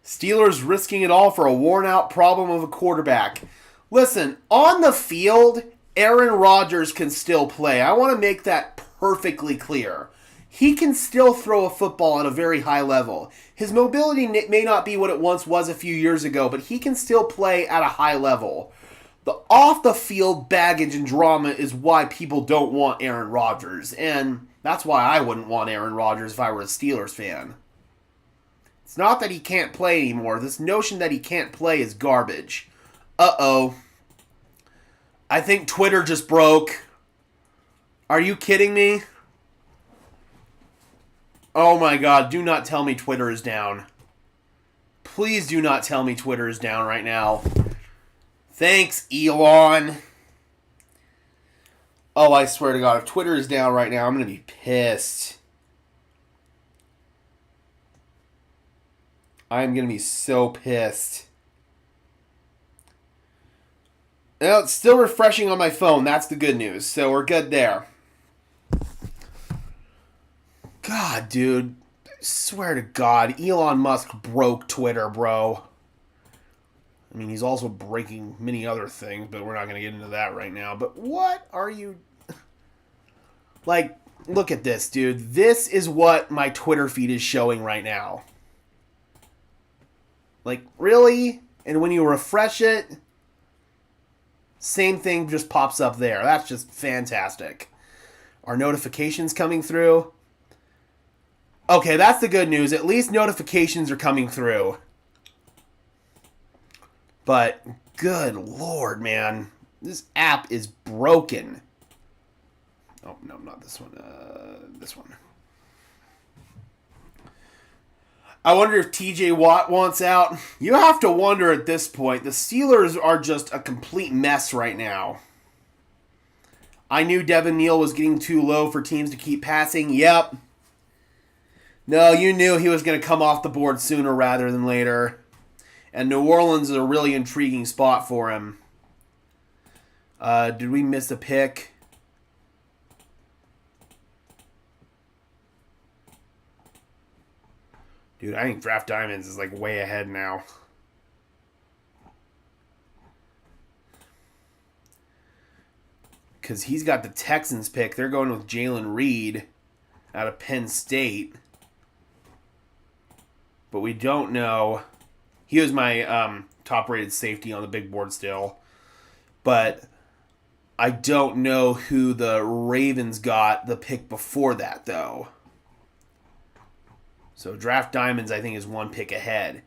Steelers risking it all for a worn-out problem of a quarterback. Listen, on the field, Aaron Rodgers can still play. I want to make that perfectly clear. He can still throw a football at a very high level. His mobility may not be what it once was a few years ago, but he can still play at a high level. The off-the-field baggage and drama is why people don't want Aaron Rodgers, and that's why I wouldn't want Aaron Rodgers if I were a Steelers fan. It's not that he can't play anymore. This notion that he can't play is garbage. Uh-oh. I think Twitter just broke. Are you kidding me? Oh my god, do not tell me Twitter is down. Please do not tell me Twitter is down right now. Thanks, Elon. Oh, I swear to god, if Twitter is down right now, I'm going to be pissed. I'm going to be so pissed. Well, it's still refreshing on my phone. That's the good news. So we're good there. God, dude. I swear to God, Elon Musk broke Twitter, bro. I mean, he's also breaking many other things, but we're not going to get into that right now. But what are you... Like, look at this, dude. This is what my Twitter feed is showing right now. Like, really? And when you refresh it... Same thing just pops up there. That's just fantastic. Are notifications coming through? Okay, that's the good news. At least notifications are coming through. But, good lord, man. This app is broken. Oh, no, not this one. This one. I wonder if TJ Watt wants out. You have to wonder at this point. The Steelers are just a complete mess right now. I knew Devin Neal was getting too low for teams to keep passing. Yep. No, you knew he was going to come off the board sooner rather than later. And New Orleans is a really intriguing spot for him. Did we miss a pick? Dude, I think Draft Diamonds is like way ahead now. Because he's got the Texans pick. They're going with Jalen Reed out of Penn State. But we don't know. He was my top-rated safety on the big board still. But I don't know who the Ravens got the pick before that, though. So Draft Diamonds, I think, is one pick ahead.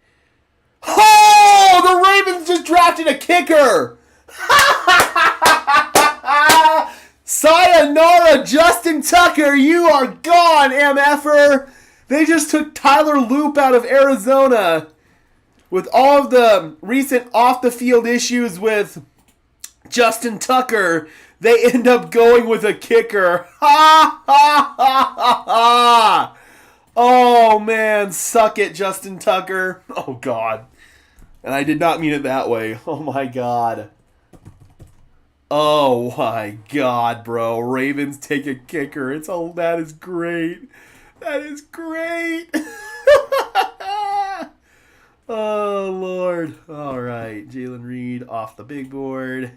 Oh! The Ravens just drafted a kicker! Sayonara, Justin Tucker, you are gone, MFer! They just took Tyler Loop out of Arizona. With all of the recent off-the-field issues with Justin Tucker, they end up going with a kicker. Ha ha ha ha ha! Oh, man, suck it, Justin Tucker. Oh, God. And I did not mean it that way. Oh, my God. Oh, my God, bro. Ravens take a kicker. That is great. That is great. Oh, Lord. All right, Jalen Reed off the big board.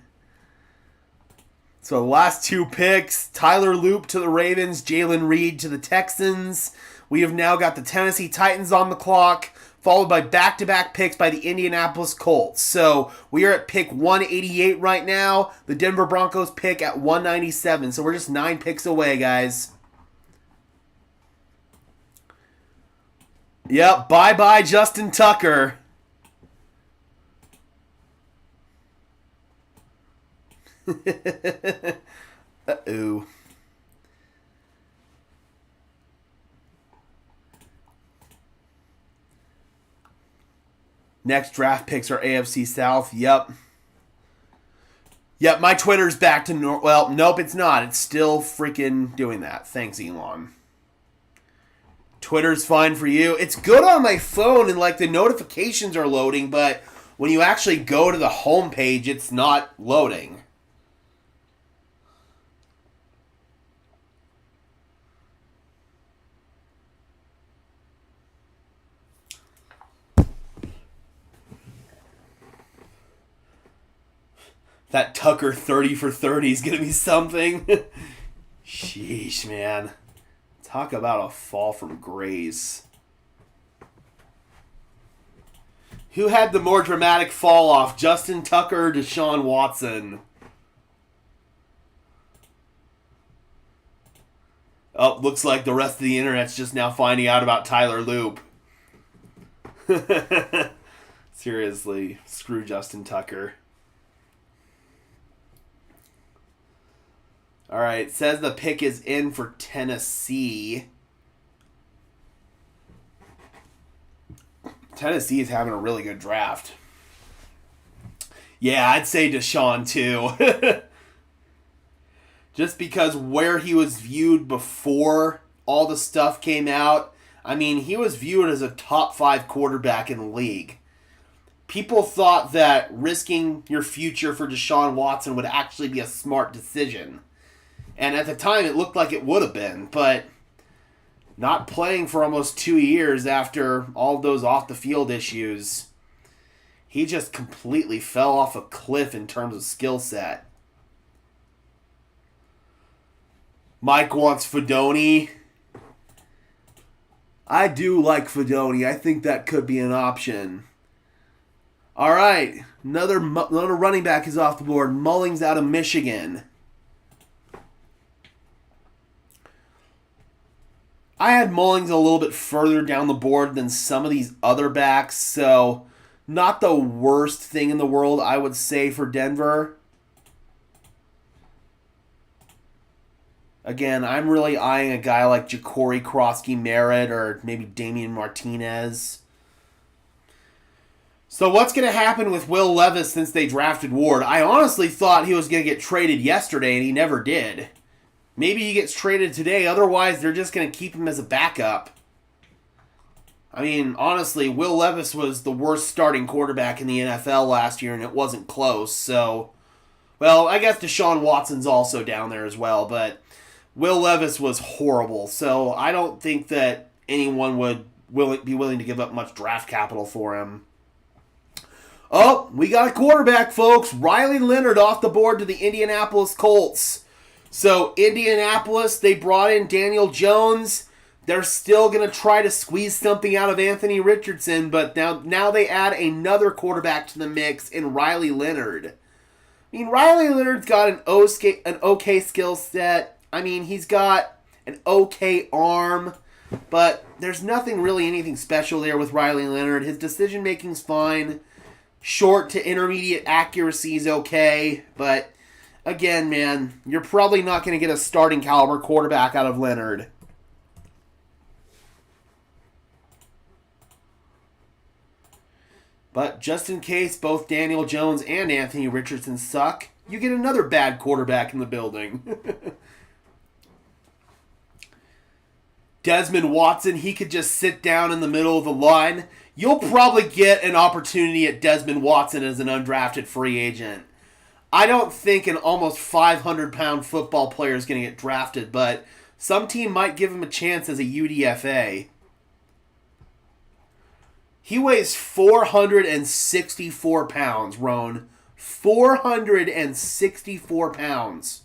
So the last two picks, Tyler Loop to the Ravens, Jalen Reed to the Texans. We have now got the Tennessee Titans on the clock, followed by back-to-back picks by the Indianapolis Colts. So we are at pick 188 right now. The Denver Broncos pick at 197. So we're just 9 picks away, guys. Yep, bye-bye Justin Tucker. Uh-oh. Next draft picks are AFC South. Yep. Yep, my Twitter's back to well, nope, it's not. It's still freaking doing that. Thanks, Elon. Twitter's fine for you. It's good on my phone and like the notifications are loading, but when you actually go to the home page, it's not loading. That Tucker 30 for 30 is going to be something. Sheesh, man. Talk about a fall from grace. Who had the more dramatic fall off, Justin Tucker or Deshaun Watson? Oh, looks like the rest of the internet's just now finding out about Tyler Loop. Seriously, screw Justin Tucker. All right, it says the pick is in for Tennessee. Tennessee is having a really good draft. Yeah, I'd say Deshaun too. Just because where he was viewed before all the stuff came out, I mean, he was viewed as a top 5 quarterback in the league. People thought that risking your future for Deshaun Watson would actually be a smart decision. And at the time, it looked like it would have been, but not playing for almost 2 years after all of those off-the-field issues, he just completely fell off a cliff in terms of skill set. Mike wants Fedoni. I do like Fedoni. I think that could be an option. All right, another running back is off the board. Mullings out of Michigan. I had Mullings a little bit further down the board than some of these other backs, so not the worst thing in the world, I would say, for Denver. Again, I'm really eyeing a guy like Ja'Cory Krosky-Merritt or maybe Damian Martinez. So what's going to happen with Will Levis since they drafted Ward? I honestly thought he was going to get traded yesterday, and he never did. Maybe he gets traded today, otherwise they're just going to keep him as a backup. I mean, honestly, Will Levis was the worst starting quarterback in the NFL last year, and it wasn't close, so... Well, I guess Deshaun Watson's also down there as well, but Will Levis was horrible, so I don't think that anyone would be willing to give up much draft capital for him. Oh, we got a quarterback, folks. Riley Leonard off the board to the Indianapolis Colts. So, Indianapolis, they brought in Daniel Jones. They're still going to try to squeeze something out of Anthony Richardson, but now they add another quarterback to the mix in Riley Leonard. I mean, Riley Leonard's got an okay skill set. I mean, he's got an okay arm, but there's anything special there with Riley Leonard. His decision-making's fine. Short to intermediate accuracy is okay, but... Again, man, you're probably not going to get a starting caliber quarterback out of Leonard. But just in case both Daniel Jones and Anthony Richardson suck, you get another bad quarterback in the building. Desmond Watson, he could just sit down in the middle of the line. You'll probably get an opportunity at Desmond Watson as an undrafted free agent. I don't think an almost 500-pound football player is going to get drafted, but some team might give him a chance as a UDFA. He weighs 464 pounds, Roan. 464 pounds.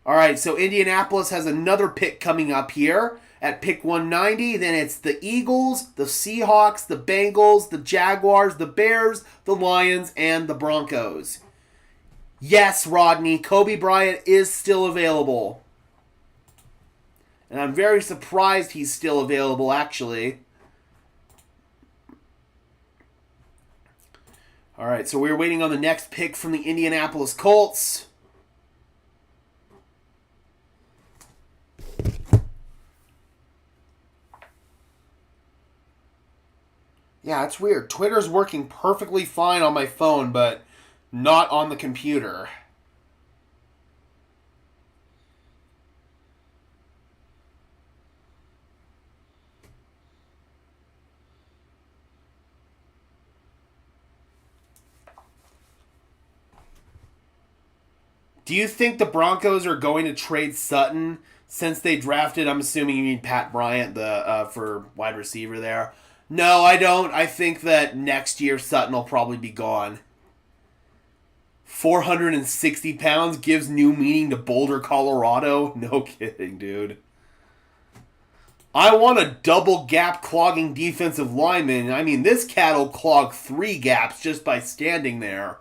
All right, so Indianapolis has another pick coming up here at pick 190. Then it's the Eagles, the Seahawks, the Bengals, the Jaguars, the Bears, the Lions, and the Broncos. Yes, Rodney, Kobe Bryant is still available. And I'm very surprised he's still available, actually. All right, so we're waiting on the next pick from the Indianapolis Colts. Yeah, it's weird. Twitter's working perfectly fine on my phone, but not on the computer. Do you think the Broncos are going to trade Sutton since they drafted, I'm assuming you mean Pat Bryant for wide receiver there? No, I don't. I think that next year Sutton will probably be gone. 460 pounds gives new meaning to Boulder, Colorado? No kidding, dude. I want a double gap clogging defensive lineman. I mean, this cat will clog 3 gaps just by standing there.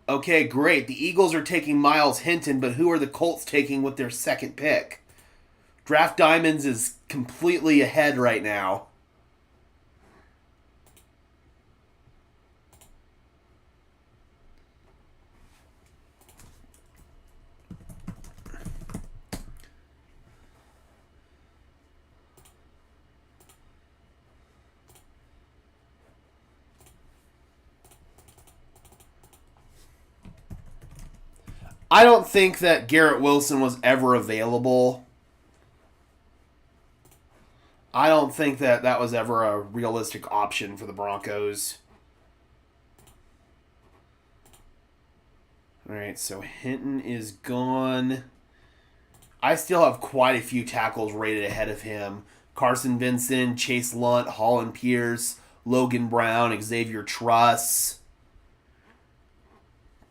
Okay, great. The Eagles are taking Miles Hinton, but who are the Colts taking with their second pick? Draft Diamonds is completely ahead right now. I don't think that Garrett Wilson was ever available. I don't think that that was ever a realistic option for the Broncos. All right, so Hinton is gone. I still have quite a few tackles rated ahead of him. Carson Vincent, Chase Lunt, Holland Pierce, Logan Brown, Xavier Truss.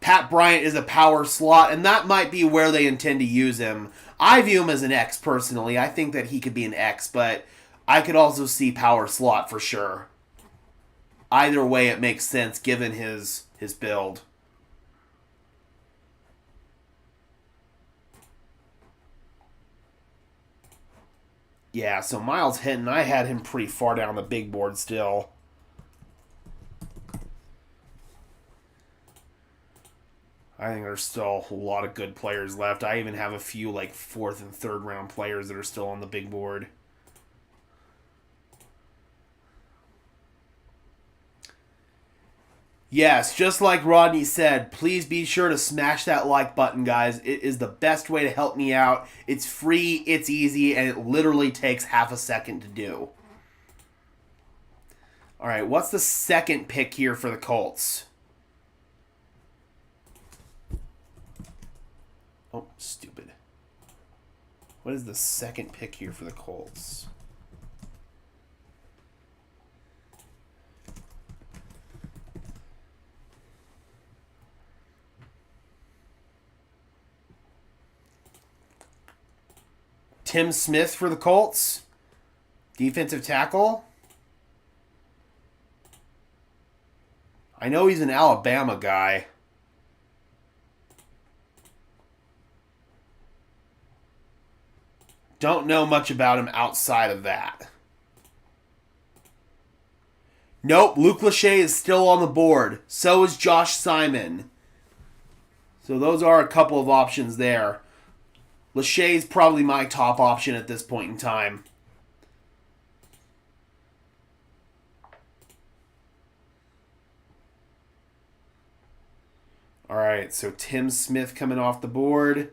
Pat Bryant is a power slot, and that might be where they intend to use him. I view him as an X personally. I think that he could be an X, but I could also see power slot for sure. Either way, it makes sense given his build. Yeah, so Miles Hinton, I had him pretty far down the big board still. I think there's still a lot of good players left. I even have a few like 4th and 3rd round players that are still on the big board. Yes, just like Rodney said, please be sure to smash that like button, guys. It is the best way to help me out. It's free, it's easy, and it literally takes half a second to do. All right, what's the second pick here for the Colts? Oh, stupid. What is the second pick here for the Colts? Tim Smith for the Colts. Defensive tackle. I know he's an Alabama guy. Don't know much about him outside of that. Nope, Luke Lachey is still on the board. So is Josh Simon. So those are a couple of options there. Lachey is probably my top option at this point in time. All right, so Tim Smith coming off the board.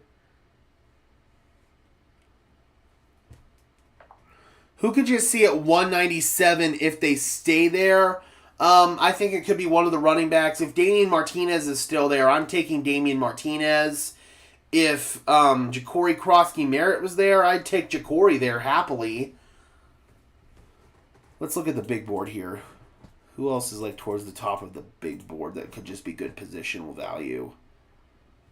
Who could you see at 197 if they stay there? I think it could be one of the running backs. If Damian Martinez is still there, I'm taking Damian Martinez. If Ja'Cory Krosky-Merritt was there, I'd take Ja'Cory there happily. Let's look at the big board here. Who else is like towards the top of the big board that could just be good positional value?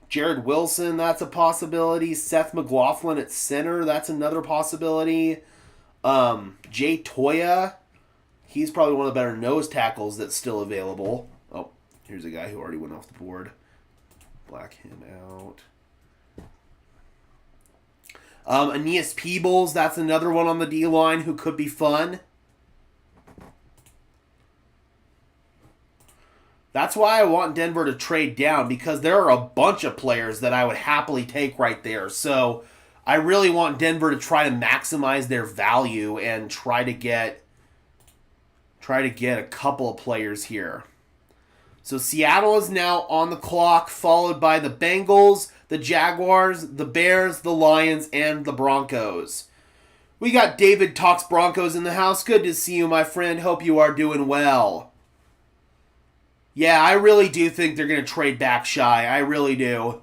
Jared Wilson, that's a possibility. Seth McLaughlin at center, that's another possibility. Jay Toya, he's probably one of the better nose tackles that's still available. Oh, here's a guy who already went off the board. Black him out. Aeneas Peebles, that's another one on the D-line who could be fun. That's why I want Denver to trade down, because there are a bunch of players that I would happily take right there. So I really want Denver to try to maximize their value and try to get a couple of players here. So Seattle is now on the clock, followed by the Bengals, the Jaguars, the Bears, the Lions, and the Broncos. We got David Talks Broncos in the house. Good to see you, my friend. Hope you are doing well. Yeah, I really do think they're going to trade back shy. I really do.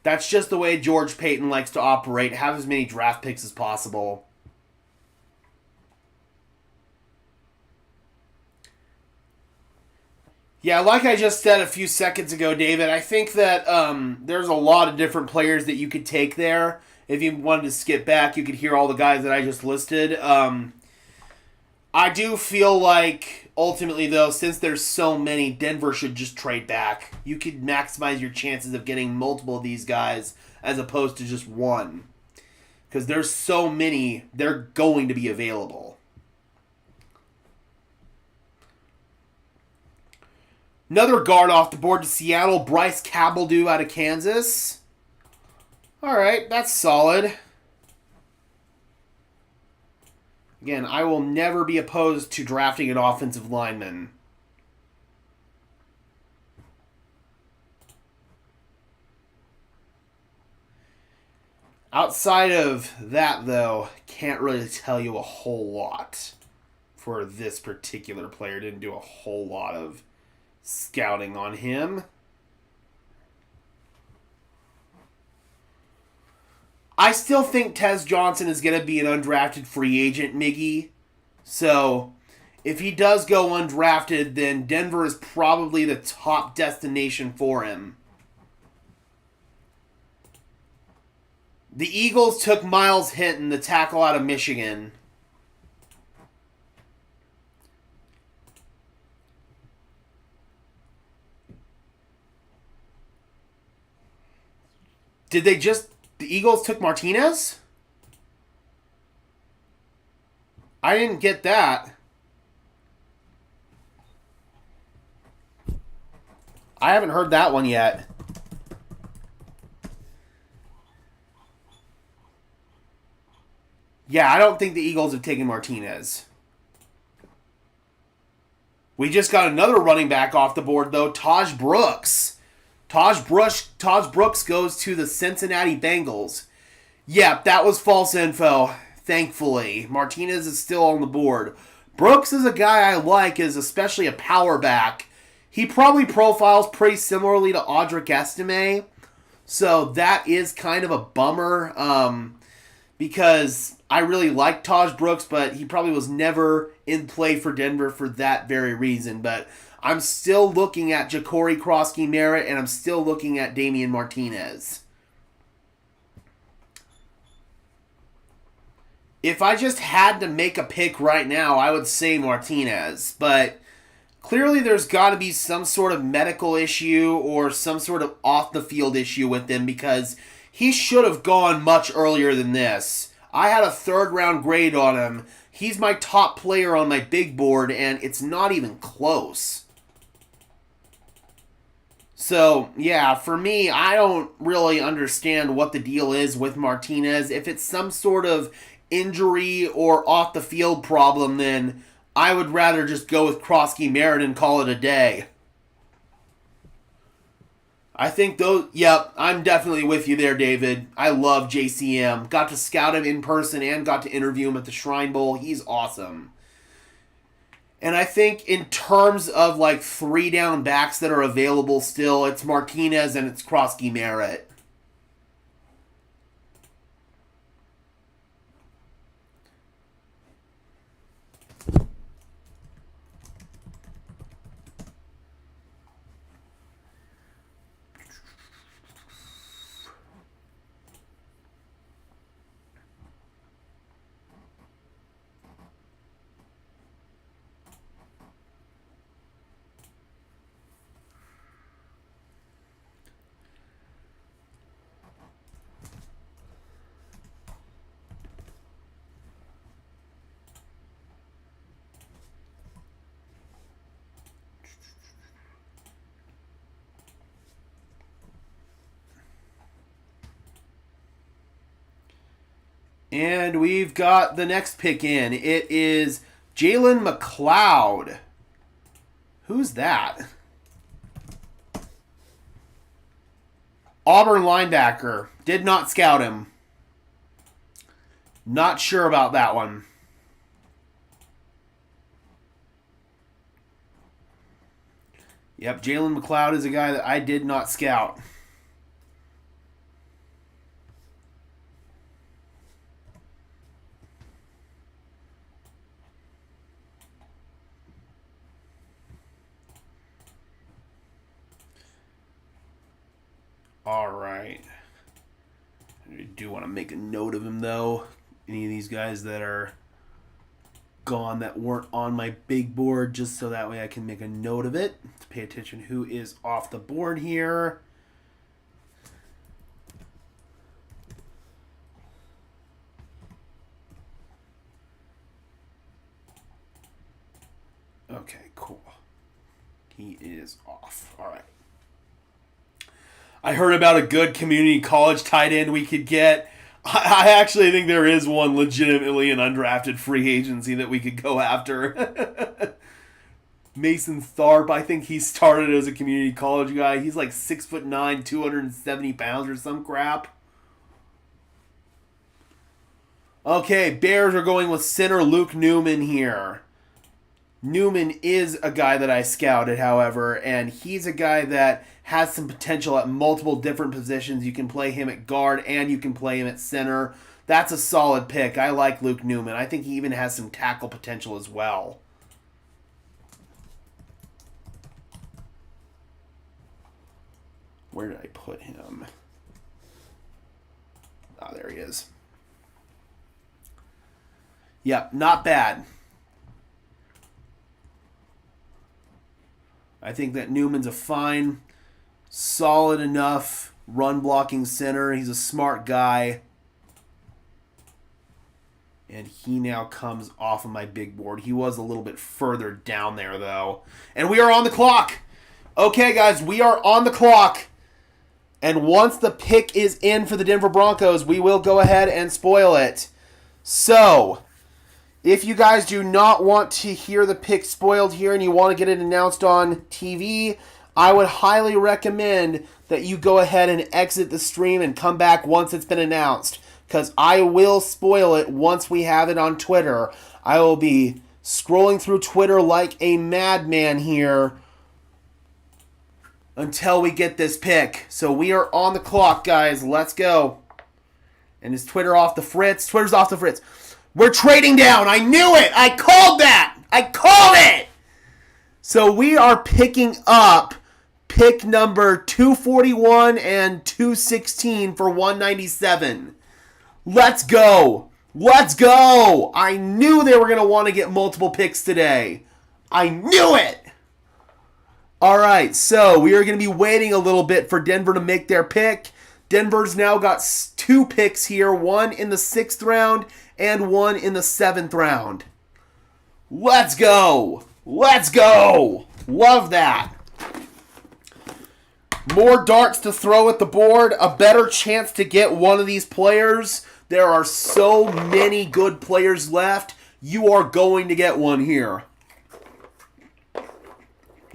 That's just the way George Payton likes to operate. Have as many draft picks as possible. Yeah, like I just said a few seconds ago, David, I think that there's a lot of different players that you could take there. If you wanted to skip back, you could hear all the guys that I just listed. I do feel like, ultimately, though, since there's so many, Denver should just trade back. You could maximize your chances of getting multiple of these guys as opposed to just one. Because there's so many, they're going to be available. Another guard off the board to Seattle, Bryce Cabeldue out of Kansas. All right, that's solid. Again, I will never be opposed to drafting an offensive lineman. Outside of that, though, can't really tell you a whole lot for this particular player. Didn't do a whole lot of scouting on him. I still think Tez Johnson is going to be an undrafted free agent, Miggy. So, if he does go undrafted, then Denver is probably the top destination for him. The Eagles took Miles Hinton, the tackle out of Michigan. The Eagles took Martinez? I didn't get that. I haven't heard that one yet. Yeah, I don't think the Eagles have taken Martinez. We just got another running back off the board, though, Taj Brooks. Taj Brooks goes to the Cincinnati Bengals. Yep, that was false info, thankfully. Martinez is still on the board. Brooks is a guy I like, is especially a power back. He probably profiles pretty similarly to Audric Estime, so that is kind of a bummer, because I really like Taj Brooks, but he probably was never in play for Denver for that very reason. But I'm still looking at Ja'Cory Krosky-Merritt, and I'm still looking at Damian Martinez. If I just had to make a pick right now, I would say Martinez. But clearly there's got to be some sort of medical issue or some sort of off-the-field issue with him, because he should have gone much earlier than this. I had a third-round grade on him. He's my top player on my big board, and it's not even close. So, yeah, for me, I don't really understand what the deal is with Martinez. If it's some sort of injury or off-the-field problem, then I would rather just go with Krosky-Merritt and call it a day. I think those, yep, I'm definitely with you there, David. I love JCM. Got to scout him in person and got to interview him at the Shrine Bowl. He's awesome. And I think in terms of like 3 down backs that are available still, it's Martinez and it's Krosky-Merritt. And we've got the next pick in. It is Jalen McLeod. Who's that? Auburn linebacker. Did not scout him. Not sure about that one. Yep, Jalen McLeod is a guy that I did not scout. All right. I do want to make a note of him, though. Any of these guys that are gone that weren't on my big board, just so that way I can make a note of it. To pay attention who is off the board here. Okay, cool. He is off. All right. I heard about a good community college tight end we could get. I actually think there is one legitimately an undrafted free agency that we could go after. Mason Tharp, I think he started as a community college guy. He's like 6'9", 270 pounds or some crap. Okay, Bears are going with center Luke Newman here. Newman is a guy that I scouted, however, and he's a guy that has some potential at multiple different positions. You can play him at guard and you can play him at center. That's a solid pick. I like Luke Newman. I think he even has some tackle potential as well. Where did I put him? Ah, there he is. Yep, not bad. I think that Newman's a fine, solid enough run-blocking center. He's a smart guy. And he now comes off of my big board. He was a little bit further down there, though. And we are on the clock. Okay, guys, we are on the clock. And once the pick is in for the Denver Broncos, we will go ahead and spoil it. So, if you guys do not want to hear the pick spoiled here and you want to get it announced on TV, I would highly recommend that you go ahead and exit the stream and come back once it's been announced. Because I will spoil it once we have it on Twitter. I will be scrolling through Twitter like a madman here until we get this pick. So we are on the clock, guys. Let's go. And is Twitter off the fritz? Twitter's off the fritz. We're trading down. I knew it. I called that. I called it. So we are picking up pick number 241 and 216 for 197. Let's go. Let's go. I knew they were going to want to get multiple picks today. I knew it. All right, so we are going to be waiting a little bit for Denver to make their pick. Denver's now got 2 picks here, one in the 6th round and one in the 7th round. Let's go. Let's go. Love that. More darts to throw at the board, a better chance to get one of these players. There are so many good players left. You are going to get one here.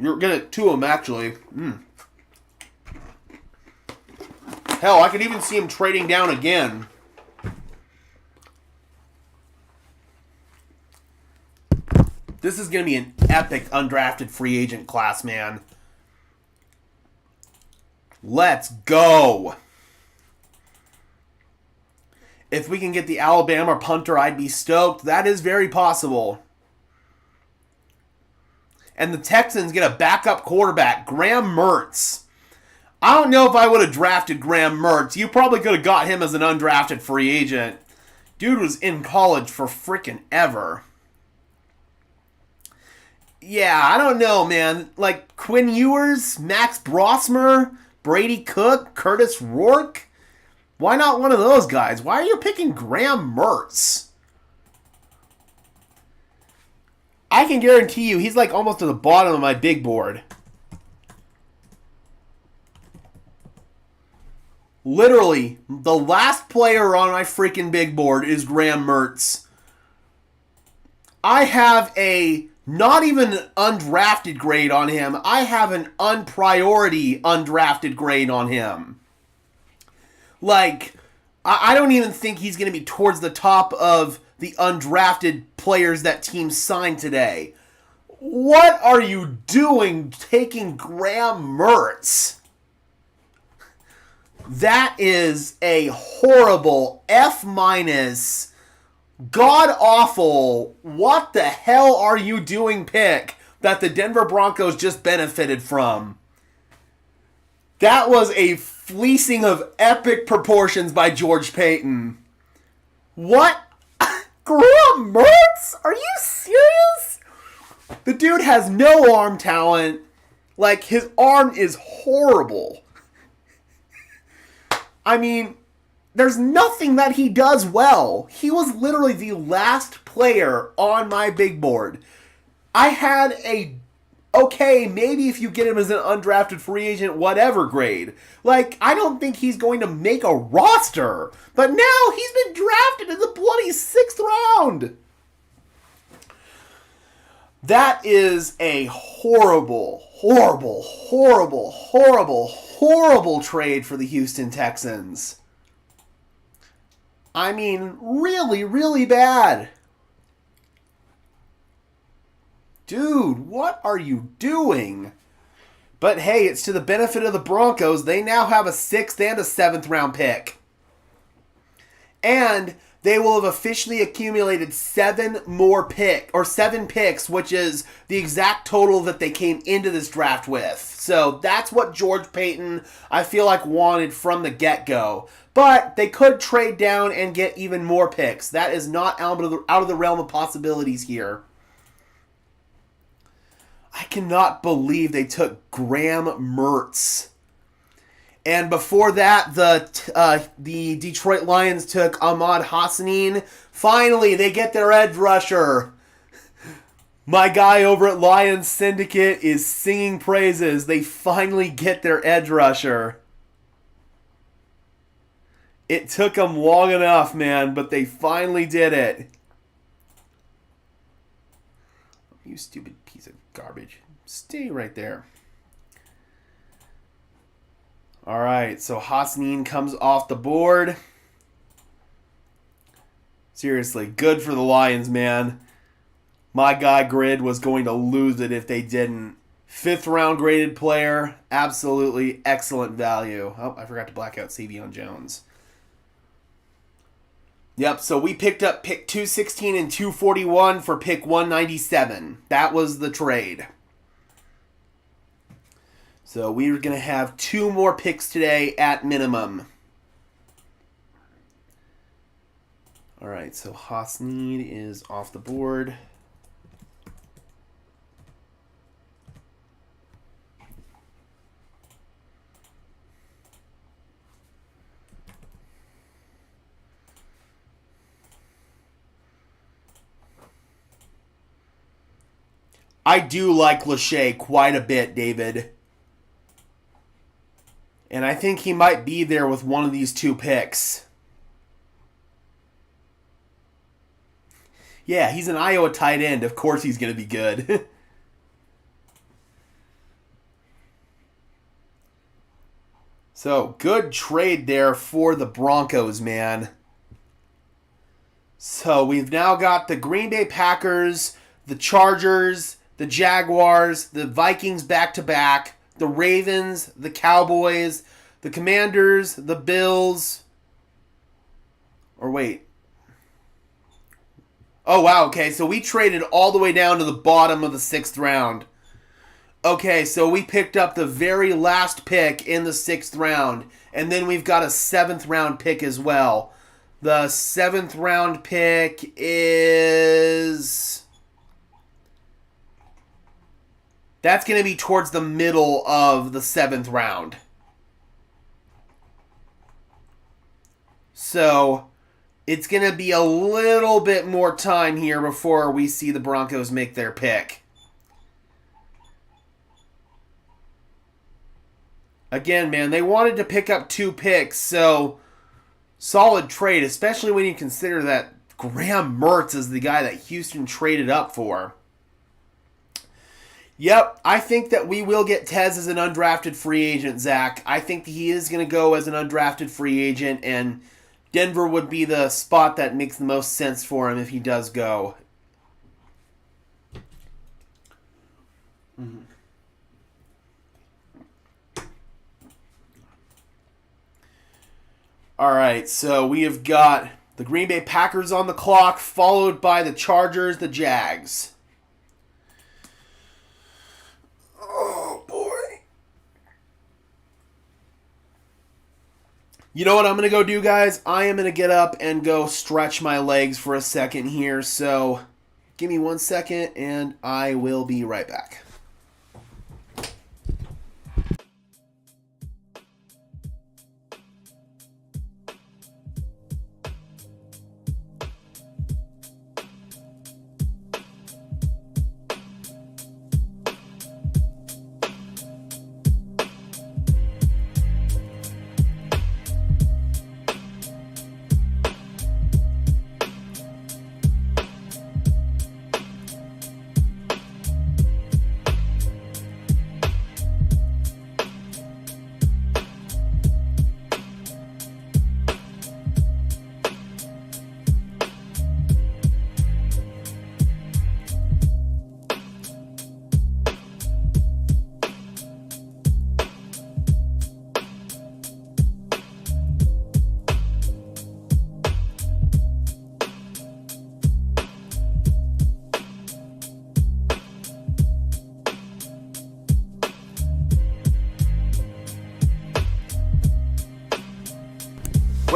You're going to get 2 of them, actually. Hell, I could even see him trading down again. This is going to be an epic undrafted free agent class, man. Let's go. If we can get the Alabama punter, I'd be stoked. That is very possible. And the Texans get a backup quarterback, Graham Mertz. I don't know if I would have drafted Graham Mertz. You probably could have got him as an undrafted free agent. Dude was in college for freaking ever. Yeah, I don't know, man. Like Quinn Ewers, Max Brosmer, Brady Cook, Curtis Rourke. Why not one of those guys? Why are you picking Graham Mertz? I can guarantee you he's like almost to the bottom of my big board. Literally, the last player on my freaking big board is Graham Mertz. I have a not even an undrafted grade on him. I have an unpriority undrafted grade on him. Like, I don't even think he's going to be towards the top of the undrafted players that teams signed today. What are you doing taking Graham Mertz? That is a horrible F-, god-awful, what the hell are you doing pick that the Denver Broncos just benefited from. That was a fleecing of epic proportions by George Payton. What? Graham Mertz? Are you serious? The dude has no arm talent. Like, his arm is horrible. I mean, there's nothing that he does well. He was literally the last player on my big board. I had a, okay, maybe if you get him as an undrafted free agent, whatever grade. Like, I don't think he's going to make a roster. But now he's been drafted in the bloody 6th round. That is a horrible, horrible, horrible, horrible, horrible trade for the Houston Texans. I mean, really, really bad. Dude, what are you doing? But hey, it's to the benefit of the Broncos. They now have a 6th and a 7th round pick. And they will have officially accumulated 7 picks, which is the exact total that they came into this draft with. So that's what George Paton, I feel like, wanted from the get-go. But they could trade down and get even more picks. That is not out of the realm of possibilities here. I cannot believe they took Graham Mertz. And before that, the Detroit Lions took Ahmad Hassanin. Finally, they get their edge rusher. My guy over at Lions Syndicate is singing praises. They finally get their edge rusher. It took them long enough, man, but they finally did it. You stupid piece of garbage. Stay right there. All right, so Hassanin comes off the board. Seriously, good for the Lions, man. My guy Grid was going to lose it if they didn't. 5th round graded player. Absolutely excellent value. Oh, I forgot to black out Savion Jones. Yep, so we picked up pick 216 and 241 for pick 197. That was the trade. So we're going to have 2 more picks today at minimum. All right, so Hassanin is off the board. I do like Lachey quite a bit, David. And I think he might be there with one of these 2 picks. Yeah, he's an Iowa tight end. Of course he's going to be good. So, good trade there for the Broncos, man. So, we've now got the Green Bay Packers, the Chargers, the Jaguars, the Vikings back-to-back, the Ravens, the Cowboys, the Commanders, the Bills. Or wait. Oh, wow, okay, so we traded all the way down to the bottom of the 6th round. Okay, so we picked up the very last pick in the 6th round, and then we've got a 7th round pick as well. The 7th round pick is... That's going to be towards the middle of the 7th round. So, it's going to be a little bit more time here before we see the Broncos make their pick. Again, man, they wanted to pick up 2 picks, so solid trade, especially when you consider that Graham Mertz is the guy that Houston traded up for. Yep, I think that we will get Tez as an undrafted free agent, Zach. I think he is going to go as an undrafted free agent, and Denver would be the spot that makes the most sense for him if he does go. Mm-hmm. All right, so we have got the Green Bay Packers on the clock, followed by the Chargers, the Jags. Oh, boy. You know what I'm going to go do, guys? I am going to get up and go stretch my legs for a second here, so give me 1 second, and I will be right back.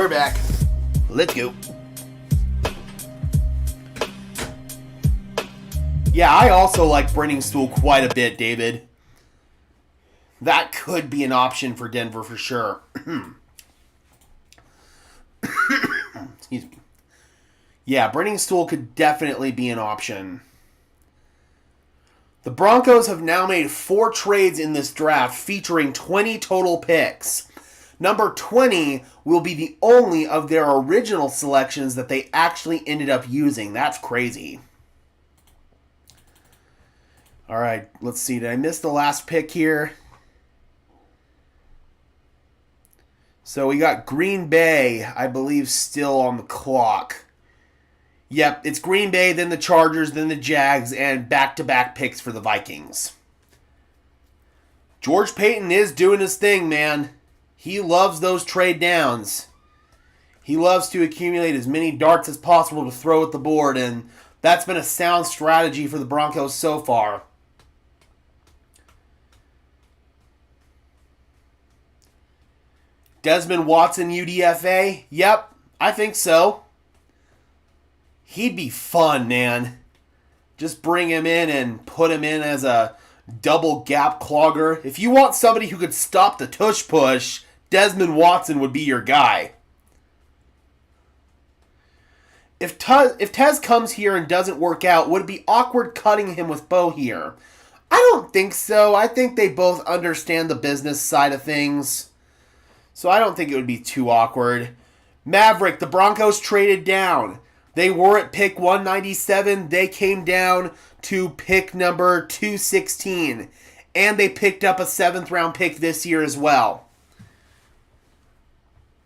we're back. Let's go. Yeah, I also like Brenningstool quite a bit, David. That could be an option for Denver for sure. Excuse me. Yeah, Brenningstool could definitely be an option. The Broncos have now made 4 trades in this draft featuring 20 total picks. Number 20 will be the only of their original selections that they actually ended up using. That's crazy. All right, let's see. Did I miss the last pick here? So we got Green Bay, I believe, still on the clock. Yep, it's Green Bay, then the Chargers, then the Jags, and back-to-back picks for the Vikings. George Paton is doing his thing, man. He loves those trade downs. He loves to accumulate as many darts as possible to throw at the board, and that's been a sound strategy for the Broncos so far. Desmond Watson, UDFA? Yep, I think so. He'd be fun, man. Just bring him in and put him in as a double gap clogger. If you want somebody who could stop the tush push, Desmond Watson would be your guy. If Tez comes here and doesn't work out, would it be awkward cutting him with Bo here? I don't think so. I think they both understand the business side of things. So I don't think it would be too awkward. Maverick, the Broncos traded down. They were at pick 197. They came down to pick number 216. And they picked up a 7th round pick this year as well.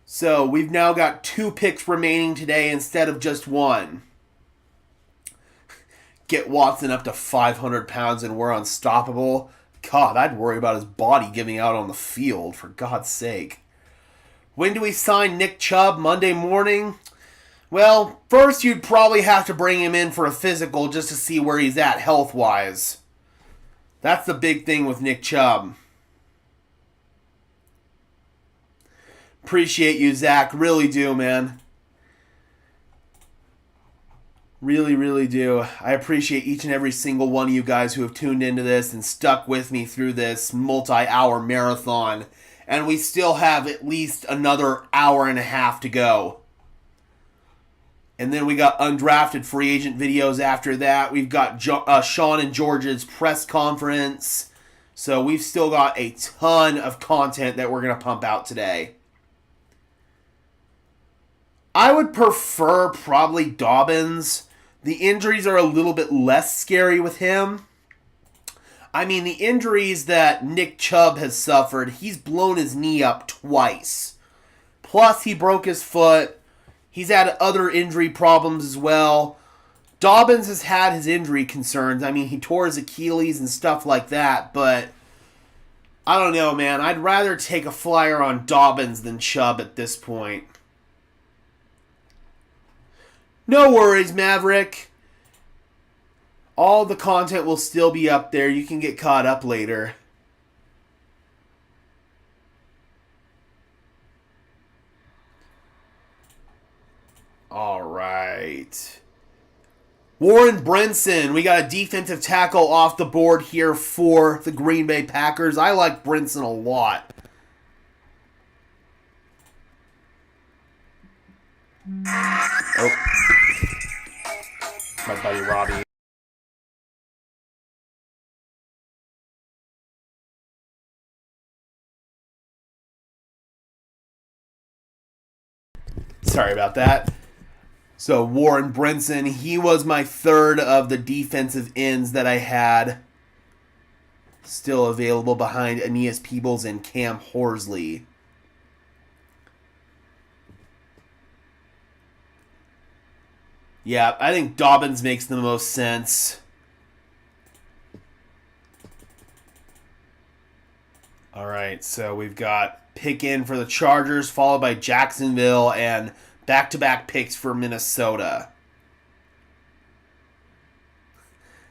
So we've now got 2 picks remaining today instead of just 1. Get Watson up to 500 pounds and we're unstoppable. God, I'd worry about his body giving out on the field, for God's sake. When do we sign Nick Chubb? Monday morning? Well, first you'd probably have to bring him in for a physical just to see where he's at health-wise. That's the big thing with Nick Chubb. Appreciate you, Zach. Really do, man. Really, really do. I appreciate each and every single one of you guys who have tuned into this and stuck with me through this multi-hour marathon. And we still have at least another hour and a half to go. And then we got undrafted free agent videos after that. We've got Sean and George's press conference. So we've still got a ton of content that we're going to pump out today. I would prefer probably Dobbins. The injuries are a little bit less scary with him. I mean, the injuries that Nick Chubb has suffered, he's blown his knee up twice. Plus, he broke his foot. He's had other injury problems as well. Dobbins has had his injury concerns. I mean, he tore his Achilles and stuff like that, but I don't know, man. I'd rather take a flyer on Dobbins than Chubb at this point. No worries, Maverick. All the content will still be up there. You can get caught up later. All right. Warren Brinson. We got a defensive tackle off the board here for the Green Bay Packers. I like Brinson a lot. Oh. My buddy Robbie. Sorry about that. So Warren Brinson, he was my third of the defensive ends that I had still available behind Aeneas Peebles and Cam Horsley. Yeah, I think Dobbins makes the most sense. All right, so we've got pick in for the Chargers, followed by Jacksonville, and back-to-back picks for Minnesota.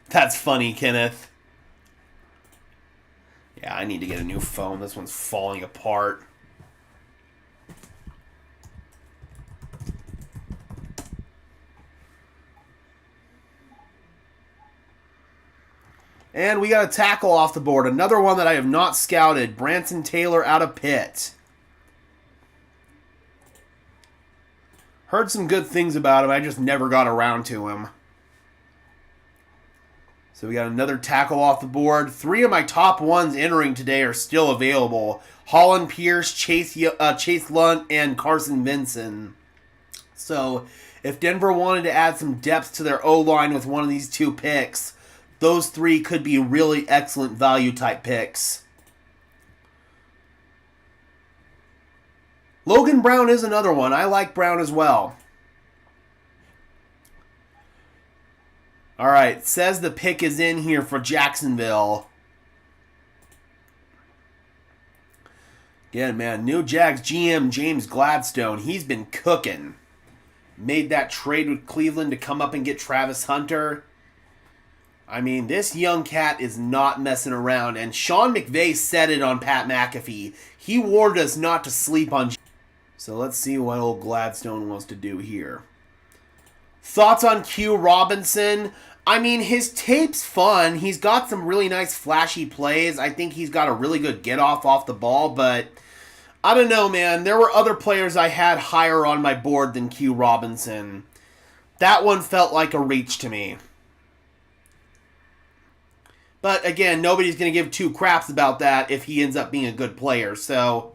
That's funny, Kenneth. Yeah, I need to get a new phone. This one's falling apart. And we got a tackle off the board. Another one that I have not scouted. Branson Taylor out of Pitt. Heard some good things about him. I just never got around to him. So we got another tackle off the board. 3 of my top ones entering today are still available. Holland Pierce, Chase Lunt, and Carson Vinson. So if Denver wanted to add some depth to their O-line with one of these 2 picks, those 3 could be really excellent value type picks. Logan Brown is another one. I like Brown as well. All right, says the pick is in here for Jacksonville. Again, man, new Jags GM James Gladstone, he's been cooking. Made that trade with Cleveland to come up and get Travis Hunter. I mean, this young cat is not messing around, and Sean McVay said it on Pat McAfee. He warned us not to sleep on. So let's see what old Gladstone wants to do here. Thoughts on Q Robinson? I mean, his tape's fun. He's got some really nice flashy plays. I think he's got a really good get-off the ball, but I don't know, man. There were other players I had higher on my board than Q Robinson. That one felt like a reach to me. But again, nobody's going to give 2 craps about that if he ends up being a good player. So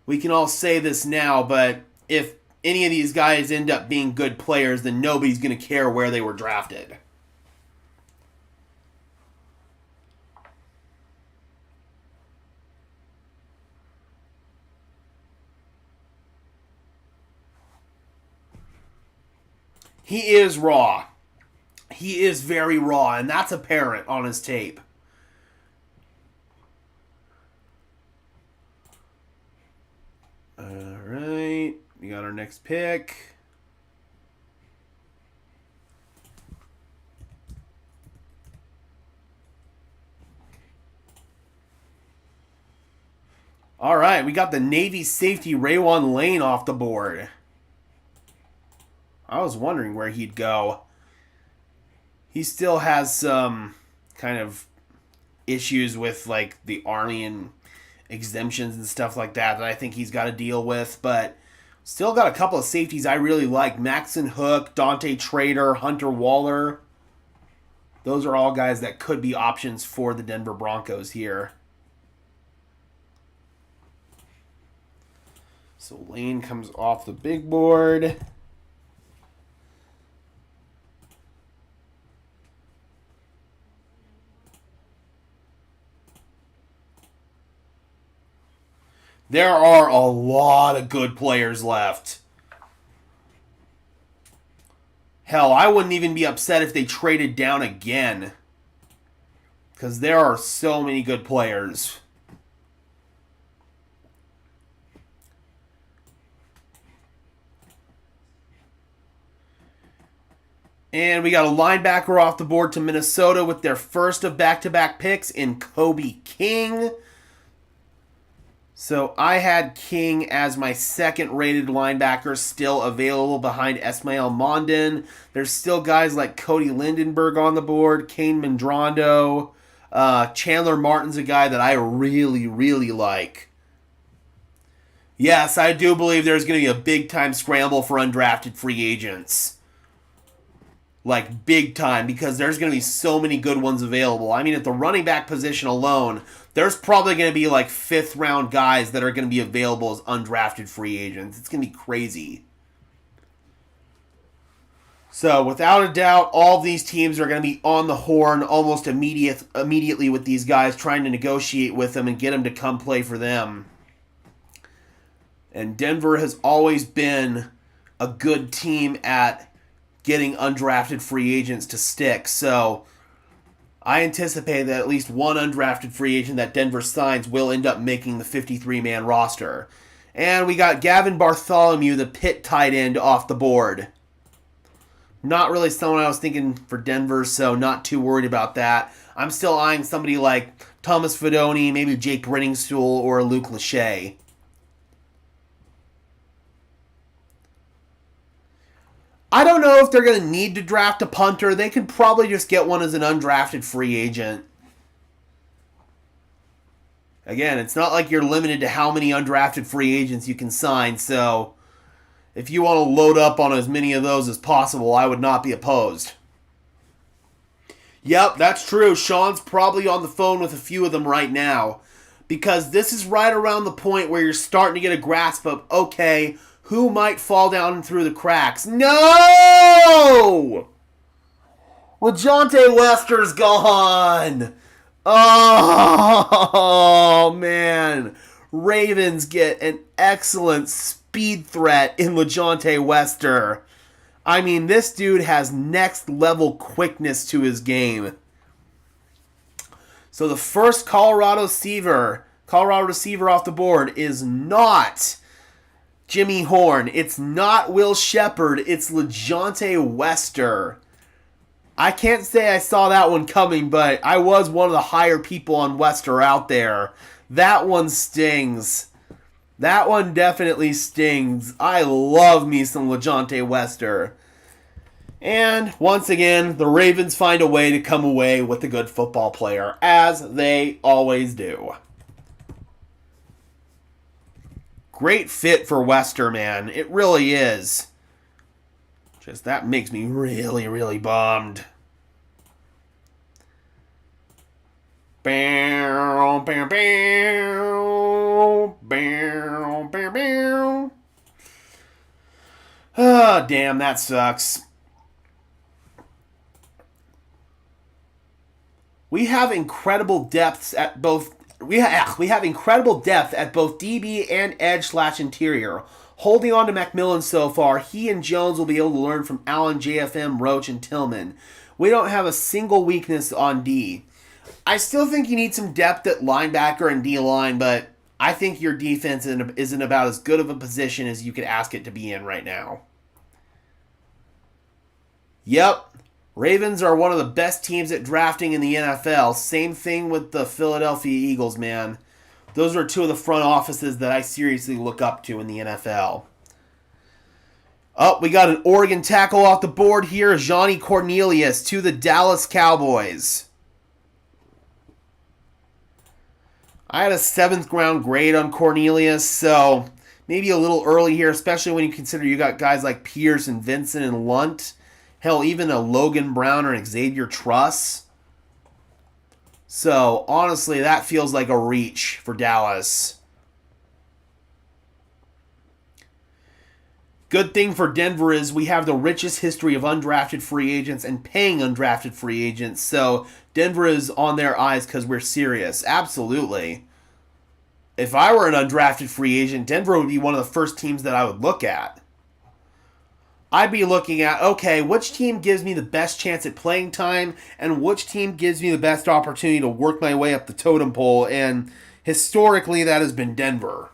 we can all say this now, but if any of these guys end up being good players, then nobody's going to care where they were drafted. He is raw. He is very raw, and that's apparent on his tape. All right, we got our next pick. All right, we got the Navy safety Raywan Lane off the board. I was wondering where he'd go. He still has some kind of issues with like the Army and exemptions and stuff like that I think he's got to deal with, but still got a couple of safeties I really like. Maxon Hook, Dante Trader, Hunter Waller. Those are all guys that could be options for the Denver Broncos here. So Lane comes off the big board. There are a lot of good players left. Hell, I wouldn't even be upset if they traded down again. Because there are so many good players. And we got a linebacker off the board to Minnesota with their first of back-to-back picks in Kobe King. So I had King as my second-rated linebacker, still available behind Esmael Mondin. There's still guys like Cody Lindenberg on the board, Kane Mendrando. Chandler Martin's a guy that I really, really like. Yes, I do believe there's going to be a big-time scramble for undrafted free agents. Like, big time, because there's going to be so many good ones available. I mean, at the running back position alone, there's probably going to be like 5th-round guys that are going to be available as undrafted free agents. It's going to be crazy. So, without a doubt, all of these teams are going to be on the horn almost immediately with these guys, trying to negotiate with them and get them to come play for them. And Denver has always been a good team at getting undrafted free agents to stick. So I anticipate that at least one undrafted free agent that Denver signs will end up making the 53-man roster. And we got Gavin Bartholomew, the Pitt tight end, off the board. Not really someone I was thinking for Denver, so not too worried about that. I'm still eyeing somebody like Thomas Fidone, maybe Jake Brenningstool, or Luke Lachey. I don't know if they're going to need to draft a punter. They could probably just get one as an undrafted free agent. Again, it's not like you're limited to how many undrafted free agents you can sign, so if you want to load up on as many of those as possible, I would not be opposed. Yep, that's true. Sean's probably on the phone with a few of them right now, because this is right around the point where you're starting to get a grasp of, okay, who might fall down through the cracks? No! LeJohntay Wester's gone! Oh, man. Ravens get an excellent speed threat in LeJohntay Wester. I mean, this dude has next level quickness to his game. So the first Colorado receiver off the board is not Jimmy Horn. It's not Will Shepard. It's LeJohntay Wester. I can't say I saw that one coming, but I was one of the higher people on Wester out there. That one stings. That one definitely stings. I love me some LeJohntay Wester. And once again, the Ravens find a way to come away with a good football player, as they always do. Great fit for Wester, man. It really is. Just that makes me really, really bummed. Bow, bow, bow, bow, bow, bow. Oh, damn, that sucks. We have incredible depths at both. We have incredible depth at both DB and edge/interior. Holding on to McMillan so far, he and Jones will be able to learn from Allen, JFM, Roach, and Tillman. We don't have a single weakness on D. I still think you need some depth at linebacker and D-line, but I think your defense isn't about as good of a position as you could ask it to be in right now. Yep, Ravens are one of the best teams at drafting in the NFL. Same thing with the Philadelphia Eagles, man. Those are two of the front offices that I seriously look up to in the NFL. Oh, we got an Oregon tackle off the board here. Johnny Cornelius to the Dallas Cowboys. I had a 7th round grade on Cornelius, so maybe a little early here, especially when you consider you got guys like Pierce and Vincent and Lunt. Hell, even a Logan Brown or an Xavier Truss. So, honestly, that feels like a reach for Dallas. Good thing for Denver is we have the richest history of undrafted free agents and paying undrafted free agents. So, Denver is on their eyes because we're serious. Absolutely. If I were an undrafted free agent, Denver would be one of the first teams that I would look at. I'd be looking at, okay, which team gives me the best chance at playing time and which team gives me the best opportunity to work my way up the totem pole, and historically that has been Denver.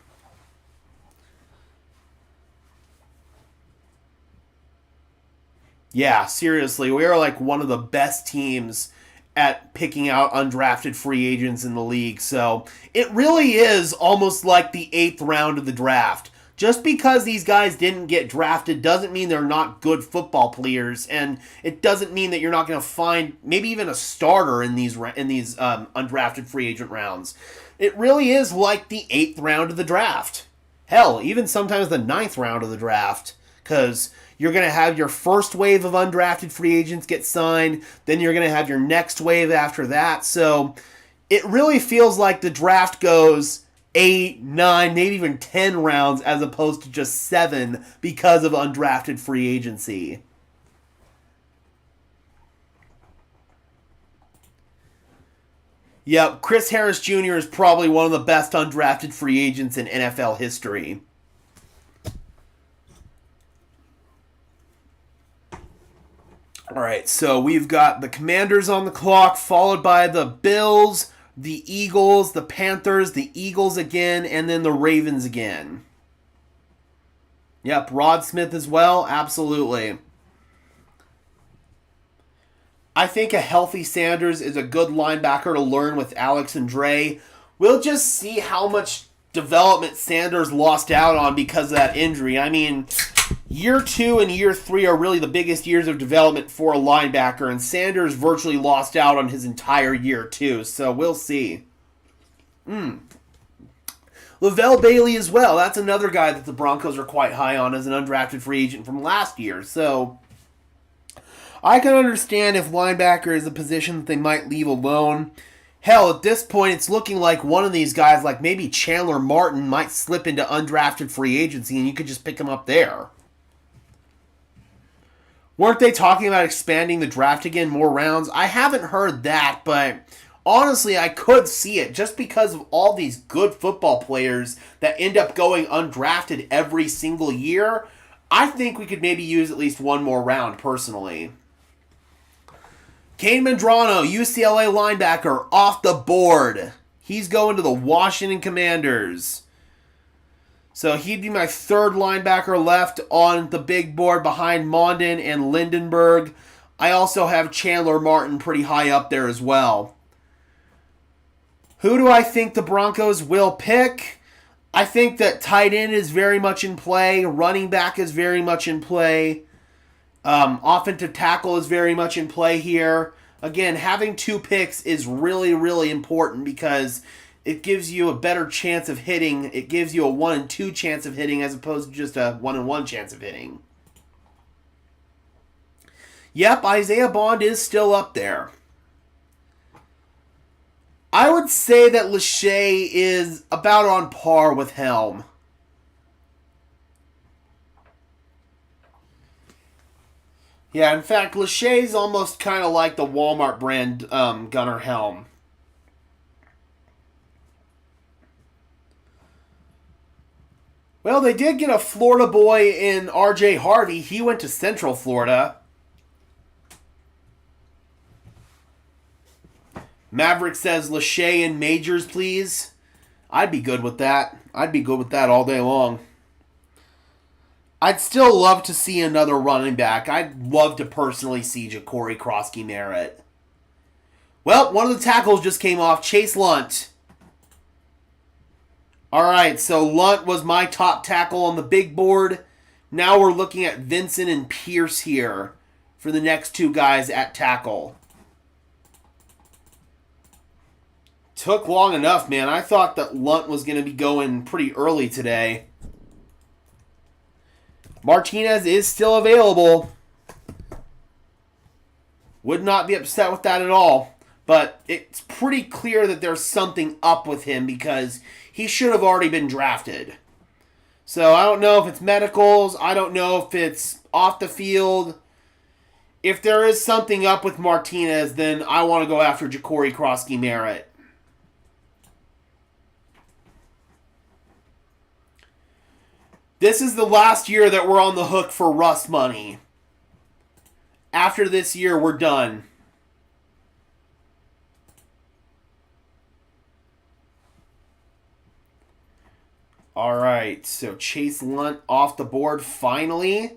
Yeah, seriously, we are like one of the best teams at picking out undrafted free agents in the league, so it really is almost like the 8th round of the draft. Just because these guys didn't get drafted doesn't mean they're not good football players, and it doesn't mean that you're not going to find maybe even a starter in these undrafted free agent rounds. It really is like the 8th round of the draft. Hell, even sometimes the 9th round of the draft, because you're going to have your first wave of undrafted free agents get signed, then you're going to have your next wave after that. So it really feels like the draft goes 8, 9, maybe even 10 rounds as opposed to just 7 because of undrafted free agency. Yep, Chris Harris Jr. is probably one of the best undrafted free agents in NFL history. Alright, so we've got the Commanders on the clock, followed by the Bills, the Eagles, the Panthers, the Eagles again, and then the Ravens again. Yep, Rod Smith as well, absolutely. I think a healthy Sanders is a good linebacker to learn with Alex and Dre. We'll just see how much development Sanders lost out on because of that injury. I mean, Year 2 and Year 3 are really the biggest years of development for a linebacker, and Sanders virtually lost out on his entire Year 2, so we'll see. Lavelle Bailey as well. That's another guy that the Broncos are quite high on as an undrafted free agent from last year. So I can understand if linebacker is a position that they might leave alone. Hell, at this point, it's looking like one of these guys, like maybe Chandler Martin, might slip into undrafted free agency and you could just pick him up there. Weren't they talking about expanding the draft again, more rounds? I haven't heard that, but honestly, I could see it just because of all these good football players that end up going undrafted every single year. I think we could maybe use at least one more round, personally. Kane Medrano, UCLA linebacker, off the board. He's going to the Washington Commanders. So he'd be my third linebacker left on the big board behind Mondin and Lindenberg. I also have Chandler Martin pretty high up there as well. Who do I think the Broncos will pick? I think that tight end is very much in play. Running back is very much in play. Offensive tackle is very much in play here. Again, having 2 picks is really, really important because it gives you a better chance of hitting. It gives you a 1 and 2 chance of hitting as opposed to just a 1 and 1 chance of hitting. Yep, Isaiah Bond is still up there. I would say that Lachey is about on par with Helm. Yeah, in fact, Lachey's almost kind of like the Walmart brand Gunnar Helm. Well, they did get a Florida boy in R.J. Harvey. He went to Central Florida. Maverick says, Lachey and Majors, please. I'd be good with that. I'd be good with that all day long. I'd still love to see another running back. I'd love to personally see Ja'Cory Krosky-Merritt. Well, one of the tackles just came off. Chase Lunt. Alright, so Lunt was my top tackle on the big board. Now we're looking at Vincent and Pierce here for the next 2 guys at tackle. Took long enough, man. I thought that Lunt was going to be going pretty early today. Martinez is still available. Would not be upset with that at all. But it's pretty clear that there's something up with him because he should have already been drafted. So I don't know if it's medicals. I don't know if it's off the field. If there is something up with Martinez, then I want to go after Ja'Cory Krosky-Merritt. This is the last year that we're on the hook for Russ money. After this year, we're done. Alright, so Chase Lunt off the board finally.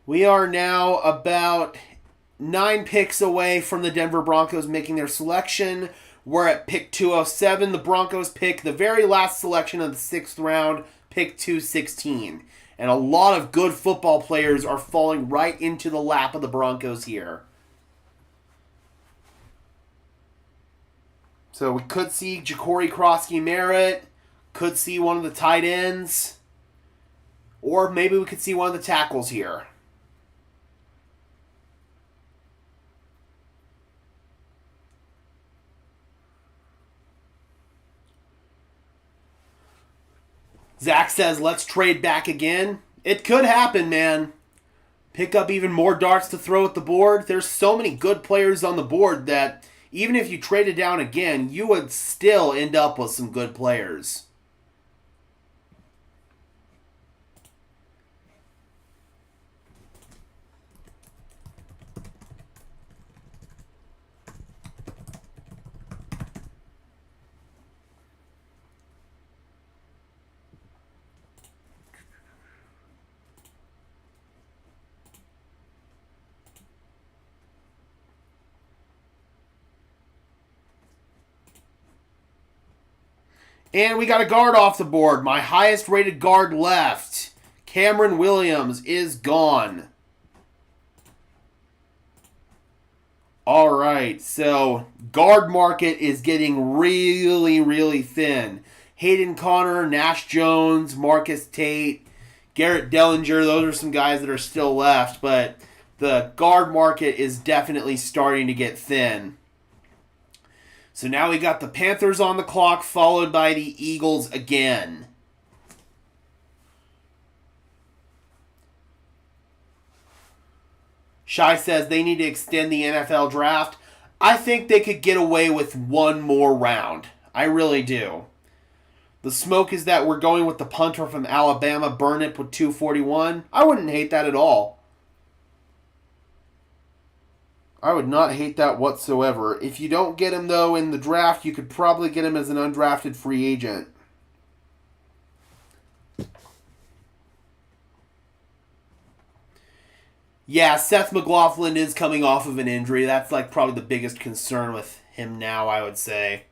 We are now about 9 picks away from the Denver Broncos making their selection. We're at pick 207. The Broncos pick the very last selection of the 6th round. Pick 216. And a lot of good football players are falling right into the lap of the Broncos here. So we could see Ja'Cory Krosky-Merritt. Could see one of the tight ends. Or maybe we could see one of the tackles here. Zach says, let's trade back again. It could happen, man. Pick up even more darts to throw at the board. There's so many good players on the board that even if you traded down again, you would still end up with some good players. And we got a guard off the board. My highest rated guard left. Cameron Williams is gone. All right, so guard market is getting really, really thin. Hayden Connor, Nash Jones, Marcus Tate, Garrett Dellinger, those are some guys that are still left, but the guard market is definitely starting to get thin. So now we got the Panthers on the clock, followed by the Eagles again. Shai says they need to extend the NFL draft. I think they could get away with one more round. I really do. The smoke is that we're going with the punter from Alabama, Burnip with 241. I wouldn't hate that at all. I would not hate that whatsoever. If you don't get him, though, in the draft, you could probably get him as an undrafted free agent. Yeah, Seth McLaughlin is coming off of an injury. That's like probably the biggest concern with him now, I would say.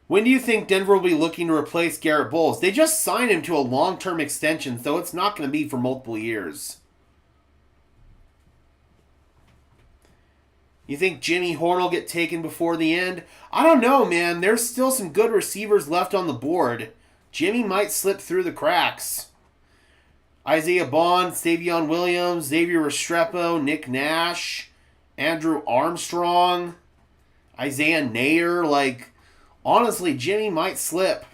When do you think Denver will be looking to replace Garrett Bowles? They just signed him to a long-term extension, so it's not going to be for multiple years. You think Jimmy Horn will get taken before the end? I don't know, man. There's still some good receivers left on the board. Jimmy might slip through the cracks. Isaiah Bond, Savion Williams, Xavier Restrepo, Nick Nash, Andrew Armstrong, Isaiah Nayer. Like, honestly, Jimmy might slip.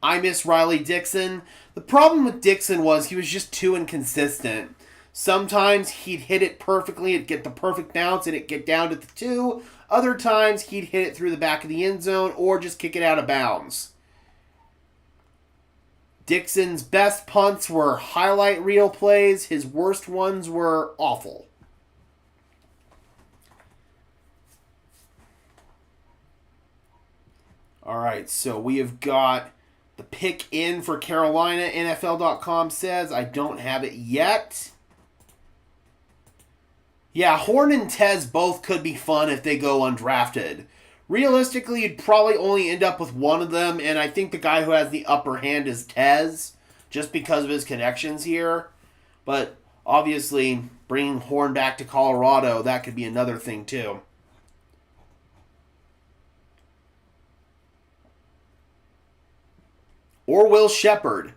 I miss Riley Dixon. The problem with Dixon was he was just too inconsistent. Sometimes he'd hit it perfectly, it'd get the perfect bounce, and it'd get down to the 2. Other times he'd hit it through the back of the end zone or just kick it out of bounds. Dixon's best punts were highlight reel plays. His worst ones were awful. All right, so we have got the pick in for Carolina. NFL.com says I don't have it yet. Yeah, Horn and Tez both could be fun if they go undrafted. Realistically, you'd probably only end up with one of them, and I think the guy who has the upper hand is Tez, just because of his connections here. But obviously, bringing Horn back to Colorado, that could be another thing too. Or Will Shepard.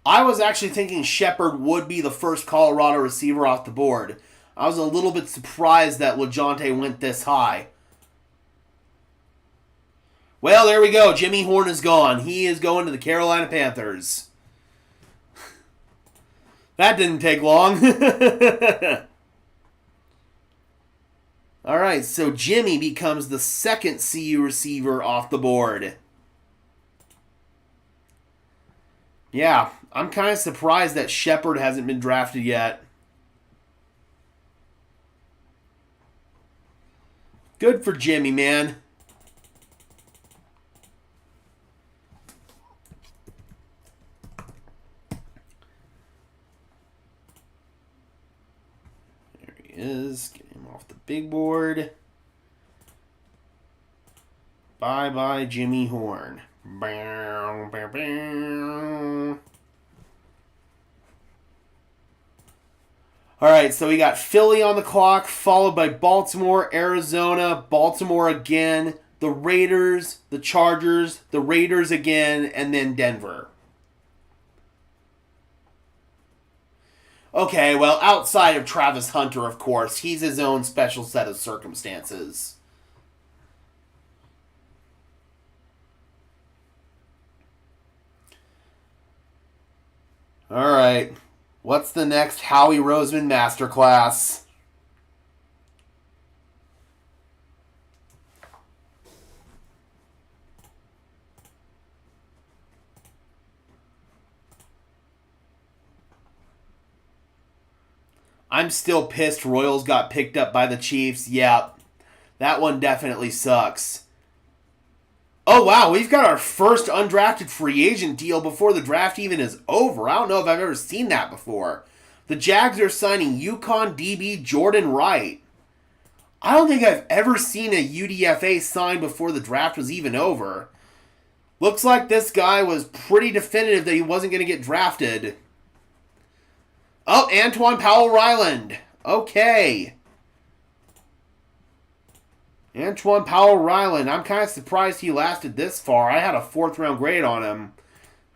I was actually thinking Shepard would be the first Colorado receiver off the board. I was a little bit surprised that LeJohntay went this high. Well, there we go. Jimmy Horn is gone. He is going to the Carolina Panthers. That didn't take long. All right, so Jimmy becomes the second CU receiver off the board. Yeah, I'm kind of surprised that Shepard hasn't been drafted yet. Good for Jimmy, man. There he is. Get him off the big board. Bye-bye, Jimmy Horn. Bow, bow, bow. All right, so we got Philly on the clock, followed by Baltimore, Arizona, Baltimore again, the Raiders, the Chargers, the Raiders again, and then Denver. Okay, well, outside of Travis Hunter, of course, he's his own special set of circumstances. All right. What's the next Howie Roseman masterclass? I'm still pissed Royals got picked up by the Chiefs. Yep. That one definitely sucks. Oh, wow, we've got our first undrafted free agent deal before the draft even is over. I don't know if I've ever seen that before. The Jags are signing UConn DB Jordan Wright. I don't think I've ever seen a UDFA signed before the draft was even over. Looks like this guy was pretty definitive that he wasn't going to get drafted. Oh, Antoine Powell-Ryland. Okay. Antoine Powell-Ryland. I'm kind of surprised he lasted this far. I had a 4th round grade on him.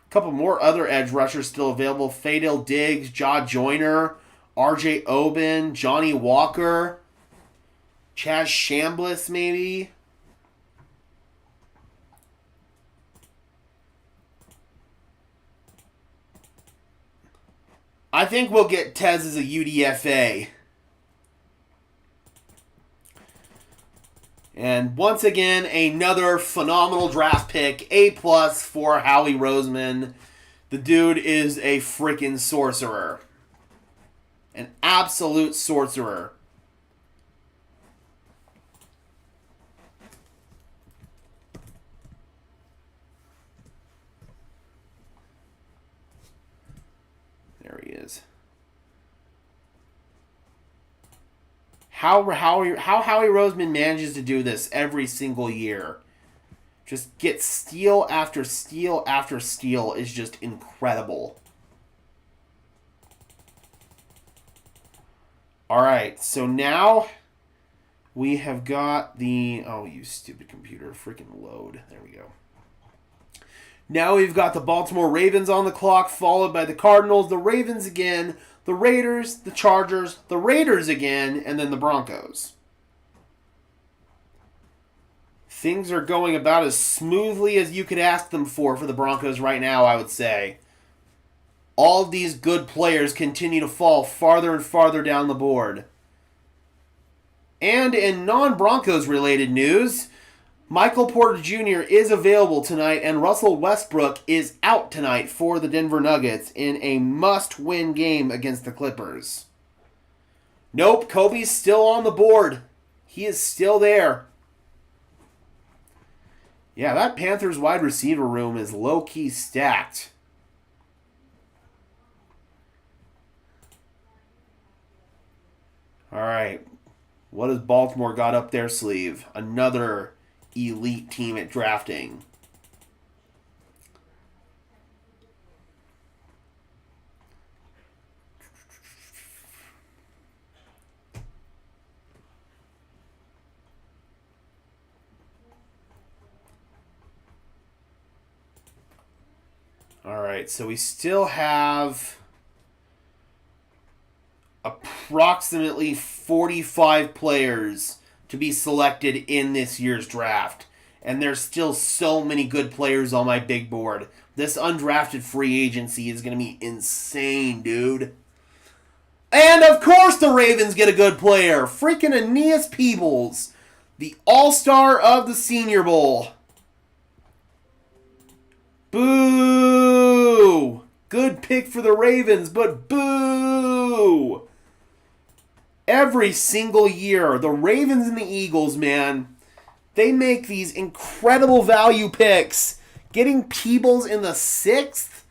A couple more other edge rushers still available. Fadil Diggs, Jaw Joyner, RJ Oben, Johnny Walker, Chaz Chambliss maybe. I think we'll get Tez as a UDFA. And once again, another phenomenal draft pick. A+ for Howie Roseman. The dude is a freaking sorcerer. An absolute sorcerer. There he is. How Howie Roseman manages to do this every single year. Just get steal after steal after steal is just incredible. Alright, so now we have got the... Oh, you stupid computer. Freaking load. There we go. Now we've got the Baltimore Ravens on the clock, followed by the Cardinals, the Ravens again, the Raiders, the Chargers, the Raiders again, and then the Broncos. Things are going about as smoothly as you could ask them for the Broncos right now, I would say. All of these good players continue to fall farther and farther down the board. And in non-Broncos related news, Michael Porter Jr. is available tonight, and Russell Westbrook is out tonight for the Denver Nuggets in a must-win game against the Clippers. Nope, Kobe's still on the board. He is still there. Yeah, that Panthers wide receiver room is low-key stacked. All right, what has Baltimore got up their sleeve? Another elite team at drafting. All right, so we still have approximately 45 players to be selected in this year's draft. And there's still so many good players on my big board. This undrafted free agency is going to be insane, dude. And of course the Ravens get a good player. Freaking Aeneas Peebles, the all-star of the Senior Bowl. Boo! Good pick for the Ravens, but boo! Every single year, the Ravens and the Eagles, man, they make these incredible value picks. Getting Peebles in the 6th?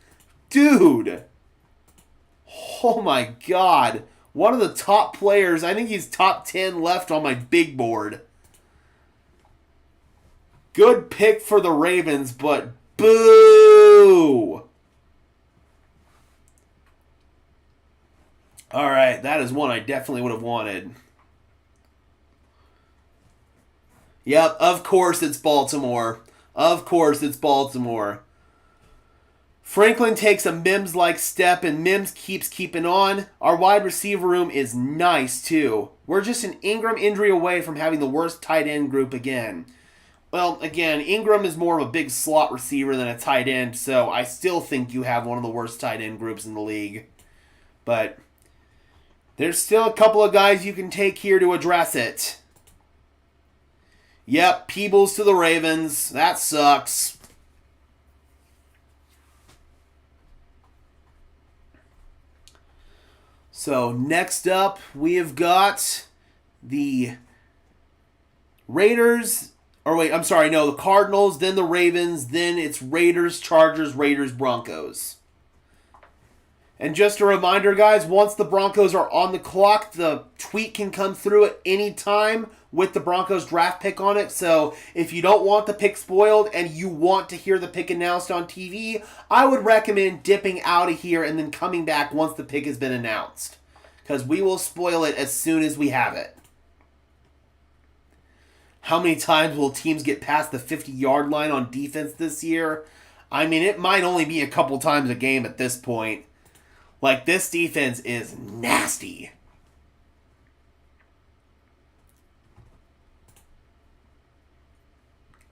Dude. Oh my God. One of the top players. I think he's top 10 left on my big board. Good pick for the Ravens, but boo! Alright, that is one I definitely would have wanted. Yep, of course it's Baltimore. Of course it's Baltimore. Franklin takes a Mims-like step, and Mims keeps keeping on. Our wide receiver room is nice, too. We're just an Ingram injury away from having the worst tight end group again. Well, again, Ingram is more of a big slot receiver than a tight end, so I still think you have one of the worst tight end groups in the league. But there's still a couple of guys you can take here to address it. Yep, Peebles to the Ravens. That sucks. So next up, we have got the Raiders. Or wait, I'm sorry, no, the Cardinals, then the Ravens, then it's Raiders, Chargers, Raiders, Broncos. And just a reminder, guys, once the Broncos are on the clock, the tweet can come through at any time with the Broncos draft pick on it. So if you don't want the pick spoiled and you want to hear the pick announced on TV, I would recommend dipping out of here and then coming back once the pick has been announced, because we will spoil it as soon as we have it. How many times will teams get past the 50-yard line on defense this year? I mean, it might only be a couple times a game at this point. Like, this defense is nasty.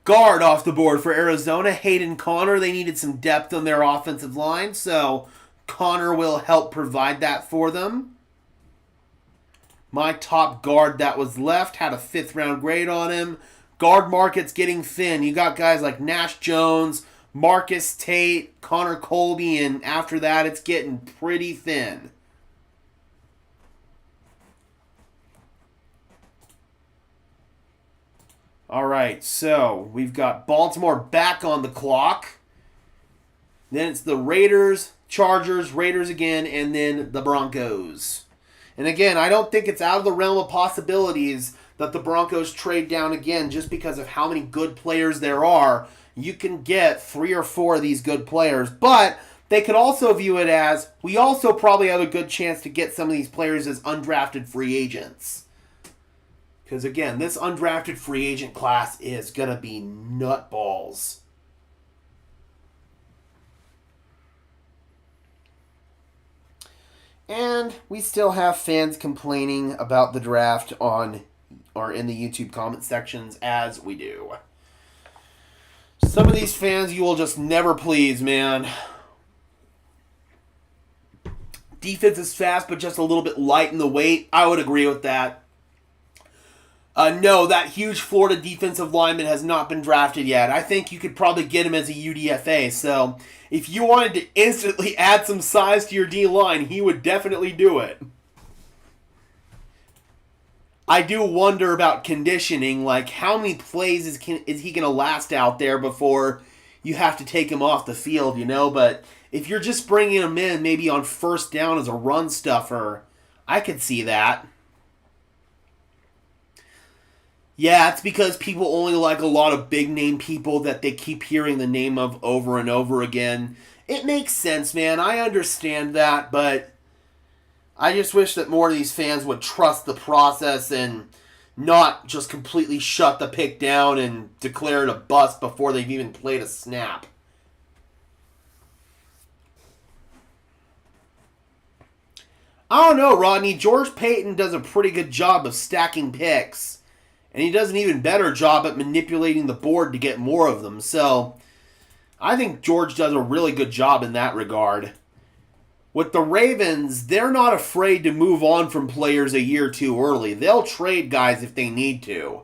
Guard off the board for Arizona. Hayden Connor. They needed some depth on their offensive line, so Connor will help provide that for them. My top guard that was left had a 5th-round grade on him. Guard market's getting thin. You got guys like Nash Jones, Marcus Tate, Connor Colby, and after that, it's getting pretty thin. All right, so we've got Baltimore back on the clock. Then it's the Raiders, Chargers, Raiders again, and then the Broncos. And again, I don't think it's out of the realm of possibilities that the Broncos trade down again just because of how many good players there are. You can get 3 or 4 of these good players, but they could also view it as, we also probably have a good chance to get some of these players as undrafted free agents. Because again, this undrafted free agent class is going to be nutballs. And we still have fans complaining about the draft on or in the YouTube comment sections, as we do. Some of these fans you will just never please, man. Defense is fast, but just a little bit light in the weight. I would agree with that. No, that huge Florida defensive lineman has not been drafted yet. I think you could probably get him as a UDFA. So if you wanted to instantly add some size to your D-line, he would definitely do it. I do wonder about conditioning, like how many plays is he going to last out there before you have to take him off the field, you know? But if you're just bringing him in maybe on first down as a run stuffer, I could see that. Yeah, it's because people only like a lot of big-name people that they keep hearing the name of over and over again. It makes sense, man. I understand that, but I just wish that more of these fans would trust the process and not just completely shut the pick down and declare it a bust before they've even played a snap. I don't know, Rodney. George Payton does a pretty good job of stacking picks. And he does an even better job at manipulating the board to get more of them. So, I think George does a really good job in that regard. With the Ravens, they're not afraid to move on from players a year too early. They'll trade guys if they need to.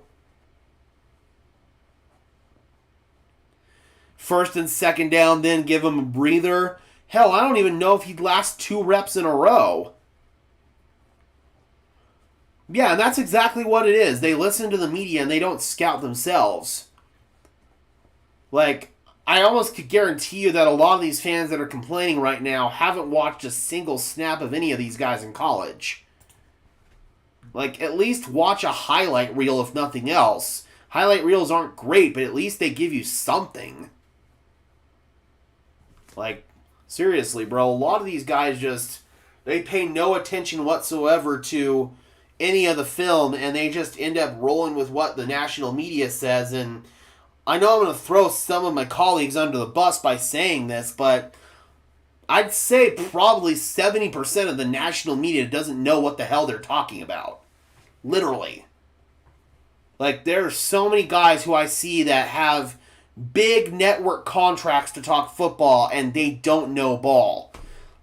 First and second down, then give him a breather. Hell, I don't even know if he'd last 2 reps in a row. Yeah, and that's exactly what it is. They listen to the media and they don't scout themselves. Like, I almost could guarantee you that a lot of these fans that are complaining right now haven't watched a single snap of any of these guys in college. Like, at least watch a highlight reel if nothing else. Highlight reels aren't great, but at least they give you something. Like, seriously, bro, a lot of these guys just, they pay no attention whatsoever to any of the film, and they just end up rolling with what the national media says. And I know I'm going to throw some of my colleagues under the bus by saying this, but I'd say probably 70% of the national media doesn't know what the hell they're talking about. Literally. Like, there are so many guys who I see that have big network contracts to talk football, and they don't know ball.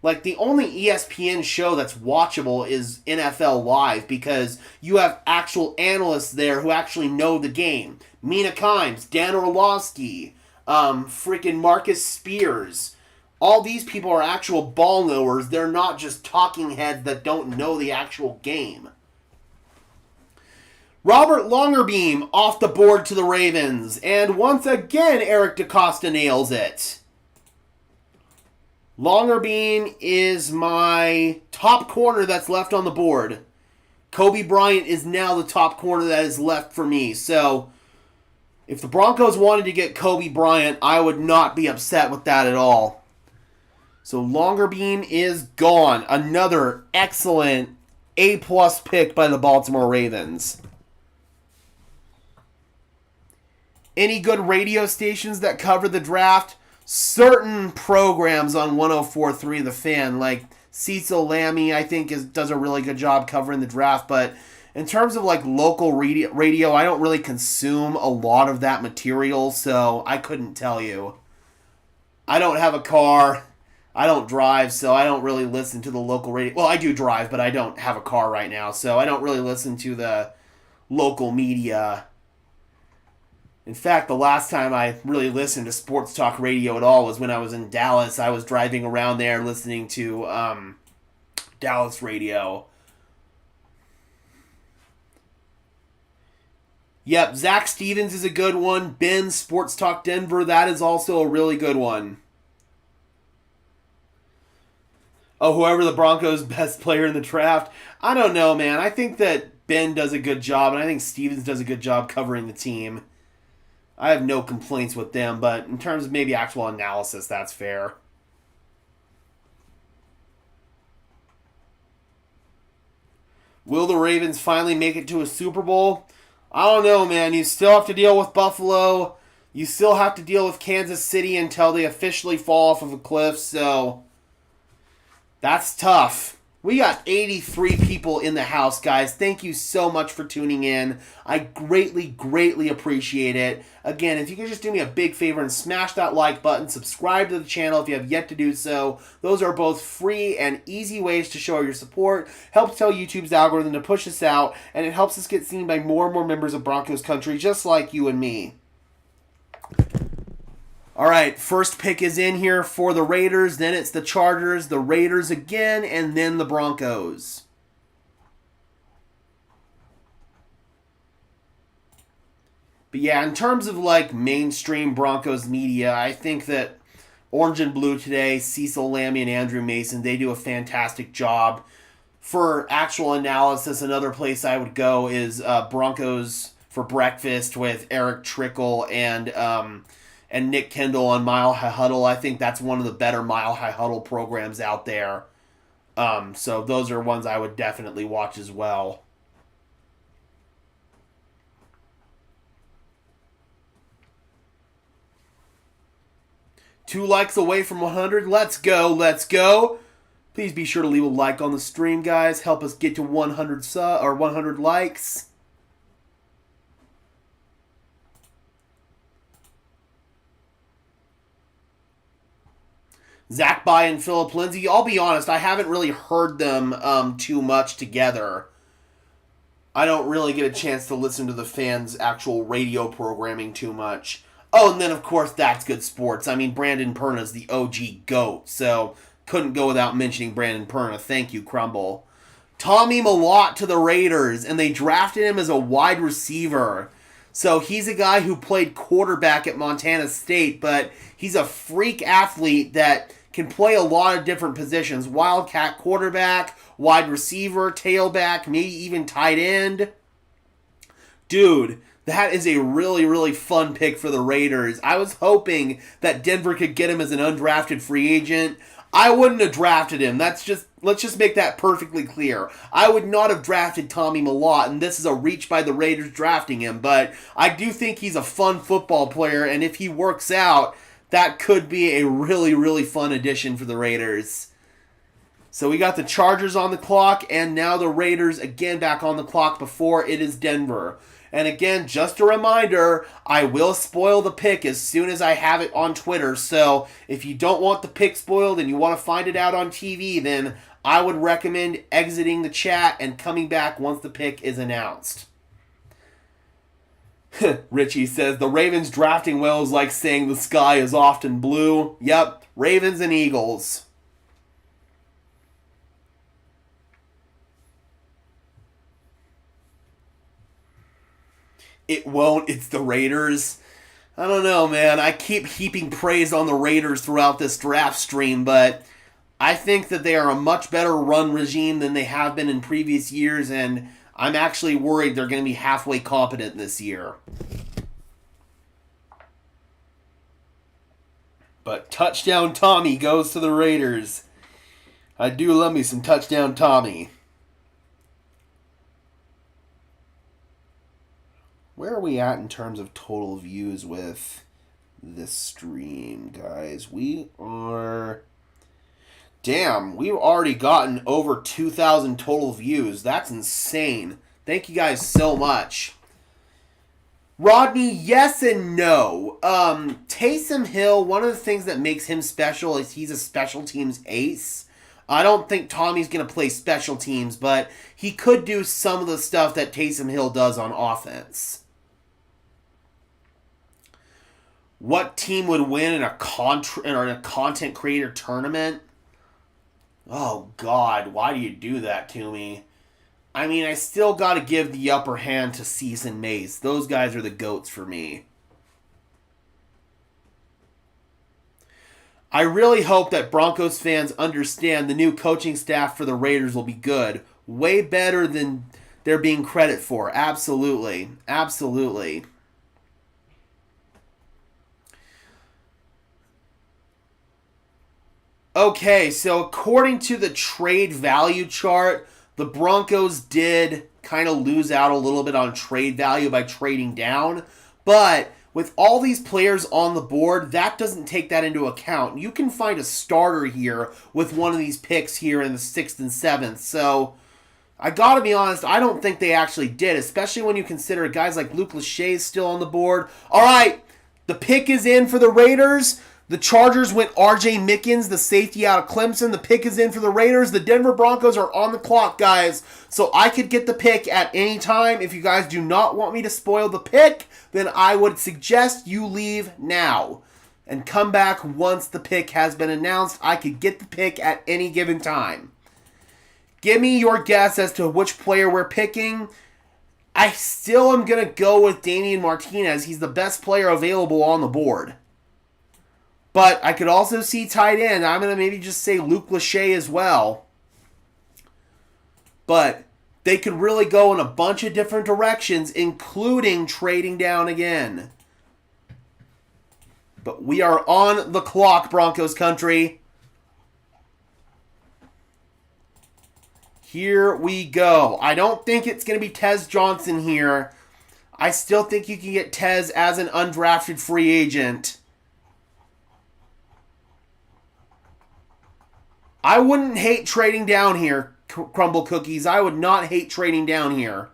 Like, the only ESPN show that's watchable is NFL Live because you have actual analysts there who actually know the game. Mina Kimes, Dan Orlovsky, freaking Marcus Spears. All these people are actual ball knowers. They're not just talking heads that don't know the actual game. Robert Longerbeam off the board to the Ravens. And once again, Eric DaCosta nails it. Longer beam is my top corner that's left on the board. Kobe Bryant is now the top corner that is left for me. So, if the Broncos wanted to get Kobe Bryant, I would not be upset with that at all. So, longer beam is gone. Another excellent A-plus pick by the Baltimore Ravens. Any good radio stations that cover the draft? Certain programs on 104.3 The Fan, like Cecil Lammey, I think does a really good job covering the draft. But in terms of like local radio, I don't really consume a lot of that material, so I couldn't tell you. I don't have a car. I don't drive, so I don't really listen to the local radio. Well, I do drive, but I don't have a car right now, so I don't really listen to the local media. In fact, the last time I really listened to sports talk radio at all was when I was in Dallas. I was driving around there listening to Dallas radio. Yep, Zach Stevens is a good one. Ben, Sports Talk Denver, that is also a really good one. Oh, whoever the Broncos' best player in the draft. I don't know, man. I think that Ben does a good job, and I think Stevens does a good job covering the team. I have no complaints with them, but in terms of maybe actual analysis, that's fair. Will the Ravens finally make it to a Super Bowl? I don't know, man. You still have to deal with Buffalo. You still have to deal with Kansas City until they officially fall off of a cliff, so that's tough. We got 83 people in the house, guys. Thank you so much for tuning in. I greatly, greatly appreciate it. Again, if you could just do me a big favor and smash that like button, subscribe to the channel if you have yet to do so. Those are both free and easy ways to show your support. Helps tell YouTube's algorithm to push us out, and it helps us get seen by more and more members of Broncos country, just like you and me. All right, first pick is in here for the Raiders, then it's the Chargers, the Raiders again, and then the Broncos. But yeah, in terms of like mainstream Broncos media, I think that Orange and Blue today, Cecil Lammey and Andrew Mason, they do a fantastic job. For actual analysis, another place I would go is Broncos for Breakfast with Eric Trickle and Nick Kendall on Mile High Huddle. I think that's one of the better Mile High Huddle programs out there. So those are ones I would definitely watch as well. Two likes away from 100. Let's go, let's go. Please be sure to leave a like on the stream, guys. Help us get to 100 likes. Zach By and Philip Lindsay, I'll be honest, I haven't really heard them too much together. I don't really get a chance to listen to the fans' actual radio programming too much. Oh, and then, of course, That's Good Sports. I mean, Brandon Perna's the OG GOAT, so couldn't go without mentioning Brandon Perna. Thank you, Crumble. Tommy Mellott to the Raiders, and they drafted him as a wide receiver. So he's a guy who played quarterback at Montana State, but he's a freak athlete that can play a lot of different positions. Wildcat quarterback, wide receiver, tailback, maybe even tight end. Dude, that is a really, really fun pick for the Raiders. I was hoping that Denver could get him as an undrafted free agent. I wouldn't have drafted him. Let's just make that perfectly clear. I would not have drafted Tommy Mellott, and this is a reach by the Raiders drafting him, but I do think he's a fun football player, and if he works out, that could be a really, really fun addition for the Raiders. So we got the Chargers on the clock, and now the Raiders again back on the clock before it is Denver. And again, just a reminder, I will spoil the pick as soon as I have it on Twitter. So if you don't want the pick spoiled and you want to find it out on TV, then I would recommend exiting the chat and coming back once the pick is announced. Richie says, the Ravens drafting well is like saying the sky is often blue. Yep, Ravens and Eagles. It won't. It's the Raiders. I don't know, man. I keep heaping praise on the Raiders throughout this draft stream, but I think that they are a much better run regime than they have been in previous years, and I'm actually worried they're going to be halfway competent this year. But Touchdown Tommy goes to the Raiders. I do love me some Touchdown Tommy. Where are we at in terms of total views with this stream, guys? We are... Damn, we've already gotten over 2,000 total views. That's insane. Thank you guys so much. Rodney, yes and no. Taysom Hill, one of the things that makes him special is he's a special teams ace. I don't think Tommy's going to play special teams, but he could do some of the stuff that Taysom Hill does on offense. What team would win in a content creator tournament? Oh, God, why do you do that to me? I mean, I still got to give the upper hand to Season Mace. Those guys are the GOATs for me. I really hope that Broncos fans understand the new coaching staff for the Raiders will be good. Way better than they're being credit for. Absolutely. Absolutely. Okay, so according to the trade value chart, the Broncos did kind of lose out a little bit on trade value by trading down. But with all these players on the board, that doesn't take that into account. You can find a starter here with one of these picks here in the 6th and 7th. So I got to be honest, I don't think they actually did, especially when you consider guys like Luke Lachey is still on the board. All right, the pick is in for the Raiders. The Chargers went R.J. Mickens, the safety out of Clemson. The pick is in for the Raiders. The Denver Broncos are on the clock, guys. So I could get the pick at any time. If you guys do not want me to spoil the pick, then I would suggest you leave now and come back once the pick has been announced. I could get the pick at any given time. Give me your guess as to which player we're picking. I still am going to go with Damian Martinez. He's the best player available on the board. But I could also see tight end. I'm going to maybe just say Luke Lachey as well. But they could really go in a bunch of different directions, including trading down again. But we are on the clock, Broncos country. Here we go. I don't think it's going to be Tez Johnson here. I still think you can get Tez as an undrafted free agent. I wouldn't hate trading down here, Crumble Cookies. I would not hate trading down here.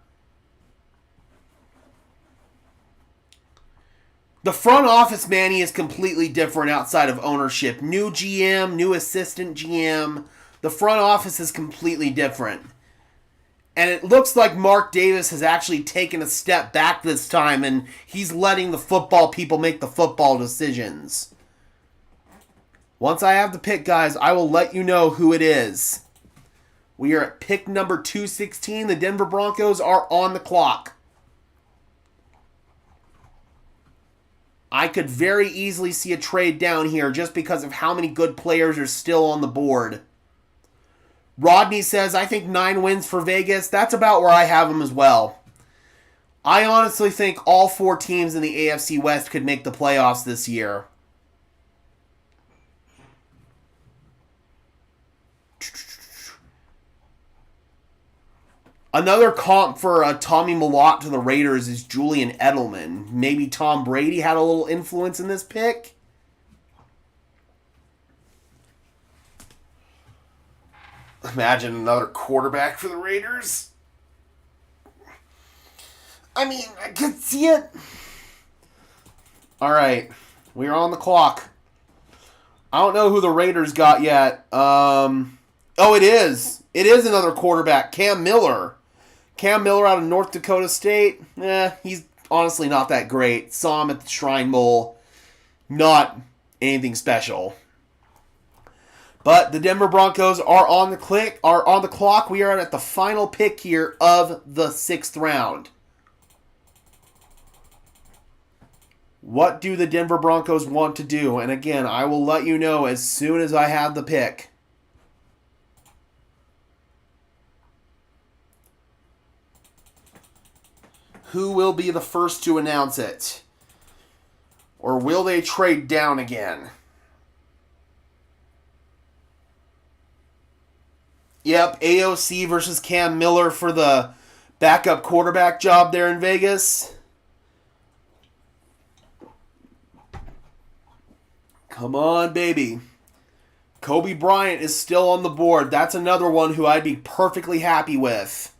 The front office, Manny, is completely different outside of ownership. New GM, new assistant GM. The front office is completely different. And it looks like Mark Davis has actually taken a step back this time, and he's letting the football people make the football decisions. Once I have the pick, guys, I will let you know who it is. We are at pick number 216. The Denver Broncos are on the clock. I could very easily see a trade down here just because of how many good players are still on the board. Rodney says, I think 9 wins for Vegas. That's about where I have them as well. I honestly think all 4 teams in the AFC West could make the playoffs this year. Another comp for Tommy Mellott to the Raiders is Julian Edelman. Maybe Tom Brady had a little influence in this pick. Imagine another quarterback for the Raiders. I mean, I could see it. All right, we're on the clock. I don't know who the Raiders got yet. Oh, it is. It is another quarterback, Cam Miller. Cam Miller out of North Dakota State. He's honestly not that great. Saw him at the Shrine Bowl. Not anything special. But the Denver Broncos are on the clock. We are at the final pick here of the 6th round. What do the Denver Broncos want to do? And again, I will let you know as soon as I have the pick. Who will be the first to announce it? Or will they trade down again? Yep, AOC versus Cam Miller for the backup quarterback job there in Vegas. Come on, baby. Kobe Bryant is still on the board. That's another one who I'd be perfectly happy with.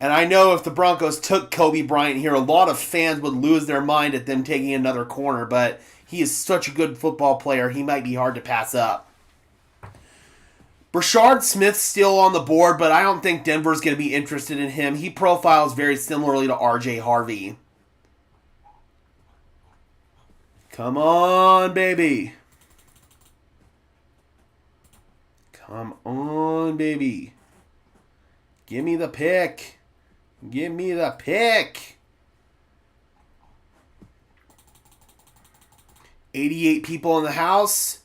And I know if the Broncos took Kobe Bryant here, a lot of fans would lose their mind at them taking another corner, but he is such a good football player, he might be hard to pass up. Brashard Smith's still on the board, but I don't think Denver's going to be interested in him. He profiles very similarly to RJ Harvey. Come on, baby. Come on, baby. Give me the pick. Give me the pick. 88 people in the house.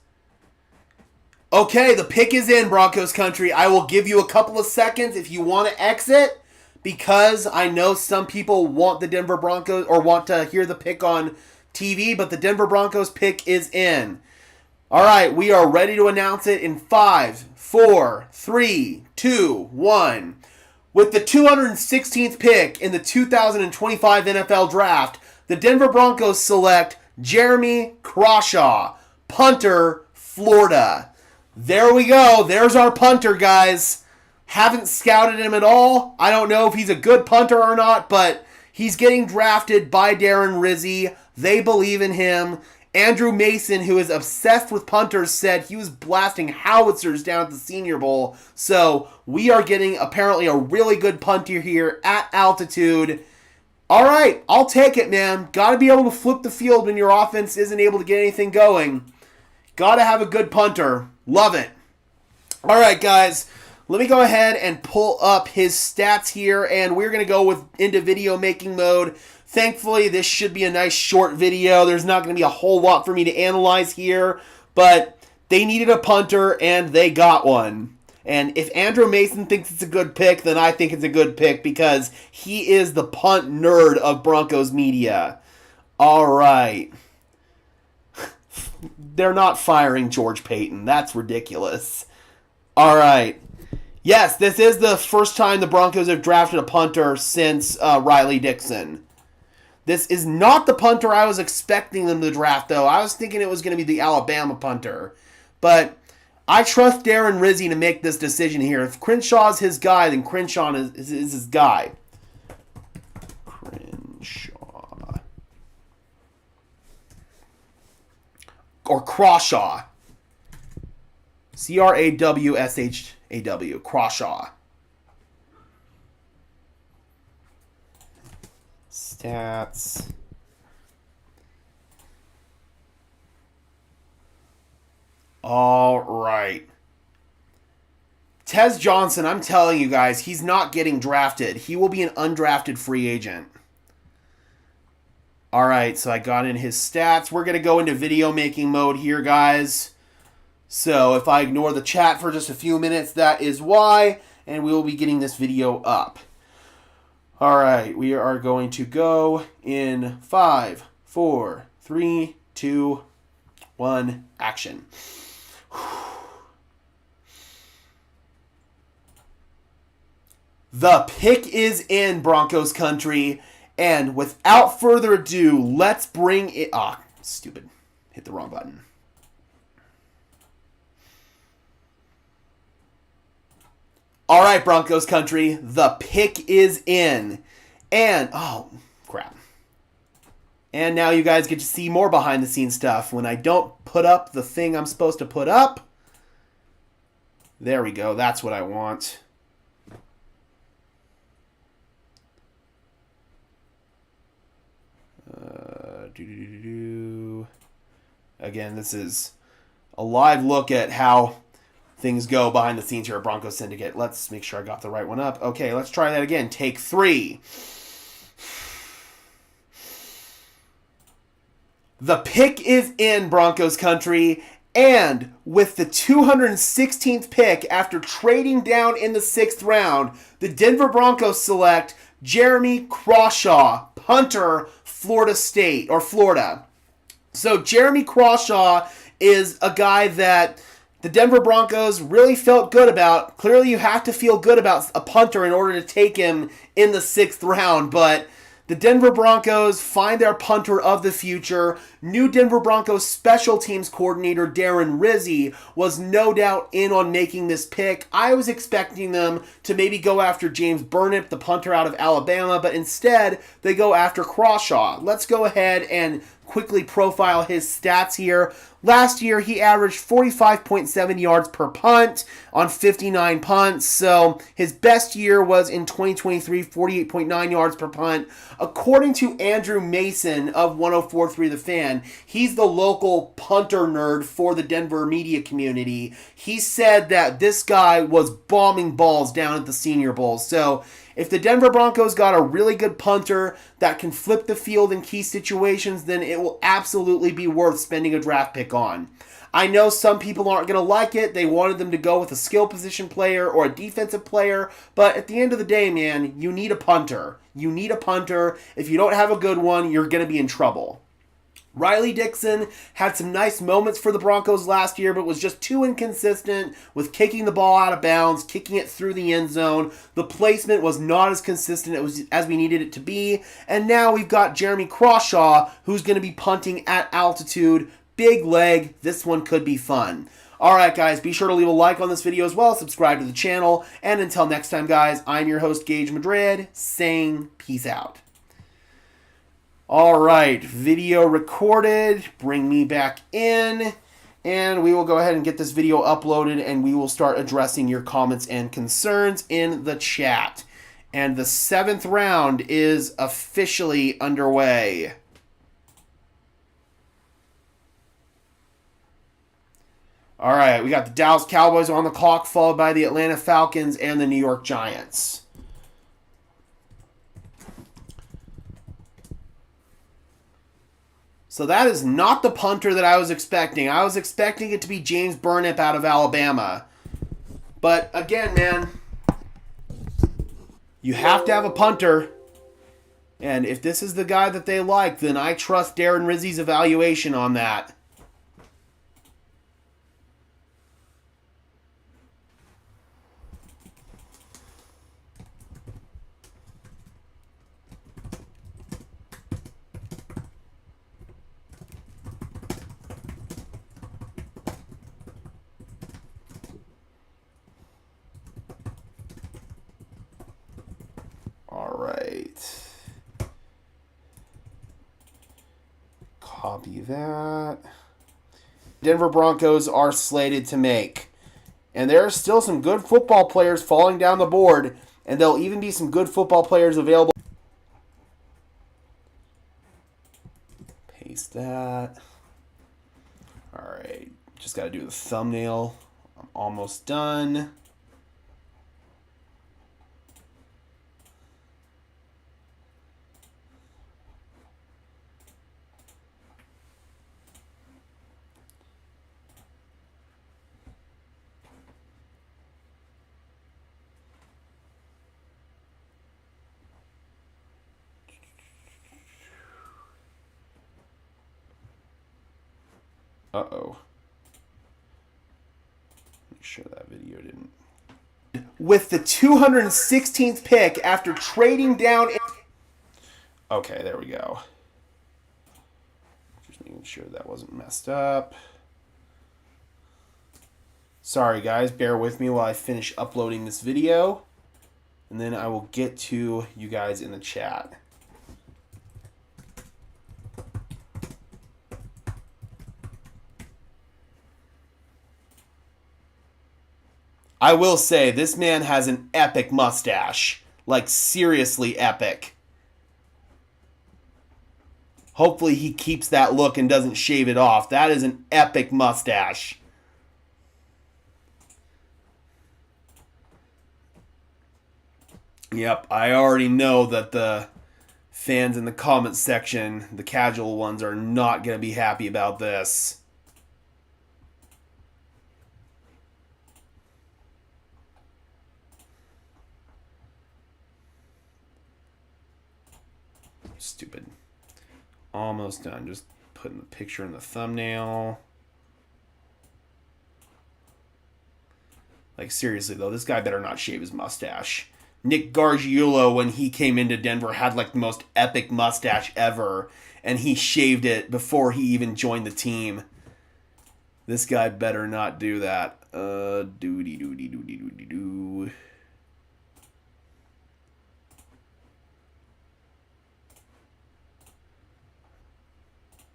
Okay, the pick is in, Broncos country. I will give you a couple of seconds if you want to exit, because I know some people want the Denver Broncos or want to hear the pick on TV, but the Denver Broncos pick is in. All right, we are ready to announce it in 5, 4, 3, 2, 1. With the 216th pick in the 2025 NFL Draft, the Denver Broncos select Jeremy Crawshaw, punter, Florida. There we go. There's our punter, guys. Haven't scouted him at all. I don't know if he's a good punter or not, but he's getting drafted by Darren Rizzi. They believe in him. Andrew Mason, who is obsessed with punters, said he was blasting howitzers down at the Senior Bowl. So we are getting apparently a really good punter here at altitude. All right, I'll take it, man. Got to be able to flip the field when your offense isn't able to get anything going. Got to have a good punter. Love it. All right, guys. Let me go ahead and pull up his stats here, and we're going to go into video making mode. Thankfully, this should be a nice short video. There's not going to be a whole lot for me to analyze here, but they needed a punter, and they got one. And if Andrew Mason thinks it's a good pick, then I think it's a good pick because he is the punt nerd of Broncos media. All right. They're not firing George Payton. That's ridiculous. All right. Yes, this is the first time the Broncos have drafted a punter since Riley Dixon. This is not the punter I was expecting them to draft, though. I was thinking it was going to be the Alabama punter. But I trust Darren Rizzi to make this decision here. If Crenshaw's his guy, then Crenshaw is his guy. Crenshaw. Or Crawshaw. Crawshaw. Crawshaw. Stats. All right. Tez Johnson, I'm telling you guys, he's not getting drafted. He will be an undrafted free agent. All right, so I got in his stats. We're going to go into video making mode here, guys. So if I ignore the chat for just a few minutes, that is why, and we will be getting this video up. All right, we are going to go in 5, 4, 3, 2, 1, action. The pick is in, Broncos country, and without further ado, let's bring it... stupid. Hit the wrong button. All right, Broncos country, the pick is in. And, oh, crap. And now you guys get to see more behind-the-scenes stuff. When I don't put up the thing I'm supposed to put up. There we go. That's what I want. Again, this is a live look at how things go behind the scenes here at Broncos Syndicate. Let's make sure I got the right one up. Okay, let's try that again. Take 3. The pick is in, Broncos country, and with the 216th pick after trading down in the 6th round, the Denver Broncos select Jeremy Crawshaw, punter, Florida State, or Florida. So Jeremy Crawshaw is a guy that the Denver Broncos really felt good about. Clearly you have to feel good about a punter in order to take him in the 6th round, but the Denver Broncos find their punter of the future. New Denver Broncos special teams coordinator Darren Rizzi was no doubt in on making this pick. I was expecting them to maybe go after James Burnip, the punter out of Alabama, but instead they go after Crawshaw. Let's go ahead and quickly profile his stats here. Last year, he averaged 45.7 yards per punt on 59 punts. So his best year was in 2023, 48.9 yards per punt. According to Andrew Mason of 104.3 The Fan, he's the local punter nerd for the Denver media community. He said that this guy was bombing balls down at the Senior Bowl. So if the Denver Broncos got a really good punter that can flip the field in key situations, then it will absolutely be worth spending a draft pick on. I know some people aren't going to like it. They wanted them to go with a skill position player or a defensive player, but at the end of the day, man, you need a punter. You need a punter. If you don't have a good one, you're going to be in trouble. Riley Dixon had some nice moments for the Broncos last year, but was just too inconsistent with kicking the ball out of bounds, kicking it through the end zone. The placement was not as consistent as we needed it to be. And now we've got Jeremy Crawshaw, who's going to be punting at altitude. Big leg. This one could be fun. Alright guys, be sure to leave a like on this video as well, subscribe to the channel, and until next time guys, I'm your host Gage Madrid, saying peace out. Alright, video recorded, bring me back in, and we will go ahead and get this video uploaded, and we will start addressing your comments and concerns in the chat. And the 7th round is officially underway. Alright, we got the Dallas Cowboys on the clock, followed by the Atlanta Falcons and the New York Giants. So that is not the punter that I was expecting. I was expecting it to be James Burnip out of Alabama. But again, man, you have to have a punter. And if this is the guy that they like, then I trust Darren Rizzi's evaluation on that. All right. Copy that. Denver Broncos are slated to make. And there are still some good football players falling down the board. And there'll even be some good football players available. Paste that. All right. Just got to do the thumbnail. I'm almost done. Uh-oh. Make sure that video didn't. With the 216th pick after trading down. Okay, there we go. Just making sure that wasn't messed up. Sorry, guys. Bear with me while I finish uploading this video. And then I will get to you guys in the chat. I will say, this man has an epic mustache. Like, seriously epic. Hopefully he keeps that look and doesn't shave it off. That is an epic mustache. Yep, I already know that the Fans in the comments section, the casual ones, are not going to be happy about this. Stupid. Almost done. Just putting the picture in the thumbnail. Like, seriously, though, this guy better not shave his mustache. Nick Gargiulo, when he came into Denver, had, like, the most epic mustache ever, and he shaved it before he even joined the team. This guy better not do that. Doody.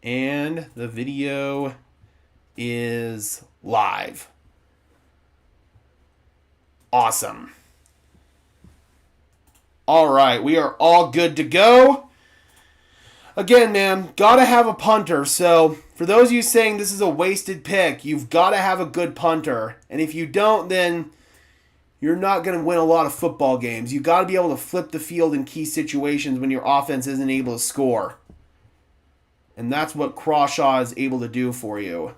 And the video is live. Awesome. All right, we are all good to go. Again, man, gotta have a punter. So for those of you saying this is a wasted pick, you've got to have a good punter. And if you don't, then you're not going to win a lot of football games. You've got to be able to flip the field in key situations when your offense isn't able to score. And that's what Crawshaw is able to do for you.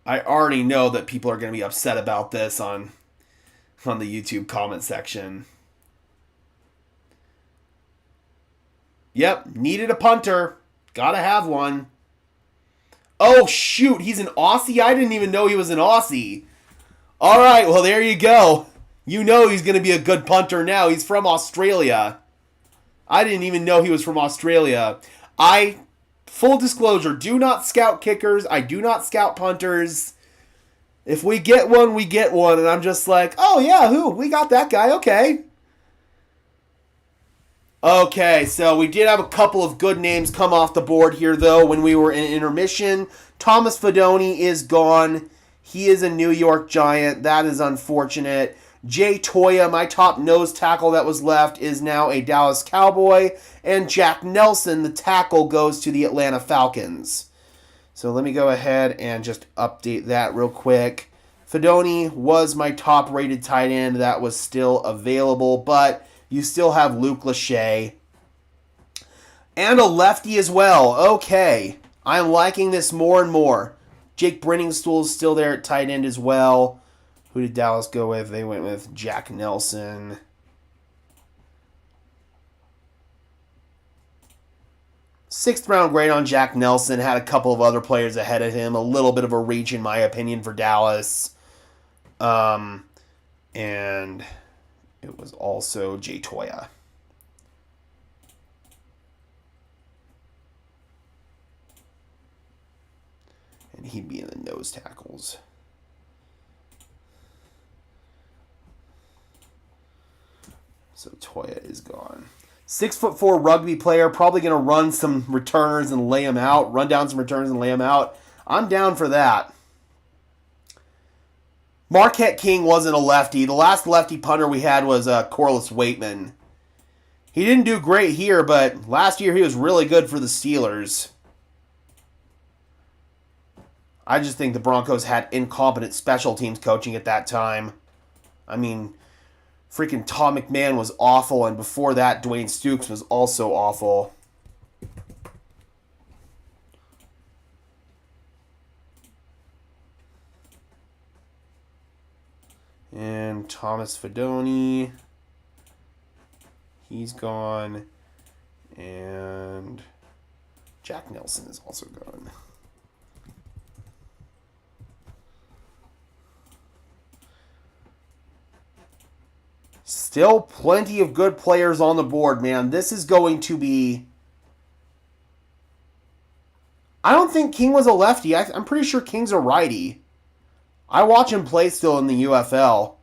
I already know that people are going to be upset about this on the YouTube comment section. Yep, needed a punter. Gotta have one. Oh, shoot, he's an Aussie? I didn't even know he was an Aussie. All right, well, there you go. You know he's going to be a good punter now. He's from Australia. I didn't even know he was from Australia. Full disclosure, do not scout kickers. I do not scout punters. If we get one, we get one. And I'm just like, oh, yeah, who? We got that guy. Okay. Okay, so we did have a couple of good names come off the board here, though, when we were in intermission. Thomas Fidone is gone. He is a New York Giant. That is unfortunate. Jay Toya, my top nose tackle that was left, is now a Dallas Cowboy. And Jack Nelson, the tackle, goes to the Atlanta Falcons. So let me go ahead and just update that real quick. Fidone was my top-rated tight end that was still available, but you still have Luke Lachey. And a lefty as well. Okay. I'm liking this more and more. Jake Brenningstool is still there at tight end as well. Who did Dallas go with? They went with Jack Nelson. Sixth round grade on Jack Nelson. Had a couple of other players ahead of him. A little bit of a reach, in my opinion, for Dallas. And it was also Jay Toya. And he'd be in the nose tackles. So Toya is gone. 6'4" rugby player, probably going to run some returners and lay them out. Run down some returners and lay them out. I'm down for that. Marquette King wasn't a lefty. The last lefty punter we had was Corliss Waitman. He didn't do great here, but last year he was really good for the Steelers. I just think the Broncos had incompetent special teams coaching at that time. I mean, freaking Tom McMahon was awful, and before that, Dwayne Stukes was also awful. And Thomas Fidone, he's gone. And Jack Nelson is also gone. Still plenty of good players on the board, man. This is going to be... I don't think King was a lefty. I'm pretty sure King's a righty. I watch him play still in the UFL.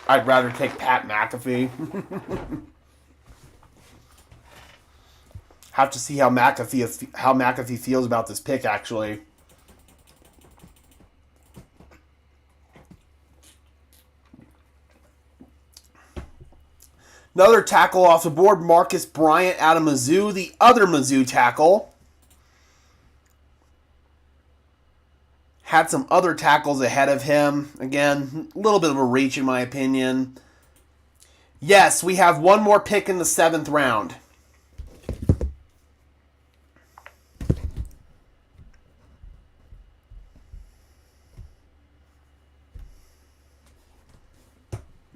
I'd rather take Pat McAfee. Have to see how McAfee feels about this pick, actually. Another tackle off the board, Marcus Bryant out of Mizzou, the other Mizzou tackle. Had some other tackles ahead of him. Again, a little bit of a reach in my opinion. Yes, we have one more pick in the 7th round.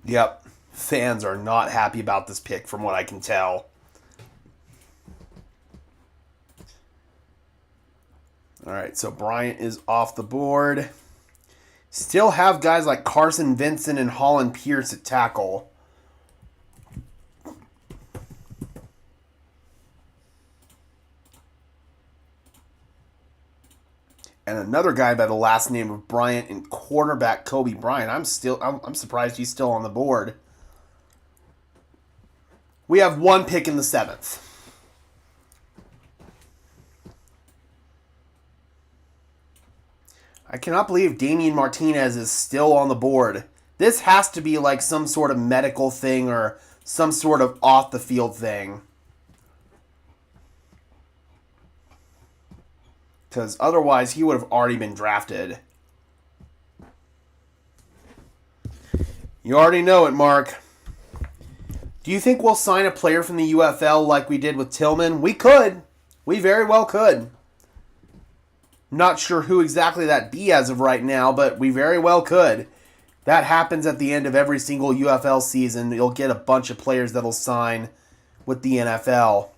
Yep, fans are not happy about this pick from what I can tell. All right, so Bryant is off the board. Still have guys like Carson Vincent and Holland Pierce at tackle. And another guy by the last name of Bryant and cornerback Kobe Bryant. I'm surprised he's still on the board. We have one pick in the 7th. I cannot believe Damian Martinez is still on the board. This has to be like some sort of medical thing or some sort of off the field thing. Because otherwise he would have already been drafted. You already know it, Mark. Do you think we'll sign a player from the UFL like we did with Tillman? We could. We very well could. Not sure who exactly that'd be as of right now, but we very well could. That happens at the end of every single UFL season. You'll get a bunch of players that'll sign with the NFL.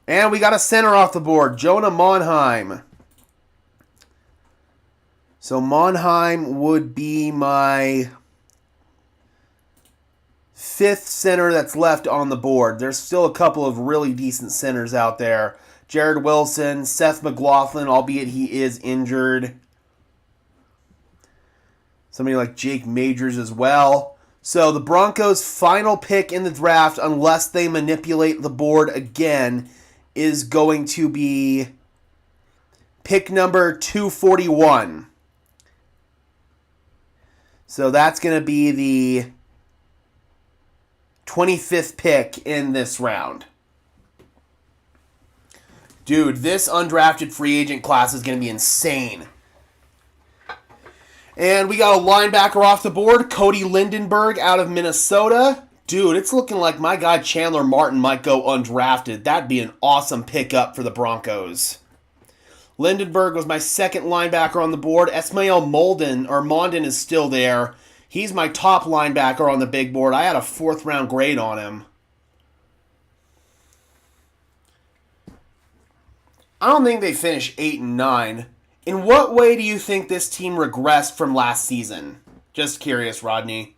And we got a center off the board, Jonah Monheim. So Monheim would be my 5th center that's left on the board. There's still a couple of really decent centers out there. Jared Wilson, Seth McLaughlin, albeit he is injured. Somebody like Jake Majors as well. So the Broncos' final pick in the draft, unless they manipulate the board again, is going to be pick number 241. So that's going to be the 25th pick in this round. Dude, this undrafted free agent class is going to be insane. And we got a linebacker off the board, Cody Lindenberg out of Minnesota. Dude, it's looking like my guy Chandler Martin might go undrafted. That'd be an awesome pickup for the Broncos. Lindenberg was my 2nd linebacker on the board. Esmael Mondin is still there. He's my top linebacker on the big board. I had a 4th round grade on him. I don't think they finished 8 and 9. In what way do you think this team regressed from last season? Just curious, Rodney.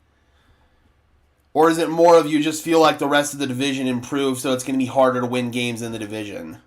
Or is it more of you just feel like the rest of the division improved, so it's going to be harder to win games in the division?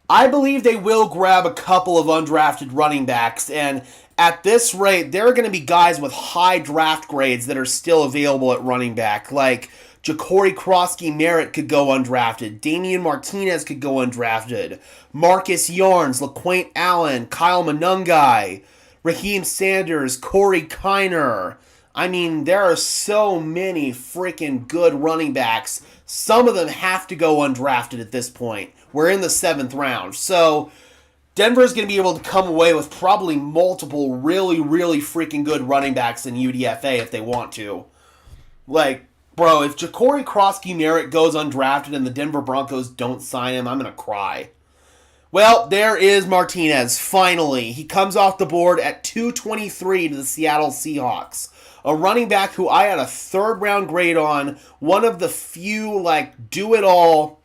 I believe they will grab a couple of undrafted running backs, and at this rate, there are going to be guys with high draft grades that are still available at running back, like Ja'Cory Krosky-Merritt could go undrafted. Damian Martinez could go undrafted. Marcus Yarns, LaQuaint Allen, Kyle Monungai, Raheem Sanders, Corey Kiner. I mean, there are so many freaking good running backs. Some of them have to go undrafted at this point. We're in the 7th round. So Denver's going to be able to come away with probably multiple really, really freaking good running backs in UDFA if they want to. Like, bro, if Ja'Cory Krosky-Merritt goes undrafted and the Denver Broncos don't sign him, I'm going to cry. Well, there is Martinez, finally. He comes off the board at 223 to the Seattle Seahawks. A running back who I had a 3rd round grade on. One of the few, do-it-all,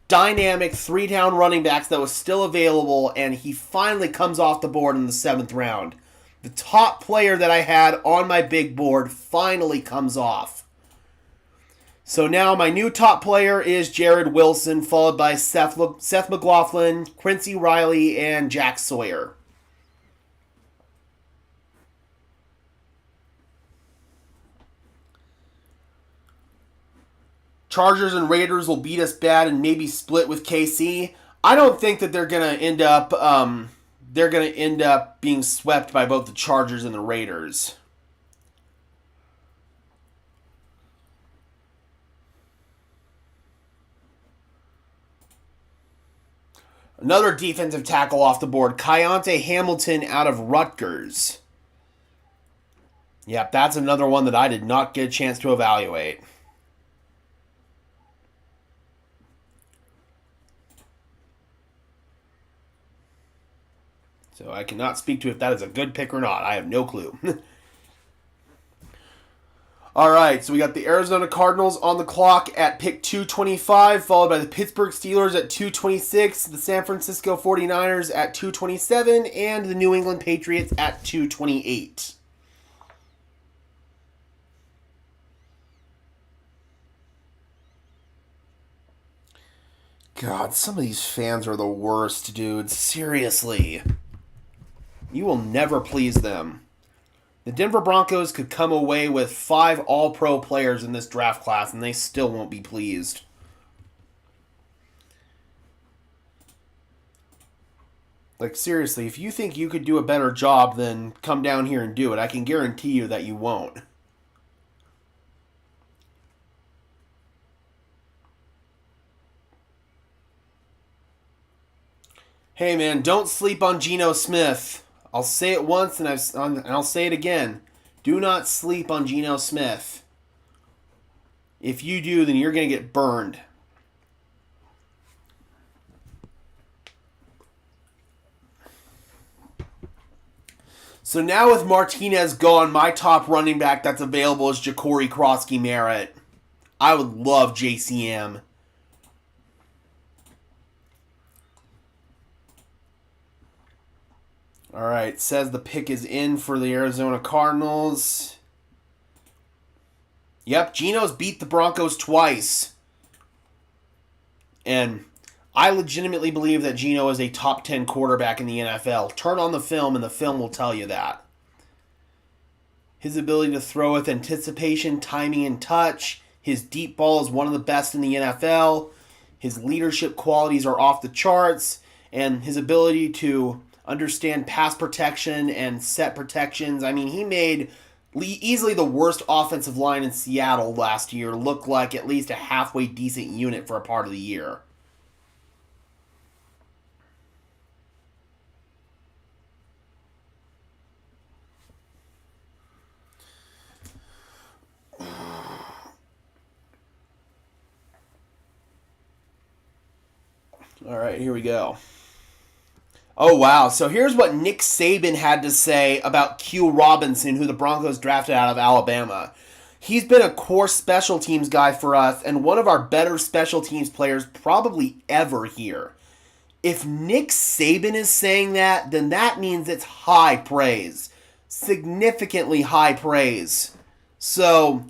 dynamic 3-down running backs that was still available, and he finally comes off the board in the 7th round. The top player that I had on my big board finally comes off. So now my new top player is Jared Wilson, followed by Seth McLaughlin, Quincy Riley, and Jack Sawyer. Chargers and Raiders will beat us bad and maybe split with KC. I don't think that they're gonna end up being swept by both the Chargers and the Raiders. Another defensive tackle off the board, Keontae Hamilton out of Rutgers. Yep, that's another one that I did not get a chance to evaluate. So I cannot speak to if that is a good pick or not. I have no clue. All right, so we got the Arizona Cardinals on the clock at pick 225, followed by the Pittsburgh Steelers at 226, the San Francisco 49ers at 227, and the New England Patriots at 228. God, some of these fans are the worst, dude. Seriously. You will never please them. The Denver Broncos could come away with 5 all-pro players in this draft class, and they still won't be pleased. Like, seriously, if you think you could do a better job, then come down here and do it. I can guarantee you that you won't. Hey, man, don't sleep on Geno Smith. I'll say it once and I'll say it again. Do not sleep on Geno Smith. If you do, then you're going to get burned. So now with Martinez gone, my top running back that's available is Ja'Cory Krosky-Merritt. I would love JCM. All right, says the pick is in for the Arizona Cardinals. Yep, Geno's beat the Broncos twice. And I legitimately believe that Geno is a top 10 quarterback in the NFL. Turn on the film and the film will tell you that. His ability to throw with anticipation, timing, and touch. His deep ball is one of the best in the NFL. His leadership qualities are off the charts. And his ability to understand pass protection and set protections. I mean, he made easily the worst offensive line in Seattle last year look like at least a halfway decent unit for a part of the year. All right, here we go. Oh, wow. So here's what Nick Saban had to say about Q Robinson, who the Broncos drafted out of Alabama. He's been a core special teams guy for us and one of our better special teams players probably ever here. If Nick Saban is saying that, then that means it's high praise. Significantly high praise. So,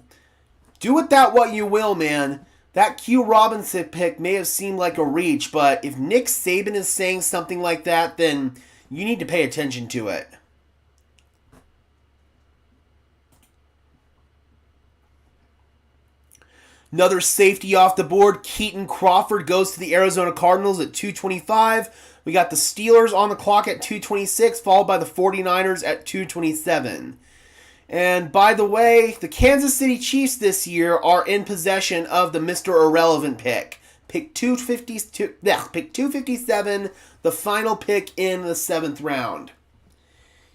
do with that what you will, man. That Q Robinson pick may have seemed like a reach, but if Nick Saban is saying something like that, then you need to pay attention to it. Another safety off the board, Keaton Crawford goes to the Arizona Cardinals at 225. We got the Steelers on the clock at 226, followed by the 49ers at 227. And by the way, the Kansas City Chiefs this year are in possession of the Mr. Irrelevant pick. Pick 257, the final pick in the 7th round.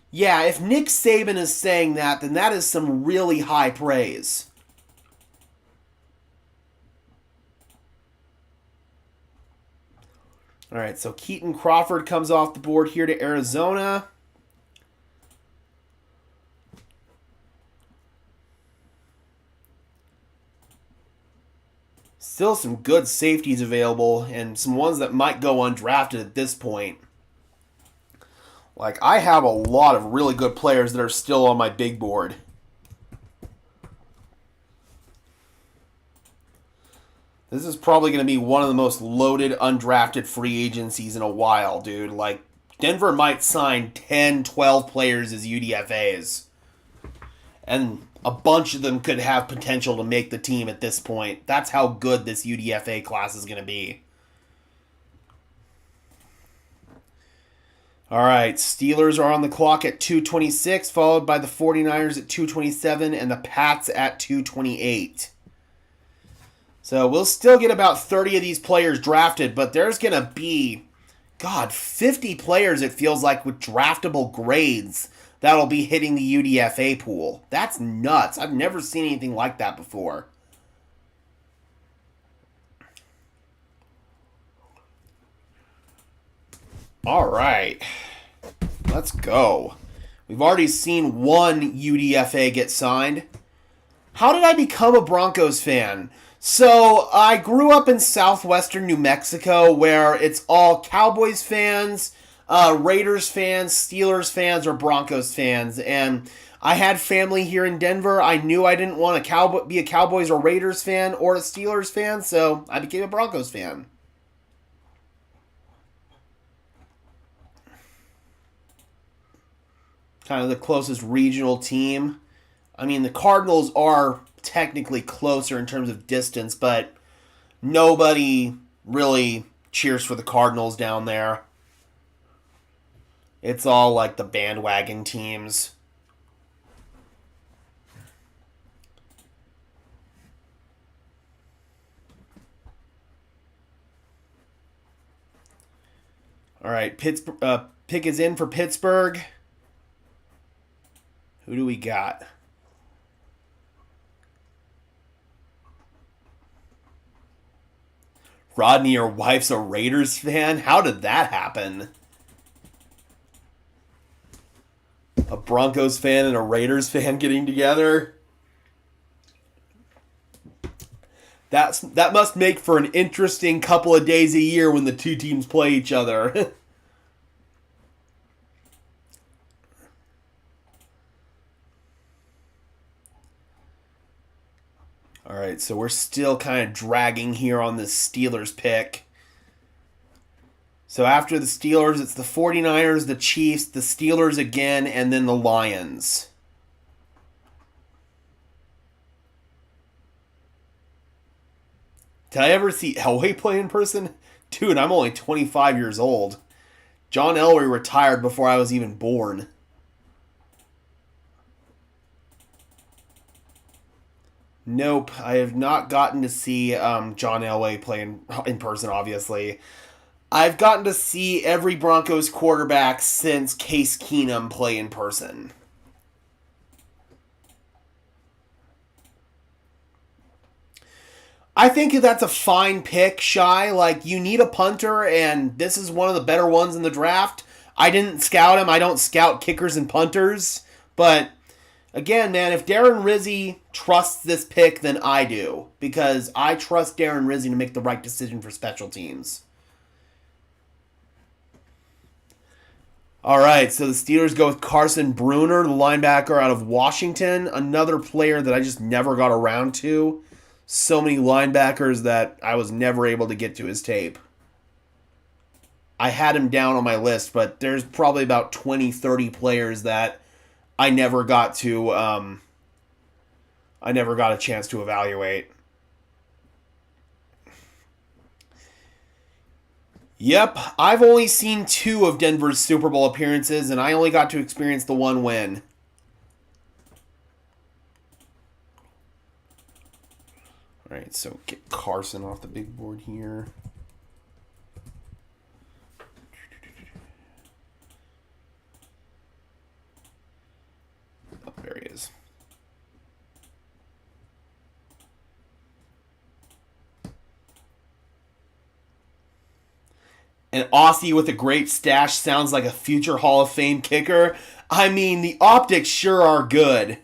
Yeah, if Nick Saban is saying that, then that is some really high praise. All right, so Keaton Crawford comes off the board here to Arizona. Still some good safeties available and some ones that might go undrafted at this point. Like, I have a lot of really good players that are still on my big board. This is probably going to be one of the most loaded undrafted free agencies in a while, dude. Like, Denver might sign 10, 12 players as UDFAs. And a bunch of them could have potential to make the team at this point. That's how good this UDFA class is going to be. All right, Steelers are on the clock at 226, followed by the 49ers at 227 and the Pats at 228. So we'll still get about 30 of these players drafted, but there's going to be God, 50 players it feels like with draftable grades that'll be hitting the UDFA pool. That's nuts. I've never seen anything like that before. All right. Let's go. We've already seen one UDFA get signed. How did I become a Broncos fan? So, I grew up in southwestern New Mexico where it's all Cowboys fans, Raiders fans, Steelers fans, or Broncos fans. And I had family here in Denver. I knew I didn't want to be a Cowboys or Raiders fan or a Steelers fan, so I became a Broncos fan. Kind of the closest regional team. I mean, the Cardinals are technically closer in terms of distance, but nobody really cheers for the Cardinals down there. It's all like the bandwagon teams. All right, pick is in for Pittsburgh. Who do we got? Rodney, your wife's a Raiders fan? How did that happen? A Broncos fan and a Raiders fan getting together? That must make for an interesting couple of days a year when the two teams play each other. All right, so we're still kind of dragging here on this Steelers pick. So after the Steelers, it's the 49ers, the Chiefs, the Steelers again, and then the Lions. Did I ever see Elway play in person? Dude, I'm only 25 years old. John Elway retired before I was even born. Nope, I have not gotten to see John Elway play in person, obviously. I've gotten to see every Broncos quarterback since Case Keenum play in person. I think that's a fine pick, Shy. Like, you need a punter, and this is one of the better ones in the draft. I didn't scout him. I don't scout kickers and punters. But, again, man, if Darren Rizzi trusts this pick, then I do. Because I trust Darren Rizzi to make the right decision for special teams. All right, so the Steelers go with Carson Bruner, the linebacker out of Washington. Another player that I just never got around to. So many linebackers that I was never able to get to his tape. I had him down on my list, but there's probably about 20, 30 players that I never got to, I never got a chance to evaluate. Yep, I've only seen 2 of Denver's Super Bowl appearances, and I only got to experience the one win. All right, so get Carson off the big board here. Oh, there he is. An Aussie with a great stash sounds like a future Hall of Fame kicker. I mean, the optics sure are good.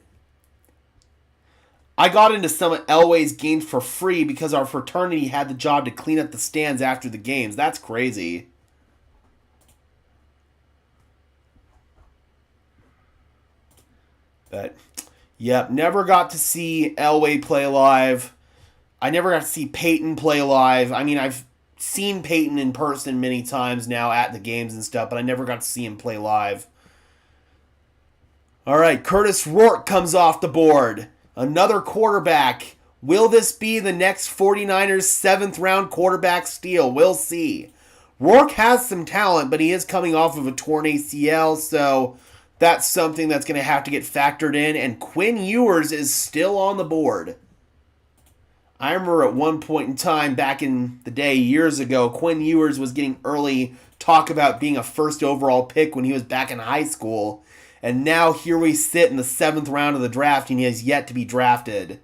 I got into some of Elway's games for free because our fraternity had the job to clean up the stands after the games. That's crazy. But, yep, never got to see Elway play live. I never got to see Peyton play live. I mean, I've seen Peyton in person many times now at the games and stuff, but I never got to see him play live. All right, Curtis Rourke comes off the board. Another quarterback. Will this be the next 49ers 7th round quarterback steal? We'll see. Rourke has some talent, but he is coming off of a torn ACL, so that's something that's going to have to get factored in. And Quinn Ewers is still on the board. I remember at one point in time back in the day, years ago, Quinn Ewers was getting early talk about being a first overall pick when he was back in high school. And now here we sit in the 7th round of the draft and he has yet to be drafted.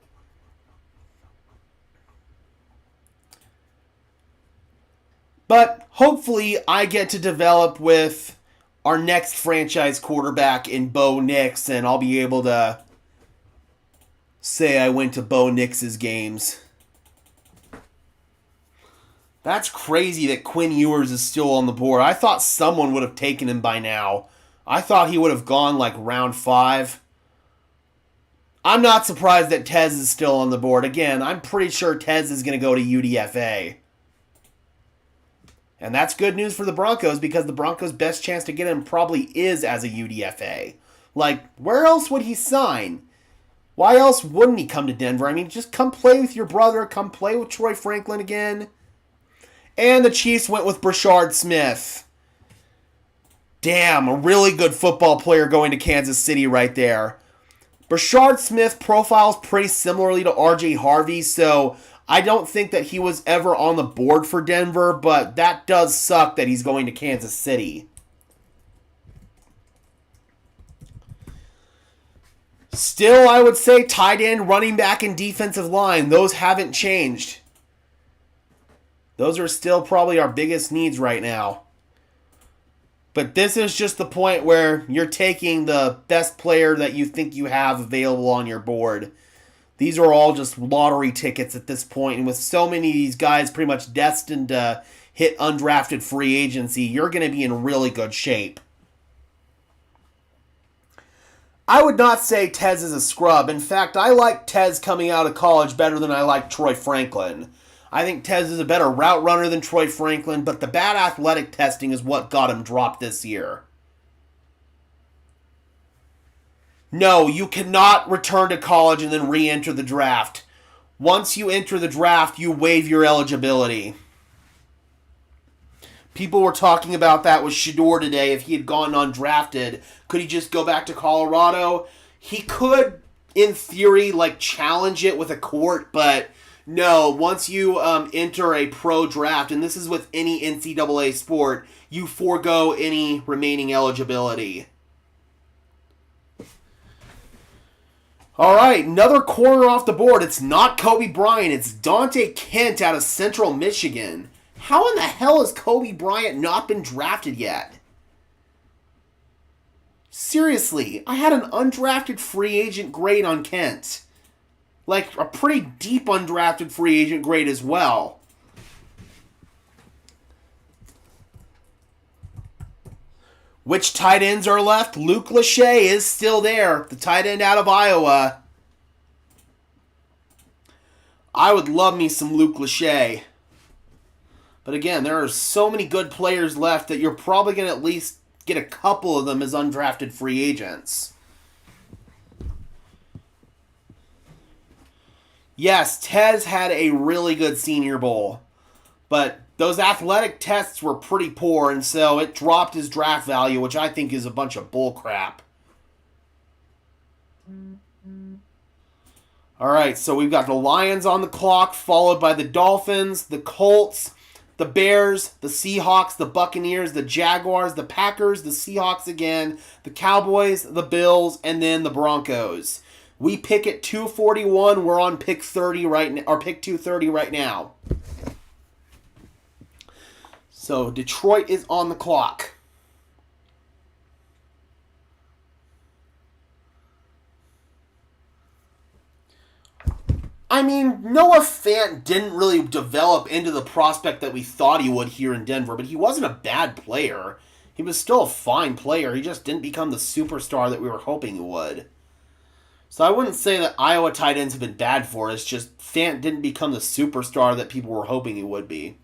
But hopefully I get to develop with our next franchise quarterback in Bo Nix, and I'll be able to say I went to Bo Nix's games. That's crazy that Quinn Ewers is still on the board. I thought someone would have taken him by now. I thought he would have gone like round 5. I'm not surprised that Tez is still on the board. Again, I'm pretty sure Tez is going to go to UDFA. And that's good news for the Broncos because the Broncos' best chance to get him probably is as a UDFA. Like, where else would he sign? Why else wouldn't he come to Denver? I mean, just come play with your brother. Come play with Troy Franklin again. And the Chiefs went with Brashard Smith. Damn, a really good football player going to Kansas City right there. Brashard Smith profiles pretty similarly to RJ Harvey, so I don't think that he was ever on the board for Denver, but that does suck that he's going to Kansas City. Still, I would say tight end, running back, and defensive line. Those haven't changed. Those are still probably our biggest needs right now. But this is just the point where you're taking the best player that you think you have available on your board. These are all just lottery tickets at this point, and with so many of these guys pretty much destined to hit undrafted free agency, you're going to be in really good shape. I would not say Tez is a scrub. In fact, I like Tez coming out of college better than I like Troy Franklin. I think Tez is a better route runner than Troy Franklin, but the bad athletic testing is what got him dropped this year. No, you cannot return to college and then re-enter the draft. Once you enter the draft, you waive your eligibility. People were talking about that with Shedeur today. If he had gone undrafted, could he just go back to Colorado? He could, in theory, challenge it with a court, but no, once you enter a pro draft, and this is with any NCAA sport, you forego any remaining eligibility. All right, another corner off the board. It's not Kobe Bryant. It's Dante Kent out of Central Michigan. How in the hell has Kobe Bryant not been drafted yet? Seriously, I had an undrafted free agent grade on Kent. Like, a pretty deep undrafted free agent grade as well. Which tight ends are left? Luke Lachey is still there, the tight end out of Iowa. I would love me some Luke Lachey. But again, there are so many good players left that you're probably going to at least get a couple of them as undrafted free agents. Yes, Tez had a really good Senior Bowl, but those athletic tests were pretty poor, and so it dropped his draft value, which I think is a bunch of bull crap. All right, so we've got the Lions on the clock, followed by the Dolphins, the Colts, the Bears, the Seahawks, the Buccaneers, the Jaguars, the Packers, the Seahawks again, the Cowboys, the Bills, and then the Broncos. We pick at 241. We're on pick 30 right now, or pick 230 right now. So Detroit is on the clock. I mean, Noah Fant didn't really develop into the prospect that we thought he would here in Denver, but he wasn't a bad player. He was still a fine player. He just didn't become the superstar that we were hoping he would. So I wouldn't say that Iowa tight ends have been bad for us, just Fant didn't become the superstar that people were hoping he would be.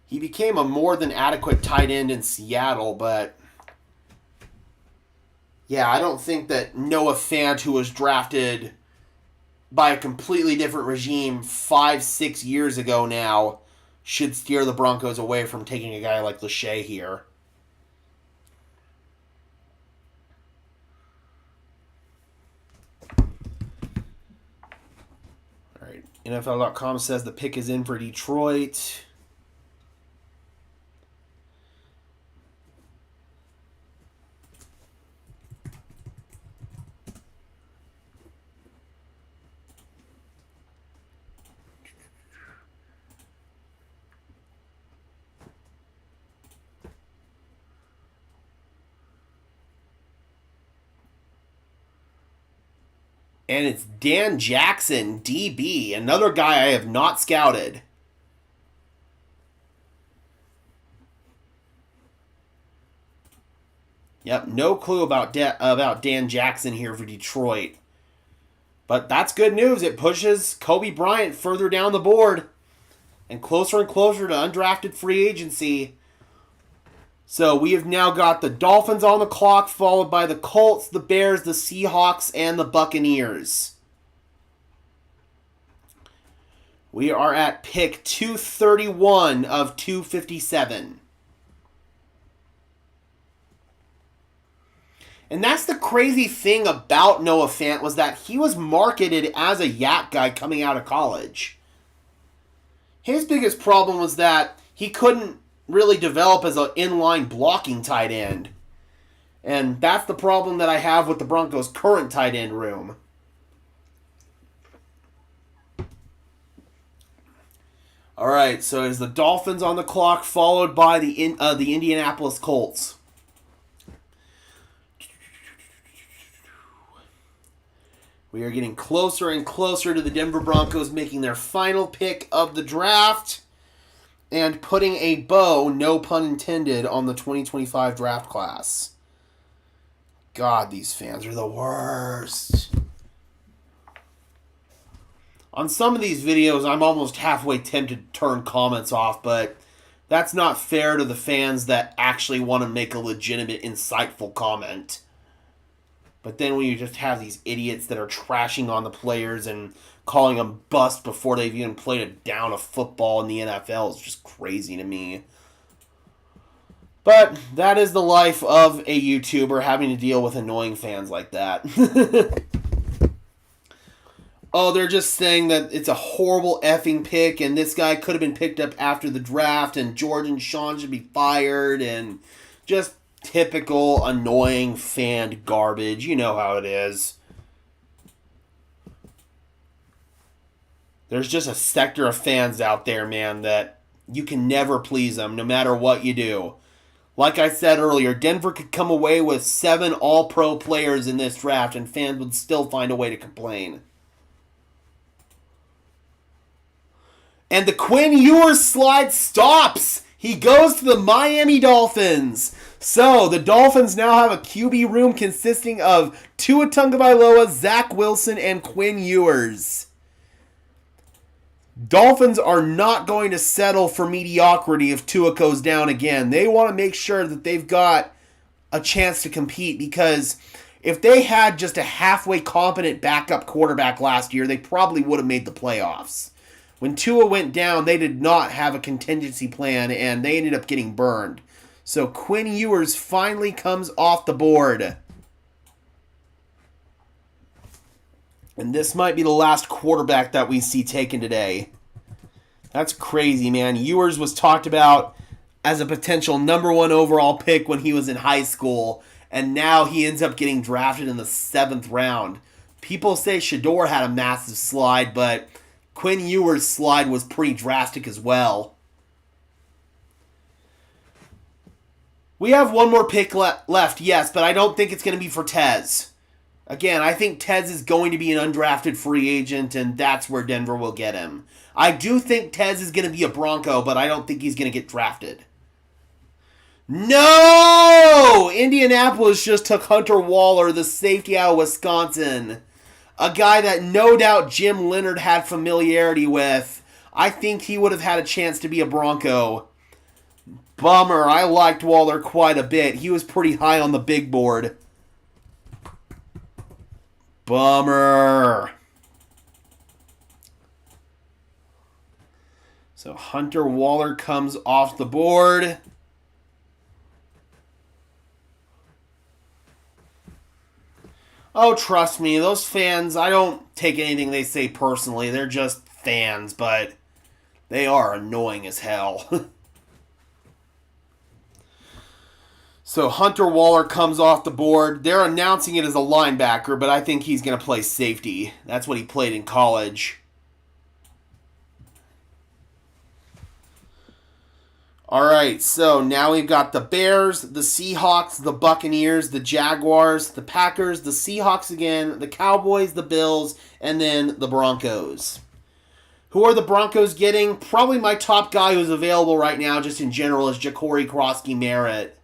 He became a more than adequate tight end in Seattle, but yeah, I don't think that Noah Fant, who was drafted by a completely different regime 5-6 years ago now, should steer the Broncos away from taking a guy like Lachey here. NFL.com says the pick is in for Detroit. And it's Dan Jackson, DB, another guy I have not scouted. Yep, no clue about Dan Jackson here for Detroit. But that's good news. It pushes Kobe Bryant further down the board and closer to undrafted free agency. So we have now got the Dolphins on the clock, followed by the Colts, the Bears, the Seahawks, and the Buccaneers. We are at pick 231 of 257. And that's the crazy thing about Noah Fant, was that he was marketed as a yak guy coming out of college. His biggest problem was that he couldn't really develop as an inline blocking tight end. And that's the problem that I have with the Broncos' current tight end room. All right, so it's the Dolphins on the clock, followed by the Indianapolis Colts. We are getting closer and closer to the Denver Broncos making their final pick of the draft and putting a bow, no pun intended, on the 2025 draft class. God, these fans are the worst. On some of these videos, I'm almost halfway tempted to turn comments off, but that's not fair to the fans that actually want to make a legitimate, insightful comment. But then when you just have these idiots that are trashing on the players and calling them bust before they've even played a down of football in the NFL, it's just crazy to me. But that is the life of a YouTuber, having to deal with annoying fans like that. Oh, they're just saying that it's a horrible effing pick and this guy could have been picked up after the draft and George and Sean should be fired and just typical annoying fan garbage. You know how it is. There's just a sector of fans out there, man, that you can never please them no matter what you do. Like I said earlier, Denver could come away with 7 all-pro players in this draft and fans would still find a way to complain. And the Quinn Ewers slide stops. He goes to the Miami Dolphins. So, the Dolphins now have a QB room consisting of Tua Tagovailoa, Zach Wilson, and Quinn Ewers. Dolphins are not going to settle for mediocrity if Tua goes down again. They want to make sure that they've got a chance to compete, because if they had just a halfway competent backup quarterback last year, they probably would have made the playoffs. When Tua went down, they did not have a contingency plan, and they ended up getting burned. So Quinn Ewers finally comes off the board. And this might be the last quarterback that we see taken today. That's crazy, man. Ewers was talked about as a potential number 1 overall pick when he was in high school, and now he ends up getting drafted in the 7th round. People say Shedeur had a massive slide, but Quinn Ewers' slide was pretty drastic as well. We have one more pick left, yes, but I don't think it's going to be for Tez. Again, I think Tez is going to be an undrafted free agent, and that's where Denver will get him. I do think Tez is going to be a Bronco, but I don't think he's going to get drafted. No! Indianapolis just took Hunter Waller, the safety out of Wisconsin. A guy that no doubt Jim Leonard had familiarity with. I think he would have had a chance to be a Bronco. Bummer. I liked Waller quite a bit. He was pretty high on the big board. Bummer. So Hunter Waller comes off the board. Oh, trust me, those fans, I don't take anything they say personally. They're just fans, but they are annoying as hell. So Hunter Waller comes off the board. They're announcing it as a linebacker, but I think he's going to play safety. That's what he played in college. All right, so now we've got the Bears, the Seahawks, the Buccaneers, the Jaguars, the Packers, the Seahawks again, the Cowboys, the Bills, and then the Broncos. Who are the Broncos getting? Probably my top guy who's available right now, just in general, is Ja'Cory Krosky-Merritt.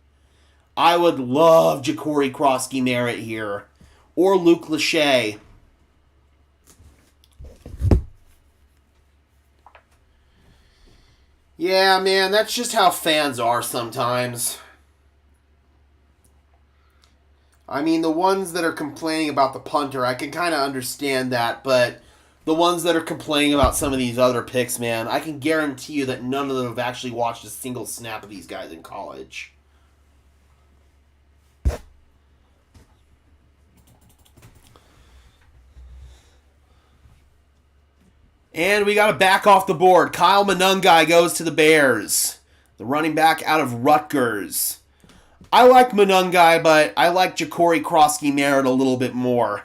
I would love Ja'Cory Krosky-Merritt here. Or Luke Lachey. Yeah, man, that's just how fans are sometimes. I mean, the ones that are complaining about the punter, I can kind of understand that, but the ones that are complaining about some of these other picks, man, I can guarantee you that none of them have actually watched a single snap of these guys in college. And we got to back off the board. Kyle Monangai goes to the Bears. The running back out of Rutgers. I like Monangai, but I like Ja'Cory Krosky-Merritt a little bit more.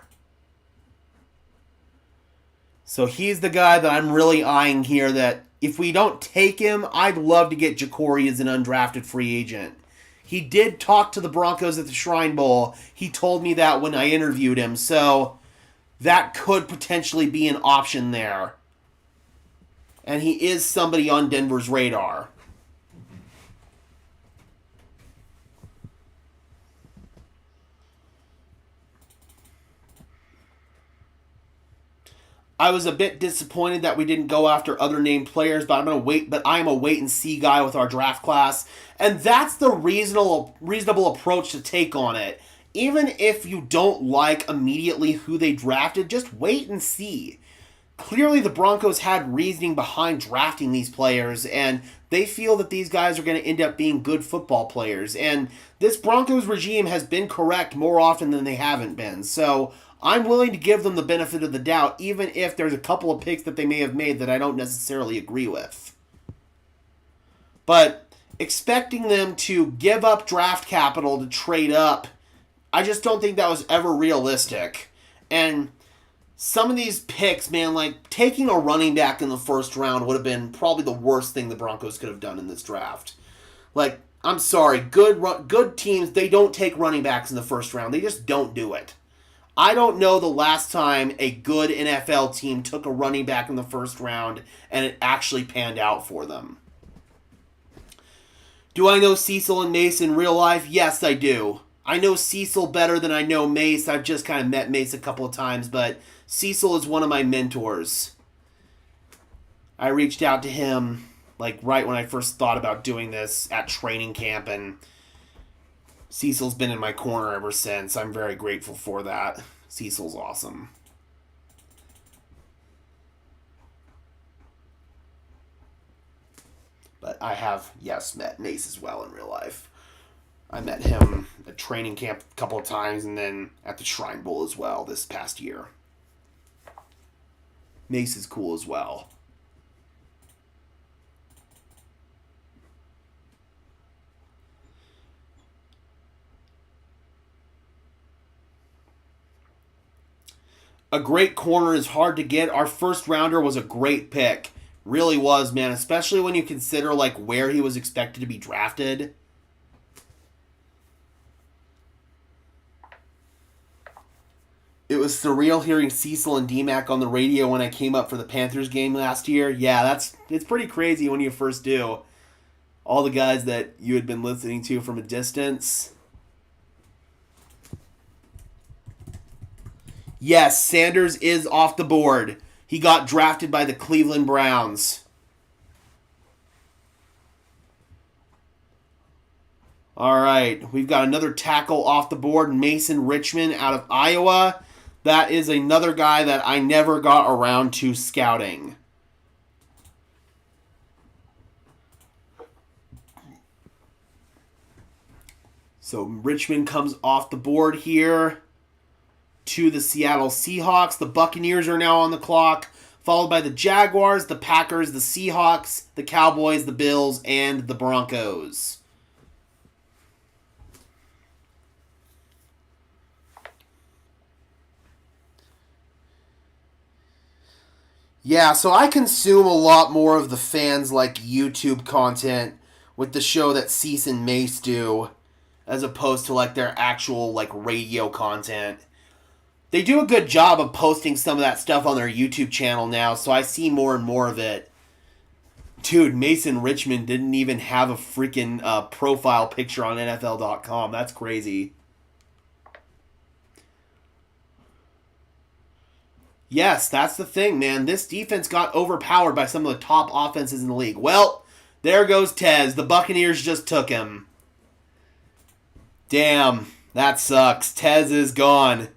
So he's the guy that I'm really eyeing here, that if we don't take him, I'd love to get Ja'Cory as an undrafted free agent. He did talk to the Broncos at the Shrine Bowl. He told me that when I interviewed him, so that could potentially be an option there. And he is somebody on Denver's radar. I was a bit disappointed that we didn't go after other named players, but I'm a wait and see guy with our draft class, and that's the reasonable approach to take on it. Even if you don't like immediately who they drafted, just wait and see. Clearly, the Broncos had reasoning behind drafting these players, and they feel that these guys are going to end up being good football players. And this Broncos regime has been correct more often than they haven't been. So I'm willing to give them the benefit of the doubt, even if there's a couple of picks that they may have made that I don't necessarily agree with. But expecting them to give up draft capital to trade up, I just don't think that was ever realistic. And some of these picks, man, like taking a running back in the first round would have been probably the worst thing the Broncos could have done in this draft. Like, I'm sorry, good teams, they don't take running backs in the first round. They just don't do it. I don't know the last time a good NFL team took a running back in the first round and it actually panned out for them. Do I know Cecil and Mace in real life? Yes, I do. I know Cecil better than I know Mace. I've just kind of met Mace a couple of times, but Cecil is one of my mentors. I reached out to him like right when I first thought about doing this at training camp, and Cecil's been in my corner ever since. I'm very grateful for that. Cecil's awesome. But I have, yes, met Mace as well in real life. I met him at training camp a couple of times and then at the Shrine Bowl as well this past year. Mace is cool as well. A great corner is hard to get. Our first rounder was a great pick. Really was, man. Especially when you consider like where he was expected to be drafted. It was surreal hearing Cecil and D-Mac on the radio when I came up for the Panthers game last year. Yeah, it's pretty crazy when you first do. All the guys that you had been listening to from a distance. Yes, Sanders is off the board. He got drafted by the Cleveland Browns. All right, we've got another tackle off the board, Mason Richmond out of Iowa. That is another guy that I never got around to scouting. So Richmond comes off the board here to the Seattle Seahawks. The Buccaneers are now on the clock, followed by the Jaguars, the Packers, the Seahawks, the Cowboys, the Bills, and the Broncos. Yeah, so I consume a lot more of the fans like YouTube content with the show that Cease and Mace do, as opposed to like their actual like radio content. They do a good job of posting some of that stuff on their YouTube channel now, so I see more and more of it. Dude, Mason Richmond didn't even have a freaking profile picture on NFL.com. That's crazy. Yes, that's the thing, man. This defense got overpowered by some of the top offenses in the league. Well, there goes Tez. The Buccaneers just took him. Damn, that sucks. Tez is gone.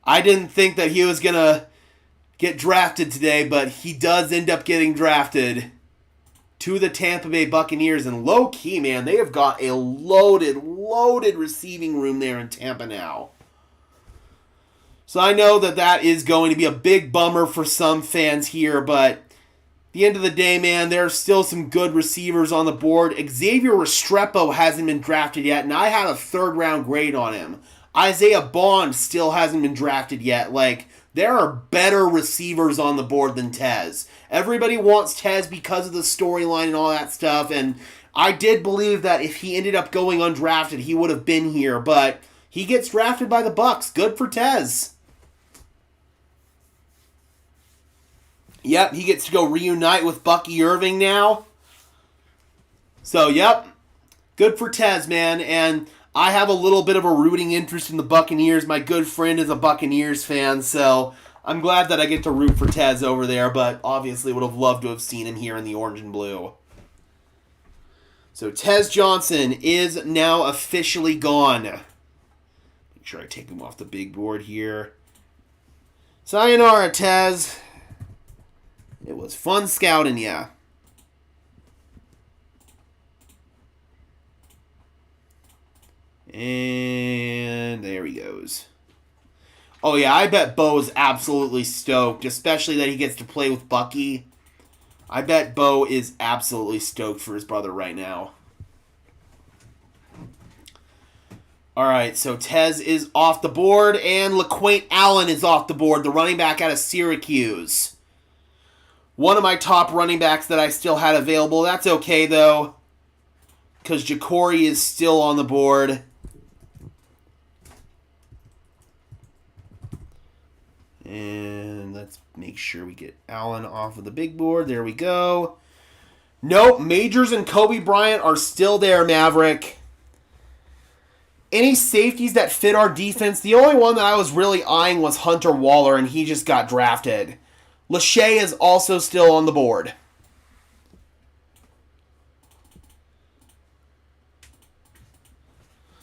I didn't think that he was going to get drafted today, but he does end up getting drafted to the Tampa Bay Buccaneers. And low-key, man, they have got a loaded receiving room there in Tampa now. So I know that that is going to be a big bummer for some fans here, but at the end of the day, man, there are still some good receivers on the board. Xavier Restrepo hasn't been drafted yet, and I had a third-round grade on him. Isaiah Bond still hasn't been drafted yet. Like, there are better receivers on the board than Tez. Everybody wants Tez because of the storyline and all that stuff, and I did believe that if he ended up going undrafted, he would have been here, but he gets drafted by the Bucs. Good for Tez. Yep, he gets to go reunite with Bucky Irving now. So, yep, good for Tez, man, and I have a little bit of a rooting interest in the Buccaneers. My good friend is a Buccaneers fan, so I'm glad that I get to root for Tez over there, but obviously would have loved to have seen him here in the orange and blue. So Tez Johnson is now officially gone. Make sure I take him off the big board here. Sayonara, Tez. It was fun scouting ya. And there he goes. Oh yeah, I bet Bo is absolutely stoked, especially that he gets to play with Bucky. I bet Bo is absolutely stoked for his brother right now. Alright, so Tez is off the board, and LaQuaint Allen is off the board, the running back out of Syracuse. One of my top running backs that I still had available. That's okay, though, because Ja'Cory is still on the board. And let's make sure we get Allen off of the big board. There we go. Nope, Majors and Kobe Bryant are still there, Maverick. Any safeties that fit our defense? The only one that I was really eyeing was Hunter Waller, and he just got drafted. Lachey is also still on the board.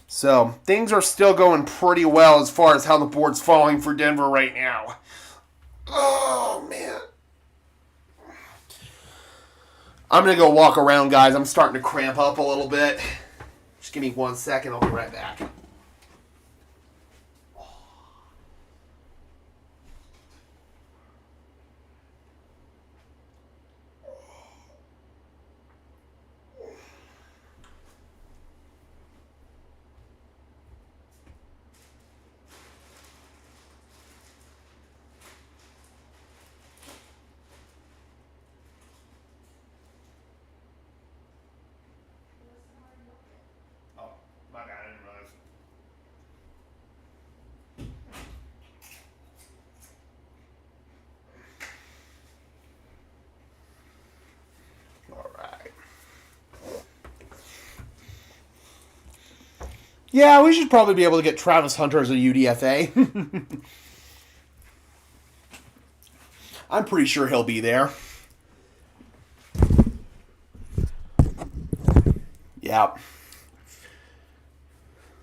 So, things are still going pretty well as far as how the board's falling for Denver right now. Oh, man. I'm going to go walk around, guys. I'm starting to cramp up a little bit. Just give me 1 second. I'll be right back. Yeah, we should probably be able to get Travis Hunter as a UDFA. I'm pretty sure he'll be there. Yeah.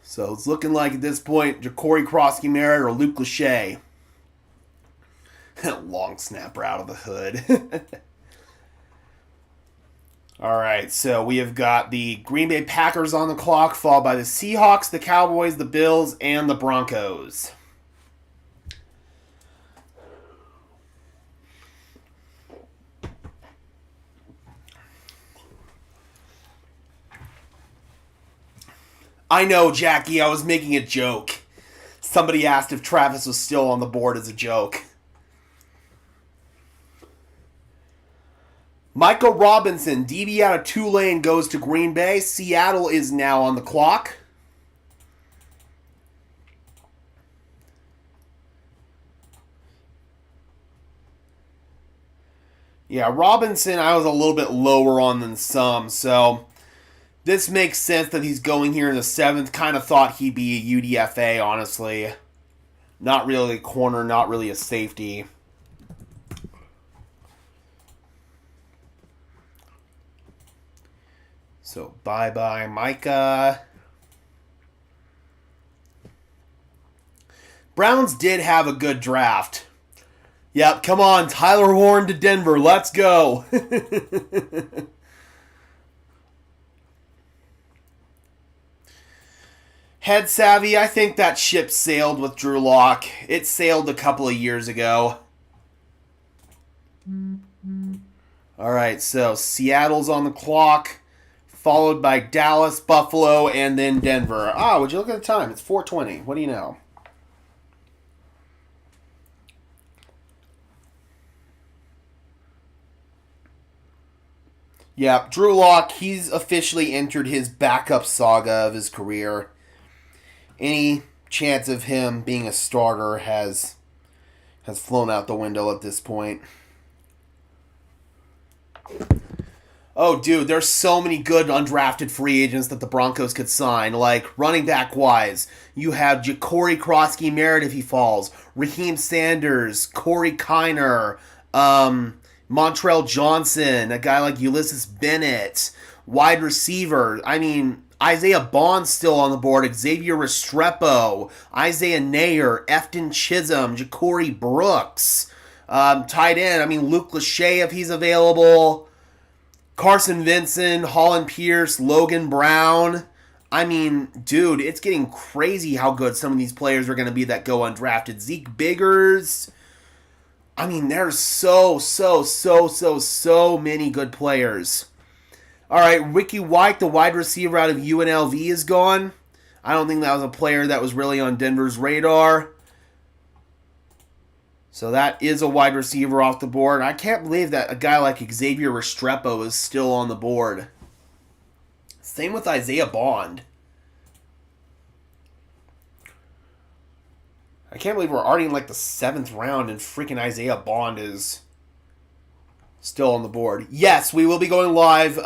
So it's looking like at this point, Ja'Cory Crossky-Merritt or Luke Lachey. Long snapper out of the hood. All right, so we have got the Green Bay Packers on the clock, followed by the Seahawks, the Cowboys, the Bills, and the Broncos. I know, Jackie, I was making a joke. Somebody asked if Travis was still on the board as a joke. Michael Robinson, DB out of Tulane, goes to Green Bay. Seattle is now on the clock. Yeah, Robinson, I was a little bit lower on than some, so this makes sense that he's going here in the 7th. Kind of thought he'd be a UDFA, honestly. Not really a corner, not really a safety. So, bye-bye, Micah. Browns did have a good draft. Yep, come on, Tyler Warren to Denver. Let's go. Head savvy, I think that ship sailed with Drew Lock. It sailed a couple of years ago. All right, so Seattle's on the clock, followed by Dallas, Buffalo, and then Denver. Ah, would you look at the time? It's 4:20. What do you know? Yeah, Drew Lock, he's officially entered his backup saga of his career. Any chance of him being a starter has flown out the window at this point. Oh, dude, there's so many good undrafted free agents that the Broncos could sign. Like, running back-wise, you have Ja'Cory Krosky-Merritt if he falls, Raheem Sanders, Corey Kiner, Montrell Johnson, a guy like Ulysses Bennett, wide receiver. I mean, Isaiah Bond's still on the board, Xavier Restrepo, Isaiah Nayer, Efton Chisholm, Ja'Cory Brooks. Tight end, I mean, Luke Lachey if he's available, Carson Vincent, Holland Pierce, Logan Brown. I mean, dude, it's getting crazy how good some of these players are going to be that go undrafted. Zeke Biggers. I mean, there's so many good players. All right, Ricky White, the wide receiver out of UNLV, is gone. I don't think that was a player that was really on Denver's radar. So that is a wide receiver off the board. I can't believe that a guy like Xavier Restrepo is still on the board. Same with Isaiah Bond. I can't believe we're already in like the 7th round and freaking Isaiah Bond is still on the board. Yes, we will be going live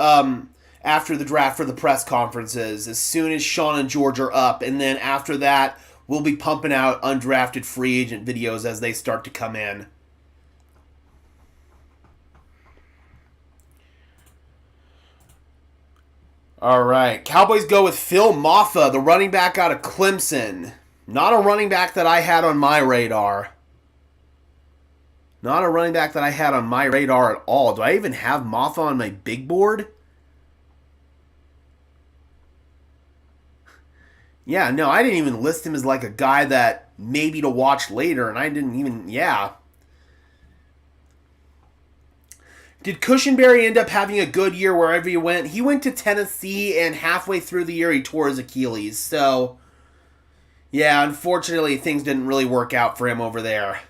after the draft for the press conferences as soon as Sean and George are up. And then after that, we'll be pumping out undrafted free agent videos as they start to come in. All right, Cowboys go with Phil Maffa, the running back out of Clemson. Not a running back that I had on my radar. Not a running back that I had on my radar at all. Do I even have Maffa on my big board? Yeah, no, I didn't even list him as like a guy that maybe to watch later, and I didn't even, yeah. Did Cushenberry end up having a good year wherever he went? He went to Tennessee, and halfway through the year he tore his Achilles, so yeah, unfortunately, things didn't really work out for him over there.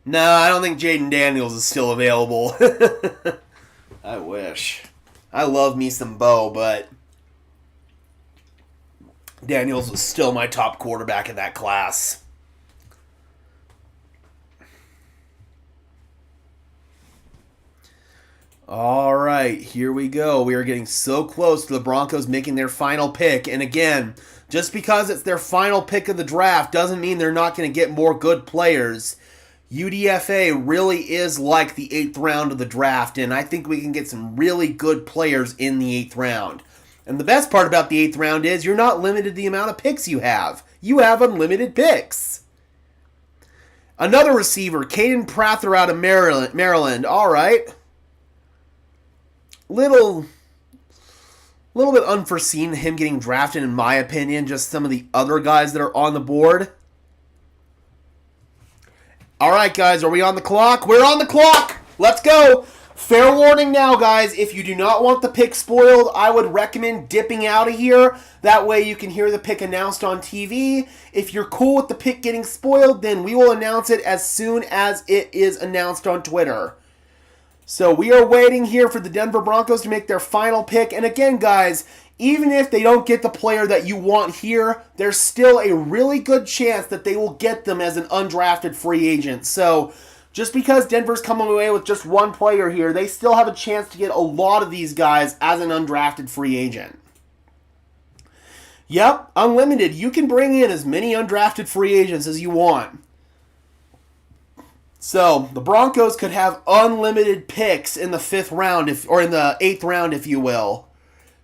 No, I don't think Jaden Daniels is still available. I wish. I love me some Bo, but Daniels was still my top quarterback in that class. All right, here we go. We are getting so close to the Broncos making their final pick. And again, just because it's their final pick of the draft doesn't mean they're not going to get more good players. UDFA really is like the 8th round of the draft, and I think we can get some really good players in the 8th round. And the best part about the 8th round is you're not limited to the amount of picks you have. You have unlimited picks. Another receiver, Caden Prather out of Maryland. All right. Little bit unforeseen him getting drafted, in my opinion. Just some of the other guys that are on the board. All right, guys, are we on the clock? We're on the clock. Let's go. Fair warning now, guys. If you do not want the pick spoiled, I would recommend dipping out of here. That way you can hear the pick announced on TV. If you're cool with the pick getting spoiled, then we will announce it as soon as it is announced on Twitter. So we are waiting here for the Denver Broncos to make their final pick. And again, guys, even if they don't get the player that you want here, there's still a really good chance that they will get them as an undrafted free agent. So just because Denver's coming away with just one player here, they still have a chance to get a lot of these guys as an undrafted free agent. Yep, unlimited. You can bring in as many undrafted free agents as you want. So the Broncos could have unlimited picks in the 5th round, or in the 8th round, if you will,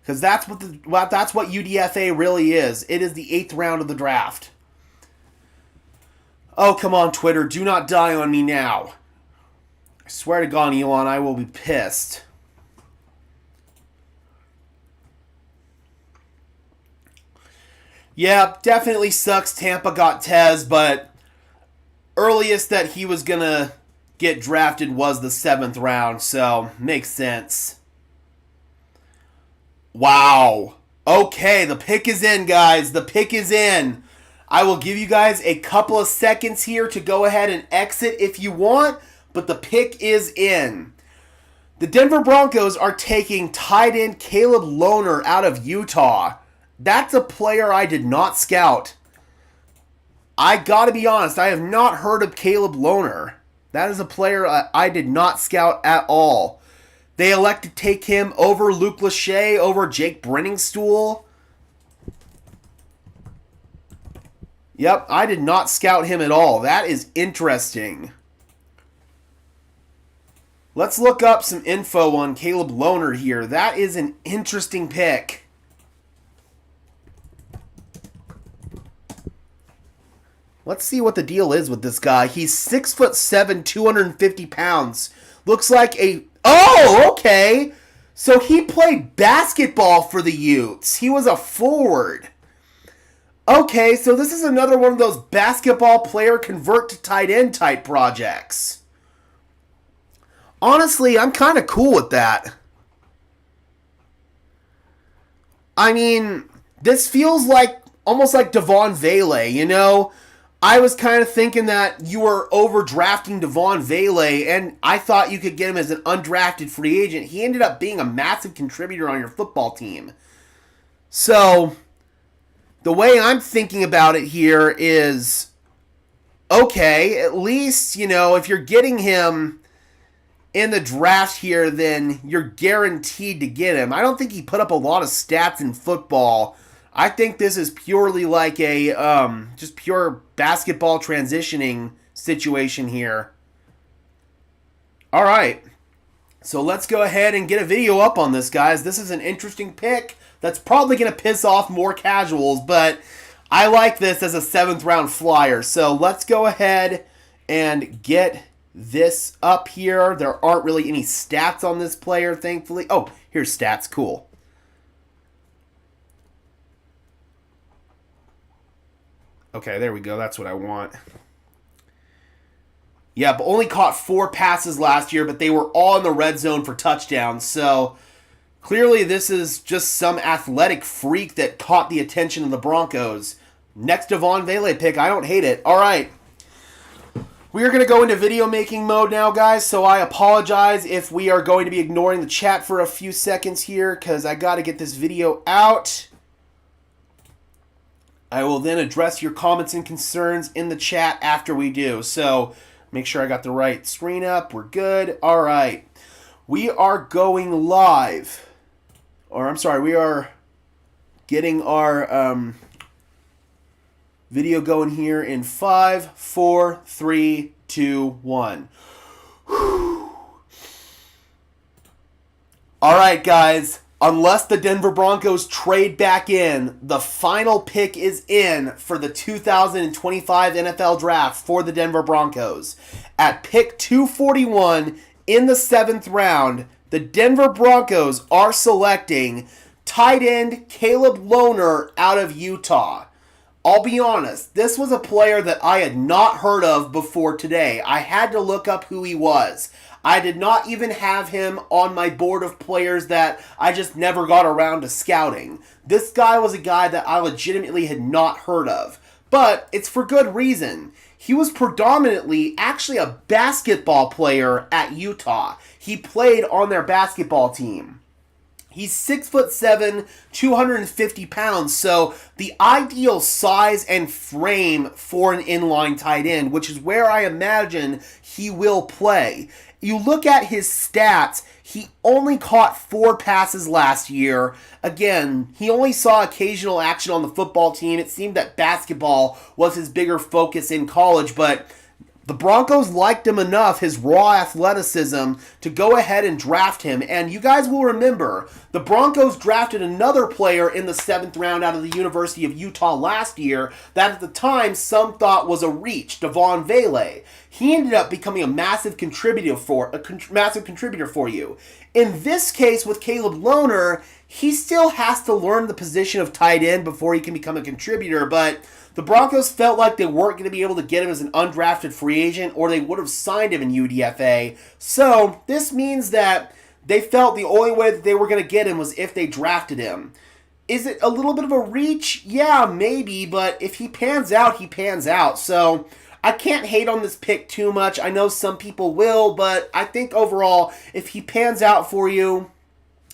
because that's what UDFA really is. It is the 8th round of the draft. Oh, come on, Twitter, do not die on me now. I swear to God, Elon, I will be pissed. Yeah, definitely sucks Tampa got Tez, but earliest that he was going to get drafted was the 7th round, so makes sense. Wow. Okay, the pick is in, guys. The pick is in. I will give you guys a couple of seconds here to go ahead and exit if you want, but the pick is in. The Denver Broncos are taking tight end Caleb Lohner out of Utah. That's a player I did not scout. I gotta be honest, I have not heard of Caleb Lohner. That is a player I did not scout at all. They elect to take him over Luke Lachey, over Jake Brenningstool. Yep, I did not scout him at all. That is interesting. Let's look up some info on Caleb Lohner here. That is an interesting pick. Let's see what the deal is with this guy. He's 6'7", 250 pounds. Looks like a... Oh, okay. So he played basketball for the Utes. He was a forward. Okay, so this is another one of those basketball player convert to tight end type projects. Honestly, I'm kind of cool with that. I mean, this feels like almost like Devon Vele, you know? I was kind of thinking that you were overdrafting Devon Vele, and I thought you could get him as an undrafted free agent. He ended up being a massive contributor on your football team. So, the way I'm thinking about it here is, okay, at least, you know, if you're getting him in the draft here, then you're guaranteed to get him. I don't think he put up a lot of stats in football. I think this is purely like a just pure basketball transitioning situation here. All right. So let's go ahead and get a video up on this, guys. This is an interesting pick that's probably going to piss off more casuals, but I like this as a 7th round flyer. So let's go ahead and get this up here. There aren't really any stats on this player, thankfully. Oh, here's stats. Cool. Okay, there we go. That's what I want. Yeah, but only caught 4 passes last year, but they were all in the red zone for touchdowns. So clearly this is just some athletic freak that caught the attention of the Broncos. Next Devon Vele pick. I don't hate it. All right. We are going to go into video making mode now, guys, so I apologize if we are going to be ignoring the chat for a few seconds here because I got to get this video out. I will then address your comments and concerns in the chat after we do. So make sure I got the right screen up. We're good. All right. We are going live. Or I'm sorry, we are getting our video going here in 5, 4, 3, 2, 1. All right, guys. Unless the Denver Broncos trade back in, the final pick is in for the 2025 NFL Draft for the Denver Broncos. At pick 241 in the 7th round, the Denver Broncos are selecting tight end Caleb Lohner out of Utah. I'll be honest, this was a player that I had not heard of before today. I had to look up who he was. I did not even have him on my board of players that I just never got around to scouting. This guy was a guy that I legitimately had not heard of. but it's for good reason. He was predominantly actually a basketball player at Utah. He played on their basketball team. He's 6'7", 250 pounds, so the ideal size and frame for an inline tight end, which is where I imagine he will play. You look at his stats, he only caught 4 passes last year. Again, he only saw occasional action on the football team. It seemed that basketball was his bigger focus in college, but the Broncos liked him enough, his raw athleticism, to go ahead and draft him. And you guys will remember, the Broncos drafted another player in the 7th round out of the University of Utah last year that at the time some thought was a reach, Devon Vele. He ended up becoming a massive contributor for you. In this case with Caleb Lohner, he still has to learn the position of tight end before he can become a contributor, but the Broncos felt like they weren't going to be able to get him as an undrafted free agent, or they would have signed him in UDFA. So this means that they felt the only way that they were going to get him was if they drafted him. Is it a little bit of a reach? Yeah, maybe, but if he pans out, he pans out. So I can't hate on this pick too much. I know some people will, but I think overall, if he pans out for you,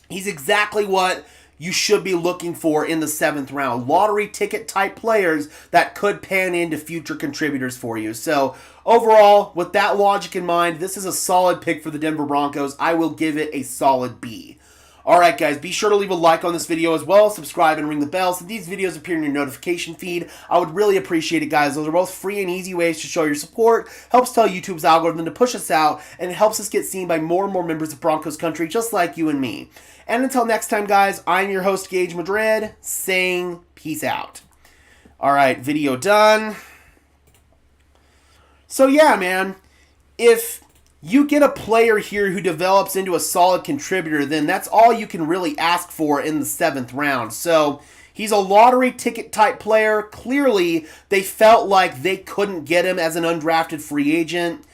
he's exactly what you should be looking for in the 7th round. Lottery ticket type players that could pan into future contributors for you. So overall, with that logic in mind, this is a solid pick for the Denver Broncos. I will give it a solid B. Alright guys, be sure to leave a like on this video as well, subscribe and ring the bell so these videos appear in your notification feed. I would really appreciate it guys. Those are both free and easy ways to show your support, helps tell YouTube's algorithm to push us out, and it helps us get seen by more and more members of Broncos country just like you and me. And until next time guys, I'm your host Gage Madrid, saying peace out. Alright, video done. So yeah man, if you get a player here who develops into a solid contributor, then that's all you can really ask for in the 7th round. So he's a lottery ticket type player. Clearly, they felt like they couldn't get him as an undrafted free agent.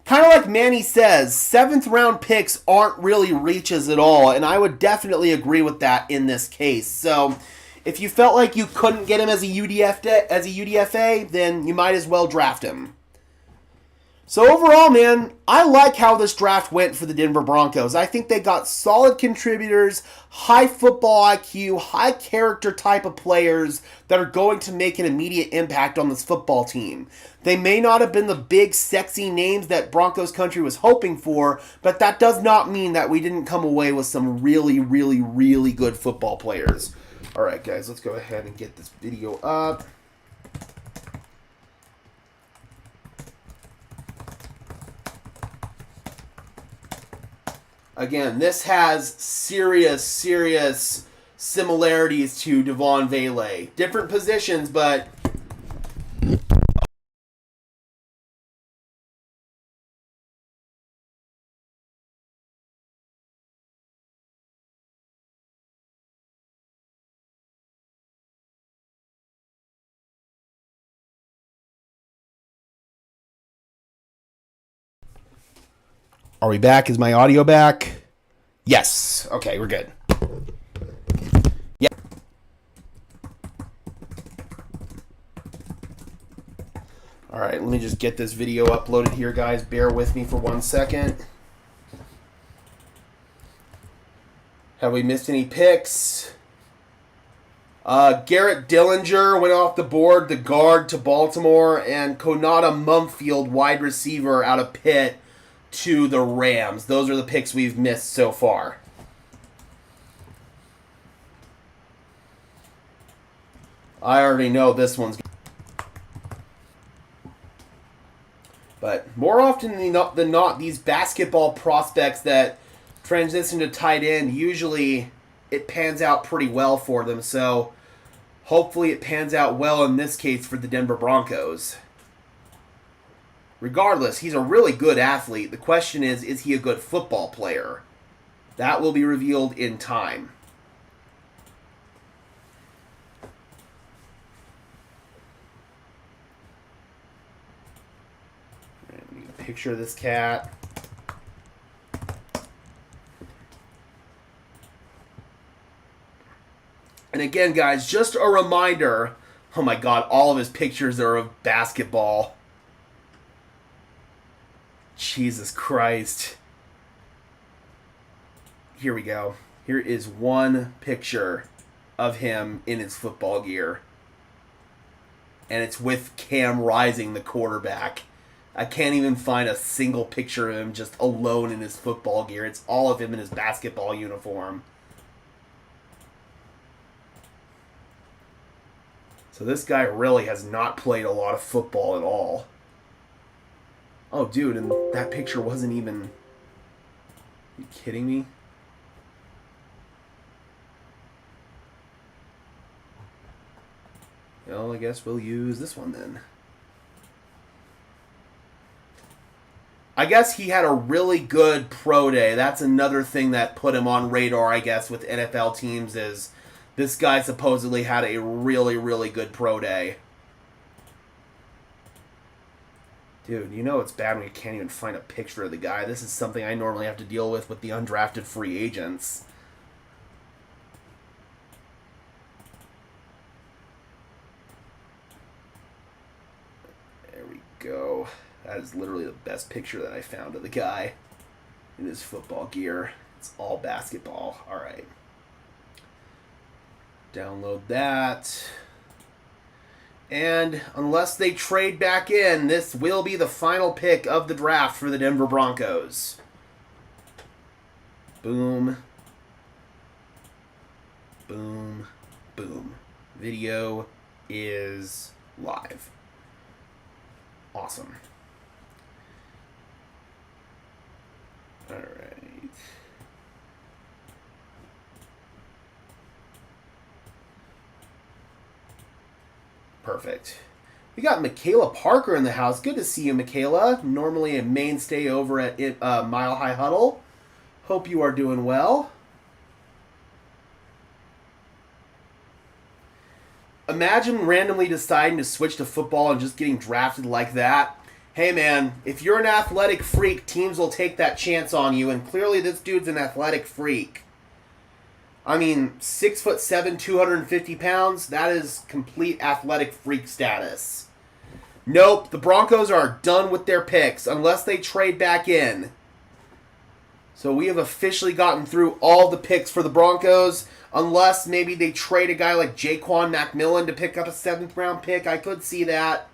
Kind of like Manny says, 7th round picks aren't really reaches at all, and I would definitely agree with that in this case. So if you felt like you couldn't get him as a UDFA, then you might as well draft him. So overall, man, I like how this draft went for the Denver Broncos. I think they got solid contributors, high football IQ, high character type of players that are going to make an immediate impact on this football team. They may not have been the big, sexy names that Broncos country was hoping for, but that does not mean that we didn't come away with some really, really, really good football players. All right, guys, let's go ahead and get this video up. Again, this has serious similarities to Devon Vele. Different positions, but are we back? Is my audio back? Yes. Okay, we're good. Yeah. All right, let me just get this video uploaded here, guys. Bear with me for 1 second. Have we missed any picks? Garrett Dillinger went off the board, the guard to Baltimore, and Konata Mumfield, wide receiver out of Pitt, to the Rams. Those are the picks we've missed so far. I already know this one's... But more often than not, these basketball prospects that transition to tight end, usually it pans out pretty well for them. So hopefully it pans out well in this case for the Denver Broncos. Regardless, he's a really good athlete. The question is he a good football player? That will be revealed in time. Let me get a picture of this cat. And again, guys, just a reminder, Oh my god, all of his pictures are of basketball. Jesus Christ. Here we go. Here is one picture of him in his football gear. And it's with Cam Rising, the quarterback. I can't even find a single picture of him just alone in his football gear. It's all of him in his basketball uniform. So this guy really has not played a lot of football at all. Oh, dude, and that picture wasn't even... Are you kidding me? Well, I guess we'll use this one then. I guess he had a really good pro day. That's another thing that put him on radar, I guess, with NFL teams is this guy supposedly had a really, really good pro day. Dude, you know it's bad when you can't even find a picture of the guy. This is something I normally have to deal with the undrafted free agents. There we go. That is literally the best picture that I found of the guy in his football gear. It's all basketball. All right. Download that. And unless they trade back in, this will be the final pick of the draft for the Denver Broncos. Boom. Boom. Boom. Video is live. Awesome. All right. Perfect. We got Michaela Parker in the house. Good to see you, Michaela. Normally a mainstay over at Mile High Huddle. Hope you are doing well. Imagine randomly deciding to switch to football and just getting drafted like that. Hey man, if you're an athletic freak, teams will take that chance on you, and clearly this dude's an athletic freak. I mean, 6'7", 250 pounds, that is complete athletic freak status. Nope, the Broncos are done with their picks unless they trade back in. So we have officially gotten through all the picks for the Broncos, unless maybe they trade a guy like Jaquan McMillan to pick up a 7th round pick. I could see that.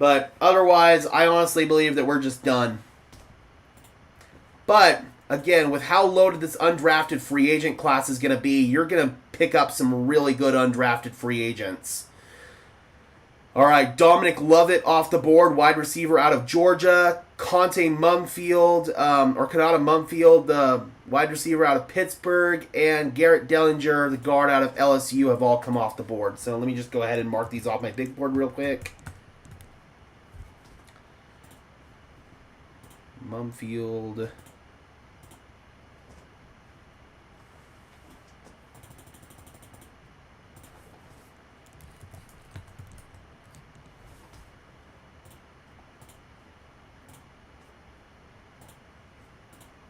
But otherwise, I honestly believe that we're just done. But again, with how loaded this undrafted free agent class is going to be, you're going to pick up some really good undrafted free agents. All right, Dominic Lovett off the board, wide receiver out of Georgia. Kanata Mumfield, the wide receiver out of Pittsburgh. And Garrett Dellinger, the guard out of LSU, have all come off the board. So let me just go ahead and mark these off my big board real quick. Mumfield.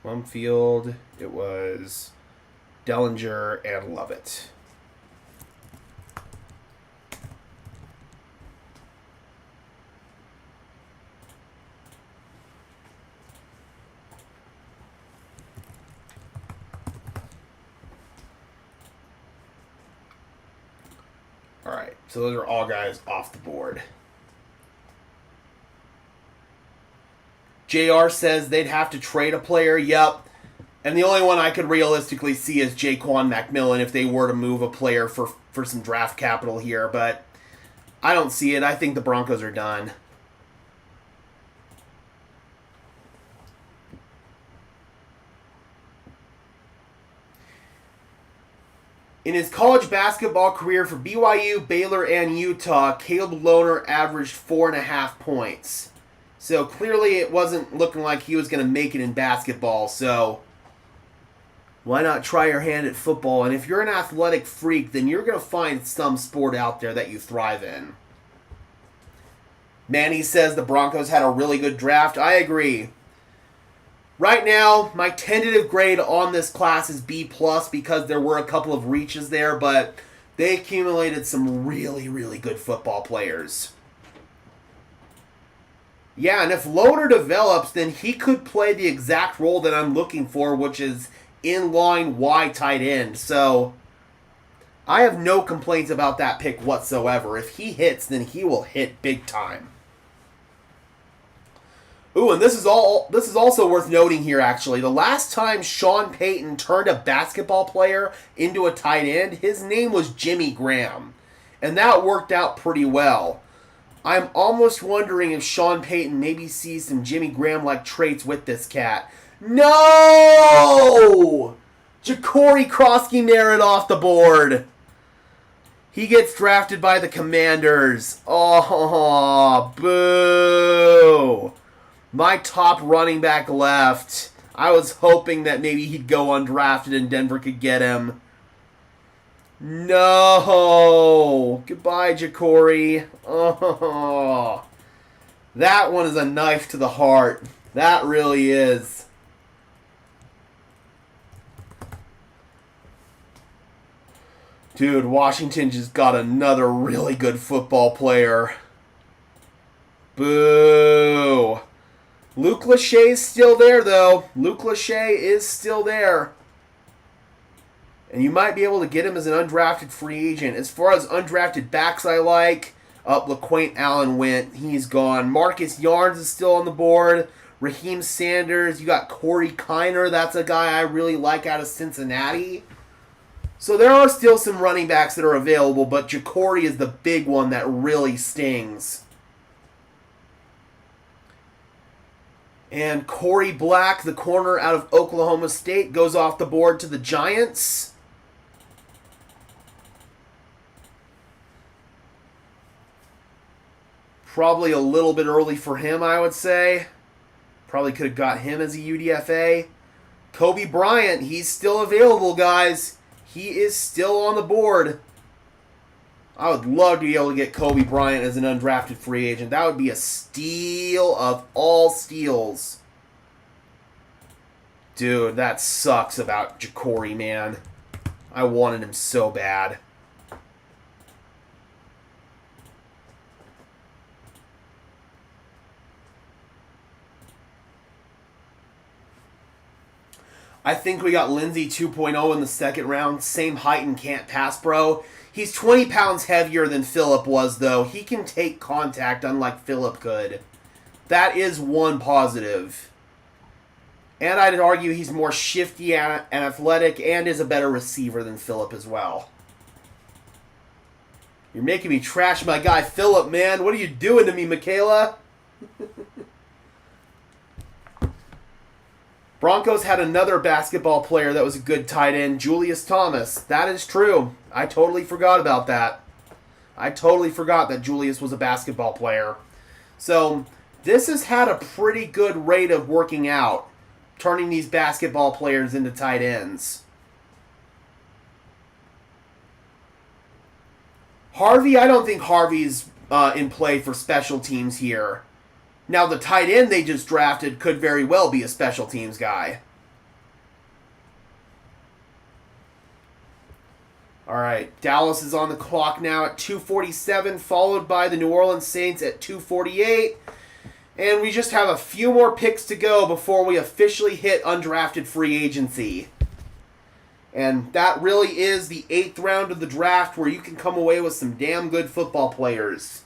Mumfield, it was Dellinger and Lovett. All right, so those are all guys off the board. JR says they'd have to trade a player. Yep. And the only one I could realistically see is Jaquan McMillan if they were to move a player for some draft capital here. But I don't see it. I think the Broncos are done. In his college basketball career for BYU, Baylor, and Utah, Caleb Lohner averaged 4.5 points. So clearly it wasn't looking like he was going to make it in basketball, so why not try your hand at football? And if you're an athletic freak, then you're going to find some sport out there that you thrive in. Manny says the Broncos had a really good draft. I agree. Right now, my tentative grade on this class is B+, because there were a couple of reaches there, but They accumulated some really, really good football players. Yeah, and if Loader develops, then he could play the exact role that I'm looking for, which is in-line wide tight end. So, I have no complaints about that pick whatsoever. If he hits, then he will hit big time. Ooh, and this is also worth noting here, actually. The last time Sean Payton turned a basketball player into a tight end, his name was Jimmy Graham. And that worked out pretty well. I'm almost wondering if Sean Payton maybe sees some Jimmy Graham-like traits with this cat. No! Ja'Cory Krosky narrowed off the board. He gets drafted by the Commanders. Oh, boo. My top running back left. I was hoping that maybe he'd go undrafted and Denver could get him. No. Goodbye, Ja'Cory. Oh. That one is a knife to the heart. That really is. Dude, Washington just got another really good football player. Boo. Luke Lachey's still there, though. Luke Lachey is still there. And you might be able to get him as an undrafted free agent. As far as undrafted backs I like, LaQuaint Allen went. He's gone. Marcus Yarns is still on the board. Raheem Sanders. You got Corey Kiner. That's a guy I really like out of Cincinnati. So there are still some running backs that are available, but Ja'Cory is the big one that really stings. And Corey Black, the corner out of Oklahoma State, goes off the board to the Giants. Probably a little bit early for him, I would say. Probably could have got him as a UDFA. Kobe Bryant, he's still available, guys. He is still on the board. I would love to be able to get Kobe Bryant as an undrafted free agent. That would be a steal of all steals. Dude, that sucks about Ja'Cory, man. I wanted him so bad. I think we got Lindsey 2.0 in the second round. Same height and can't pass, bro. He's 20 pounds heavier than Phillip was, though. He can take contact unlike Phillip could. That is one positive. And I'd argue he's more shifty and athletic and is a better receiver than Phillip as well. You're making me trash my guy Phillip, man. What are you doing to me, Michaela? Broncos had another basketball player that was a good tight end, Julius Thomas. That is true. I totally forgot about that. I totally forgot that Julius was a basketball player. So, this has had a pretty good rate of working out, turning these basketball players into tight ends. Harvey, I don't think Harvey's in play for special teams here. Now, the tight end they just drafted could very well be a special teams guy. All right, Dallas is on the clock now at 2:47, followed by the New Orleans Saints at 2:48. And we just have a few more picks to go before we officially hit undrafted free agency. And that really is the 8th round of the draft where you can come away with some damn good football players.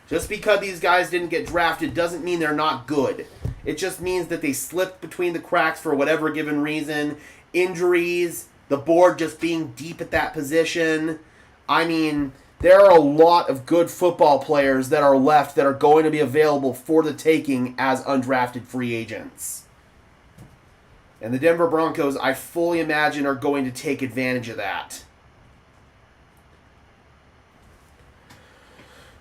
Just because these guys didn't get drafted doesn't mean they're not good. It just means that they slipped between the cracks for whatever given reason. Injuries, the board just being deep at that position. I mean, there are a lot of good football players that are left that are going to be available for the taking as undrafted free agents. And the Denver Broncos, I fully imagine, are going to take advantage of that.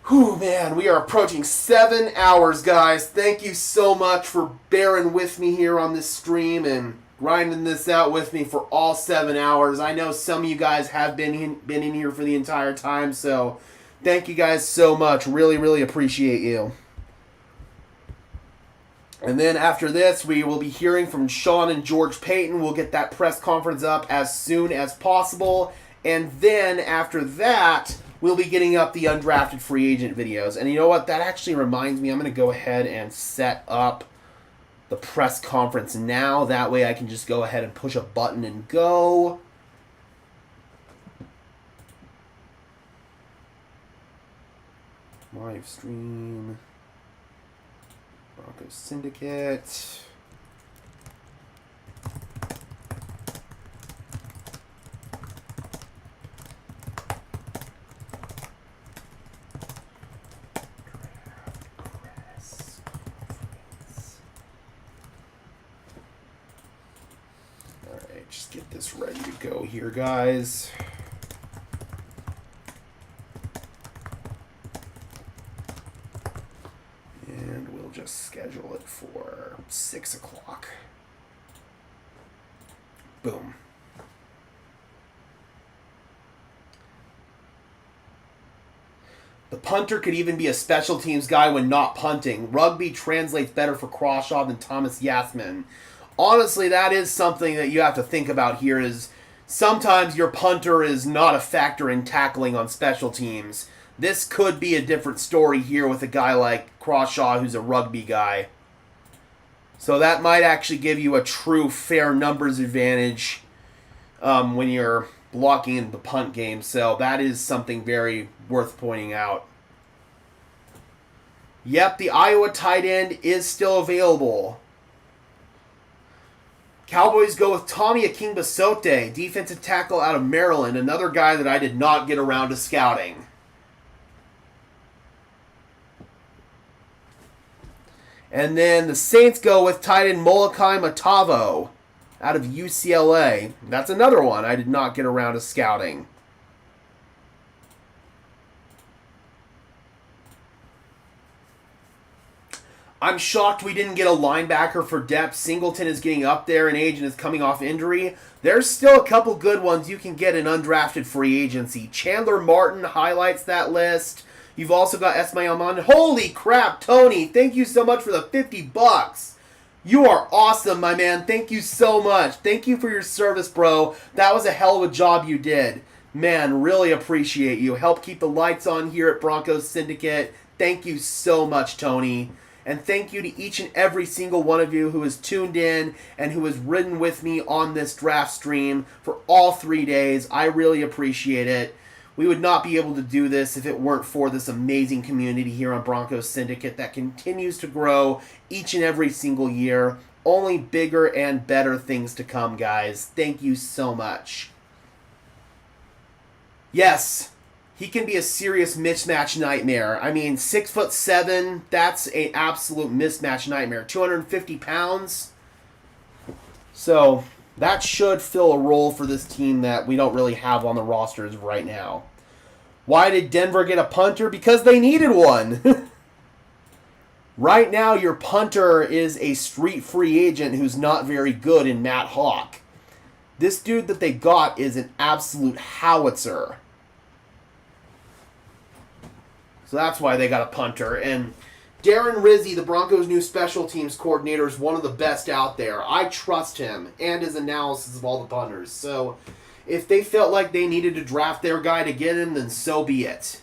Whew, man, we are approaching 7 hours, guys. Thank you so much for bearing with me here on this stream and grinding this out with me for all 7 hours. I know some of you guys have been in here for the entire time, so thank you guys so much. Really, really appreciate you. And then after this, we will be hearing from Sean and George Payton. We'll get that press conference up as soon as possible. And then after that, we'll be getting up the undrafted free agent videos. And you know what? That actually reminds me, I'm going to go ahead and set up the press conference now. That way I can just go ahead and push a button and go. Live stream. Broncos Syndicate. Alright, just get this ready to go here, guys. And we'll just schedule it for 6 o'clock. Boom. The punter could even be a special teams guy when not punting. Rugby translates better for Crawshaw than Thomas Yasmin. Honestly, that is something that you have to think about here is sometimes your punter is not a factor in tackling on special teams. This could be a different story here with a guy like Crawshaw who's a rugby guy. So that might actually give you a true fair numbers advantage when you're blocking in the punt game. So that is something very worth pointing out. Yep, the Iowa tight end is still available. Cowboys go with Tommy Akingbasote, defensive tackle out of Maryland, another guy that I did not get around to scouting. And then the Saints go with tight end Molokai Matavo out of UCLA. That's another one I did not get around to scouting. I'm shocked we didn't get a linebacker for depth. Singleton is getting up there in age and is coming off injury. There's still a couple good ones you can get in undrafted free agency. Chandler Martin highlights that list. You've also got Esmail Amon. Holy crap, Tony. Thank you so much for the $50. You are awesome, my man. Thank you so much. Thank you for your service, bro. That was a hell of a job you did. Man, really appreciate you. Help keep the lights on here at Broncos Syndicate. Thank you so much, Tony. And thank you to each and every single one of you who has tuned in and who has ridden with me on this draft stream for all 3 days. I really appreciate it. We would not be able to do this if it weren't for this amazing community here on Broncos Syndicate that continues to grow each and every single year. Only bigger and better things to come, guys. Thank you so much. Yes, he can be a serious mismatch nightmare. I mean, 6'7", that's an absolute mismatch nightmare. 250 pounds. So that should fill a role for this team that we don't really have on the rosters right now. Why did Denver get a punter? Because they needed one. Right now, your punter is a street free agent who's not very good in Matt Hawk. This dude that they got is an absolute howitzer. So that's why they got a punter. And Darren Rizzi, the Broncos' new special teams coordinator, is one of the best out there. I trust him and his analysis of all the punters. So if they felt like they needed to draft their guy to get him, then so be it.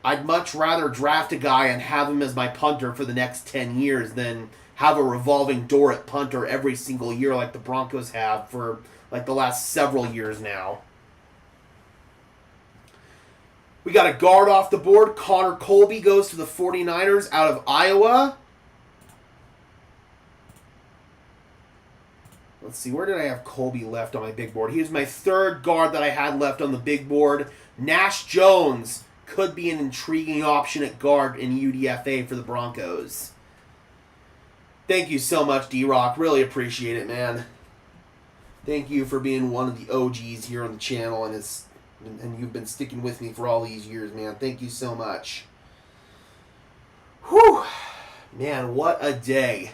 I'd much rather draft a guy and have him as my punter for the next 10 years than have a revolving door at punter every single year like the Broncos have for like the last several years now. We got a guard off the board. Connor Colby goes to the 49ers out of Iowa. Let's see, where did I have Colby left on my big board? He was my third guard that I had left on the big board. Nash Jones could be an intriguing option at guard in UDFA for the Broncos. Thank you so much, D-Rock. Really appreciate it, man. Thank you for being one of the OGs here on the channel, and you've been sticking with me for all these years, man. Thank you so much. Whew. Man, what a day.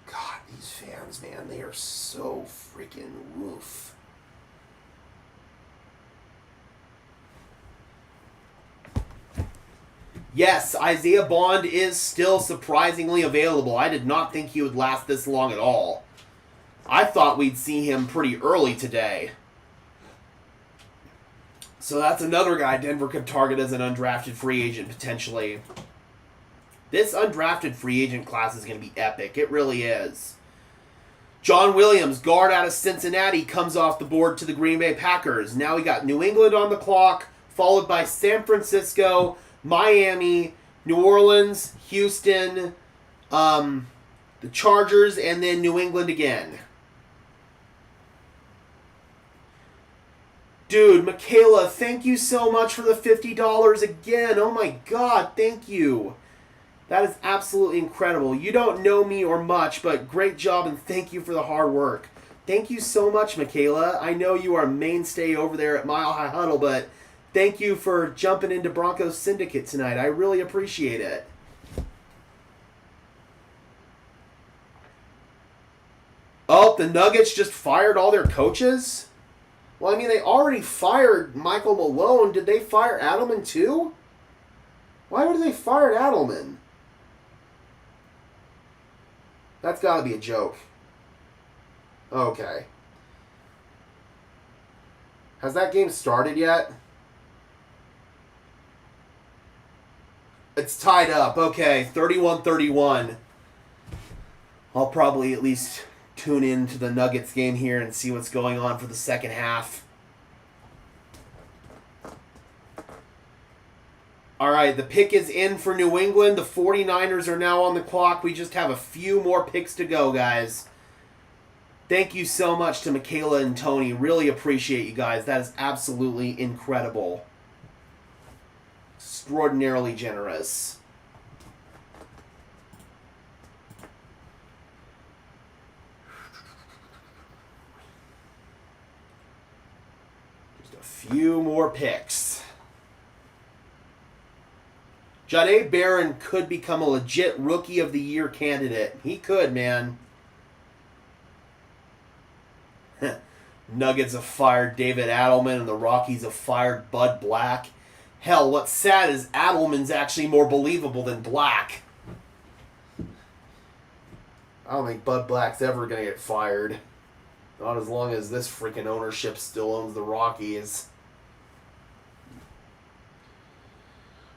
God, these fans, man, they are so freaking woof. Yes, Isaiah Bond is still surprisingly available. I did not think he would last this long at all. I thought we'd see him pretty early today. So that's another guy Denver could target as an undrafted free agent, potentially. This undrafted free agent class is going to be epic. It really is. John Williams, guard out of Cincinnati, comes off the board to the Green Bay Packers. Now we got New England on the clock, followed by San Francisco, Miami, New Orleans, Houston, the Chargers, and then New England again. Dude, Michaela, thank you so much for the $50 again. Oh my God, thank you. That is absolutely incredible. You don't know me or much, but great job and thank you for the hard work. Thank you so much, Michaela. I know you are a mainstay over there at Mile High Huddle, but thank you for jumping into Broncos Syndicate tonight. I really appreciate it. Oh, the Nuggets just fired all their coaches? Well, I mean, they already fired Michael Malone. Did they fire Adelman too? Why would they fire Adelman? That's got to be a joke. Okay. Has that game started yet? It's tied up. Okay, 31-31. I'll probably at least tune in to the Nuggets game here and see what's going on for the second half. All right, the pick is in for New England. The 49ers are now on the clock. We just have a few more picks to go, guys. Thank you so much to Michaela and Tony. Really appreciate you guys. That is absolutely incredible. Extraordinarily generous. Just a few more picks. Jahdae Barron could become a legit Rookie of the Year candidate. He could, man. Nuggets have fired David Adelman and the Rockies have fired Bud Black. Hell, what's sad is Adelman's actually more believable than Black. I don't think Bud Black's ever going to get fired. Not as long as this freaking ownership still owns the Rockies.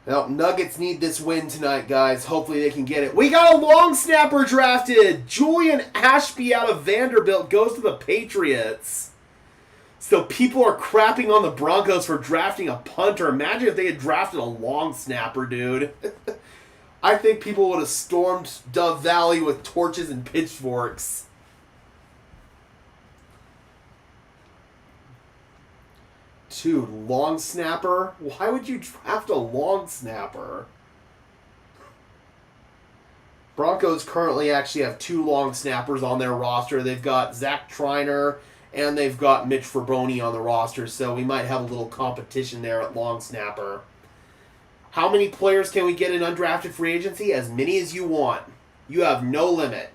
Well, Nuggets need this win tonight, guys. Hopefully they can get it. We got a long snapper drafted. Julian Ashby out of Vanderbilt goes to the Patriots. So people are crapping on the Broncos for drafting a punter. Imagine if they had drafted a long snapper, dude. I think people would have stormed Dove Valley with torches and pitchforks. Dude, long snapper? Why would you draft a long snapper? Broncos currently actually have 2 long snappers on their roster. They've got Zach Triner and they've got Mitch Fraboni on the roster, so we might have a little competition there at long snapper. How many players can we get in undrafted free agency? As many as you want. You have no limit.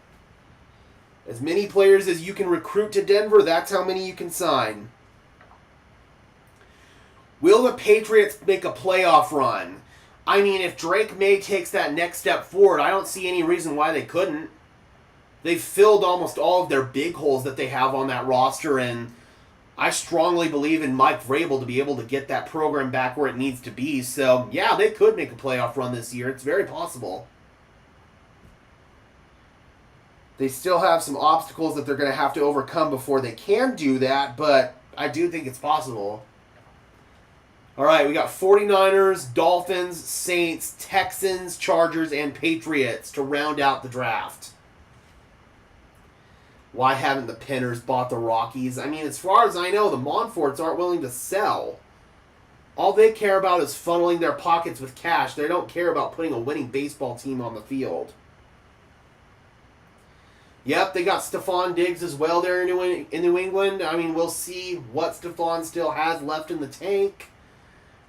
As many players as you can recruit to Denver, that's how many you can sign. Will the Patriots make a playoff run? I mean, if Drake May takes that next step forward, I don't see any reason why they couldn't. They've filled almost all of their big holes that they have on that roster, and I strongly believe in Mike Vrabel to be able to get that program back where it needs to be. So, yeah, they could make a playoff run this year. It's very possible. They still have some obstacles that they're going to have to overcome before they can do that, but I do think it's possible. All right, we got 49ers, Dolphins, Saints, Texans, Chargers, and Patriots to round out the draft. Why haven't the Penners bought the Rockies? I mean, as far as I know, the Montforts aren't willing to sell. All they care about is funneling their pockets with cash. They don't care about putting a winning baseball team on the field. Yep, they got Stephon Diggs as well there in New England. I mean, we'll see what Stephon still has left in the tank.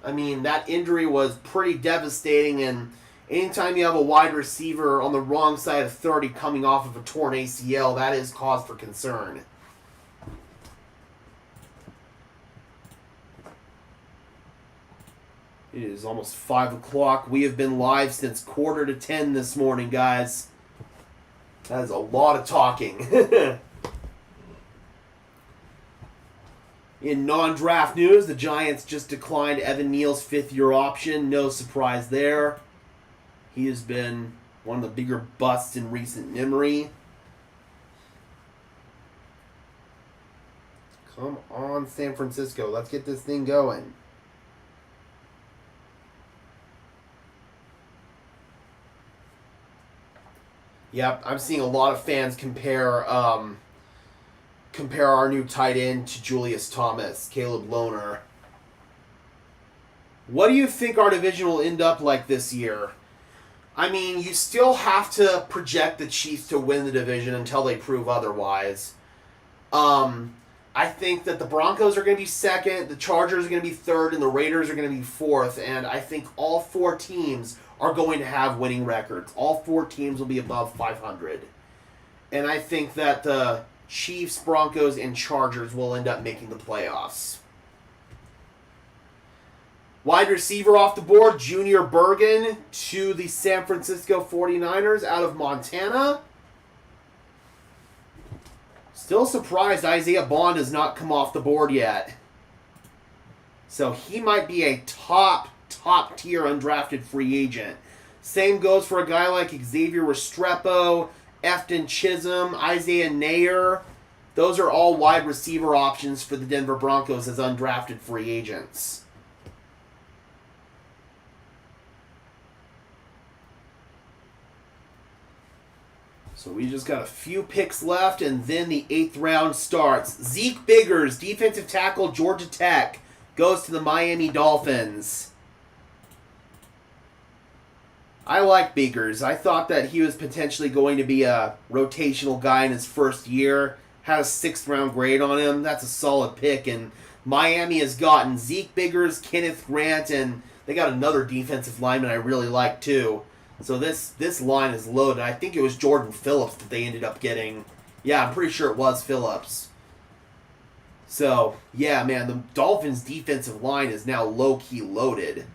I mean, that injury was pretty devastating, and anytime you have a wide receiver on the wrong side of 30 coming off of a torn ACL, that is cause for concern. It is almost 5 o'clock. We have been live since 9:45 this morning, guys. That is a lot of talking. In non-draft news, the Giants just declined Evan Neal's fifth-year option. No surprise there. He has been one of the bigger busts in recent memory. Come on, San Francisco. Let's get this thing going. Yep, I'm seeing a lot of fans compare our new tight end to Julius Thomas, Caleb Lohner. What do you think our division will end up like this year? I mean, you still have to project the Chiefs to win the division until they prove otherwise. I think that the Broncos are going to be second, the Chargers are going to be third, and the Raiders are going to be fourth. And I think all four teams are going to have winning records. All four teams will be above 500. And I think that the Chiefs, Broncos, and Chargers will end up making the playoffs. Wide receiver off the board, Junior Bergen to the San Francisco 49ers out of Montana. Still surprised Isaiah Bond has not come off the board yet. So he might be a top tier undrafted free agent. Same goes for a guy like Xavier Restrepo, Efton Chisholm, Isaiah Nayer. Those are all wide receiver options for the Denver Broncos as undrafted free agents. So we just got a few picks left, and then the 8th round starts. Zeke Biggers, defensive tackle, Georgia Tech, goes to the Miami Dolphins. I like Biggers. I thought that he was potentially going to be a rotational guy in his first year. Had a 6th round grade on him. That's a solid pick, and Miami has gotten Zeke Biggers, Kenneth Grant, and they got another defensive lineman I really like too. So this line is loaded. I think it was Jordan Phillips that they ended up getting. Yeah, I'm pretty sure it was Phillips. So, yeah, man, the Dolphins' defensive line is now low-key loaded.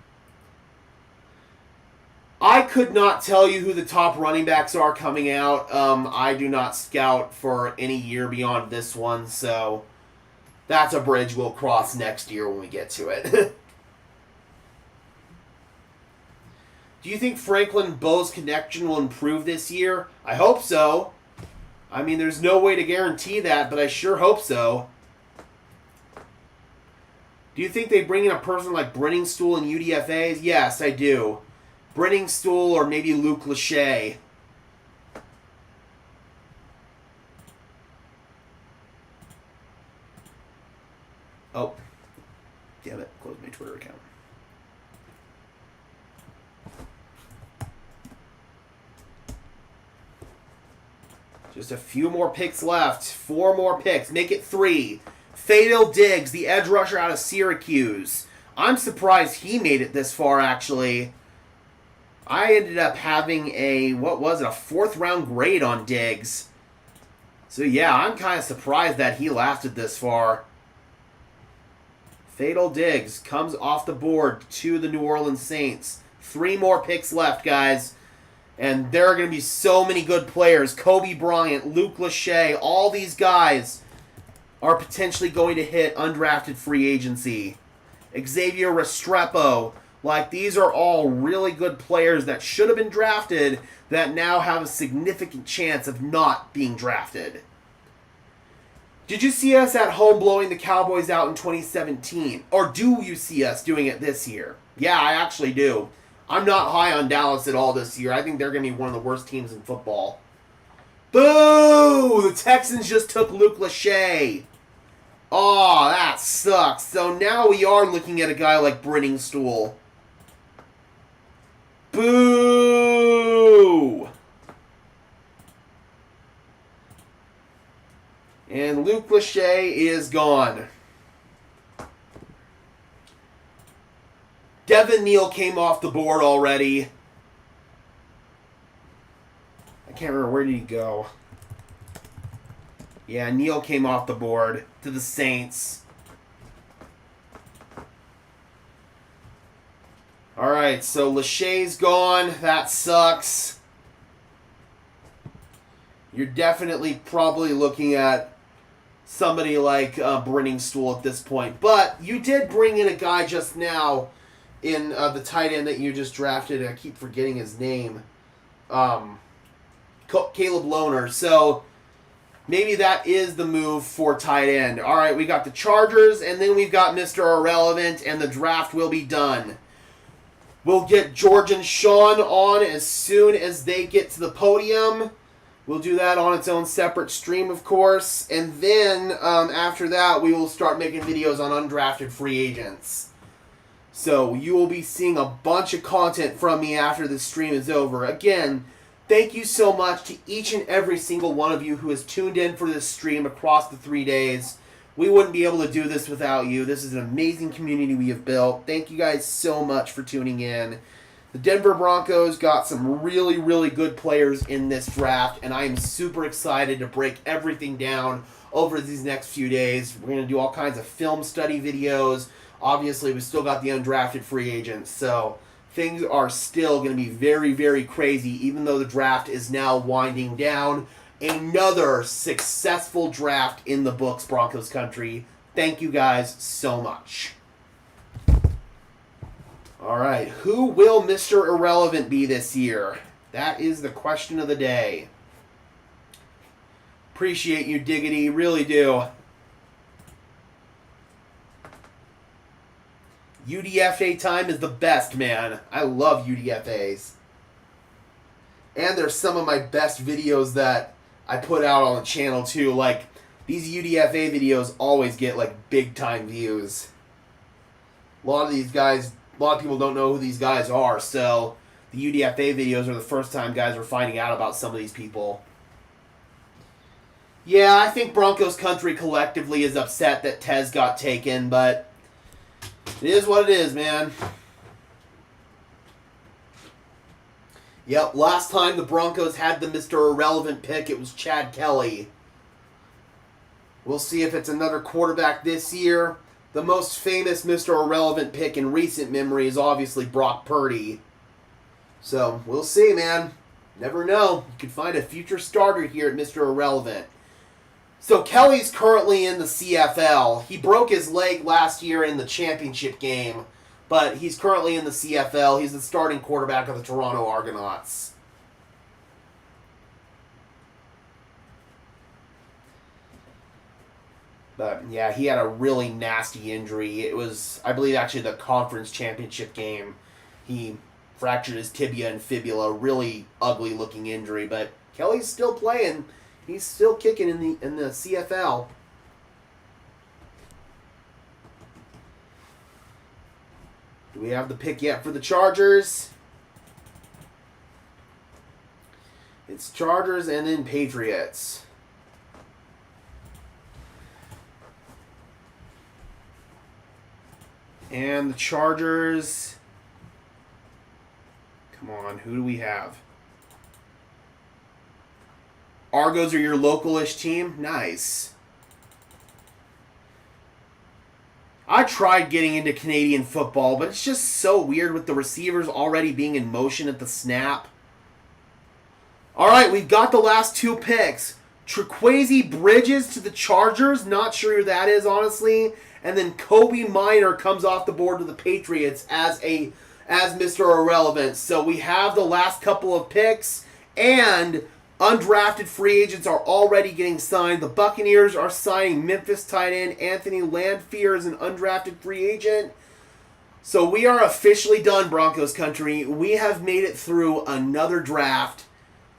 I could not tell you who the top running backs are coming out. I do not scout for any year beyond this one, so that's a bridge we'll cross next year when we get to it. Do you think Franklin Bo's connection will improve this year? I hope so. I mean, there's no way to guarantee that, but I sure hope so. Do you think they bring in a person like Brenningstool and UDFAs? Yes, I do. Brenningstool or maybe Luke Lachey. Oh. Damn it. Close my Twitter account. Just a few more picks left. 4 more picks. Make it 3. Fadil Diggs, the edge rusher out of Syracuse. I'm surprised he made it this far, actually. I ended up having a 4th round grade on Diggs. So yeah, I'm kind of surprised that he lasted this far. Fadil Diggs comes off the board to the New Orleans Saints. 3 more picks left, guys. And there are going to be so many good players. Kobe Bryant, Luke Lachey, all these guys are potentially going to hit undrafted free agency. Xavier Restrepo. Like, these are all really good players that should have been drafted that now have a significant chance of not being drafted. Did you see us at home blowing the Cowboys out in 2017? Or do you see us doing it this year? Yeah, I actually do. I'm not high on Dallas at all this year. I think they're going to be one of the worst teams in football. Boo! The Texans just took Luke Lachey. Oh, that sucks. So now we are looking at a guy like Brenningstool. Boo! And Luke Lachey is gone. Devin Neal came off the board already. I can't remember, where did he go? Yeah, Neal came off the board to the Saints. Alright, so Lachey's gone. That sucks. You're definitely probably looking at somebody like Brenningstool at this point. But you did bring in a guy just now in the tight end that you just drafted. I keep forgetting his name. Caleb Lohner. So maybe that is the move for tight end. All right, we got the Chargers, and then we've got Mr. Irrelevant, and the draft will be done. We'll get George and Sean on as soon as they get to the podium. We'll do that on its own separate stream, of course. And then, after that, we will start making videos on undrafted free agents. So you will be seeing a bunch of content from me after the stream is over. Again, thank you so much to each and every single one of you who has tuned in for this stream across the 3 days. We wouldn't be able to do this without you. This is an amazing community we have built. Thank you guys so much for tuning in. The Denver Broncos got some really, really good players in this draft, and I am super excited to break everything down over these next few days. We're going to do all kinds of film study videos. Obviously, we still got the undrafted free agents, so things are still going to be very, very crazy, even though the draft is now winding down. Another successful draft in the books, Broncos country. Thank you guys so much. All right, who will Mr. Irrelevant be this year? That is the question of the day. Appreciate you, Diggity, really do. UDFA time is the best, man. I love UDFAs. And there's some of my best videos that I put out on the channel too. Like, these UDFA videos always get like big time views. A lot of these guys, a lot of people don't know who these guys are, so the UDFA videos are the first time guys are finding out about some of these people. Yeah, I think Broncos country collectively is upset that Tez got taken, but it is what it is, man. Yep, last time the Broncos had the Mr. Irrelevant pick, it was Chad Kelly. We'll see if it's another quarterback this year. The most famous Mr. Irrelevant pick in recent memory is obviously Brock Purdy. So, we'll see, man. Never know. You could find a future starter here at Mr. Irrelevant. So, Kelly's currently in the CFL. He broke his leg last year in the championship game, but he's currently in the CFL. He's the starting quarterback of the Toronto Argonauts. But, yeah, he had a really nasty injury. It was, I believe, actually the conference championship game. He fractured his tibia and fibula. Really ugly-looking injury. But Kelly's still playing. He's still kicking in the CFL. Do we have the pick yet for the Chargers? It's Chargers and then Patriots. And the Chargers... Come on, who do we have? Argos are your local-ish team? Nice. I tried getting into Canadian football, but it's just so weird with the receivers already being in motion at the snap. Alright, we've got the last two picks. Trequazy Bridges to the Chargers. Not sure who that is, honestly. And then Kobe Minor comes off the board to the Patriots as Mr. Irrelevant. So we have the last couple of picks, and undrafted free agents are already getting signed. The Buccaneers are signing Memphis tight end Anthony Landfear as an undrafted free agent. So we are officially done, Broncos country. We have made it through another draft.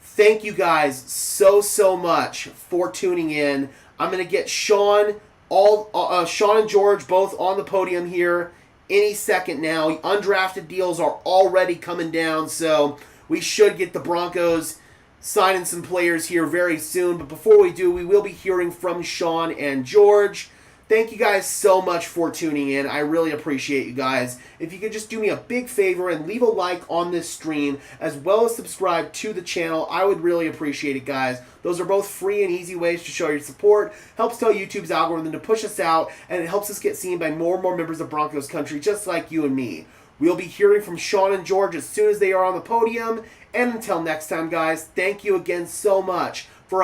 Thank you guys so much for tuning in. I'm going to get Sean and George both on the podium here any second now. Undrafted deals are already coming down, so we should get the Broncos signing some players here very soon. But before we do, we will be hearing from Sean and George. Thank you guys so much for tuning in. I really appreciate you guys. If you could just do me a big favor and leave a like on this stream, as well as subscribe to the channel, I would really appreciate it, guys. Those are both free and easy ways to show your support. Helps tell YouTube's algorithm to push us out, and it helps us get seen by more and more members of Broncos country, just like you and me. We'll be hearing from Sean and George as soon as they are on the podium. And until next time, guys, thank you again so much